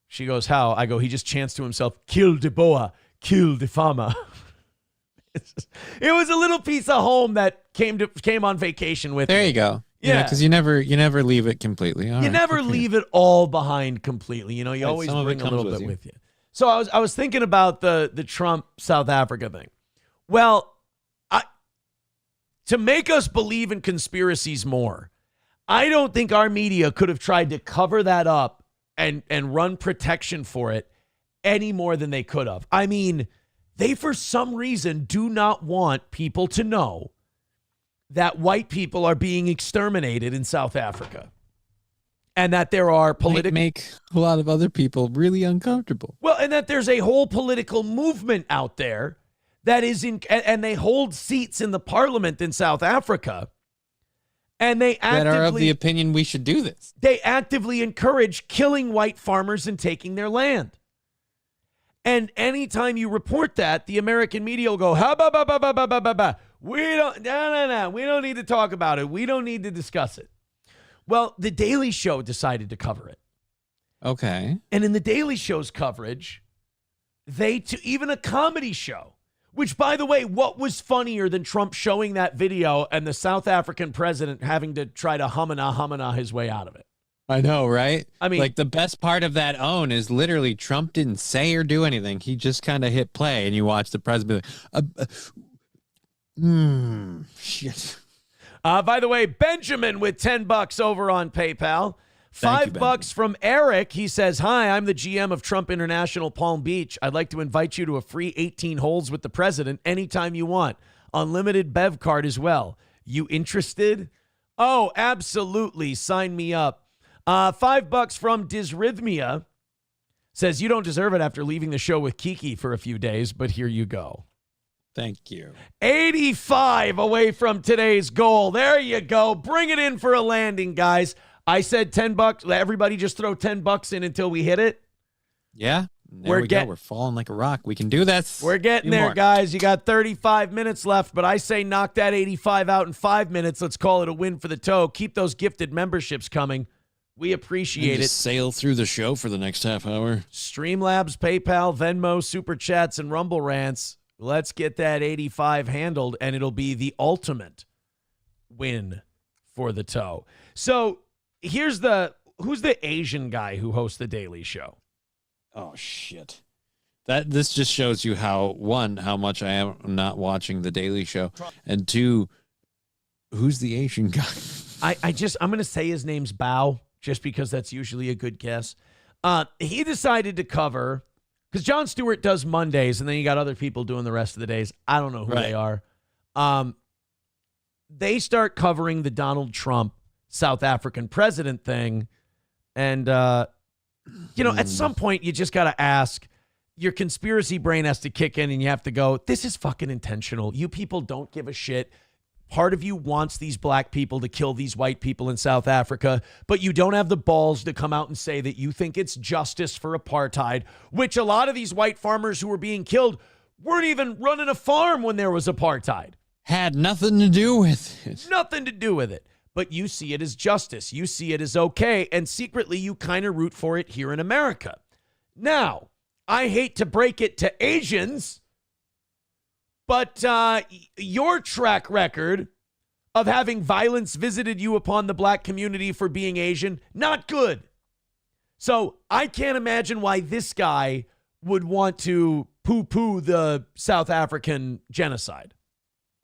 She goes, how? I go, he just chants to himself, kill the boa, kill the farmer. It was a little piece of home that came on vacation with There me. you go. Yeah, because you never leave it completely. You never leave it all behind completely. You know, you always bring a little bit with you. So I was thinking about the Trump South Africa thing. Well, to make us believe in conspiracies more, I don't think our media could have tried to cover that up and run protection for it any more than they could have. I mean, they, for some reason, do not want people to know that white people are being exterminated in South Africa and that there are political... make a lot of other people really uncomfortable. Well, and that there's a whole political movement out there that is in... And they hold seats in the parliament in South Africa, and they actively... That are of the opinion we should do this. They actively encourage killing white farmers and taking their land. And anytime you report that, the American media will go, we don't need to talk about it. We don't need to discuss it. Well, The Daily Show decided to cover it. Okay. And in The Daily Show's coverage, even a comedy show, which, by the way, what was funnier than Trump showing that video and the South African president having to try to humana his way out of it? I know, right? I mean, like the best part of that own is literally Trump didn't say or do anything. He just kind of hit play, and you watch the president be like, shit. By the way, Benjamin with $10 over on PayPal. $5 from Eric. He says, hi, I'm the GM of Trump International Palm Beach. I'd like to invite you to a free 18 holes with the president anytime you want. Unlimited Bev card as well. You interested? Oh, absolutely. Sign me up. $5 from Dysrhythmia. Says, you don't deserve it after leaving the show with Kiki for a few days, but here you go. Thank you. 85 away from today's goal. There you go. Bring it in for a landing, guys. I said $10. Everybody just throw $10 in until we hit it. Yeah. There we go. We're falling like a rock. We can do this. We're getting there, guys. You got 35 minutes left, but I say knock that 85 out in 5 minutes. Let's call it a win for the toe. Keep those gifted memberships coming. We appreciate it. Sail through the show for the next half hour. Streamlabs, PayPal, Venmo, Super Chats, and Rumble Rants. Let's get that 85 handled, and it'll be the ultimate win for the toe. So here's who's the Asian guy who hosts the Daily Show? Oh, shit. This just shows you how much I am not watching the Daily Show, and two, who's the Asian guy? I'm going to say his name's Bao, just because that's usually a good guess. He decided to cover, because Jon Stewart does Mondays, and then you got other people doing the rest of the days. I don't know who they are. They start covering the Donald Trump South African president thing. And, at some point, you just got to ask, your conspiracy brain has to kick in, and you have to go, this is fucking intentional. You people don't give a shit. Part of you wants these black people to kill these white people in South Africa, but you don't have the balls to come out and say that you think it's justice for apartheid, which a lot of these white farmers who were being killed weren't even running a farm when there was apartheid. Had nothing to do with it. Nothing to do with it. But you see it as justice. You see it as okay, and secretly you kind of root for it here in America. Now, I hate to break it to Asians, but your track record of having violence visited you upon the black community for being Asian, not good. So I can't imagine why this guy would want to poo-poo the South African genocide.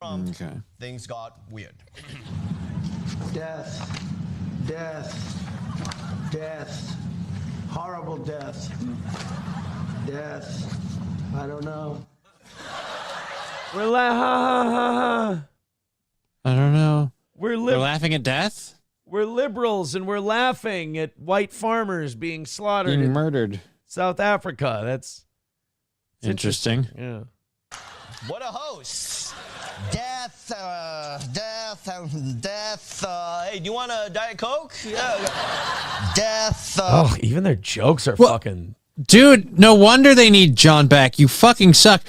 Okay. Things got weird. Death, death, death, horrible death, death, I don't know. We're I don't know. We're laughing at death? We're liberals, and we're laughing at white farmers being slaughtered. Being murdered. South Africa. That's interesting. Yeah. What a host. Death, death. Hey, do you want a Diet Coke? Yeah. Death. Even their jokes are fucking Dude, no wonder they need John back. You fucking suck.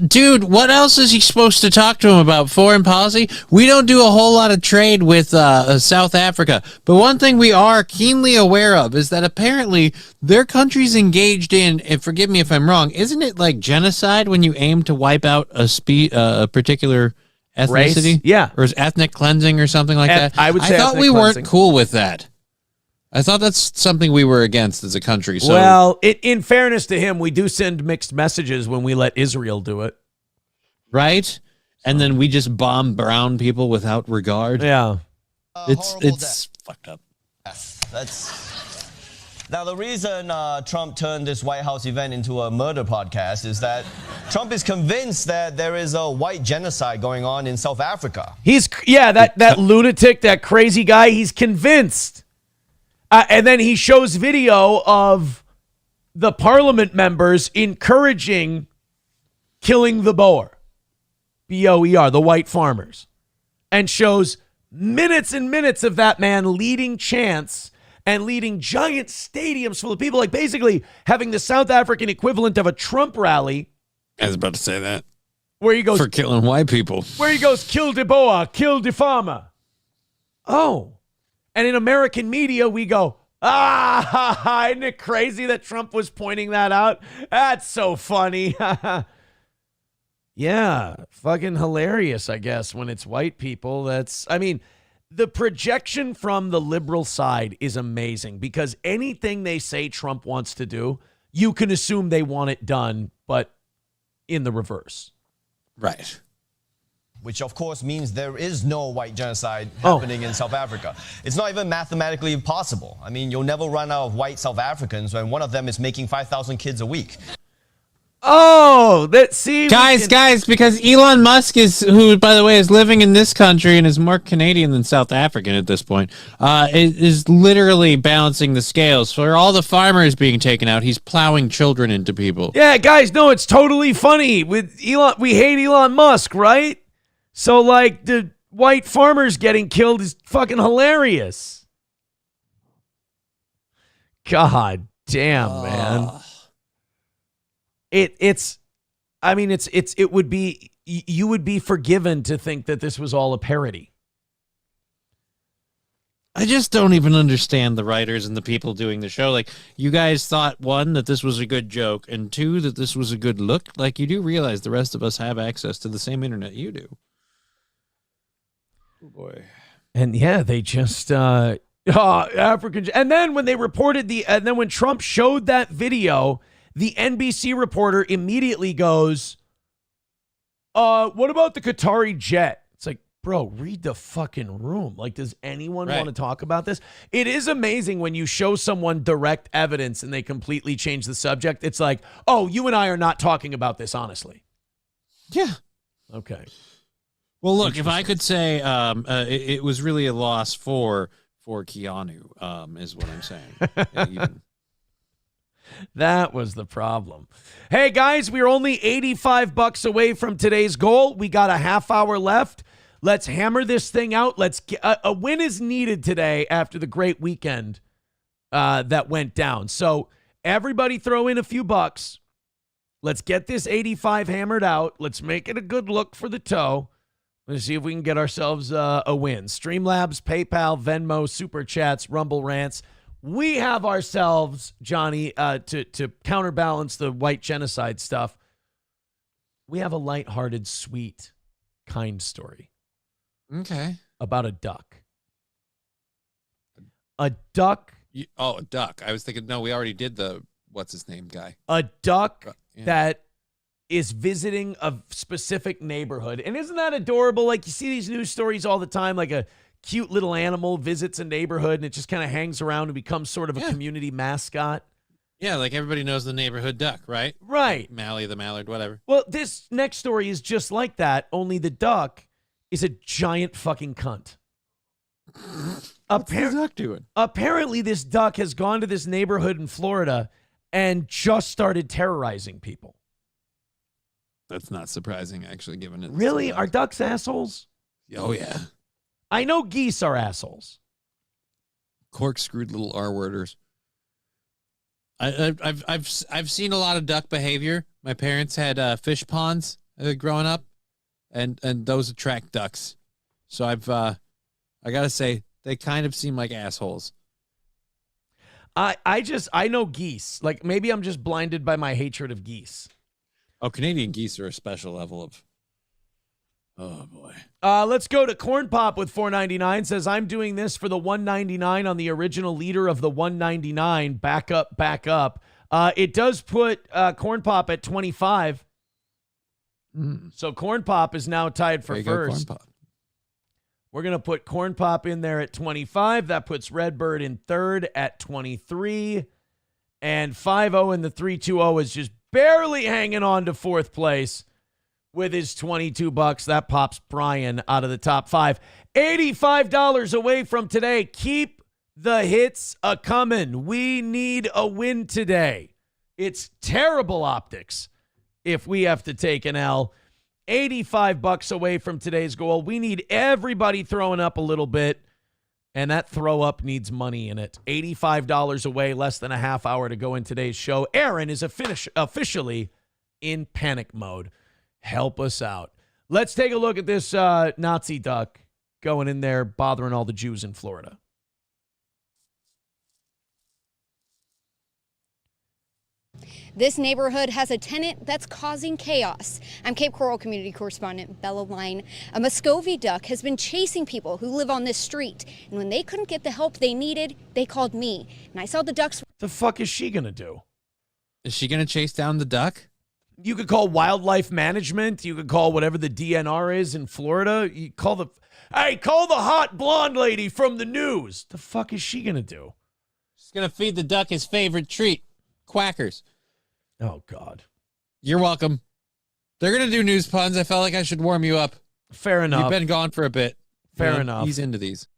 Dude, what else is he supposed to talk to him about? Foreign policy? We don't do a whole lot of trade with South Africa. But one thing we are keenly aware of is that apparently their country's engaged in, and forgive me if I'm wrong, isn't it like genocide when you aim to wipe out a particular ethnicity? Race? Yeah. Or is ethnic cleansing or something like that? I would say I thought we weren't cool with that. I thought that's something we were against as a country. So. Well, in fairness to him, we do send mixed messages when we let Israel do it. Right? And then we just bomb brown people without regard. Yeah. It's fucked up. Now, the reason Trump turned this White House event into a murder podcast is that Trump is convinced that there is a white genocide going on in South Africa. That lunatic, that crazy guy, he's convinced. And then he shows video of the parliament members encouraging killing the Boer, B-O-E-R, the white farmers, and shows minutes and minutes of that man leading chants and leading giant stadiums full of people, like basically having the South African equivalent of a Trump rally. I was about to say that. Where he goes, for killing white people. Where he goes, kill the Boer, kill the farmer. Oh. And in American media, we go, isn't it crazy that Trump was pointing that out? That's so funny. Yeah, fucking hilarious, I guess, when it's white people. The projection from the liberal side is amazing because anything they say Trump wants to do, you can assume they want it done, but in the reverse. Right. Which, of course, means there is no white genocide happening in South Africa. It's not even mathematically possible. I mean, you'll never run out of white South Africans when one of them is making 5,000 kids a week. Oh, that see, guys, because Elon Musk who, by the way, is living in this country and is more Canadian than South African at this point, is literally balancing the scales. For all the farmers being taken out, he's plowing children into people. Yeah, guys, no, it's totally funny. With Elon, we hate Elon Musk, right? So, like, the white farmers getting killed is fucking hilarious. God damn, man. You would be forgiven to think that this was all a parody. I just don't even understand the writers and the people doing the show. Like, you guys thought, one, that this was a good joke, and two, that this was a good look. Like, you do realize the rest of us have access to the same internet you do. Oh, boy. And, yeah, they just... African... And then when they reported and then when Trump showed that video... The NBC reporter immediately goes, what about the Qatari jet? It's like, bro, read the fucking room. Like, does anyone want to talk about this? It is amazing when you show someone direct evidence and they completely change the subject. It's like, oh, you and I are not talking about this, honestly. Yeah. Okay. Well, look, if I could say it was really a loss for Keanu, is what I'm saying. That was the problem. Hey, guys, we're only $85 away from today's goal. We got a half hour left. Let's hammer this thing out. Let's get, a win is needed today after the great weekend that went down. So everybody throw in a few bucks. Let's get this 85 hammered out. Let's make it a good look for the toe. Let's see if we can get ourselves a win. Streamlabs, PayPal, Venmo, Super Chats, Rumble Rants. We have ourselves, Johnny, to counterbalance the white genocide stuff. We have a lighthearted, sweet, kind story. Okay. About a duck. A duck. A duck. I was thinking, no, we already did the what's his name guy. A duck that is visiting a specific neighborhood. And isn't that adorable? Like, you see these news stories all the time, like a cute little animal visits a neighborhood and it just kind of hangs around and becomes sort of a community mascot. Yeah, like everybody knows the neighborhood duck, right? Right. Mally the mallard, whatever. Well, this next story is just like that, only the duck is a giant fucking cunt. What's the duck doing? Apparently, this duck has gone to this neighborhood in Florida and just started terrorizing people. That's not surprising, actually, given it. Really? Are ducks assholes? Oh, yeah. I know geese are assholes. Corkscrewed little R-worders. I've seen a lot of duck behavior. My parents had fish ponds growing up, and those attract ducks. So I gotta say they kind of seem like assholes. I know geese. Like maybe I'm just blinded by my hatred of geese. Oh, Canadian geese are a special level of. Oh boy. Let's go to Corn Pop with $4.99. Says I'm doing this for the $1.99 on the original leader of the $1.99. Back up. It does put Corn Pop at 25. So Corn Pop is now tied for first. Corn Pop. We're going to put Corn Pop in there at 25. That puts Redbird in third at 23. And 5-0 in the 3-2-0 is just barely hanging on to fourth place with his $22. That pops Brian out of the top 5. $85 away from today. Keep the hits a-coming. We need a win today. It's terrible optics if we have to take an L. $85 away from today's goal. We need everybody throwing up a little bit, and that throw up needs money in it. $85 away, less than a half hour to go in today's show. Aaron is officially in panic mode. Help us out. Let's take a look at this Nazi duck going in there bothering all the Jews in Florida. This neighborhood has a tenant that's causing chaos. I'm Cape Coral community correspondent Bella Line. A Muscovy duck has been chasing people who live on this street. And when they couldn't get the help they needed, they called me. And I saw the ducks. The fuck is she going to do? Is she going to chase down the duck? You could call wildlife management. You could call whatever the DNR is in Florida. You call the hot blonde lady from the news. The fuck is she going to do? She's going to feed the duck his favorite treat, quackers. Oh, God. You're welcome. They're going to do news puns. I felt like I should warm you up. Fair enough. You've been gone for a bit. Fair enough. He's into these.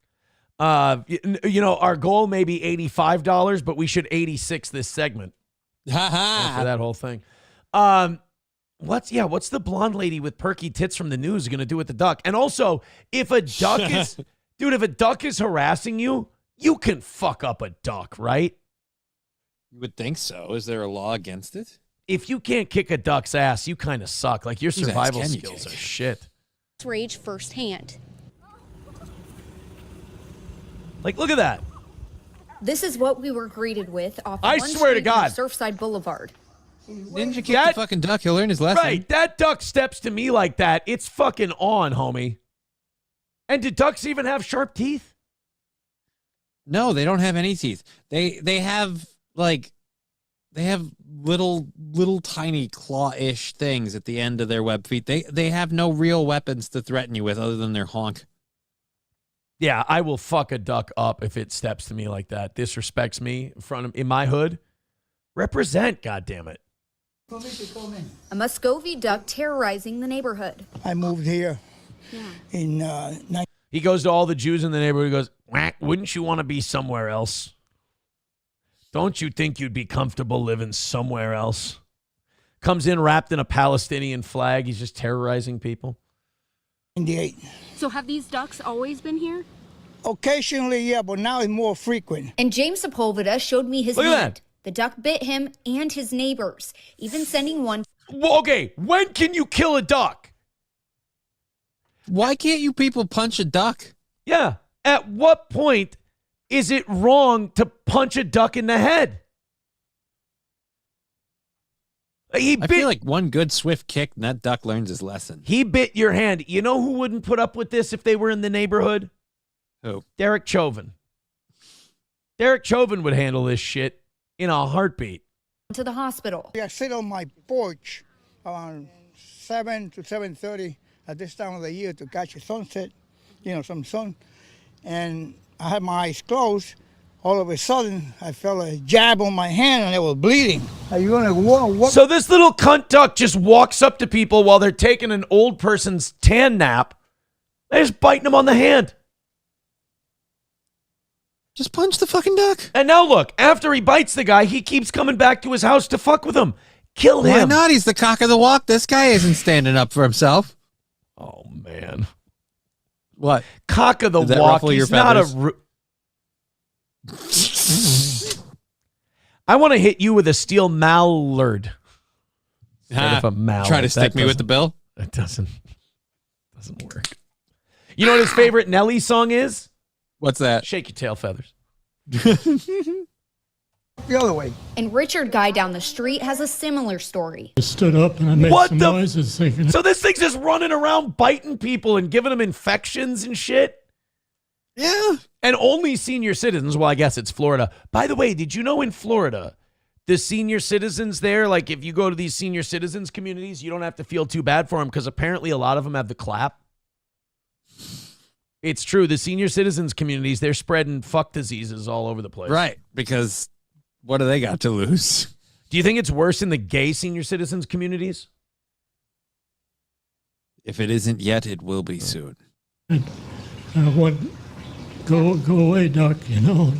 Our goal may be $85, but we should 86 this segment. Ha-ha. For that whole thing. What's the blonde lady with perky tits from the news going to do with the duck? And also, if a duck is harassing you, you can fuck up a duck, right? You would think so. Is there a law against it? If you can't kick a duck's ass, you kind of suck. Like your survival skills are shit. Rage firsthand. Like, look at that. This is what we were greeted with off I one swear to street God. on Surfside Boulevard. Didn't you kick the fucking duck? He'll learn his lesson. Right. That duck steps to me like that. It's fucking on, homie. And do ducks even have sharp teeth? No, they don't have any teeth. They have little tiny claw-ish things at the end of their web feet. They have no real weapons to threaten you with other than their honk. Yeah, I will fuck a duck up if it steps to me like that. Disrespects me in my hood. Represent, goddammit. A Muscovy duck terrorizing the neighborhood. I moved here in He goes to all the Jews in the neighborhood. He goes, "Whack, wouldn't you want to be somewhere else? Don't you think you'd be comfortable living somewhere else?" Comes in wrapped in a Palestinian flag. He's just terrorizing people. 98. So have these ducks always been here? Occasionally, yeah, but now it's more frequent. And James Sepulveda showed me his Look at hand. that. The duck bit him and his neighbors, even sending one. Well, okay, when can you kill a duck? Why can't you people punch a duck? Yeah. At what point is it wrong to punch a duck in the head? I feel like one good swift kick and that duck learns his lesson. He bit your hand. You know who wouldn't put up with this if they were in the neighborhood? Who? Derek Chauvin. Derek Chauvin would handle this shit in a heartbeat. To the hospital. I sit on my porch around 7 to 7:30 at this time of the year to catch a sunset, some sun. And I had my eyes closed. All of a sudden, I felt a jab on my hand and it was bleeding. Are you going to walk? So this little cunt duck just walks up to people while they're taking an old person's tan nap. They're just biting them on the hand. Just punch the fucking duck. And now look, after he bites the guy, he keeps coming back to his house to fuck with him. Kill him. Why not? He's the cock of the walk. This guy isn't standing up for himself. Oh, man. What? Cock of the walk. He's not a... I want to hit you with a steel mallard. Instead of a mallard. Try to stick me with the bill? It doesn't work. You know what his favorite Nelly song is? What's that? Shake Your Tail Feathers. The other way. And Richard Guy down the street has a similar story. I stood up and I made some noises thinking. So this thing's just running around biting people and giving them infections and shit? Yeah. And only senior citizens. Well, I guess it's Florida. By the way, did you know in Florida, the senior citizens there, like if you go to these senior citizens communities, you don't have to feel too bad for them because apparently a lot of them have the clap. It's true. The senior citizens communities, they're spreading fuck diseases all over the place. Right. Because what do they got to lose? Do you think it's worse in the gay senior citizens communities? If it isn't yet, it will be soon. Go away, Doc, you know.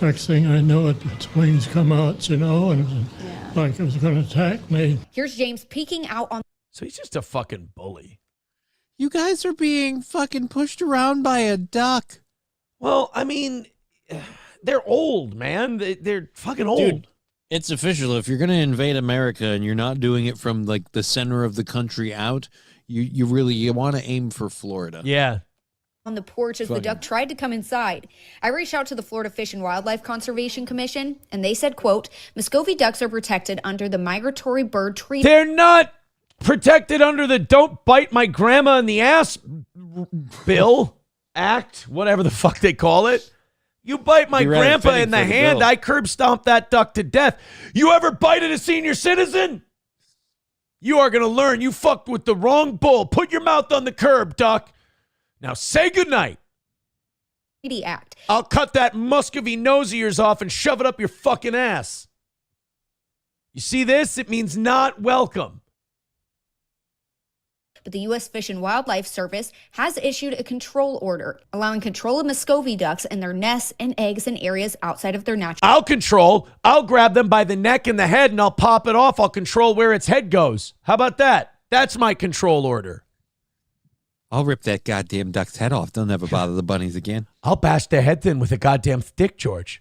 Next thing I know, its wings come out, you know, and it was like it was going to attack me. Here's James peeking out on. So he's just a fucking bully. You guys are being fucking pushed around by a duck. Well, I mean, they're old, man. They're fucking old. Dude, it's official. If you're going to invade America and you're not doing it from like the center of the country out, you want to aim for Florida. Yeah. On the porch as the duck tried to come inside. I reached out to the Florida Fish and Wildlife Conservation Commission, and they said, quote, Muscovy ducks are protected under the Migratory Bird Treaty. They're not protected under the Don't Bite My Grandma in the Ass Bill Act, whatever the fuck they call it. You bite my grandpa in the hand, I curb stomp that duck to death. You ever bited a senior citizen? You are going to learn you fucked with the wrong bull. Put your mouth on the curb, duck. Now say goodnight. Act. I'll cut that Muscovy nose of yours off and shove it up your fucking ass. You see this? It means not welcome. But the U.S. Fish and Wildlife Service has issued a control order, allowing control of Muscovy ducks and their nests and eggs in areas outside of their natural. I'll grab them by the neck and the head and I'll pop it off. I'll control where its head goes. How about that? That's my control order. I'll rip that goddamn duck's head off. They'll never bother the bunnies again. I'll bash their heads in with a goddamn stick, George.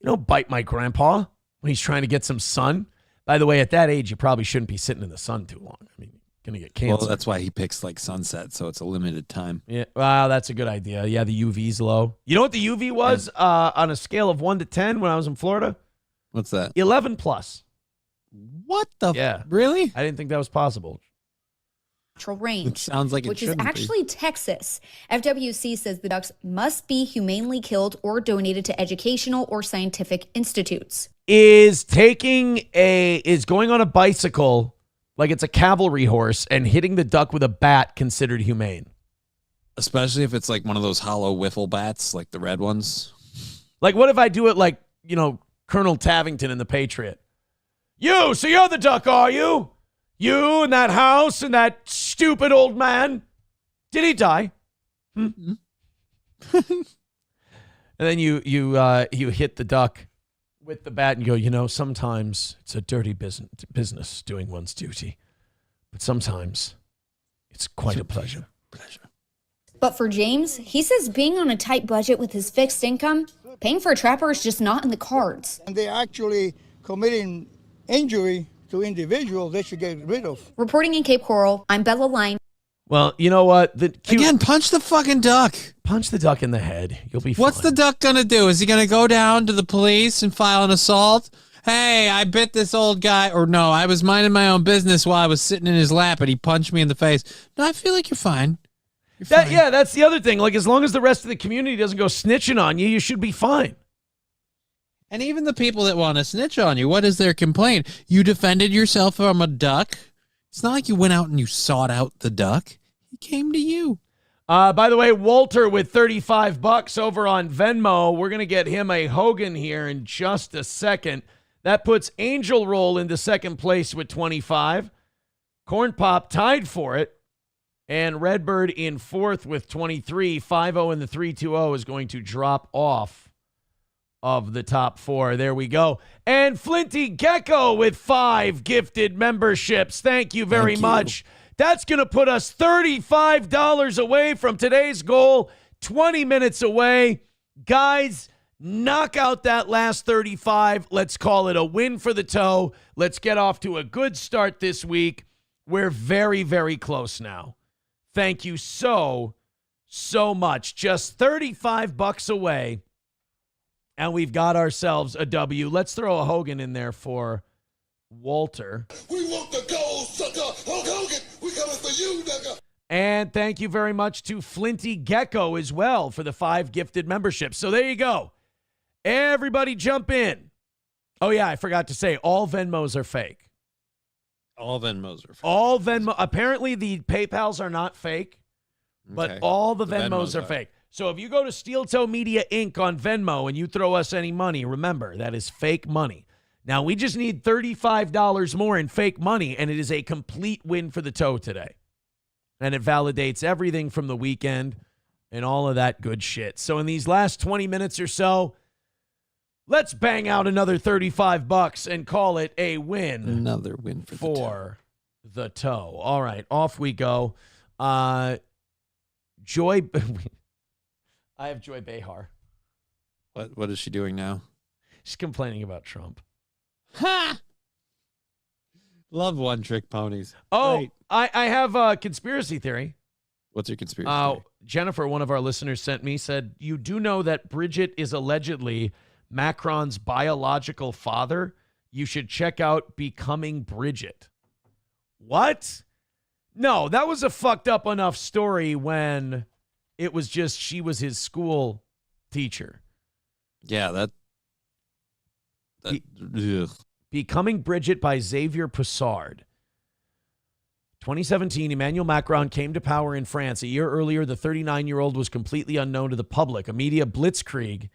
You don't bite my grandpa when he's trying to get some sun. By the way, at that age, you probably shouldn't be sitting in the sun too long. I mean, you're going to get cancer. Well, that's why he picks like sunset, so it's a limited time. Yeah, wow, that's a good idea. Yeah, the UV's low. You know what the UV was on a scale of 1 to 10 when I was in Florida? What's that? 11 plus. What the? Yeah. Really? I didn't think that was possible. Natural range, it sounds like which it is actually Texas. FWC says the ducks must be humanely killed or donated to educational or scientific institutes. Is going on a bicycle like it's a cavalry horse and hitting the duck with a bat considered humane? Especially if it's like one of those hollow wiffle bats, like the red ones. Like, what if I do it like, Colonel Tavington in The Patriot? So you're the duck, are you? You and that house and that stupid old man. Did he die? And then you hit the duck with the bat and go, sometimes it's a dirty business doing one's duty. But sometimes it's quite a pleasure. But for James, he says being on a tight budget with his fixed income, paying for a trapper is just not in the cards. And they're actually committing injury to individuals they should get rid of. Reporting in Cape Coral, I'm Bella Line. Well, you know what? Again, punch the fucking duck. Punch the duck in the head. You'll be fine. What's the duck going to do? Is he going to go down to the police and file an assault? Hey, I bit this old guy. Or no, I was minding my own business while I was sitting in his lap and he punched me in the face. No, I feel like you're fine. Yeah, that's the other thing. Like, as long as the rest of the community doesn't go snitching on you, you should be fine. And even the people that want to snitch on you, what is their complaint? You defended yourself from a duck? It's not like you went out and you sought out the duck. He came to you. By the way, Walter with $35 over on Venmo. We're going to get him a Hogan here in just a second. That puts Angel Roll into second place with 25. Corn Pop tied for it. And Redbird in fourth with 23. 5-0 in the 3-2-0 is going to drop off of the top four. There we go. And Flinty Gecko with 5 gifted memberships. Thank you very much. That's going to put us $35 away from today's goal, 20 minutes away. Guys, knock out that last 35. Let's call it a win for the toe. Let's get off to a good start this week. We're very, very close now. Thank you so much. Just $35 away, and we've got ourselves a W. Let's throw a Hogan in there for Walter. We want the gold, sucker. Hulk Hogan, we coming for you, nigga. And thank you very much to Flinty Gecko as well for the 5 gifted memberships. So there you go. Everybody jump in. Oh, yeah, I forgot to say, all Venmos are fake. All Venmos are fake. All Venmo. Apparently, the PayPals are not fake, but Okay. all the Venmos are fake. So if you go to Steel Toe Media Inc. on Venmo and you throw us any money, remember, that is fake money. Now, we just need $35 more in fake money, and it is a complete win for the toe today. And it validates everything from the weekend and all of that good shit. So in these last 20 minutes or so, let's bang out another $35 and call it a win. Another win for the toe. All right, off we go. Joy, I have Joy Behar. What is she doing now? She's complaining about Trump. Ha! Love one-trick ponies. Oh, Right. I have a conspiracy theory. What's your conspiracy theory? Jennifer, one of our listeners, sent me, said, you do know that Bridget is allegedly Macron's biological father? You should check out Becoming Bridget. What? No, that was a fucked up enough story when it was just she was his school teacher. Yeah, that ugh. Becoming Bridget by Xavier Passard. 2017, Emmanuel Macron came to power in France. A year earlier, the 39-year-old was completely unknown to the public. A media blitzkrieg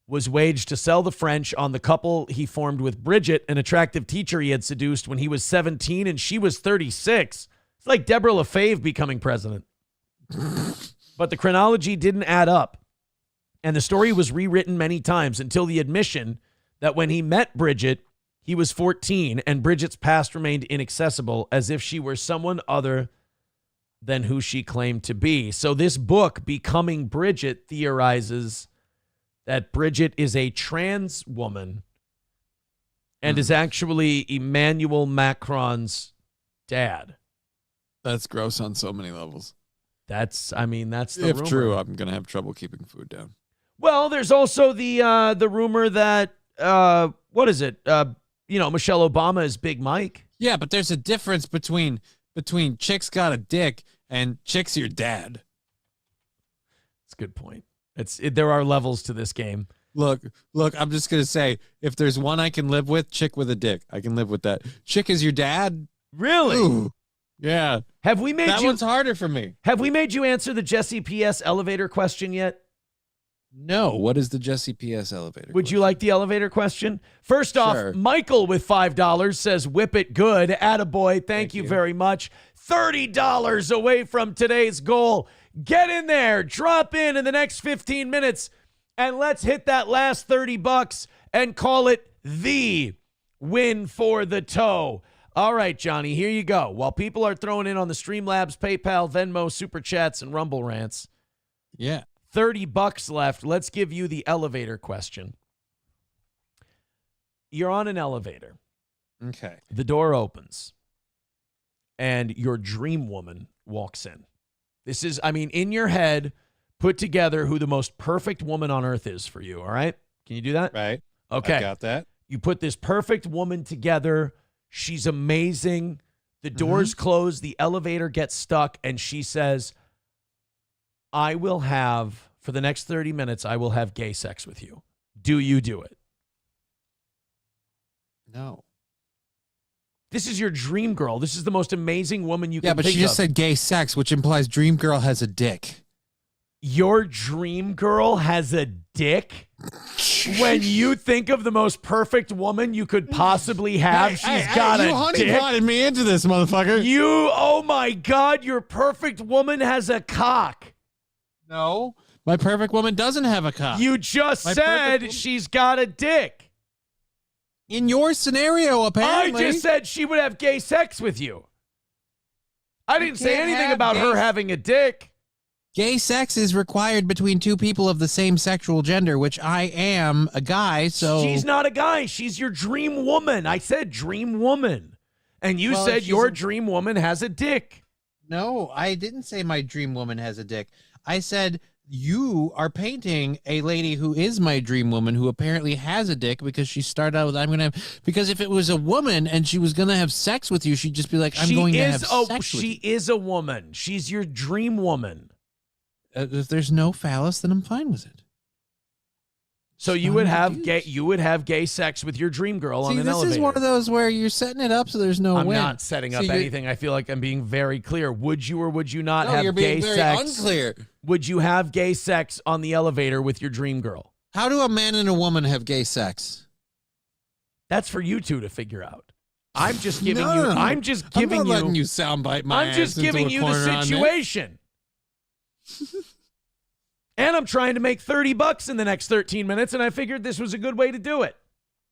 was waged to sell the French on the couple he formed with Bridget, an attractive teacher he had seduced when he was 17 and she was 36. It's like Deborah Lefebvre becoming president. But the chronology didn't add up, and the story was rewritten many times until the admission that when he met Bridget, he was 14, and Bridget's past remained inaccessible as if she were someone other than who she claimed to be. So this book, Becoming Bridget, theorizes that Bridget is a trans woman and is actually Emmanuel Macron's dad. That's gross on so many levels. That's the if rumor. true, I'm going to have trouble keeping food down. Well, there's also the rumor that, what is it? Michelle Obama is Big Mike. Yeah, but there's a difference between chicks got a dick and chicks your dad. That's a good point. There are levels to this game. Look, I'm just going to say, if there's one I can live with, chick with a dick. I can live with that. Chick is your dad? Really? Ooh. Yeah. Have we made that one's harder for me. Have we made you answer the Jesse P.S. elevator question yet? No. What is the Jesse P.S. elevator? Would you like the elevator question? First off, Michael with $5 says, whip it good. Attaboy. Thank you very much. $30 away from today's goal. Get in there. Drop in the next 15 minutes. And let's hit that last $30 and call it the win for the toe. All right, Johnny, here you go. While people are throwing in on the Streamlabs, PayPal, Venmo, Super Chats, and Rumble Rants. Yeah. $30 left. Let's give you the elevator question. You're on an elevator. Okay. The door opens. And your dream woman walks in. This is, in your head, put together who the most perfect woman on earth is for you, all right? Can you do that? Right. Okay. I got that. You put this perfect woman together. She's amazing. The doors close. The elevator gets stuck. And she says, I will have, for the next 30 minutes, I will have gay sex with you. Do you do it? No. This is your dream girl. This is the most amazing woman you can think of. Yeah, but she just said gay sex, which implies dream girl has a dick. Your dream girl has a dick? When you think of the most perfect woman you could possibly have, she's got a dick. You honeypotted me into this, motherfucker. Oh my God, your perfect woman has a cock. No, my perfect woman doesn't have a cock. You just said she's got a dick. In your scenario, apparently. I just said she would have gay sex with you. I didn't say anything about her having a dick. Gay sex is required between two people of the same sexual gender, which I am a guy, so... She's not a guy. She's your dream woman. I said dream woman. And you said your dream woman has a dick. No, I didn't say my dream woman has a dick. I said you are painting a lady who is my dream woman who apparently has a dick because she started out with I'm going to have... Because if it was a woman and she was going to have sex with you, she'd just be like, I'm going to have sex with you. She is a woman. She's your dream woman. If there's no phallus, then I'm fine with it. So you would have gay sex with your dream girl on an elevator. This is one of those where you're setting it up so there's no I'm win. not setting up anything. I feel like I'm being very clear. Would you or would you not have you're being gay very sex? Unclear. Would you have gay sex on the elevator with your dream girl? How do a man and a woman have gay sex? That's for you two to figure out. I'm just giving No, you. no, no. I'm just giving I'm not you. letting you soundbite my I'm just ass into giving a you the corner on this. situation. And I'm trying to make $30 in the next 13 minutes, and I figured this was a good way to do it.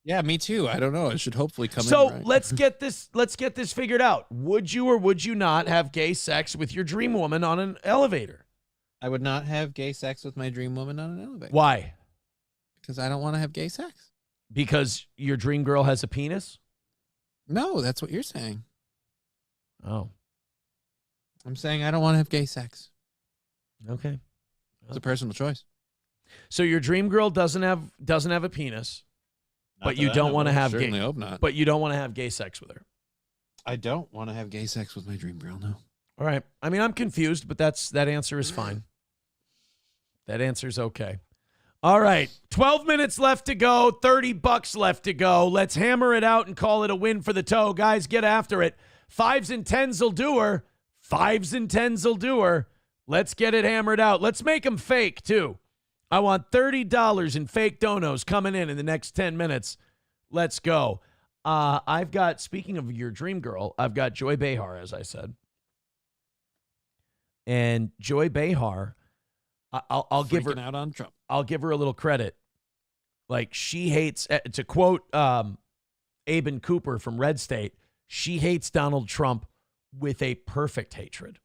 Yeah, me too. I don't know. It should hopefully come in. So right. let's get this figured out. Would you or would you not have gay sex with your dream woman on an elevator? I would not have gay sex with my dream woman on an elevator. Why? Because I don't want to have gay sex. Because your dream girl has a penis? No, that's what you're saying. Oh. I'm saying I don't want to have gay sex. Okay. It's a personal choice. So your dream girl doesn't have a penis, but you don't want to have certainly hope not. But you don't want to have gay sex with her. I don't want to have gay sex with my dream girl, no. All right. I mean, I'm confused, but that answer is fine. That answer's okay. All right. 12 minutes left to go, $30 left to go. Let's hammer it out and call it a win for the toe. Guys, get after it. 5s and 10s will do her. 5s and 10s will do her. Let's get it hammered out. Let's make them fake, too. I want $30 in fake donos coming in the next 10 minutes. Let's go. I've got, speaking of your dream girl, I've got Joy Behar, as I said. And Joy Behar, I'll give her out on Trump. I'll give her a little credit. Like, she hates, to quote Aben Cooper from Red State, she hates Donald Trump with a perfect hatred.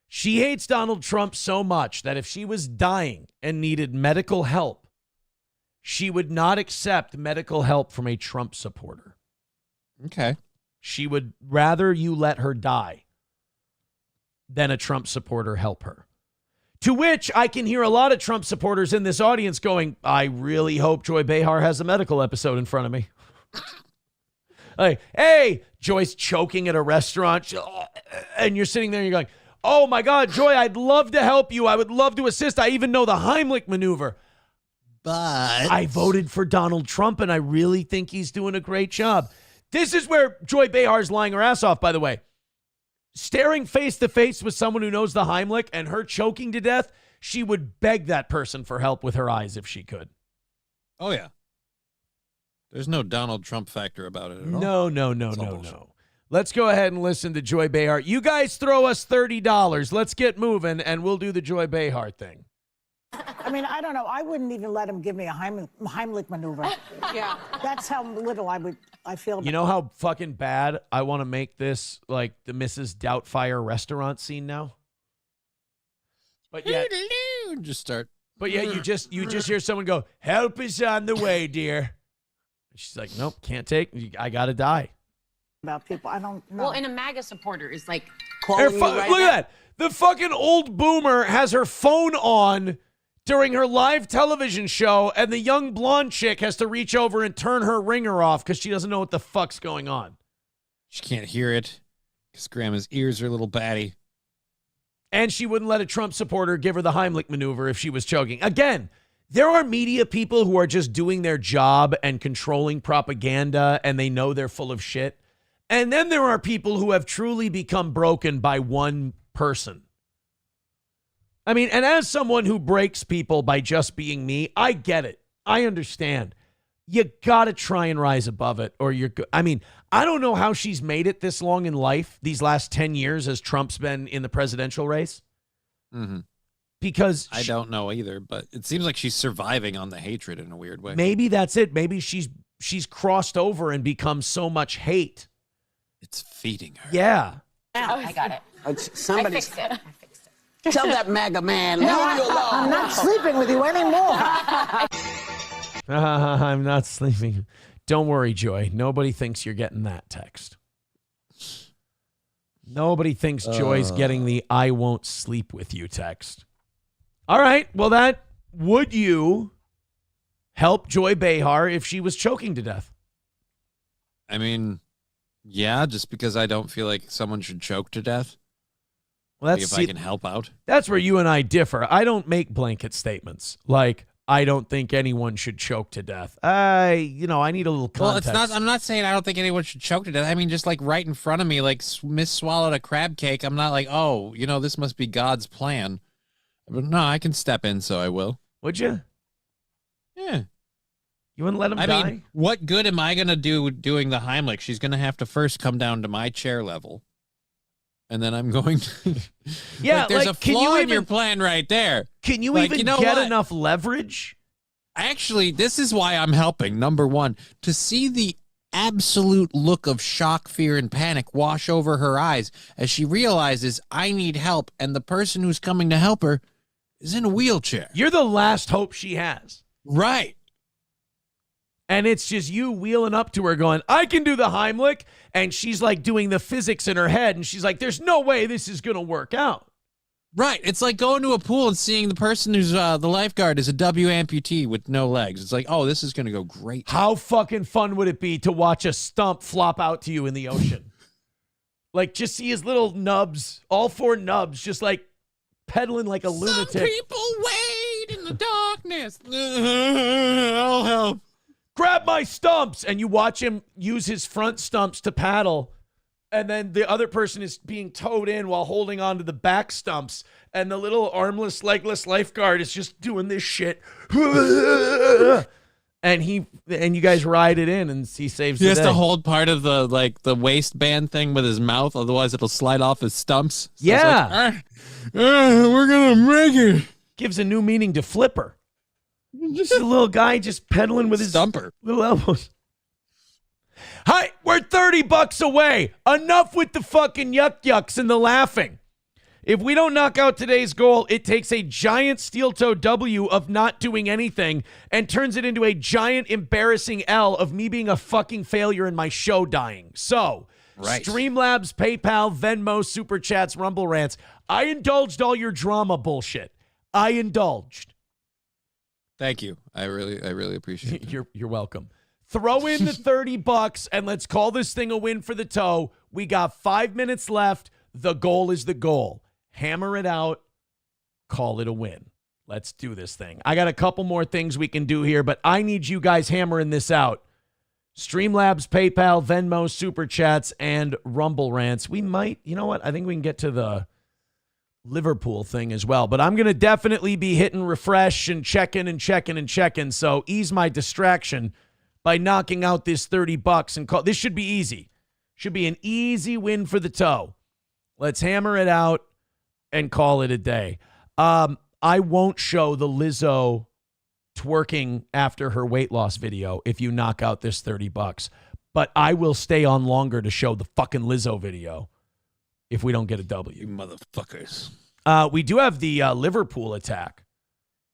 She hates Donald Trump so much that if she was dying and needed medical help, she would not accept medical help from a Trump supporter. Okay. She would rather you let her die than a Trump supporter help her. To which I can hear a lot of Trump supporters in this audience going, I really hope Joy Behar has a medical episode in front of me. Like, hey, Joy's choking at a restaurant, and you're sitting there and you're going, oh my God, Joy, I'd love to help you. I would love to assist. I even know the Heimlich maneuver. But I voted for Donald Trump, and I really think he's doing a great job. This is where Joy Behar's lying her ass off, by the way. Staring face to face with someone who knows the Heimlich and her choking to death, she would beg that person for help with her eyes if she could. Oh, yeah. There's no Donald Trump factor about it at all. No. Let's go ahead and listen to Joy Behar. You guys throw us $30. Let's get moving, and we'll do the Joy Behar thing. I mean, I don't know. I wouldn't even let him give me a Heimlich maneuver. Yeah. That's how little I feel. You know how fucking bad I want to make this like the Mrs. Doubtfire restaurant scene now? But yet, just start. But yet you just hear someone go, help is on the way, dear. She's like, nope, can't take. I got to die. About people, I don't know. Well, and a MAGA supporter is like Look at that. The fucking old boomer has her phone on during her live television show, and the young blonde chick has to reach over and turn her ringer off because she doesn't know what the fuck's going on. She can't hear it because Grandma's ears are a little batty. And she wouldn't let a Trump supporter give her the Heimlich maneuver if she was choking. Again, there are media people who are just doing their job and controlling propaganda, and they know they're full of shit. And then there are people who have truly become broken by one person. I mean, and as someone who breaks people by just being me, I get it. I understand. You got to try and rise above it or you're good. I mean, I don't know how she's made it this long in life, these last 10 years as Trump's been in the presidential race. Mm-hmm. Because I don't know either, but it seems like she's surviving on the hatred in a weird way. Maybe that's it. Maybe she's crossed over and become so much hate. It's feeding her. Yeah. I got it. Somebody. I fixed it. Tell that MAGA man, leave No, you alone. I'm not sleeping with you anymore. I'm not sleeping. Don't worry, Joy. Nobody thinks you're getting that text. Nobody thinks Joy's getting the I won't sleep with you text. All right. Well, would you help Joy Behar if she was choking to death? I mean, yeah, just because I don't feel like someone should choke to death. Well, Like, if I can help out. That's where you and I differ. I don't make blanket statements. Like, I don't think anyone should choke to death. I need a little context. Well, I'm not saying I don't think anyone should choke to death. I mean, just like right in front of me, like swallowed a crab cake. I'm not like, oh, this must be God's plan. But no, I can step in, so I will. Would you? Yeah. You wouldn't let him die? I mean, what good am I going to do doing the Heimlich? She's going to have to first come down to my chair level. And then I'm going to... Yeah, there's a flaw in your plan right there. Can you even get enough leverage? Actually, this is why I'm helping. Number one, to see the absolute look of shock, fear, and panic wash over her eyes as she realizes I need help, and the person who's coming to help her is in a wheelchair. You're the last hope she has. Right. And it's just you wheeling up to her going, I can do the Heimlich. And she's like doing the physics in her head. And she's like, there's no way this is going to work out. Right. It's like going to a pool and seeing the person who's the lifeguard is a W amputee with no legs. It's like, oh, this is going to go great. How fucking fun would it be to watch a stump flop out to you in the ocean? Like, just see his little nubs, all four nubs, just like pedaling like a lunatic. Some people wade in the darkness. I'll help. Grab my stumps. And you watch him use his front stumps to paddle. And then the other person is being towed in while holding on to the back stumps. And the little armless, legless lifeguard is just doing this shit. And you guys ride it in and he saves the day. He has to hold part of the waistband thing with his mouth. Otherwise, it'll slide off his stumps. So yeah. We're going to make it. Gives a new meaning to flipper. Just a little guy just pedaling with his stumper, little elbows. Hi, we're $30 away. Enough with the fucking yucks and the laughing. If we don't knock out today's goal, it takes a giant steel-toe W of not doing anything and turns it into a giant embarrassing L of me being a fucking failure and my show dying. So, right. Streamlabs, PayPal, Venmo, Super Chats, Rumble Rants. I indulged all your drama bullshit. I indulged. Thank you. I really appreciate it. You're welcome. Throw in the $30 and let's call this thing a win for the toe. We got 5 minutes left. The goal is the goal. Hammer it out. Call it a win. Let's do this thing. I got a couple more things we can do here, but I need you guys hammering this out. Streamlabs, PayPal, Venmo, Super Chats, and Rumble Rants. We might, you know what? I think we can get to the Liverpool thing as well, but I'm going to definitely be hitting refresh and checking. So ease my distraction by knocking out this $30 and call. This should be easy. Should be an easy win for the toe. Let's hammer it out and call it a day. I won't show the Lizzo twerking after her weight loss video if you knock out this $30, but I will stay on longer to show the fucking Lizzo video if we don't get a W. You motherfuckers. We do have the Liverpool attack.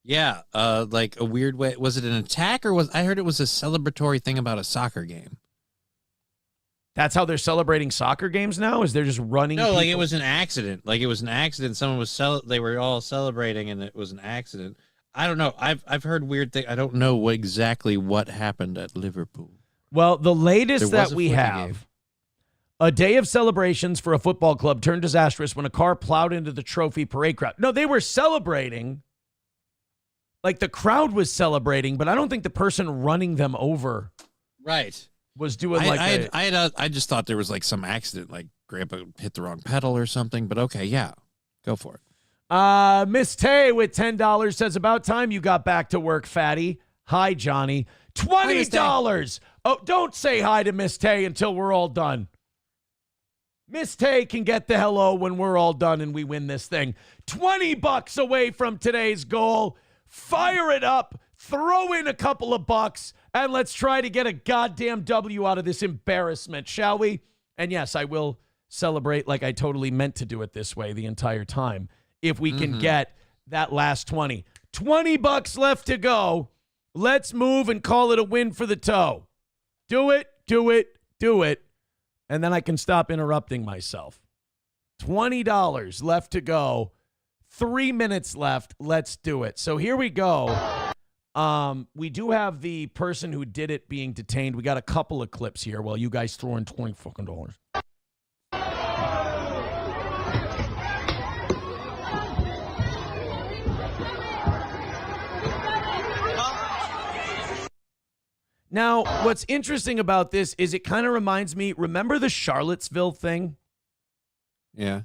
Yeah, like a weird way. Was it an attack or I heard it was a celebratory thing about a soccer game? That's how they're celebrating soccer games now? Is they're just running? No, people? like it was an accident. Like it was an accident. Someone was they were all celebrating and it was an accident. I don't know. I've heard weird things. I don't know exactly what happened at Liverpool. Well, the latest that we have, a day of celebrations for a football club turned disastrous when a car plowed into the trophy parade crowd. No, they were celebrating. Like the crowd was celebrating, but I don't think the person running them over was doing I just thought there was like some accident, like Grandpa hit the wrong pedal or something, but okay, yeah, go for it. Miss Tay with $10 says, about time you got back to work, fatty. Hi, Johnny. $20. Oh, don't say hi to Miss Tay until we're all done. Miss Tay can get the hello when we're all done and we win this thing. $20 away from today's goal. Fire it up, throw in a couple of bucks, and let's try to get a goddamn W out of this embarrassment, shall we? And yes, I will celebrate like I totally meant to do it this way the entire time. if we can get that last 20. 20 bucks left to go. Let's move and call it a win for the toe. Do it, do it, do it. And then I can stop interrupting myself. $20 left to go. 3 minutes left. Let's do it. So here we go. We do have the person who did it being detained. We got a couple of clips here while you guys throw in $20 fucking dollars. Now, what's interesting about this is it kind of reminds me, remember the Charlottesville thing? Yeah.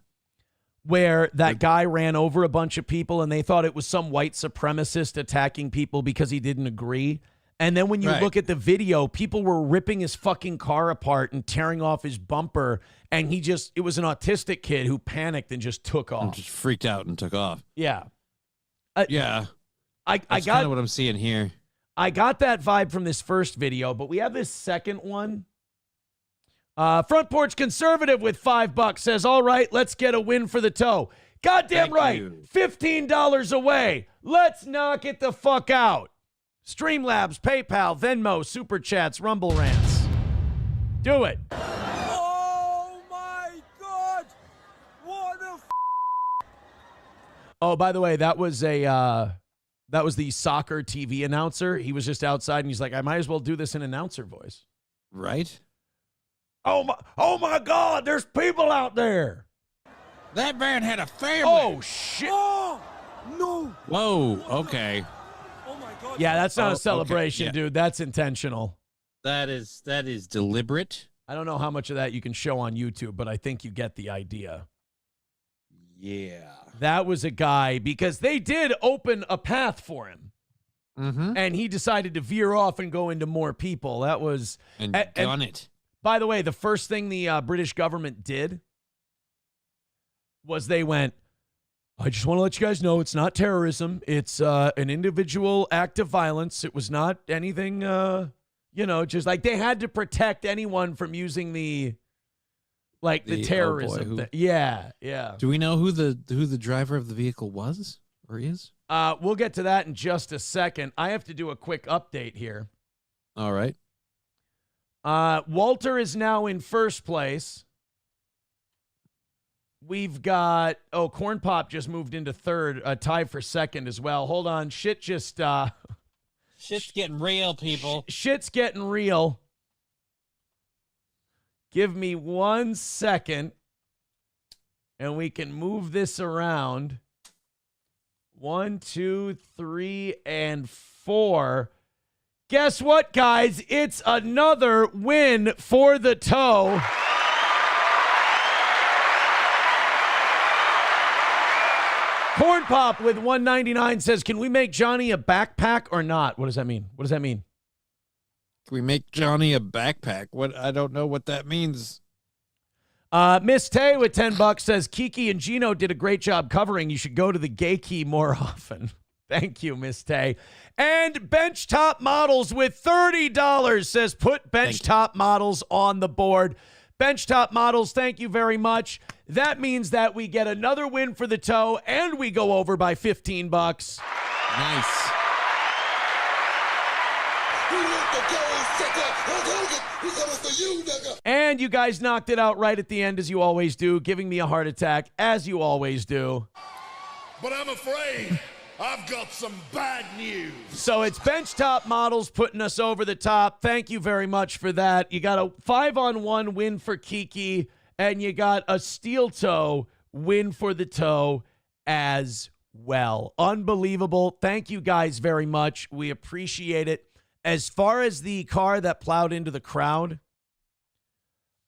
Where that guy ran over a bunch of people and they thought it was some white supremacist attacking people because he didn't agree. And then when you look at the video, people were ripping his fucking car apart and tearing off his bumper. And it was an autistic kid who panicked and just took off. And just freaked out and took off. Yeah. Yeah. That's kind of what I'm seeing here. I got that vibe from this first video, but we have this second one. Front Porch Conservative with $5 says, all right, let's get a win for the toe. Goddamn right. $15 away. Let's knock it the fuck out. Streamlabs, PayPal, Venmo, Super Chats, Rumble Rants. Do it. Oh my God. What a Oh, by the way, that was the soccer TV announcer. He was just outside and he's like, I might as well do this in announcer voice. Right? Oh my God, there's people out there. That man had a family. Oh shit. Oh no. Whoa, okay. Oh my God. Yeah, that's not a celebration, okay. Yeah. dude. That's intentional. That is deliberate. I don't know how much of that you can show on YouTube, but I think you get the idea. Yeah. That was a guy, because they did open a path for him. And he decided to veer off and go into more people. That was... And done it. By the way, the first thing the British government did was they went, I just want to let you guys know it's not terrorism. It's an individual act of violence. It was not anything, just like they had to protect anyone from using the terrorism. Yeah. Do we know who the driver of the vehicle was or is? We'll get to that in just a second. I have to do a quick update here. All right. Walter is now in first place. We've got, Corn Pop just moved into third, tied for second as well. Hold on. Shit's getting real, people. Shit's getting real. Give me 1 second, and we can move this around. 1, 2, 3, and 4. Guess what, guys? It's another win for the toe. Corn Pop with $1.99 says, can we make Johnny a backpack or not? What does that mean? Can we make Johnny a backpack? I don't know what that means. Miss Tay with $10 says, Kiki and Geno did a great job covering. You should go to the gay key more often. Thank you, Miss Tay. And Benchtop Models with $30 says, put Benchtop Models on the board. Benchtop Models, thank you very much. That means that we get another win for the toe, and we go over by $15. Nice. And you guys knocked it out right at the end, as you always do, giving me a heart attack, as you always do. But I'm afraid I've got some bad news. So it's Benchtop Models putting us over the top. Thank you very much for that. You got a 5-on-1 win for Kiki, and you got a steel toe win for the toe as well. Unbelievable. Thank you guys very much. We appreciate it. As far as the car that plowed into the crowd,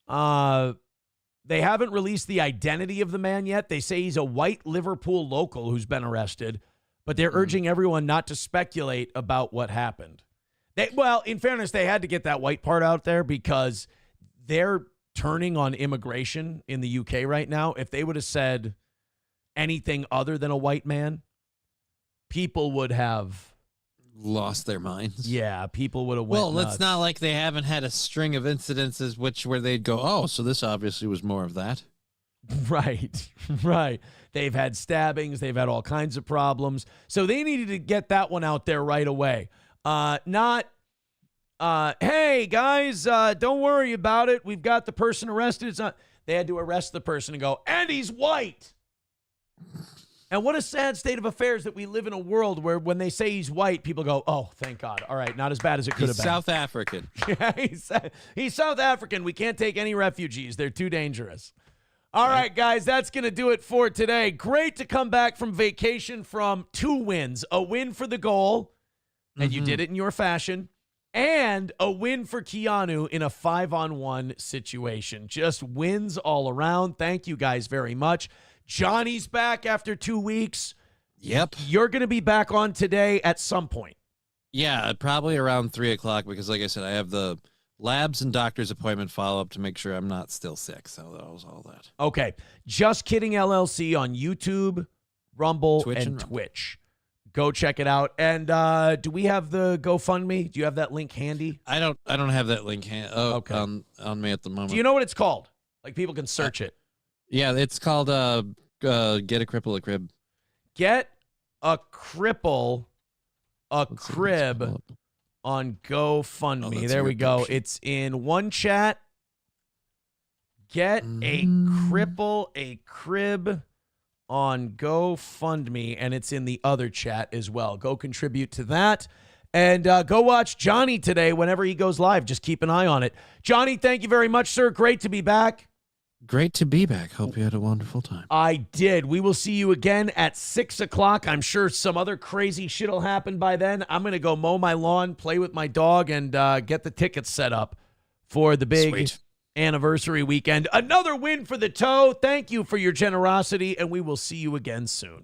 they haven't released the identity of the man yet. They say he's a white Liverpool local who's been arrested, but they're urging everyone not to speculate about what happened. Well, in fairness, they had to get that white part out there because they're turning on immigration in the UK right now. If they would have said anything other than a white man, people would have lost their minds. Yeah, people would have went nuts. It's not like they haven't had a string of incidences where they'd go, oh, so this obviously was more of that. Right, right. They've had stabbings. They've had all kinds of problems. So they needed to get that one out there right away. Not, hey, guys, don't worry about it. We've got the person arrested. It's not. They had to arrest the person and go, and he's white. And what a sad state of affairs that we live in a world where when they say he's white, people go, oh, thank God. All right, not as bad as it could have been. South African. Yeah, he's South African. We can't take any refugees. They're too dangerous. All right, guys, that's going to do it for today. Great to come back from vacation from 2 wins. A win for the goal, and you did it in your fashion, and a win for Keanu in a 5-on-1 situation. Just wins all around. Thank you guys very much. Johnny's back after 2 weeks. Yep. You're going to be back on today at some point. Yeah, probably around 3 o'clock because, like I said, I have the labs and doctor's appointment follow-up to make sure I'm not still sick. So that was all that. Okay. Just Kidding LLC on YouTube, Rumble, Twitch and Rumble. Twitch. Go check it out. And do we have the GoFundMe? Do you have that link handy? I don't have that link Okay. on me at the moment. Do you know what it's called? Like people can search it. Yeah, it's called Get a Cripple a Crib. Get a Cripple a Crib on GoFundMe. Oh, there we go. It's in one chat. Get a Cripple a Crib on GoFundMe, and it's in the other chat as well. Go contribute to that. And go watch Johnny today whenever he goes live. Just keep an eye on it. Johnny, thank you very much, sir. Great to be back. Great to be back. Hope you had a wonderful time. I did. We will see you again at 6 o'clock. I'm sure some other crazy shit will happen by then. I'm going to go mow my lawn, play with my dog, and get the tickets set up for the big anniversary weekend. Another win for the toe. Thank you for your generosity, and we will see you again soon.